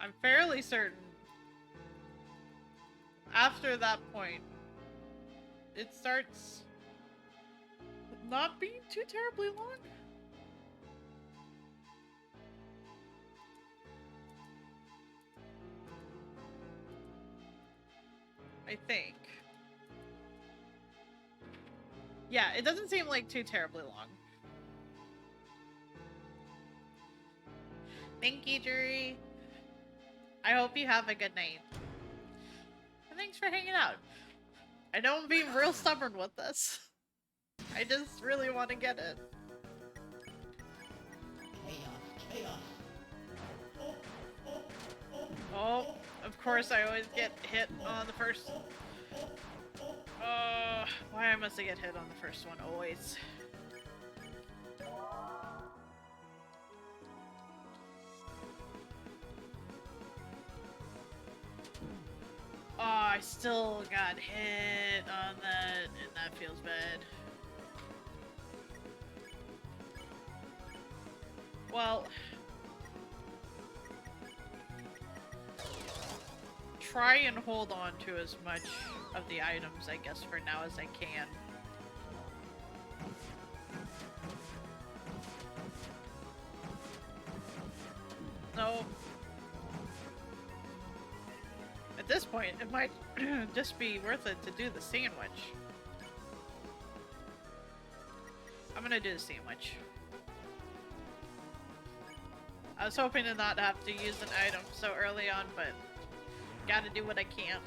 I'm fairly certain. After that point, it starts not being too terribly long. I think. Yeah, it doesn't seem like too terribly long. Thank you, Jury. I hope you have a good night. And thanks for hanging out. I know I'm being real stubborn with this. I just really want to get it. chaos. Oh, of course I always get hit on the first. Why must I get hit on the first one always? Oh, I still got hit on that, and that feels bad. Well, try and hold on to as much of the items, I guess, for now as I can. No. At this point, it might just be worth it to do the sandwich. I'm gonna do the sandwich. I was hoping to not have to use an item so early on, but gotta do what I can.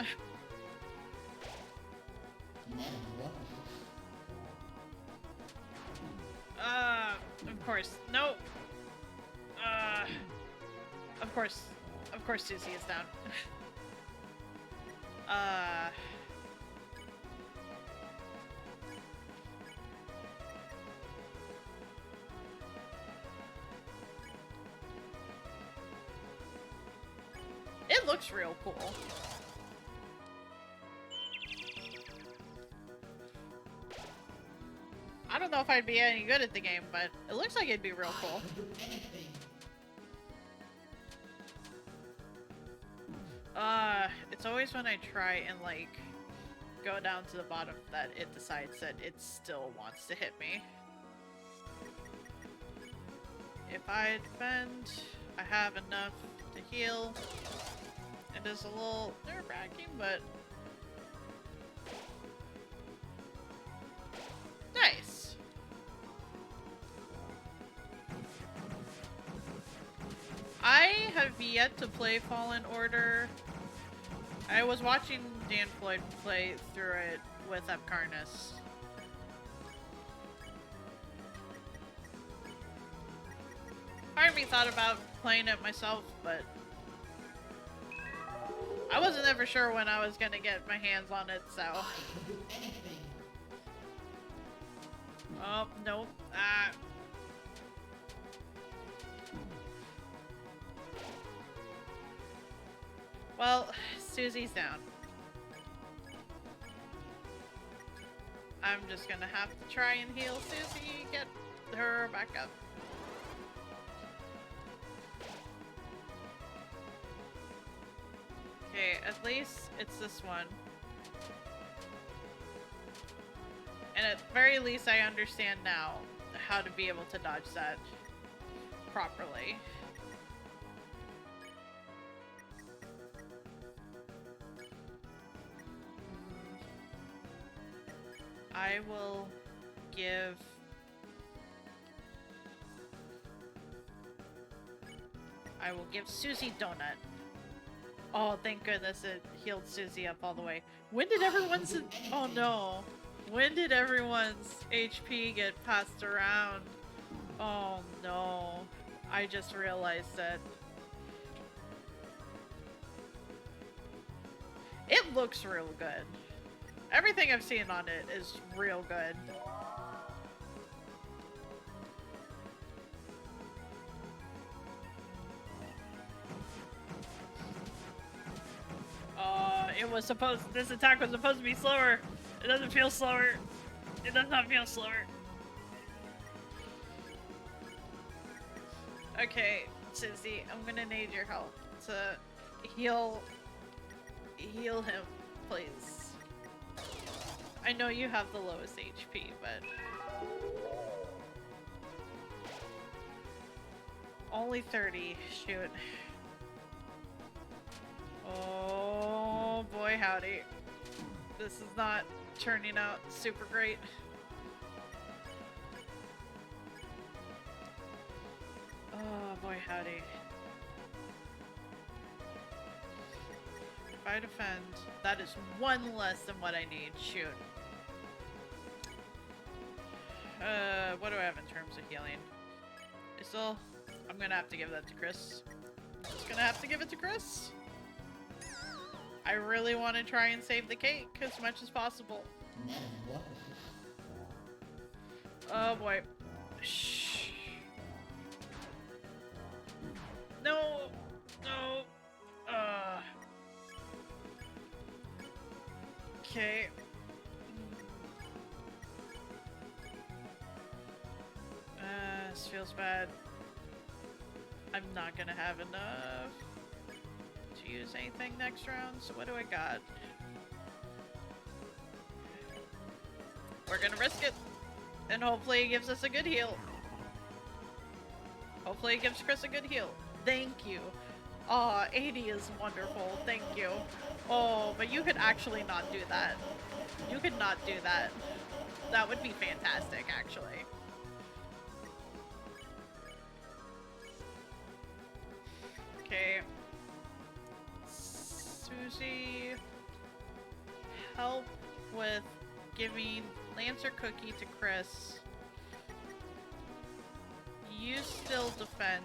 Of course. Nope. Of course. Of course Susie is down. It looks real cool. I don't know if I'd be any good at the game, but it looks like it'd be real cool. It's always when I try and, like, go down to the bottom that it decides that it still wants to hit me. If I defend, I have enough to heal. It is a little nerve-wracking, but... nice! I have yet to play Fallen Order. I was watching Dan Floyd play through it with Epcarnus. Part of me thought about playing it myself, but I wasn't ever sure when I was gonna get my hands on it, so... oh, nope. Well, Susie's down. I'm just gonna have to try and heal Susie, get her back up. Okay, at least it's this one. And at the very least I understand now how to be able to dodge that properly. I will give... Susie Donut. Oh, thank goodness it healed Susie up all the way. When did everyone's... oh no. When did everyone's HP get passed around? Oh no. I just realized that. It looks real good. Everything I've seen on it is real good. This attack was supposed to be slower. It doesn't feel slower. It does not feel slower. Okay, Susie, I'm gonna need your help to heal him, please. I know you have the lowest HP, but only 30. Shoot. Oh boy, howdy. This is not turning out super great. Oh boy, howdy. If I defend, that is one less than what I need. Shoot. What do I have in terms of healing? I still I'm gonna have to give that to Chris. Just gonna have to give it to Chris. I really want to try and save the cake as much as possible. Oh boy. Shh. No. No. Okay. This feels bad. I'm not gonna have enough to use anything next round, so what do I got? We're gonna risk it, and hopefully it gives us a good heal. Hopefully it gives Chris a good heal. Thank you. Aw, 80 is wonderful, thank you. Oh, but you could actually not do that. You could not do that. That would be fantastic, actually. Okay. Susie, help with giving Lancer Cookie to Chris. You still defend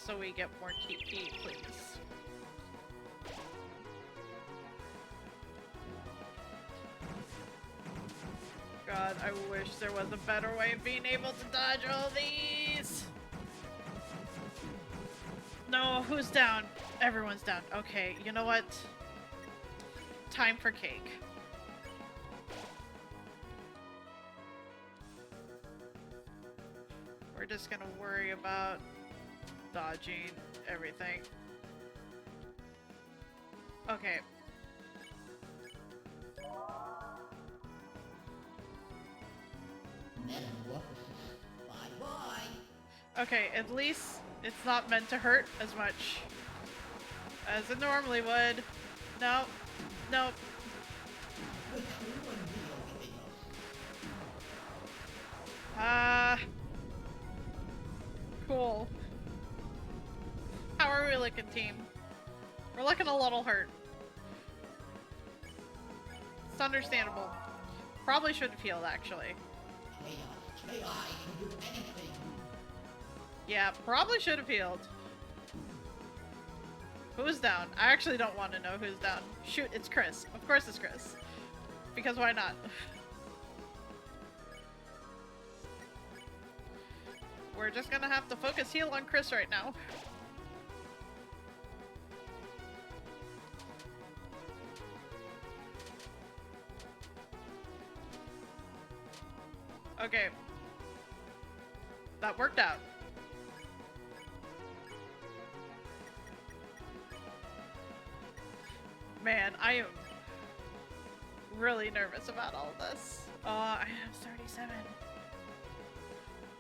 so we get more TP, please. God, I wish there was a better way of being able to dodge all these. No, who's down? Everyone's down. Okay, you know what? Time for cake. We're just gonna worry about dodging everything. Okay. Bye-bye. Okay, at least it's not meant to hurt as much as it normally would. Nope. Nope. Cool. How are we looking, team? We're looking a little hurt. It's understandable. Probably should have healed, actually. Yeah, probably should have healed. Who's down? I actually don't want to know who's down. Shoot, it's Chris. Of course it's Chris. Because why not? We're just gonna have to focus heal on Chris right now. Okay. That worked out. Man, I am really nervous about all of this. I have 37.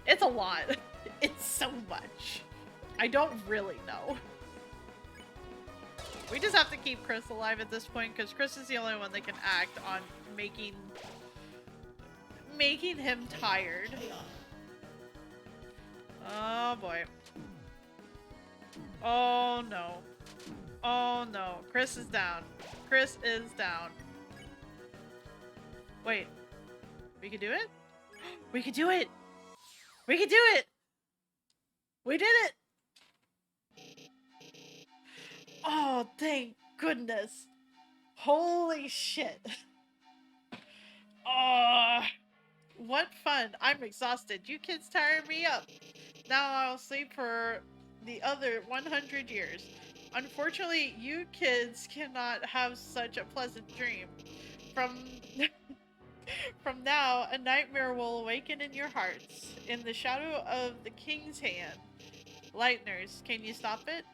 It's a lot. It's so much. I don't really know. We just have to keep Chris alive at this point because Chris is the only one that can act on making him tired. Oh boy. Oh no. Oh no. Chris is down. Chris is down. Wait. We could do it? We could do it! We could do it! We did it! Oh, thank goodness. Holy shit. Oh, what fun. I'm exhausted. You kids tired me up. Now I'll sleep for the other 100 years. Unfortunately, you kids cannot have such a pleasant dream. From now, a nightmare will awaken in your hearts, in the shadow of the king's hand. Lightners, can you stop it?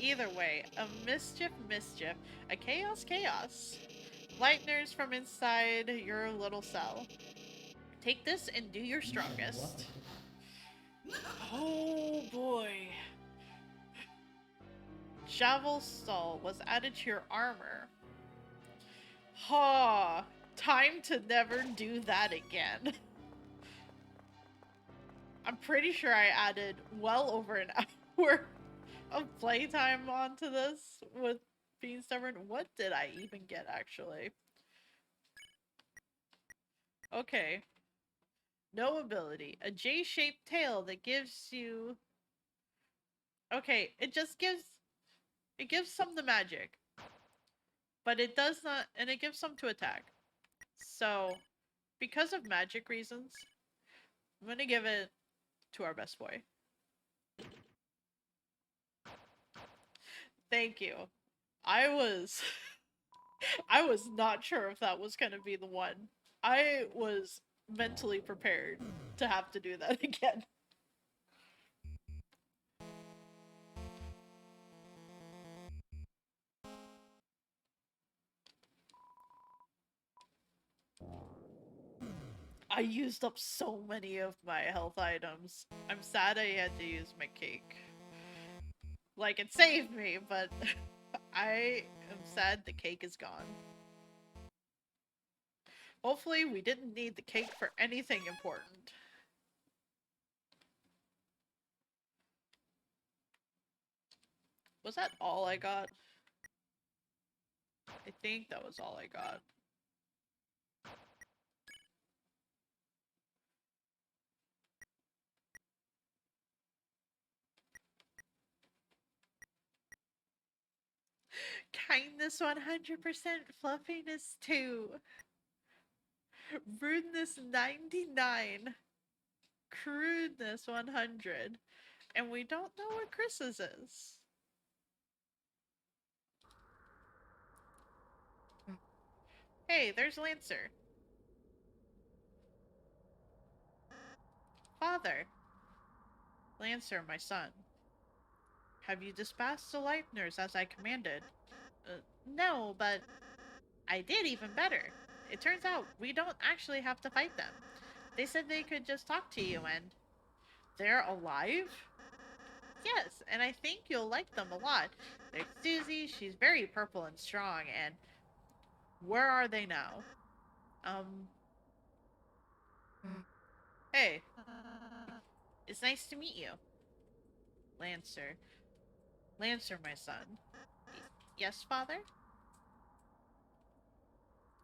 Either way, a mischief, a chaos. Lightners from inside your little cell. Take this and do your strongest. Oh boy. Javel Stall was added to your armor. Ha! Time to never do that again. I'm pretty sure I added well over an hour of playtime onto this with being stubborn. What did I even get, actually? Okay. No ability. A J-shaped tail that gives you Okay, it gives some the magic, but it does not, and it gives some to attack. So, because of magic reasons, I'm gonna give it to our best boy. Thank you. I was I was not sure if that was gonna be the one. I was mentally prepared to have to do that again. I used up so many of my health items. I'm sad I had to use my cake. Like, it saved me, but I am sad the cake is gone. Hopefully, we didn't need the cake for anything important. Was that all I got? I think that was all I got. Kindness 100%, fluffiness 2. Rudeness 99. Crudeness 100. And we don't know what Chris's is. Hey, there's Lancer. Father. Lancer, my son. Have you dispatched the Leitners as I commanded? No, but I did even better. It turns out we don't actually have to fight them. They said they could just talk to you and... They're alive? Yes, and I think you'll like them a lot. There's Susie, she's very purple and strong, and... Where are they now? Hey. It's nice to meet you. Lancer. Lancer, my son. Yes, father?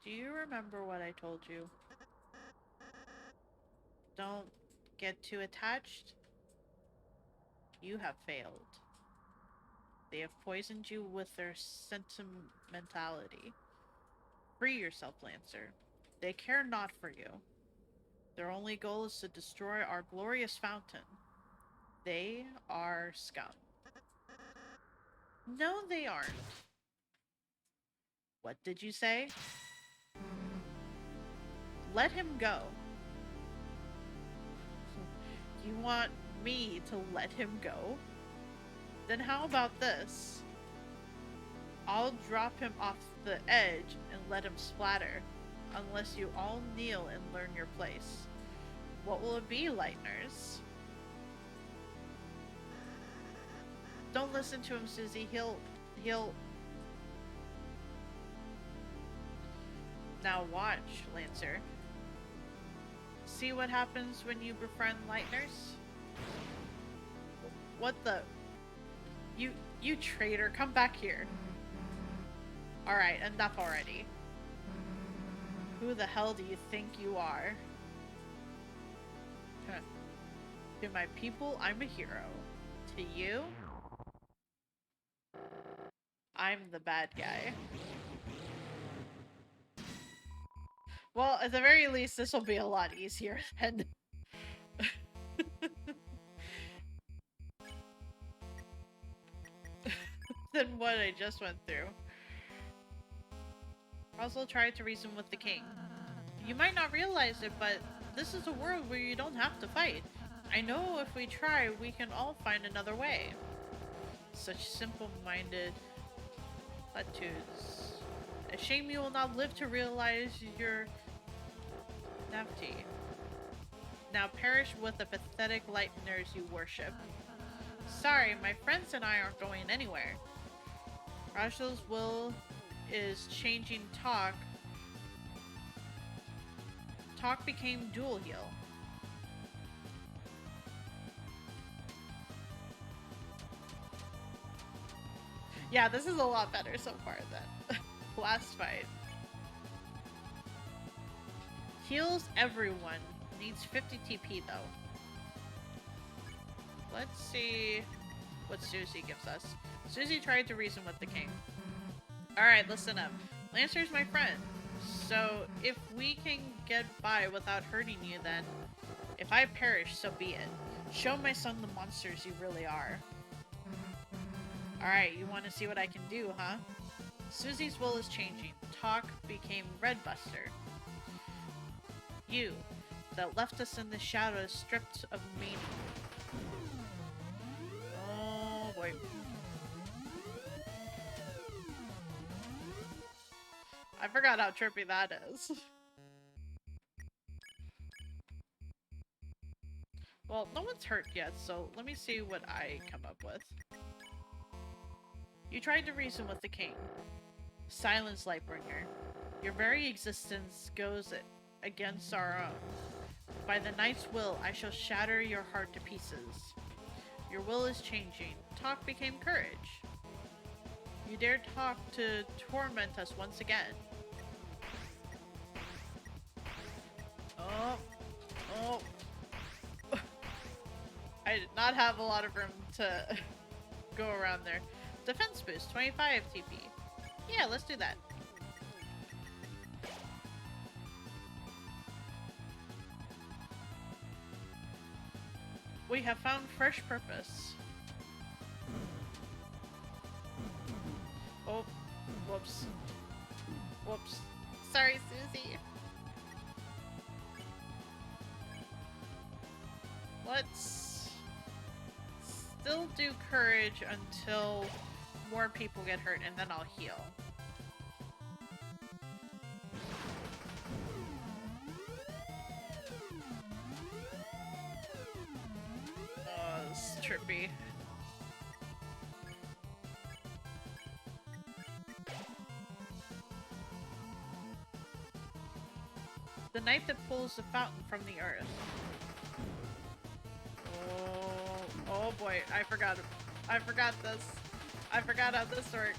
Do you remember what I told you? Don't get too attached. You have failed. They have poisoned you with their sentimentality. Free yourself, Lancer. They care not for you. Their only goal is to destroy our glorious fountain. They are scum. No, they aren't. What did you say? Let him go. You want me to let him go? Then how about this? I'll drop him off the edge and let him splatter, unless you all kneel and learn your place. What will it be, Lightners? Don't listen to him, Susie. He'll... Now watch, Lancer. See what happens when you befriend Lightners? What the... You traitor, come back here. Alright, enough already. Who the hell do you think you are? To my people, I'm a hero. To you, I'm the bad guy. Well, at the very least, this will be a lot easier than... than what I just went through. Rosal tried to reason with the king. You might not realize it, but this is a world where you don't have to fight. I know if we try, we can all find another way. Such simple-minded platitudes. A shame you will not live to realize your naivety. Now perish with the pathetic Lightners you worship. Sorry, my friends and I aren't going anywhere. Rachel's will is changing talk. Talk became dual heal. Yeah, this is a lot better so far than last fight. Heals everyone. Needs 50 TP though. Let's see what Susie gives us. Susie tried to reason with the king. Alright, listen up. Lancer's my friend. So, if we can get by without hurting you, then if I perish, so be it. Show my son the monsters you really are. Alright, you want to see what I can do, huh? Susie's will is changing. Talk became Redbuster. You, that left us in the shadows, stripped of meaning. Oh boy. I forgot how trippy that is. Well, no one's hurt yet, so let me see what I come up with. You tried to reason with the king. Silence, Lightbringer. Your very existence goes against our own. By the knight's will, I shall shatter your heart to pieces. Your will is changing. Talk became courage. You dare talk to torment us once again. Oh. I did not have a lot of room to go around there. Defense boost, 25 TP. Yeah, let's do that. We have found fresh purpose. Oh, whoops. Whoops. Sorry, Susie. Let's still do courage until more people get hurt, and then I'll heal. Oh, this is trippy. The knight that pulls the fountain from the earth. Oh boy, I forgot this. I forgot how this worked.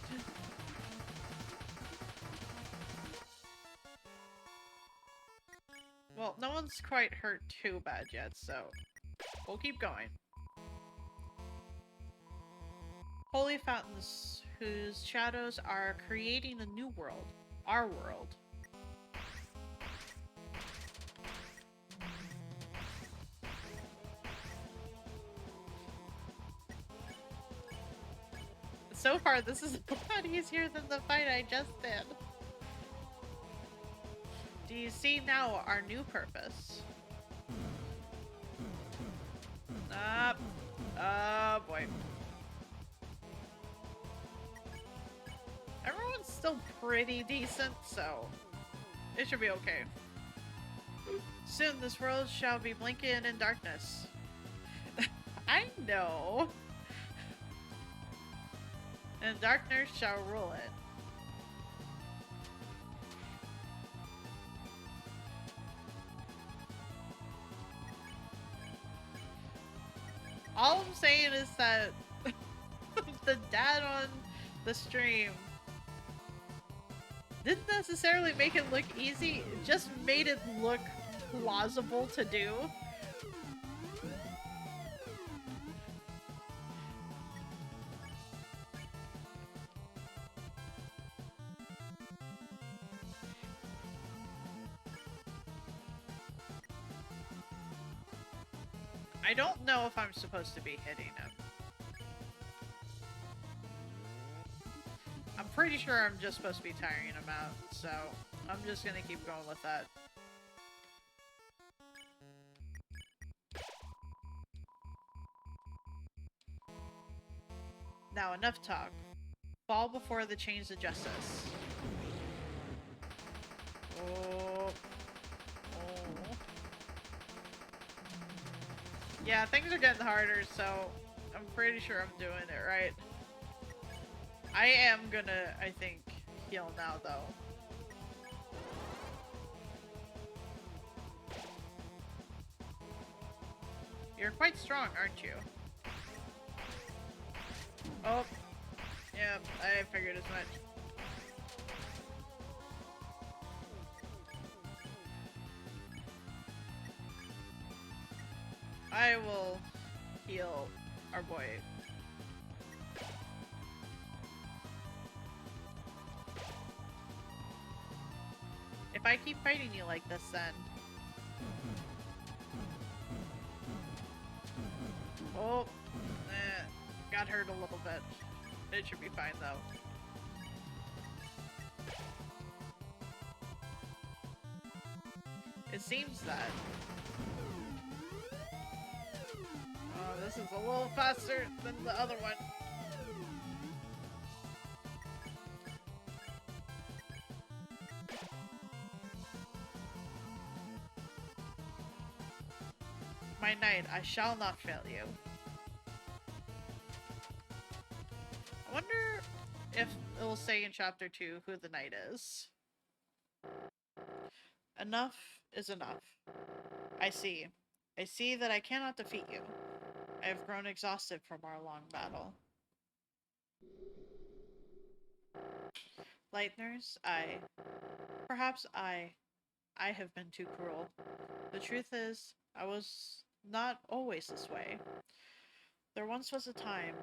Well, no one's quite hurt too bad yet, so we'll keep going. Holy fountains whose shadows are creating a new world. Our world. So far, this is a lot easier than the fight I just did. Do you see now our new purpose? Oh boy. Everyone's still pretty decent, so it should be okay. Soon this world shall be blinking in darkness. I know. And darkness shall rule it. All I'm saying is that the dad on the stream didn't necessarily make it look easy, it just made it look plausible to do. I don't know if I'm supposed to be hitting him. I'm pretty sure I'm just supposed to be tiring him out, so I'm just gonna keep going with that. Now enough talk. Fall before the chains of justice. Oh. Yeah, things are getting harder, so I'm pretty sure I'm doing it right. I am gonna, I think, heal now, though. You're quite strong, aren't you? Oh. Yeah, I figured as much. I will heal our boy. If I keep fighting you like this, then... Oh, got hurt a little bit. It should be fine, though. It seems that... Oh, this is a little faster than the other one. My knight, I shall not fail you. I wonder if it will say in chapter 2 who the knight is. Enough is enough. I see. I see that I cannot defeat you. I have grown exhausted from our long battle. Lightners, perhaps I have been too cruel. The truth is, I was not always this way. There once was a time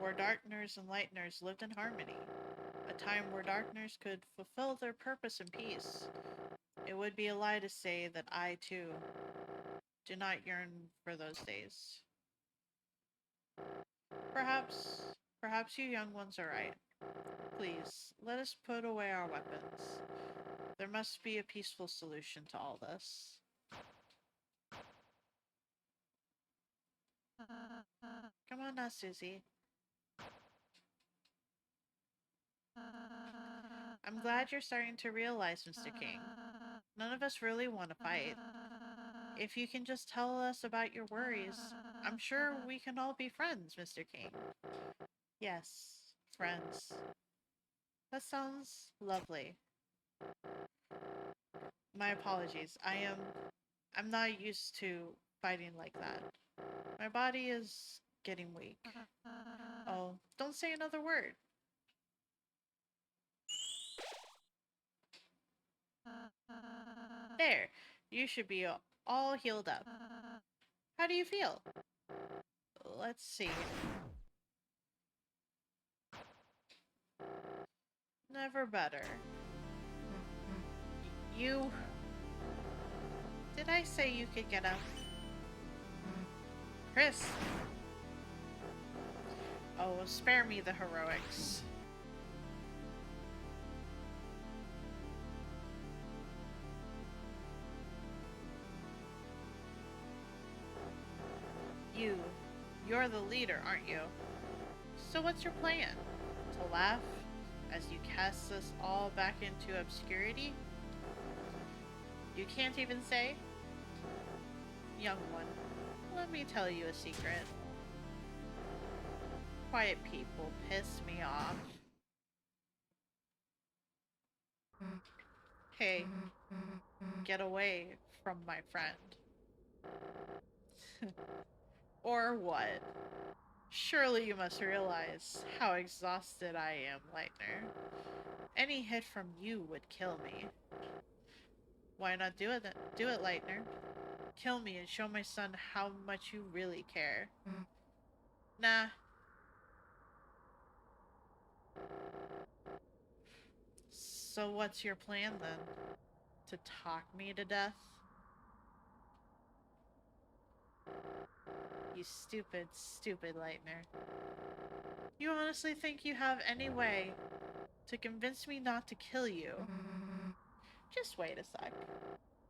where Darkners and Lightners lived in harmony. A time where Darkners could fulfill their purpose in peace. It would be a lie to say that I, too, do not yearn for those days. Perhaps you young ones are right. Please, let us put away our weapons. There must be a peaceful solution to all this. Come on now, Susie. I'm glad you're starting to realize, Mr. King. None of us really want to fight. If you can just tell us about your worries, I'm sure we can all be friends, Mr. King. Yes, friends. That sounds lovely. My apologies. I'm not used to fighting like that. My body is getting weak. Oh, don't say another word. There, you should be all healed up. How do you feel? Let's see. Never better. You... Did I say you could get up? Chris! Oh, spare me the heroics. You're the leader, aren't you? So what's your plan? To laugh as you cast us all back into obscurity? You can't even say? Young one, let me tell you a secret. Quiet people piss me off. Hey, get away from my friend. Or what? Surely you must realize how exhausted I am, Lightner. Any hit from you would kill me. Why not do it then? Do it, Lightner. Kill me and show my son how much you really care. Nah. So what's your plan then? To talk me to death? You stupid, stupid Lightner. You honestly think you have any way to convince me not to kill you? Just wait a sec.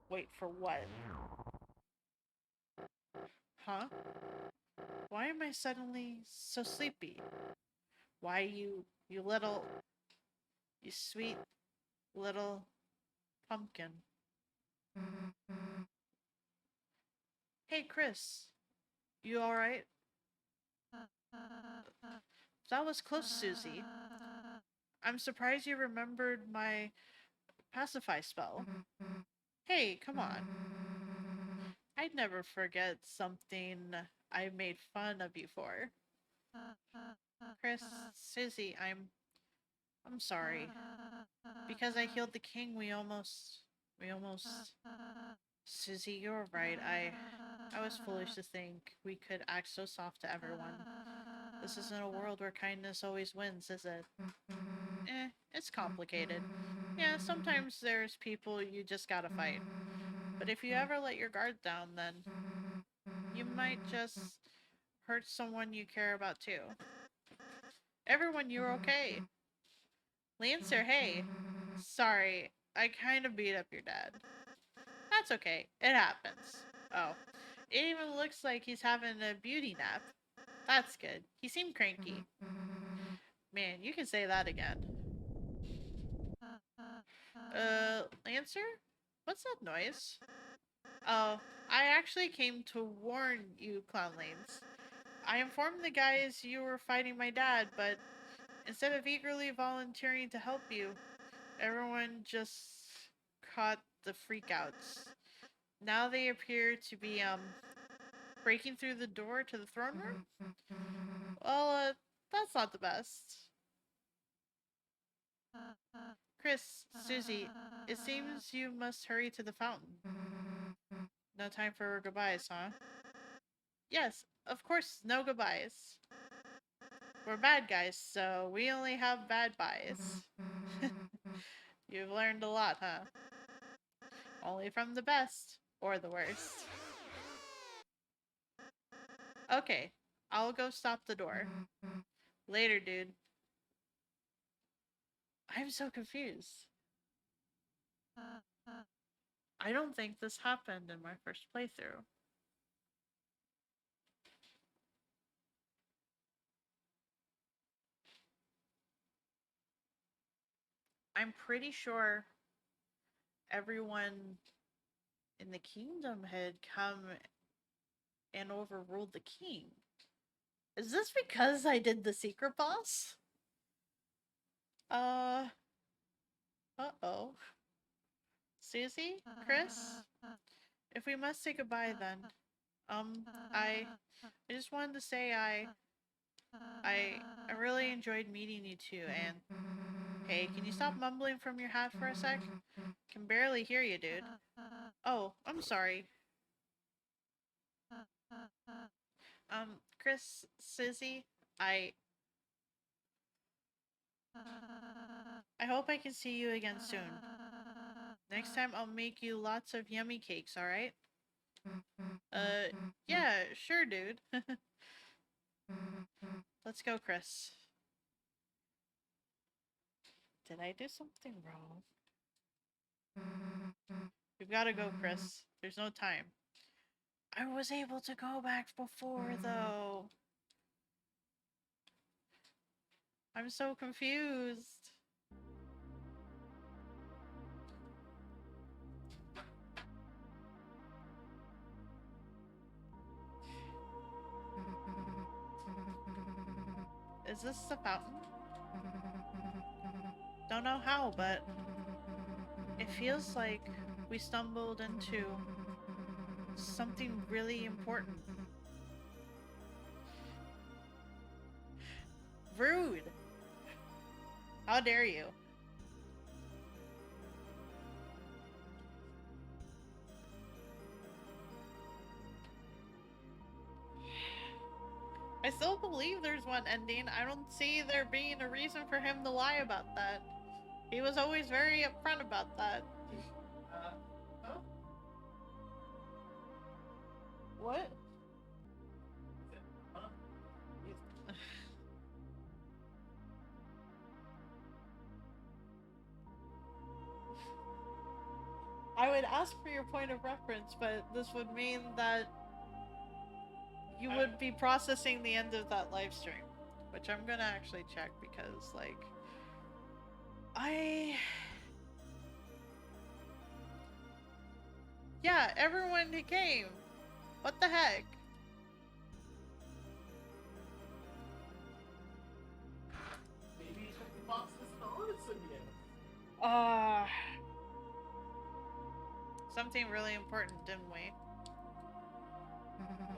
Wait for what? Huh? Why am I suddenly so sleepy? Why you little... You sweet little pumpkin. Hey, Chris. You alright? That was close, Susie. I'm surprised you remembered my pacify spell. Hey, come on. I'd never forget something I made fun of you for. Chris, Susie, I'm sorry. Because I healed the king, we almost... Susie, you're right. I was foolish to think we could act so soft to everyone. This isn't a world where kindness always wins, is it? It's complicated. Yeah, sometimes there's people you just gotta fight. But if you ever let your guard down, then you might just hurt someone you care about too. Everyone, you're okay. Lancer, hey. Sorry, I kind of beat up your dad. That's okay, it happens. Oh, it even looks like he's having a beauty nap. That's good. He seemed cranky. Man, you can say that again. Lancer? What's that noise? Oh, I actually came to warn you, Clown Lanes. I informed the guys you were fighting my dad, but instead of eagerly volunteering to help you, everyone just caught the freakouts. Now they appear to be, breaking through the door to the throne room? Well, that's not the best. Chris, Susie, it seems you must hurry to the fountain. No time for goodbyes, huh? Yes, of course, no goodbyes. We're bad guys, so we only have bad buys. You've learned a lot, huh? Only from the best, or the worst. Okay, I'll go stop the door. Later, dude. I'm so confused. I don't think this happened in my first playthrough. I'm pretty sure everyone in the kingdom had come and overruled the king. Is this because I did the secret boss? Uh-oh. Susie? Chris? If we must say goodbye then. I just wanted to say I really enjoyed meeting you two, and hey, can you stop mumbling from your hat for a sec? Can barely hear you, dude. Oh, I'm sorry. Chris, Susie, I I hope I can see you again soon. Next time I'll make you lots of yummy cakes, alright? Uh, yeah, sure, dude. Let's go, Chris. Did I do something wrong? We've gotta go, Chris. There's no time. I was able to go back before, though. I'm so confused. Is this the fountain? Don't know how, but it feels like we stumbled into something really important. Rude! How dare you? I still believe there's one ending. I don't see there being a reason for him to lie about that. He was always very upfront about that. Oh? What? Huh? I would ask for your point of reference, but this would mean that you would be processing the end of that live stream, which I'm gonna actually check because, like, yeah, everyone who came. What the heck? Maybe he took the boxes to listen again. Uh, something really important, didn't we?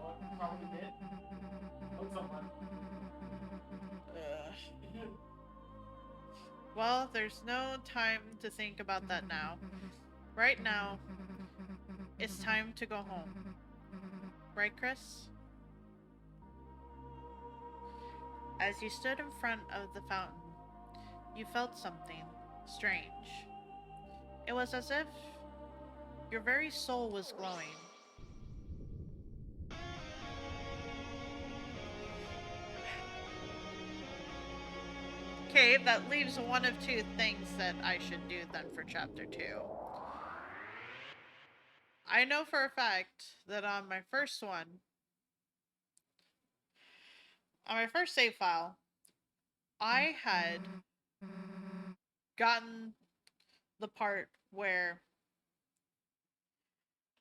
Well, it probably did. Oh, someone. Well, there's no time to think about that now. Right now, it's time to go home. Right, Chris? As you stood in front of the fountain, you felt something strange. It was as if your very soul was glowing. Okay, that leaves one of two things that I should do then for chapter 2. I know for a fact that on my first save file, I had gotten the part where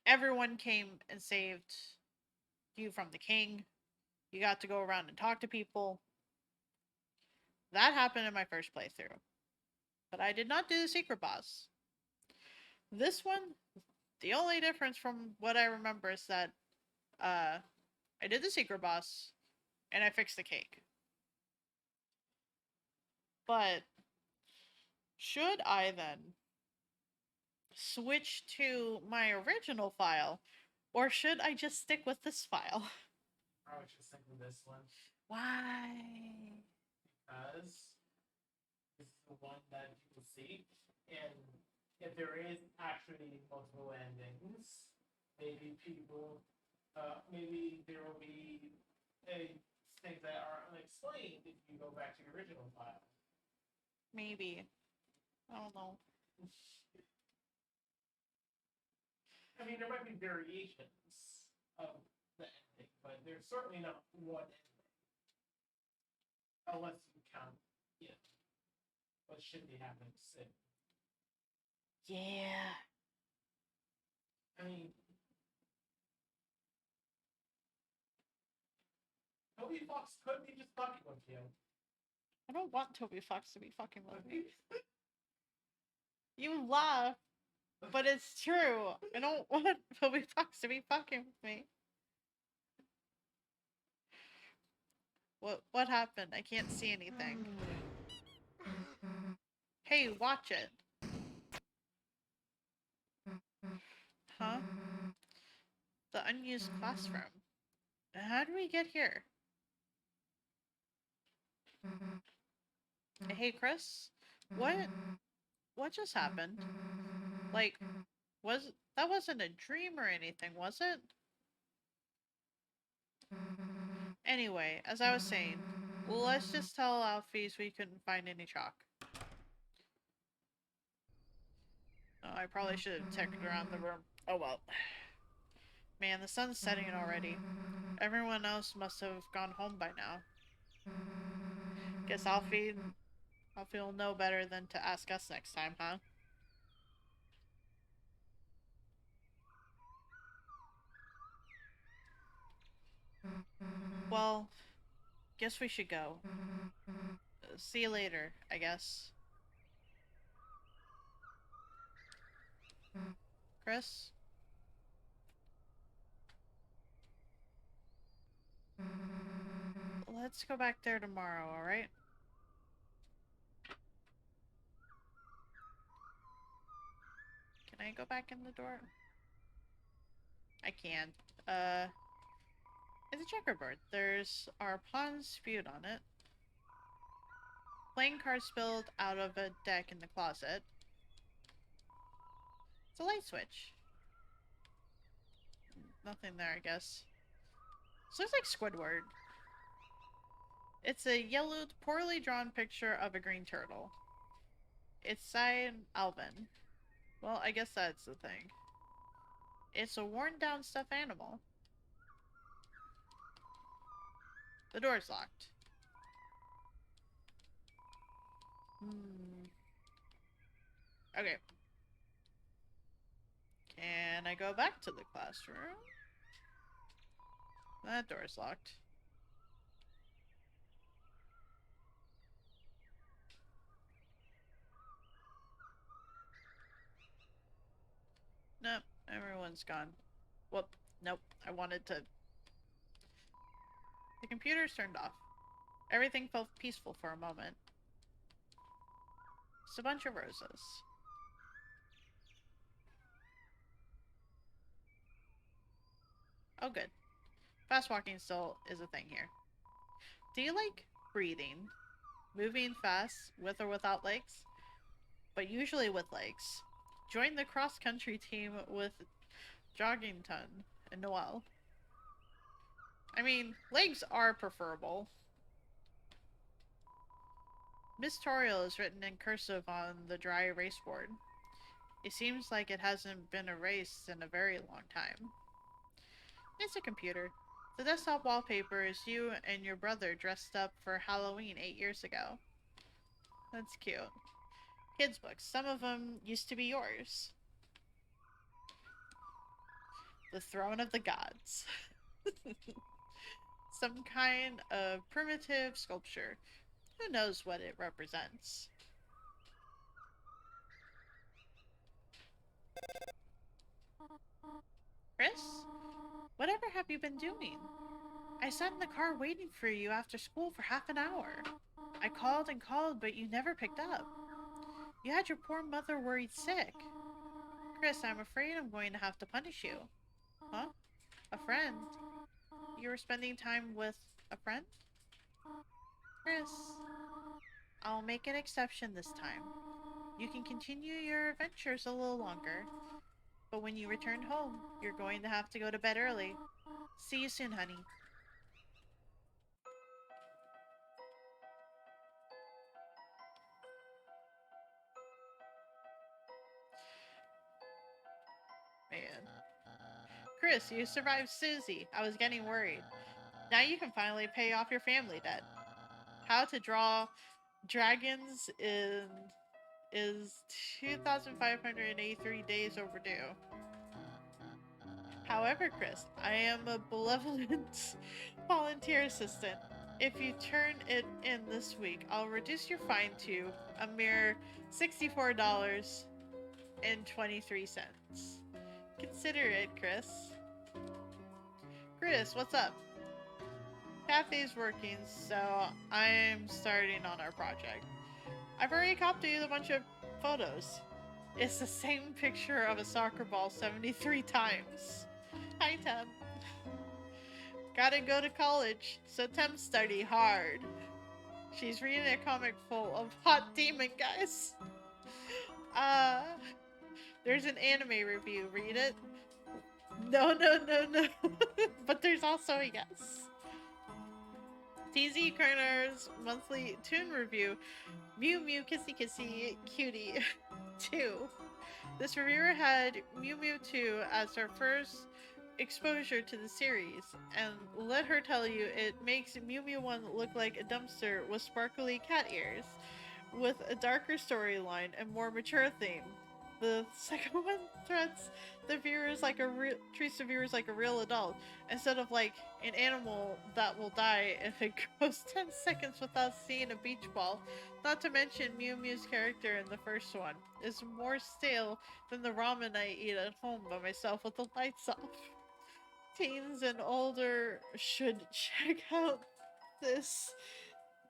everyone came and saved you from the king. You got to go around and talk to people. That happened in my first playthrough. But I did not do the secret boss. This one, the only difference from what I remember is that uh, I did the secret boss and I fixed the cake. But should I then switch to my original file or should I just stick with this file? I would just think of this one Why? because this is the one that you will see, and if there is actually multiple endings, maybe people, maybe there will be things that are unexplained if you go back to the original file. Maybe. I don't know. I mean, there might be variations of the ending, but there's certainly not one ending. Unless you count, what should be happening soon. Yeah. I mean, Toby Fox could be just fucking with you. I don't want Toby Fox to be fucking with me. You laugh, but it's true. I don't want Toby Fox to be fucking with me. What happened? I can't see anything. Hey, watch it. Huh? The unused classroom. How do we get here? Hey, Chris. What just happened? Like, that wasn't a dream or anything, was it? Anyway, as I was saying, let's just tell Alphys we couldn't find any chalk. Oh, I probably should have checked around the room. Oh well. Man, the sun's setting already. Everyone else must have gone home by now. Guess Alfie will know better than to ask us next time, huh? Well, guess we should go. See you later, I guess. Chris? Let's go back there tomorrow, alright? Can I go back in the door? I can. It's a checkerboard. There's our pawns spewed on it. Playing cards spilled out of a deck in the closet. It's a light switch. Nothing there, I guess. This looks like Squidward. It's a yellowed, poorly drawn picture of a green turtle. It's signed Alvin. Well, I guess that's the thing. It's a worn down stuffed animal. The door's locked. Okay. Can I go back to the classroom? That door's locked. Nope, everyone's gone. Whoop, nope, I wanted to... The computer's turned off. Everything felt peaceful for a moment. It's a bunch of roses. Oh, good. Fast walking still is a thing here. Do you like breathing? Moving fast, with or without legs? But usually with legs. Join the cross-country team with Joggington and Noel. I mean, legs are preferable. Miss Toriel is written in cursive on the dry erase board. It seems like it hasn't been erased in a very long time. It's a computer. The desktop wallpaper is you and your brother dressed up for Halloween 8 years ago. That's cute. Kids' books. Some of them used to be yours. The Throne of the Gods. Some kind of primitive sculpture. Who knows what it represents? Chris? Whatever have you been doing? I sat in the car waiting for you after school for half an hour. I called and called, but you never picked up. You had your poor mother worried sick. Chris, I'm afraid I'm going to have to punish you. Huh? A friend? You were spending time with a friend? Chris, I'll make an exception this time. You can continue your adventures a little longer. But when you return home, you're going to have to go to bed early. See you soon, honey. Man. Chris, you survived Susie. I was getting worried. Now you can finally pay off your family debt. How to draw dragons is 2,583 days overdue. However, Chris, I am a benevolent volunteer assistant. If you turn it in this week, I'll reduce your fine to a mere $64.23. Consider it, Chris. Chris, what's up? Cafe's working, so I'm starting on our project. I've already copied a bunch of photos. It's the same picture of a soccer ball 73 times. Hi, Tem. Gotta go to college, so Tem study hard. She's reading a comic full of hot demon guys. There's an anime review. Read it? No. But there's also a yes. TZ Kerner's monthly tune review, Mew Mew Kissy Kissy Cutie 2. This reviewer had Mew Mew 2 as her first exposure to the series, and let her tell you, it makes Mew Mew 1 look like a dumpster with sparkly cat ears, with a darker storyline and more mature theme. The second one treats the viewers like a real adult, instead of like an animal that will die if it goes 10 seconds without seeing a beach ball. Not to mention Mew Mew's character in the first one is more stale than the ramen I eat at home by myself with the lights off. Teens and older should check out this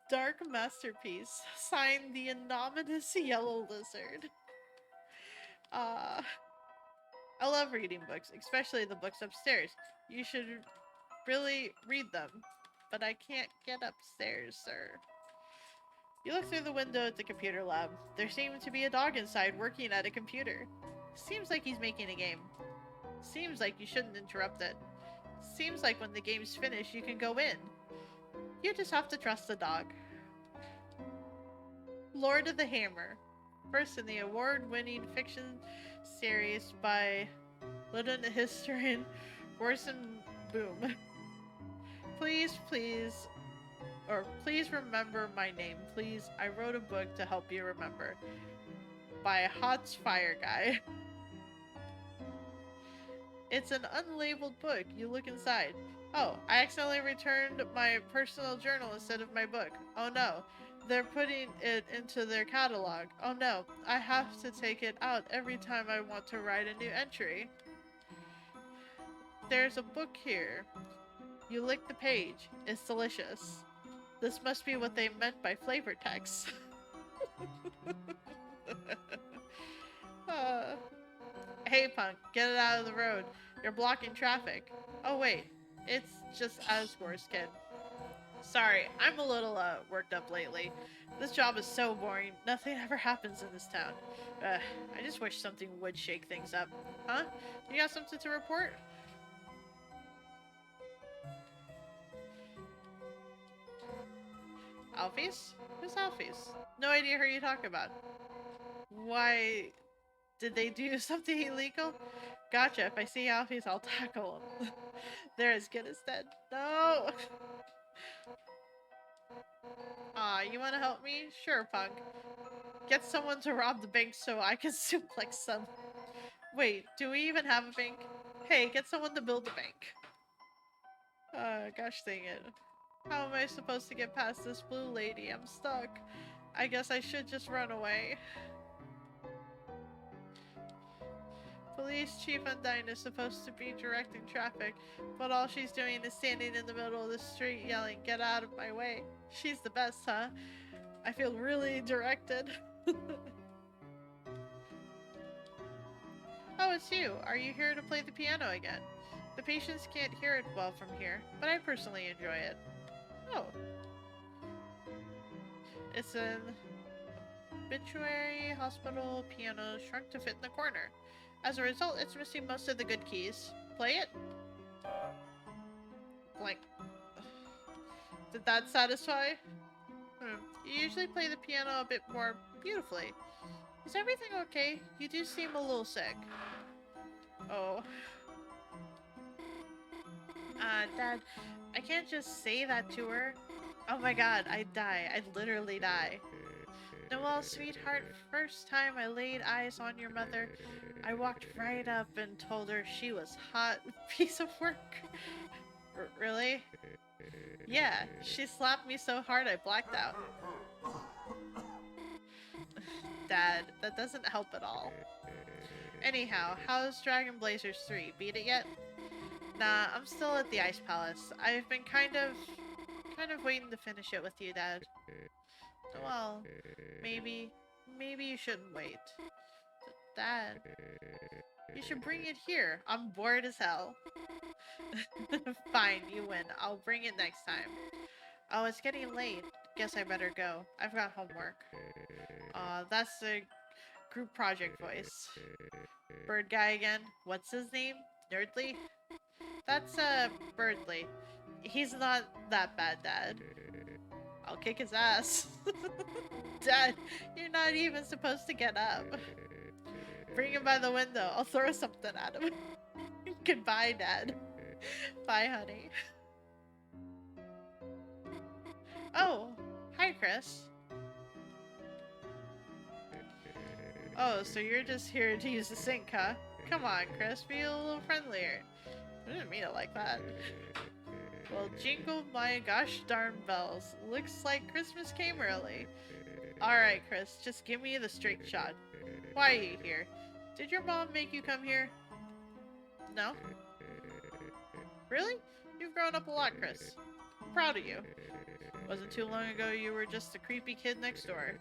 dark masterpiece. Signed, the anonymous yellow lizard. I love reading books, especially the books upstairs. You should really read them. But I can't get upstairs, sir. You look through the window at the computer lab. There seems to be a dog inside working at a computer. Seems like he's making a game. Seems like you shouldn't interrupt it. Seems like when the game's finished, you can go in. You just have to trust the dog. Lord of the Hammer. First in the award-winning fiction series by Lieutenant Historian Orson Boom. Please remember my name, please. I wrote a book to help you remember. By Hot's Fire Guy. It's an unlabeled book. You look inside. Oh, I accidentally returned my personal journal instead of my book. Oh no. They're putting it into their catalog. Oh no, I have to take it out every time I want to write a new entry. There's a book here. You lick the page. It's delicious. This must be what they meant by flavor text. Hey punk, get it out of the road. You're blocking traffic. Oh wait, it's just Asgore's kid. Sorry, I'm a little worked up lately. This job is so boring. Nothing ever happens in this town. I just wish something would shake things up. Huh? You got something to report? Alphys? Who's Alphys? No idea who you're talking about. Why? Did they do something illegal? Gotcha. If I see Alphys, I'll tackle them. They're as good as dead. No! Aw, you wanna help me? Sure, punk. Get someone to rob the bank so I can suplex them. Wait, do we even have a bank? Hey, get someone to build a bank. Gosh dang it. How am I supposed to get past this blue lady? I'm stuck. I guess I should just run away. Police Chief Undyne is supposed to be directing traffic, but all she's doing is standing in the middle of the street yelling, "Get out of my way." She's the best, huh? I feel really directed. Oh, it's you. Are you here to play the piano again? The patients can't hear it well from here, but I personally enjoy it. Oh. It's an obituary hospital piano shrunk to fit in the corner. As a result, it's missing most of the good keys. Play it? Blank. Did that satisfy? You usually play the piano a bit more beautifully. Is everything okay? You do seem a little sick. Oh. Dad, I can't just say that to her. Oh my god, I'd die. I'd literally die. Noelle, sweetheart, first time I laid eyes on your mother, I walked right up and told her she was hot. Piece of work. Really? Yeah, she slapped me so hard I blacked out. Dad, that doesn't help at all. Anyhow, how's Dragon Blazers 3? Beat it yet? Nah, I'm still at the Ice Palace. I've been kind of waiting to finish it with you, Dad. Well, maybe you shouldn't wait. Dad, you should bring it here. I'm bored as hell. Fine, you win. I'll bring it next time. Oh, it's getting late. Guess I better go. I've got homework. That's the group project voice. Bird guy again. What's his name? Nerdly? That's, Birdly. He's not that bad, Dad. I'll kick his ass. Dad, you're not even supposed to get up. Bring him by the window. I'll throw something at him. Goodbye, Dad. Bye, honey. Oh, hi, Chris. Oh, so you're just here to use the sink, huh? Come on, Chris, be a little friendlier. I didn't mean it like that. Well, jingle my gosh darn bells. Looks like Christmas came early. Alright, Chris, just give me the straight shot. Why are you here? Did your mom make you come here? No? Really? You've grown up a lot, Chris. I'm proud of you. Wasn't too long ago you were just the creepy kid next door.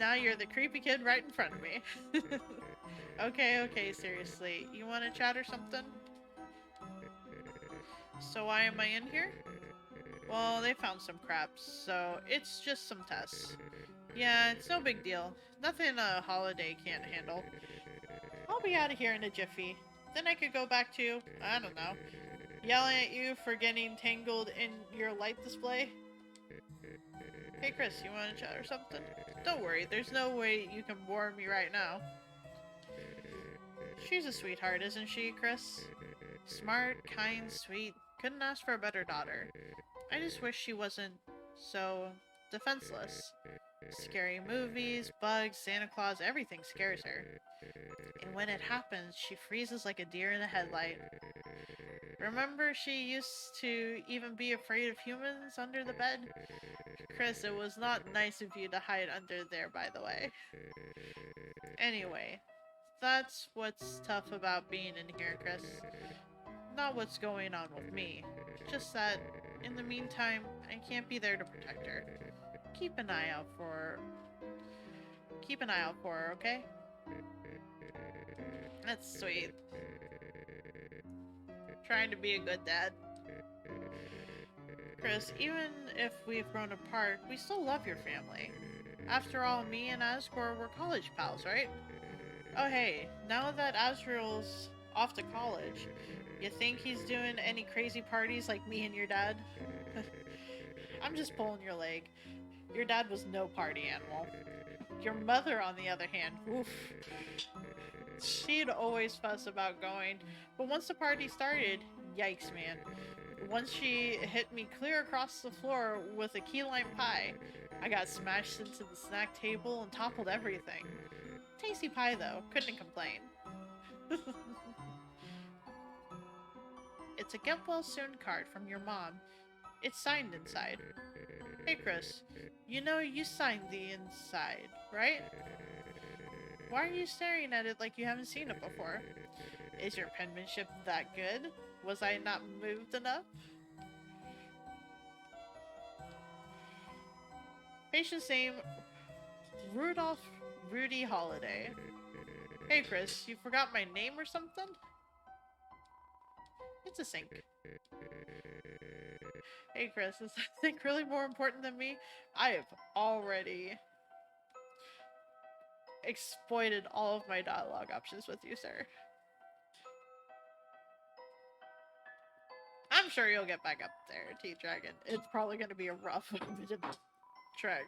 Now you're the creepy kid right in front of me. Okay, seriously. You want to chat or something? So why am I in here? Well, they found some crap, so it's just some tests. Yeah, it's no big deal. Nothing a holiday can't handle. I'll be out of here in a jiffy. Then I could go back to, I don't know, yelling at you for getting tangled in your light display. Hey Chris, you want to chat or something? Don't worry, there's no way you can bore me right now. She's a sweetheart, isn't she, Chris? Smart, kind, sweet. Couldn't ask for a better daughter. I just wish she wasn't so defenseless. Scary movies, bugs, Santa Claus, everything scares her. And when it happens, she freezes like a deer in the headlight. Remember she used to even be afraid of humans under the bed? Chris, it was not nice of you to hide under there, by the way. Anyway, that's what's tough about being in here, Chris. Not what's going on with me. Just that, in the meantime, I can't be there to protect her. Keep an eye out for her, okay? That's sweet. Trying to be a good dad. Chris, even if we've grown apart, we still love your family. After all, me and Asgore were college pals, right? Oh hey, now that Asriel's off to college, you think he's doing any crazy parties like me and your dad? I'm just pulling your leg. Your dad was no party animal. Your mother, on the other hand, oof. She'd always fuss about going, but once the party started, yikes, man. Once she hit me clear across the floor with a key lime pie, I got smashed into the snack table and toppled everything. Tasty pie, though. Couldn't complain. It's a get well soon card from your mom. It's signed inside. Hey, Chris. You know you signed the inside, right? Why are you staring at it like you haven't seen it before? Is your penmanship that good? Was I not moved enough? Patient's name, Rudolph Rudy Holiday. Hey Chris, you forgot my name or something? It's a sink. Hey Chris, is that sink really more important than me? I have already exploited all of my dialogue options with you, sir. I'm sure you'll get back up there, T-Dragon. It's probably going to be a rough trek.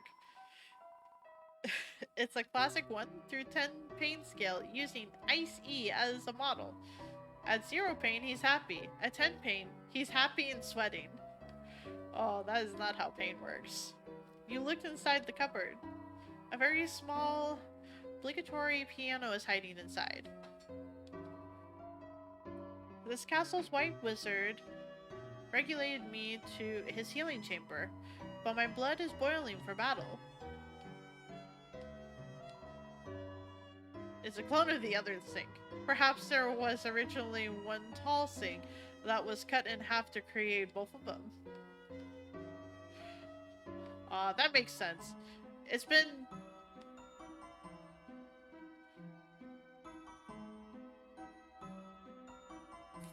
It's a classic 1 through 10 pain scale using Ice E as a model. At 0 pain, he's happy. At 10 pain, he's happy and sweating. Oh, that is not how pain works. You looked inside the cupboard. A very small, obligatory piano is hiding inside. This castle's white wizard regulated me to his healing chamber, but my blood is boiling for battle. It's a clone of the other sink. Perhaps there was originally one tall sink that was cut in half to create both of them. That makes sense. It's been...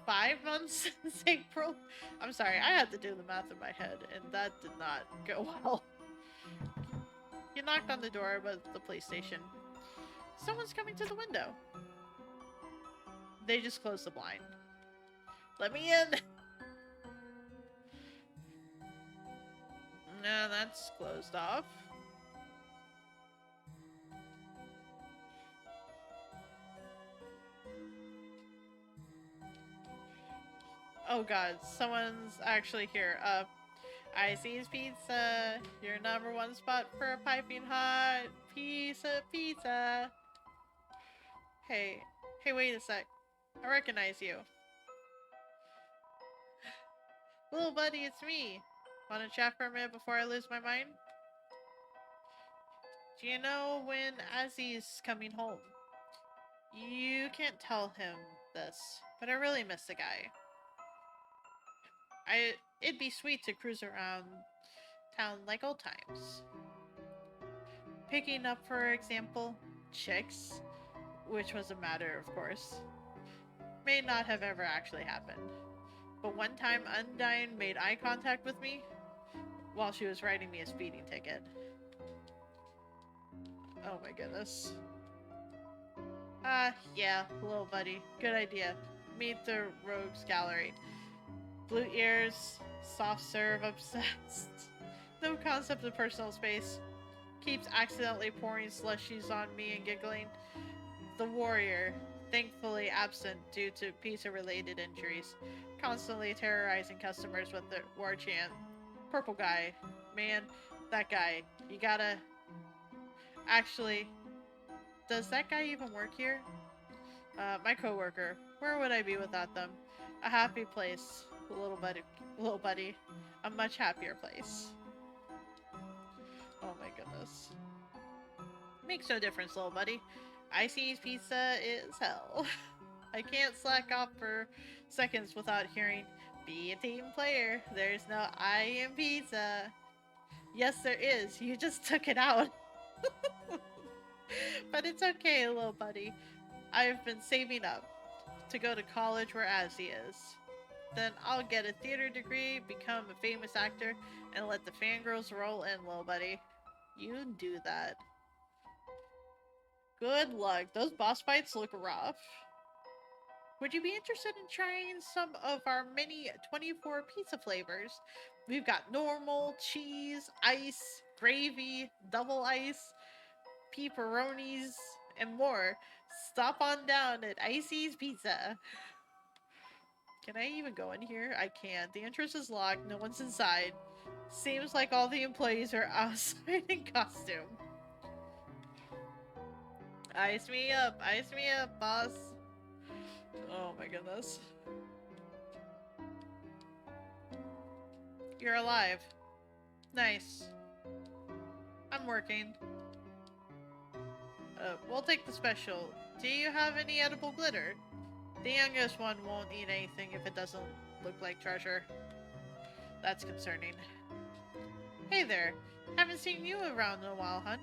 five months since April? I'm sorry, I had to do the math in my head, and that did not go well. You knocked on the door about the PlayStation. Someone's coming to the window. They just closed the blind. Let me in! No, that's closed off. Oh god, someone's actually here. Icy's Pizza, your #1 spot for a piping hot piece of pizza. Hey, wait a sec. I recognize you. Little buddy, it's me. Wanna chat for a minute before I lose my mind? Do you know when Azzy's coming home? You can't tell him this, but I really miss the guy. It'd be sweet to cruise around town like old times. Picking up, for example, chicks, which was a matter, of course, may not have ever actually happened. But one time Undyne made eye contact with me while she was writing me a speeding ticket. Oh my goodness. Yeah, little buddy. Good idea. Meet the Rogues Gallery. Blue ears, soft serve obsessed. No concept of personal space. Keeps accidentally pouring slushies on me and giggling. The warrior, thankfully absent due to pizza-related injuries. Constantly terrorizing customers with the war chant. Purple guy. Man, that guy. You gotta... Actually, does that guy even work here? My coworker. Where would I be without them? A happy place. Little buddy. A much happier place. Oh my goodness. Makes no difference, little buddy. Icy's Pizza is hell. I can't slack off for seconds without hearing, be a team player. There's no I in pizza. Yes, there is. You just took it out. But it's okay, little buddy. I've been saving up to go to college where Azzy is. Then I'll get a theater degree, become a famous actor, and let the fangirls roll in, little buddy. You do that. Good luck. Those boss fights look rough. Would you be interested in trying some of our mini 24 pizza flavors? We've got normal, cheese, ice, gravy, double ice, pepperonis, and more. Stop on down at Icy's Pizza. Can I even go in here? I can't. The entrance is locked. No one's inside. Seems like all the employees are outside in costume. Ice me up, boss. Oh my goodness. You're alive. Nice. I'm working. We'll take the special. Do you have any edible glitter? The youngest one won't eat anything if it doesn't look like treasure. That's concerning. Hey there. Haven't seen you around in a while, hun.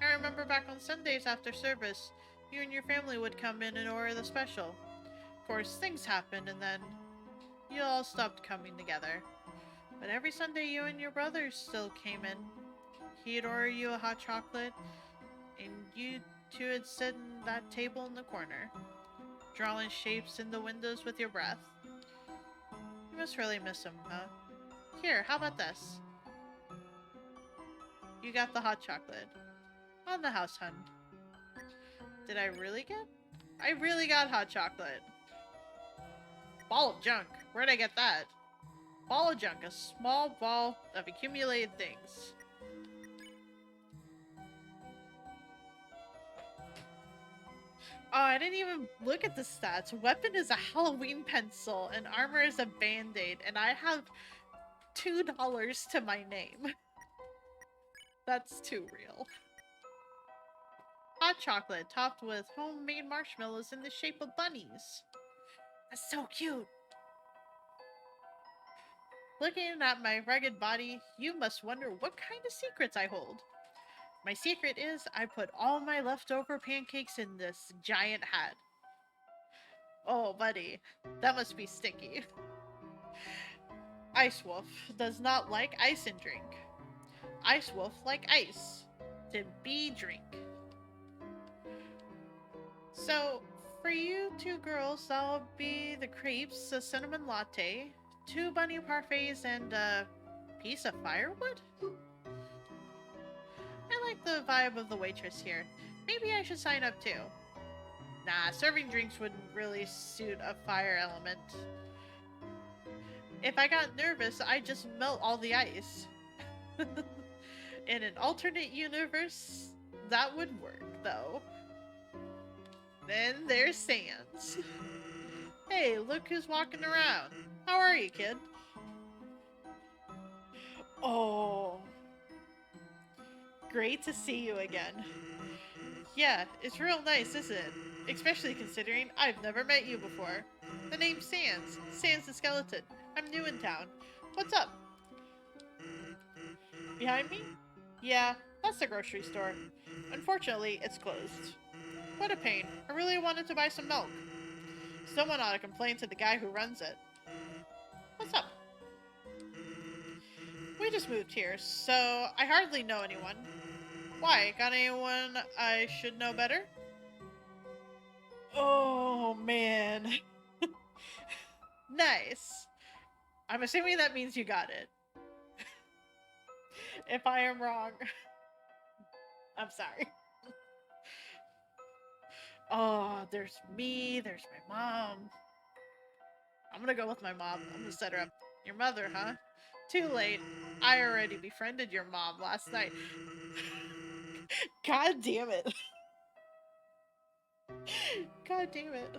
I remember back on Sundays after service, you and your family would come in and order the special. Of course, things happened and then you all stopped coming together. But every Sunday you and your brother still came in. He'd order you a hot chocolate, and you two would sit in that table in the corner, drawing shapes in the windows with your breath. You must really miss him, huh? Here, how about this? You got the hot chocolate. On the house, hun. Did I really get? I really got hot chocolate. Ball of junk. Where'd I get that? Ball of junk. A small ball of accumulated things. Oh, I didn't even look at the stats. Weapon is a Halloween pencil, and armor is a band-aid, and I have $2 to my name. That's too real. Hot chocolate topped with homemade marshmallows in the shape of bunnies. That's so cute. Looking at my rugged body, you must wonder what kind of secrets I hold. My secret is I put all my leftover pancakes in this giant hat. Oh, buddy, that must be sticky. Ice Wolf does not like ice and drink. Ice Wolf like ice to be drink. So, for you two girls, that'll be the crepes, a cinnamon latte, 2 bunny parfaits, and a piece of firewood? I like the vibe of the waitress here. Maybe I should sign up too. Nah, serving drinks wouldn't really suit a fire element. If I got nervous, I'd just melt all the ice. In an alternate universe, that would work, though. Then there's Sans. Hey, look who's walking around. How are you, kid? Oh. Great to see you again. Yeah, it's real nice, isn't it? Especially considering I've never met you before. The name's Sans. Sans the skeleton. I'm new in town. What's up? Behind me? Yeah, that's the grocery store. Unfortunately, it's closed. What a pain. I really wanted to buy some milk. Someone ought to complain to the guy who runs it. What's up? We just moved here, so I hardly know anyone. Why? Got anyone I should know better? Oh, man. Nice. I'm assuming that means you got it. If I am wrong, I'm sorry. Oh, there's me, there's my mom. I'm gonna go with my mom. I'm gonna set her up. Your mother, huh? Too late. I already befriended your mom last night. God damn it. God damn it.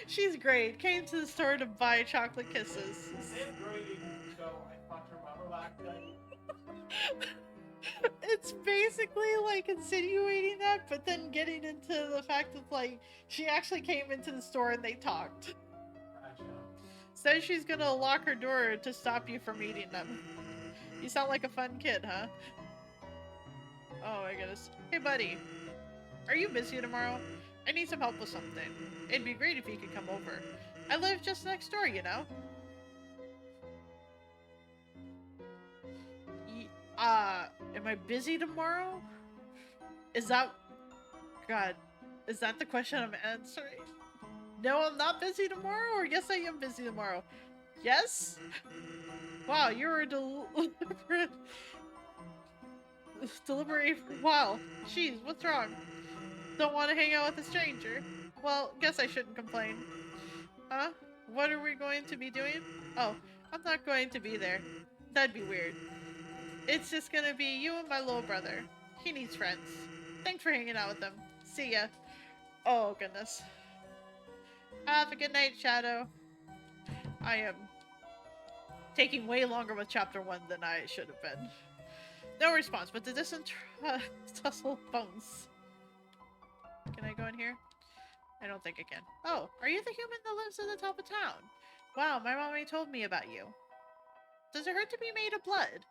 She's great. Came to the store to buy chocolate kisses. Same girl you didn't show. I fucked her mother last night. It's basically like insinuating that, but then getting into the fact that like she actually came into the store and they talked. Gotcha. Says she's gonna lock her door to stop you from eating them. You sound like a fun kid, huh? Oh my goodness. Hey buddy, are you busy tomorrow? I need some help with something. It'd be great if you could come over. I live just next door, you know. Am I busy tomorrow? Is that... God, is that the question I'm answering? No, I'm not busy tomorrow, or yes, I am busy tomorrow? Yes? Wow, you're a deliberate... Wow. Jeez, what's wrong? Don't want to hang out with a stranger? Well, guess I shouldn't complain. Huh? What are we going to be doing? Oh, I'm not going to be there. That'd be weird. It's just gonna be you and my little brother. He needs friends. Thanks for hanging out with him. See ya. Oh, goodness. Have a good night, Shadow. I am taking way longer with chapter 1 than I should have been. No response, but the distant tussle bones. Can I go in here? I don't think I can. Oh, are you the human that lives at the top of town? Wow, my mommy told me about you. Does it hurt to be made of blood?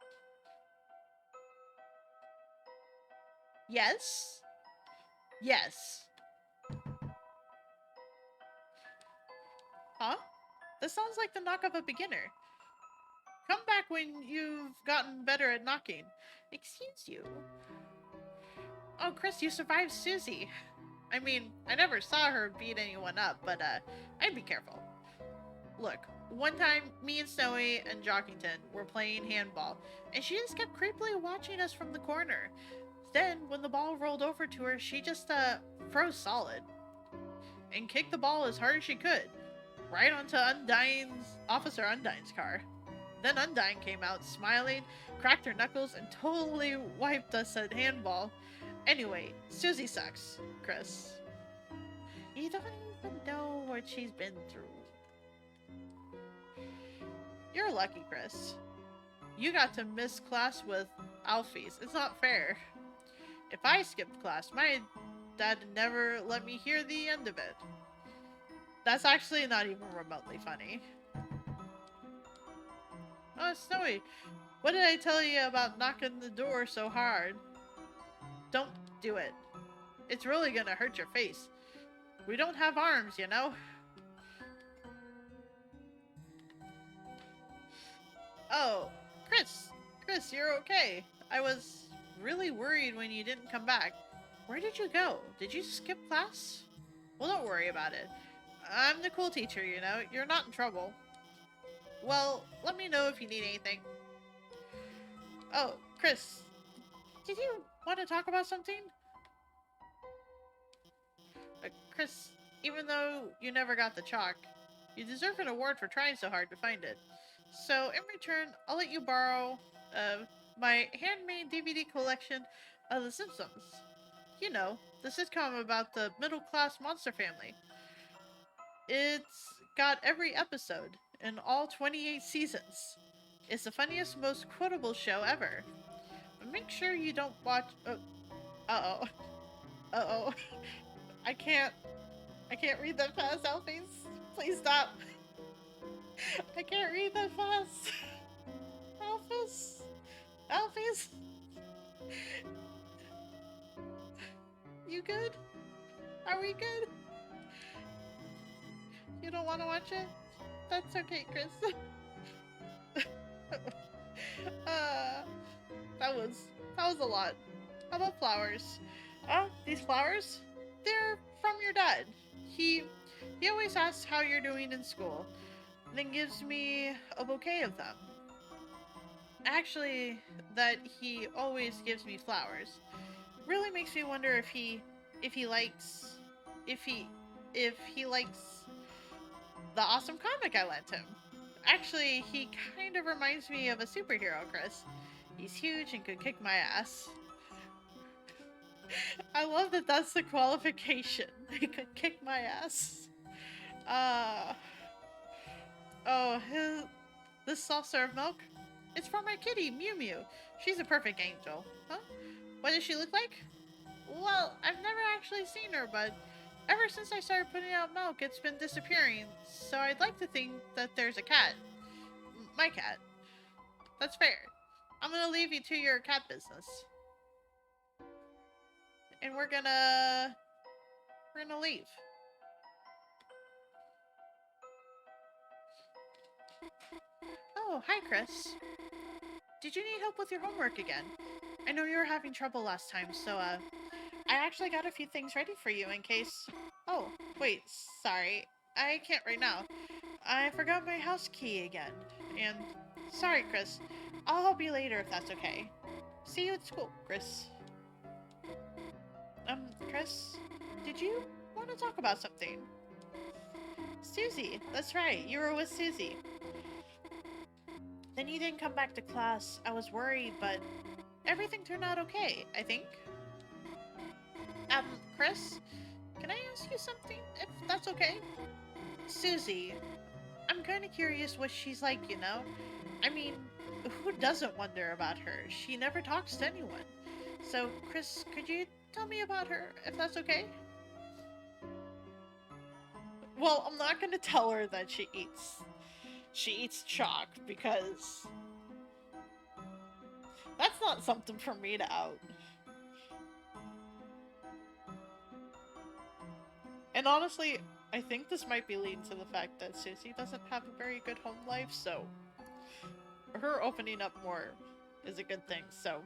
Yes? Yes. Huh? This sounds like the knock of a beginner. Come back when you've gotten better at knocking. Excuse you. Oh, Chris, you survived Susie. I mean, I never saw her beat anyone up, but I'd be careful. Look, one time, me and Snowy and Jockington were playing handball, and she just kept creepily watching us from the corner. Then, when the ball rolled over to her, she just froze solid and kicked the ball as hard as she could, right onto Officer Undyne's car. Then Undyne came out smiling, cracked her knuckles, and totally wiped us at handball. Anyway, Susie sucks, Chris. You don't even know what she's been through. You're lucky, Chris. You got to miss class with Alphys. It's not fair. If I skipped class, my dad never let me hear the end of it. That's actually not even remotely funny. Oh, Snowy, what did I tell you about knocking the door so hard? Don't do it. It's really gonna hurt your face. We don't have arms, you know? Oh, Chris, you're okay. I was really worried when you didn't come back. Where did you go? Did you skip class? Well, don't worry about it. I'm the cool teacher, you know? You're not in trouble. Well, let me know if you need anything. Oh, Chris, did you want to talk about something? Chris, even though you never got the chalk, you deserve an award for trying so hard to find it. So, in return, I'll let you borrow my handmade DVD collection of The Simpsons. You know, the sitcom about the middle-class monster family. It's got every episode in all 28 seasons. It's the funniest, most quotable show ever. But make sure you don't watch... uh-oh. Uh-oh. I can't read that fast, Alphys. Please stop. I can't read that fast. Alphys? You good? Are we good? You don't want to watch it? That's okay, Chris. That was a lot. How about flowers? Oh, these flowers? They're from your dad. He always asks how you're doing in school, and then gives me a bouquet of them. Actually, that he always gives me flowers really makes me wonder if he likes the awesome comic I lent him. Actually, he kind of reminds me of a superhero, Chris. He's huge and could kick my ass. I love that that's the qualification. He could kick my ass. This saucer of milk? It's for my kitty, Mew Mew. She's a perfect angel. Huh? What does she look like? Well, I've never actually seen her, but ever since I started putting out milk, it's been disappearing. So I'd like to think that there's a cat. My cat. That's fair. I'm gonna leave you to your cat business. And we're gonna leave. Oh, hi, Chris. Did you need help with your homework again? I know you were having trouble last time, so, I actually got a few things ready for you in case... Oh, wait, sorry. I can't right now. I forgot my house key again. And... Sorry, Chris. I'll help you later if that's okay. See you at school, Chris. Chris? Did you want to talk about something? Susie, that's right. You were with Susie. Then you didn't come back to class. I was worried, but everything turned out okay, I think. Chris? Can I ask you something, if that's okay? Susie, I'm kind of curious what she's like, you know? I mean, who doesn't wonder about her? She never talks to anyone. So, Chris, could you tell me about her, if that's okay? Well, I'm not gonna tell her that she eats chalk, because that's not something for me to out. And honestly, I think this might be leading to the fact that Susie doesn't have a very good home life, so her opening up more is a good thing. So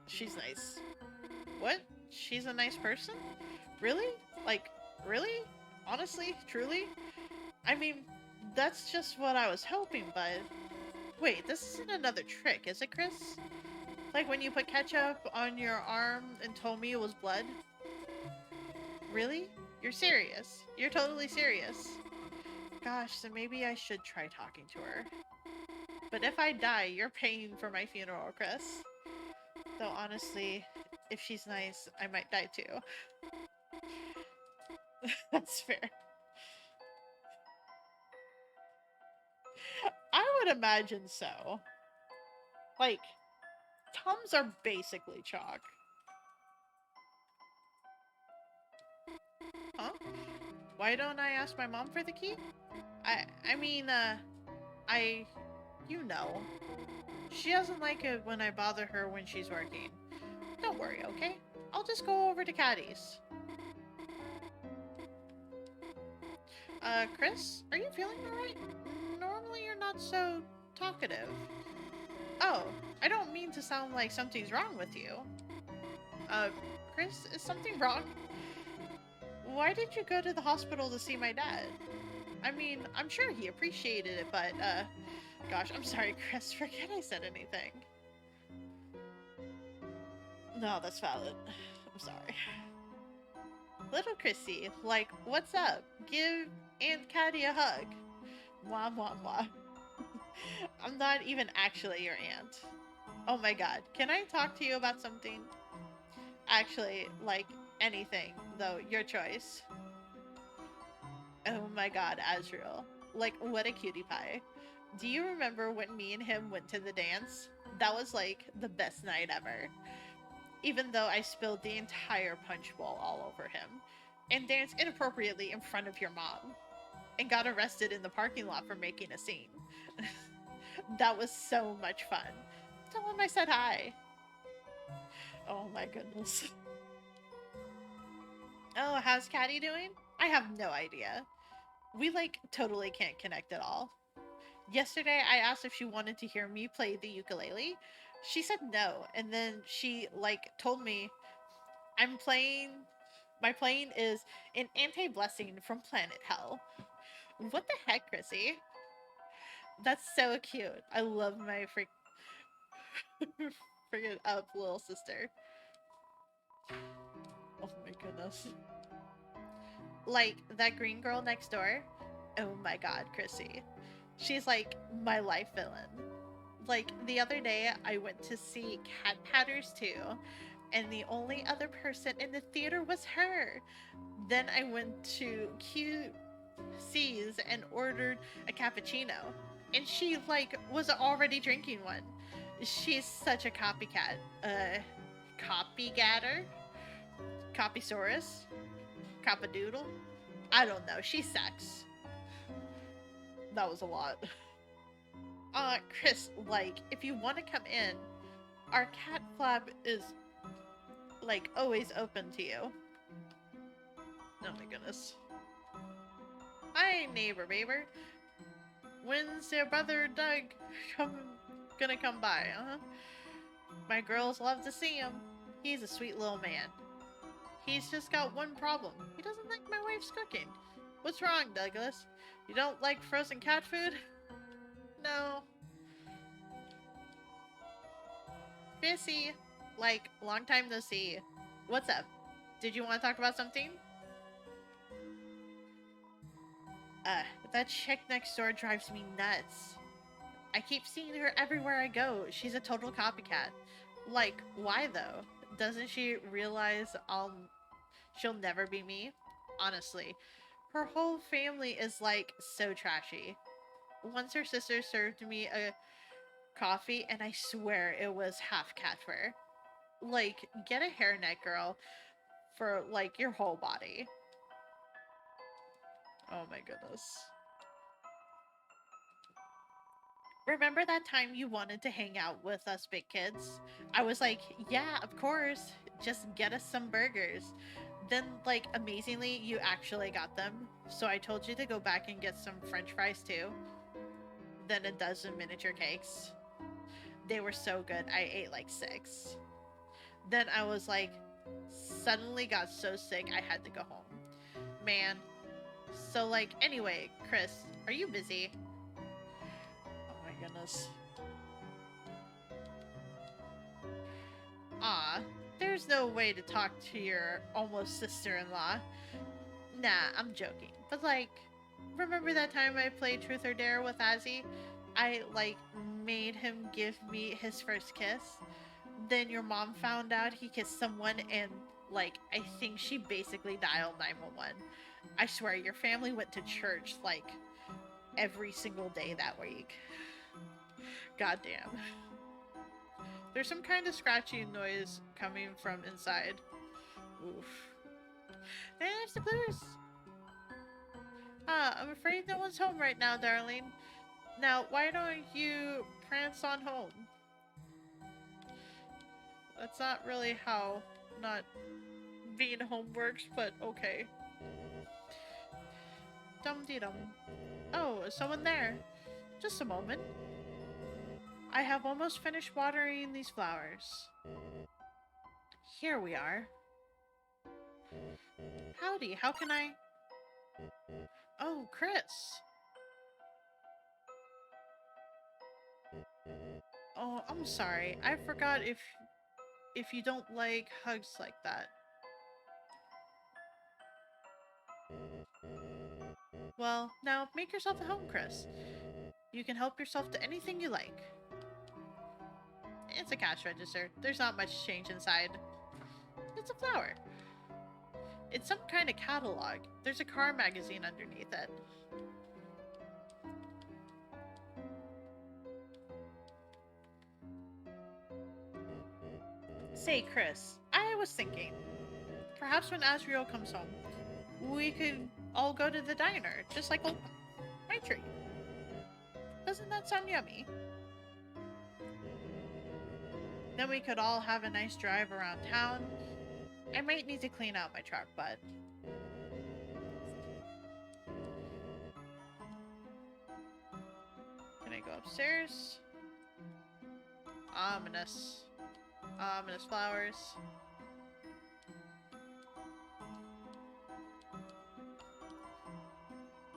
she's nice. What? She's a nice person? Really? Like, really? Honestly? Truly? I mean, that's just what I was hoping, but... Wait, this isn't another trick, is it, Chris? Like when you put ketchup on your arm and told me it was blood? Really? You're serious? You're totally serious? Gosh, then maybe I should try talking to her. But if I die, you're paying for my funeral, Chris. Though honestly, if she's nice, I might die too. That's fair. I would imagine so. Like, Tums are basically chalk. Huh? Why don't I ask my mom for the key? I mean, you know. She doesn't like it when I bother her when she's working. Don't worry, okay? I'll just go over to Caddy's. Chris, are you feeling alright? Normally you're not so talkative. Oh, I don't mean to sound like something's wrong with you. Chris, is something wrong? Why did you go to the hospital to see my dad? I mean, I'm sure he appreciated it, but, gosh, I'm sorry, Chris. Forget I said anything. No, that's valid. I'm sorry. Little Chrissy, like, what's up? Give Aunt Caddy a hug. Mwah, mwah, mwah. I'm not even actually your aunt. Oh my god, can I talk to you about something? Actually, like, anything, though, your choice. Oh my god, Azrael. Like, what a cutie pie. Do you remember when me and him went to the dance? That was, like, the best night ever. Even though I spilled the entire punch bowl all over him. And danced inappropriately in front of your mom. And got arrested in the parking lot for making a scene. That was so much fun. Tell him I said hi. Oh my goodness. Oh, how's Caddy doing? I have no idea. We, like, totally can't connect at all. Yesterday, I asked if she wanted to hear me play the ukulele. She said no, and then she, like, told me my playing is an anti-blessing from Planet Hell. What the heck, Chrissy? That's so cute. I love my friggin' up little sister. Oh my goodness. Like, that green girl next door? Oh my god, Chrissy. She's like my life villain. Like, the other day, I went to see Cat Patters 2, and the only other person in the theater was her. Then I went to QC's and ordered a cappuccino, and she, like, was already drinking one. She's such a copycat. Copygatter? Copysaurus? Copadoodle? I don't know. She sucks. That was a lot. Chris, like, if you want to come in, our cat flap is, like, always open to you. Oh my goodness. Hi, neighbor, baber. When's your brother Doug come gonna come by, huh? My girls love to see him. He's a sweet little man. He's just got one problem. He doesn't like my wife's cooking. What's wrong, Douglas? You don't like frozen cat food? No. Chrissy, like, long time no see. What's up? Did you want to talk about something? That chick next door drives me nuts. I keep seeing her everywhere I go. She's a total copycat. Like, why though? Doesn't she realize she'll never be me? Honestly, her whole family is like so trashy. Once her sister served me a coffee and I swear it was half cat fur. Like, get a hairnet, girl, for like your whole body. Oh my goodness. Remember that time you wanted to hang out with us big kids? I was like, yeah, of course. Just get us some burgers. Then, like, amazingly, you actually got them. So I told you to go back and get some french fries too. Then a dozen miniature cakes. They were so good. I ate like 6. Then I was like, suddenly got so sick I had to go home. Man. So, like, anyway, Chris, are you busy? Oh my goodness. Aw, there's no way to talk to your almost sister-in-law. Nah, I'm joking. But like, remember that time I played Truth or Dare with Azzy? I, like, made him give me his first kiss. Then your mom found out he kissed someone and, like, I think she basically dialed 911. I swear, your family went to church, like, every single day that week. Goddamn. There's some kind of scratchy noise coming from inside. Oof. There's the blues. I'm afraid no one's home right now, darling. Now, why don't you prance on home? That's not really how not being home works, but okay. Dum-dee-dum. Oh, is someone there? Just a moment. I have almost finished watering these flowers. Here we are. Howdy, how can I... Oh, Chris. Oh, I'm sorry. I forgot if you don't like hugs like that. Well, now make yourself at home, Chris. You can help yourself to anything you like. It's a cash register. There's not much change inside. It's a flower. It's some kind of catalog. There's a car magazine underneath it. Say, Chris, I was thinking, perhaps when Asriel comes home, we could all go to the diner, just like old my tree. Doesn't that sound yummy? Then we could all have a nice drive around town. I might need to clean out my truck, but... Can I go upstairs? Ominous. Ominous flowers.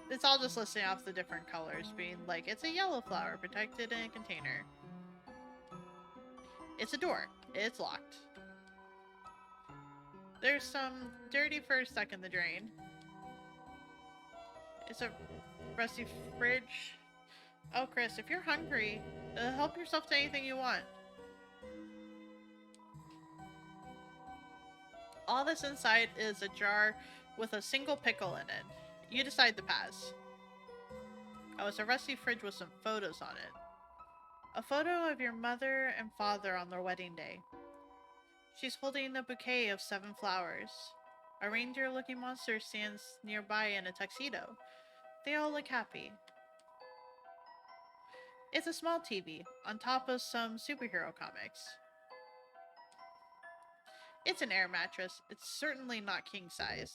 It's all just listing off the different colors, being like, it's a yellow flower protected in a container. It's a door. It's locked. There's some dirty fur stuck in the drain. It's a rusty fridge. Oh, Chris, if you're hungry, help yourself to anything you want. All this inside is a jar with a single pickle in it. You decide to pass. Oh, it's a rusty fridge with some photos on it. A photo of your mother and father on their wedding day. She's holding a bouquet of 7 flowers. A reindeer-looking monster stands nearby in a tuxedo. They all look happy. It's a small TV, on top of some superhero comics. It's an air mattress. It's certainly not king size.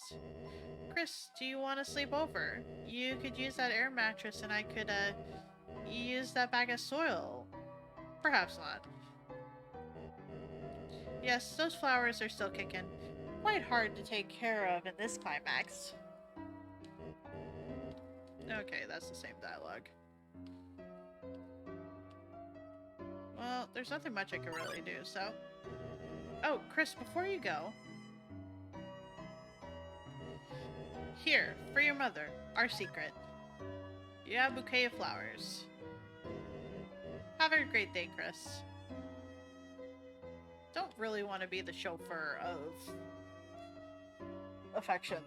Chris, do you want to sleep over? You could use that air mattress and I could, use that bag of soil. Perhaps not. Yes, those flowers are still kicking. Quite hard to take care of in this climax. Okay, that's the same dialogue. Well, there's nothing much I can really do, so... Oh, Chris, before you go... Here, for your mother, our secret. You have a bouquet of flowers. Have a great day, Chris. Don't really want to be the chauffeur of... affections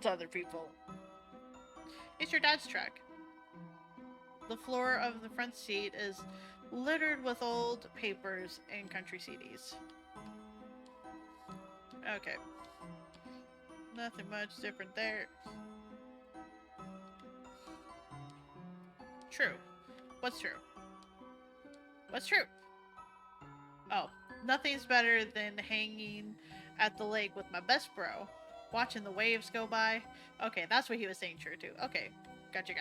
to other people. It's your dad's truck. The floor of the front seat is littered with old papers and country CDs. Okay. Nothing much different there. True. What's true? What's true? Oh, nothing's better than hanging at the lake with my best bro, watching the waves go by. Okay, that's what he was saying true too. Okay, gotcha.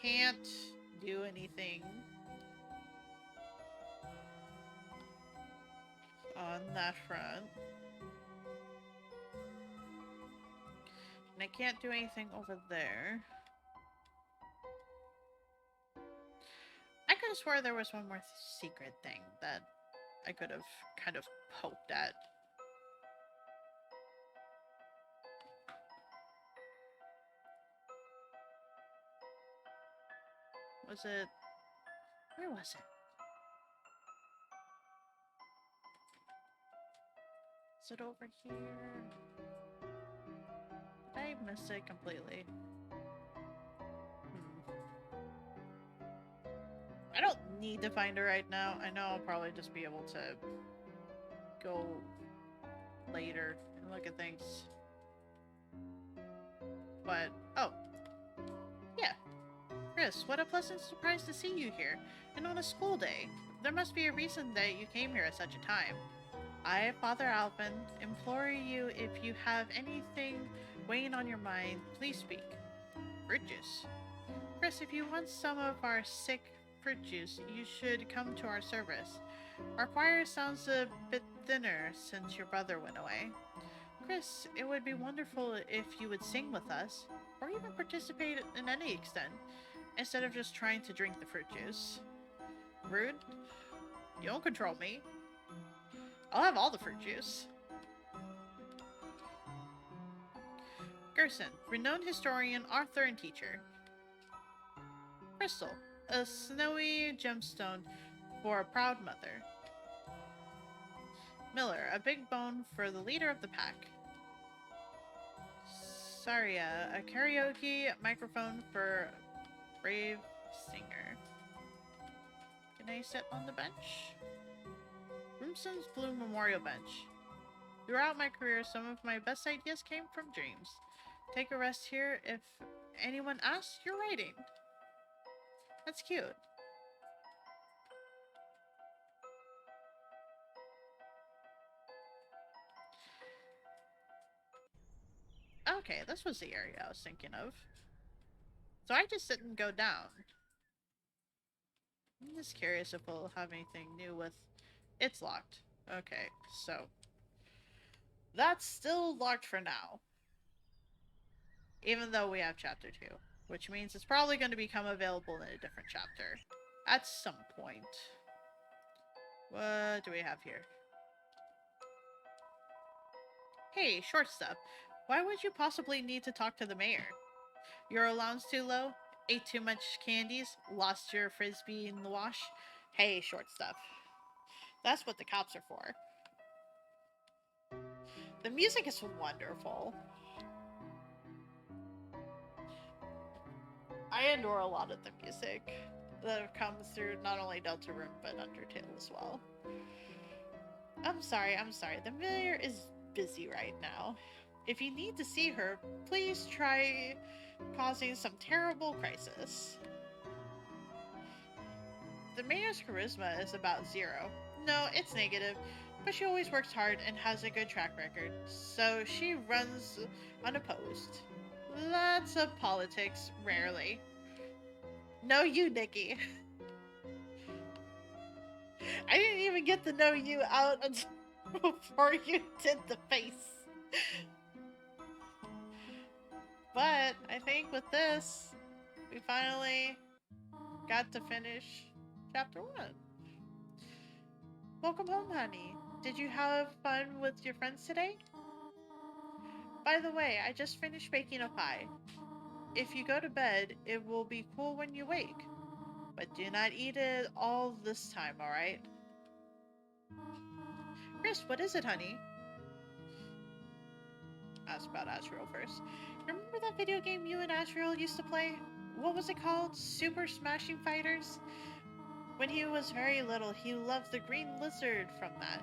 Can't do anything on that front. And I can't do anything over there. I could have swore there was one more secret thing that I could have kind of poked at. Was it... Where was it? Is it over here? Did I miss it completely? I don't need to find her right now. I know I'll probably just be able to go later and look at things. But, oh. Yeah. Chris, what a pleasant surprise to see you here. And on a school day. There must be a reason that you came here at such a time. I, Father Alvin, implore you, if you have anything weighing on your mind, please speak. Fruit juice. Chris, if you want some of our sick fruit juice, you should come to our service. Our choir sounds a bit thinner since your brother went away. Chris, it would be wonderful if you would sing with us, or even participate in any extent, instead of just trying to drink the fruit juice. Rude? You don't control me. I'll have all the fruit juice. Gerson, renowned historian, author, and teacher. Crystal, a snowy gemstone for a proud mother. Miller, a big bone for the leader of the pack. Saria, a karaoke microphone for brave singer. Can I sit on the bench? Rumson's Blue Memorial Bench. Throughout my career, some of my best ideas came from dreams. Take a rest here. If anyone asks, you're writing. That's cute. Okay, this was the area I was thinking of. So I just didn't go down. I'm just curious if we'll have anything new with... It's locked. Okay, so... That's still locked for now. Even though we have chapter 2. Which means it's probably going to become available in a different chapter. At some point. What do we have here? Hey, short stuff. Why would you possibly need to talk to the mayor? Your allowance too low? Ate too much candies? Lost your frisbee in the wash? Hey, short stuff. That's what the cops are for. The music is wonderful. I adore a lot of the music that comes through not only Deltarune but Undertale as well. I'm sorry. The mayor is busy right now. If you need to see her, please try causing some terrible crisis. The mayor's charisma is about 0. No, it's negative. but she always works hard and has a good track record, so she runs unopposed. Lots of politics, rarely. No, you, Nikki. I didn't even get the know you out until before you did the face. But I think with this, we finally got to finish chapter 1. Welcome home, honey. Did you have fun with your friends today? By the way, I just finished baking a pie. If you go to bed, it will be cool when you wake. But do not eat it all this time, alright? Chris, what is it, honey? Ask about Asriel first. Remember that video game you and Asriel used to play? What was it called? Super Smashing Fighters? When he was very little, he loved the green lizard from that.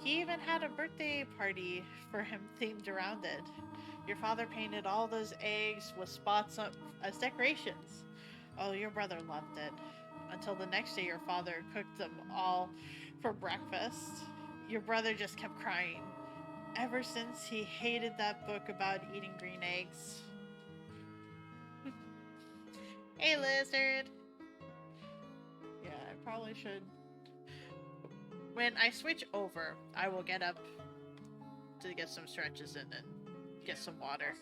He even had a birthday party for him themed around it. Your father painted all those eggs with spots up as decorations. Oh, your brother loved it. Until the next day your father cooked them all for breakfast. Your brother just kept crying. Ever since he hated that book about eating green eggs. Hey, lizard! Yeah, I probably should. When I switch over, I will get up to get some stretches in and get some water.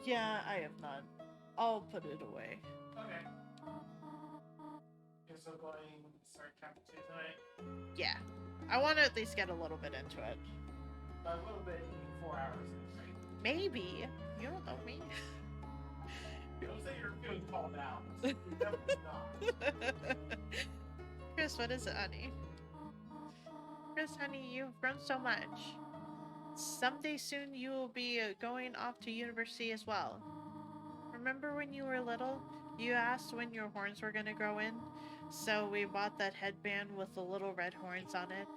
Yeah, I have none. I'll put it away. Okay. You're still going to start chapter 2 tonight? Yeah. I want to at least get a little bit into it. A little bit, you mean 4 hours, right? Maybe. You don't know me. Don't say you're feeling called out. You're definitely not. Chris, what is it, honey? Chris, honey, you've grown so much. Someday soon you will be going off to university as well. Remember when you were little? You asked when your horns were gonna grow in? So we bought that headband with the little red horns on it.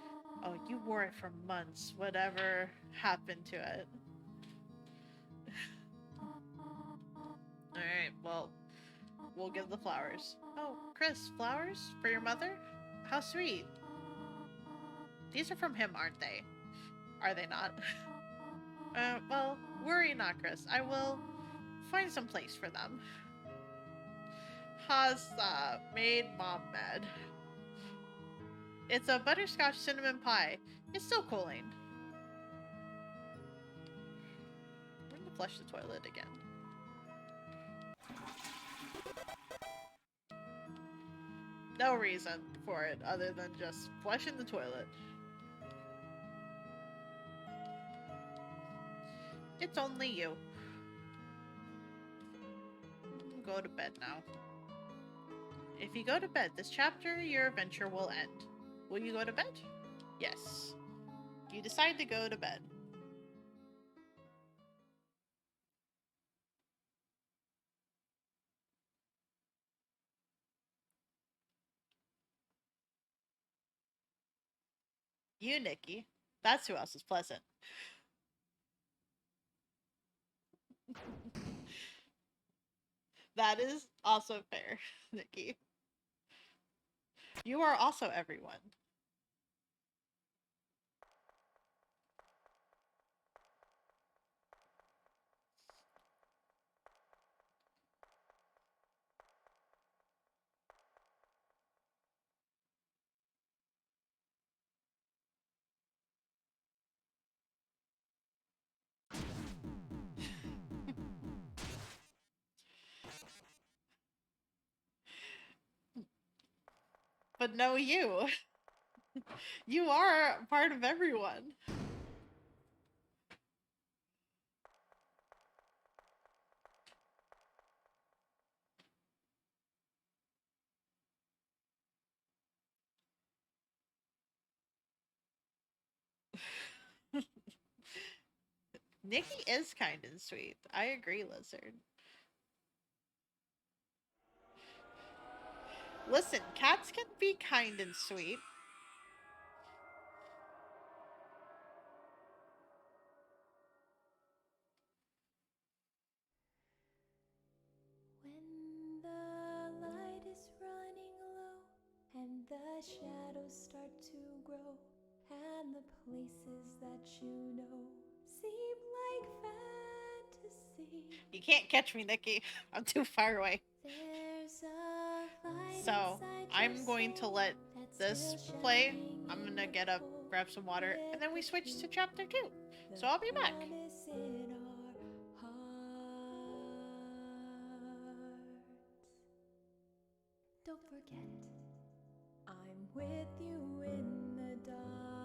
Oh, you wore it for months, whatever happened to it. Alright, well, we'll give the flowers. Oh, Chris, flowers? For your mother? How sweet. These are from him, aren't they? Are they not? Well, worry not, Chris. I will find some place for them. Has made Mom mad. It's a butterscotch cinnamon pie. It's still cooling. I'm going to flush the toilet again. No reason for it other than just flushing the toilet. It's only you. Go to bed now. If you go to bed this chapter, your adventure will end. Will you go to bed? Yes. You decide to go to bed. You, Nikki. That's who else is pleasant. That is also fair, Nikki. You are also everyone. But no, you. You are part of everyone. Nikki is kind and sweet. I agree, Lizard. Listen, cats can be kind and sweet. When the light is running low and the as shadows start to grow, and the places that you know seem like fantasy. You can't catch me, Nikki. I'm too far away. There's a light So inside I'm your going to soul let that's this still play. shining I'm in gonna the get up, cold grab some water, and then we switch to chapter 2. the So I'll be back. promise in our hearts. Don't forget, I'm with you in the dark.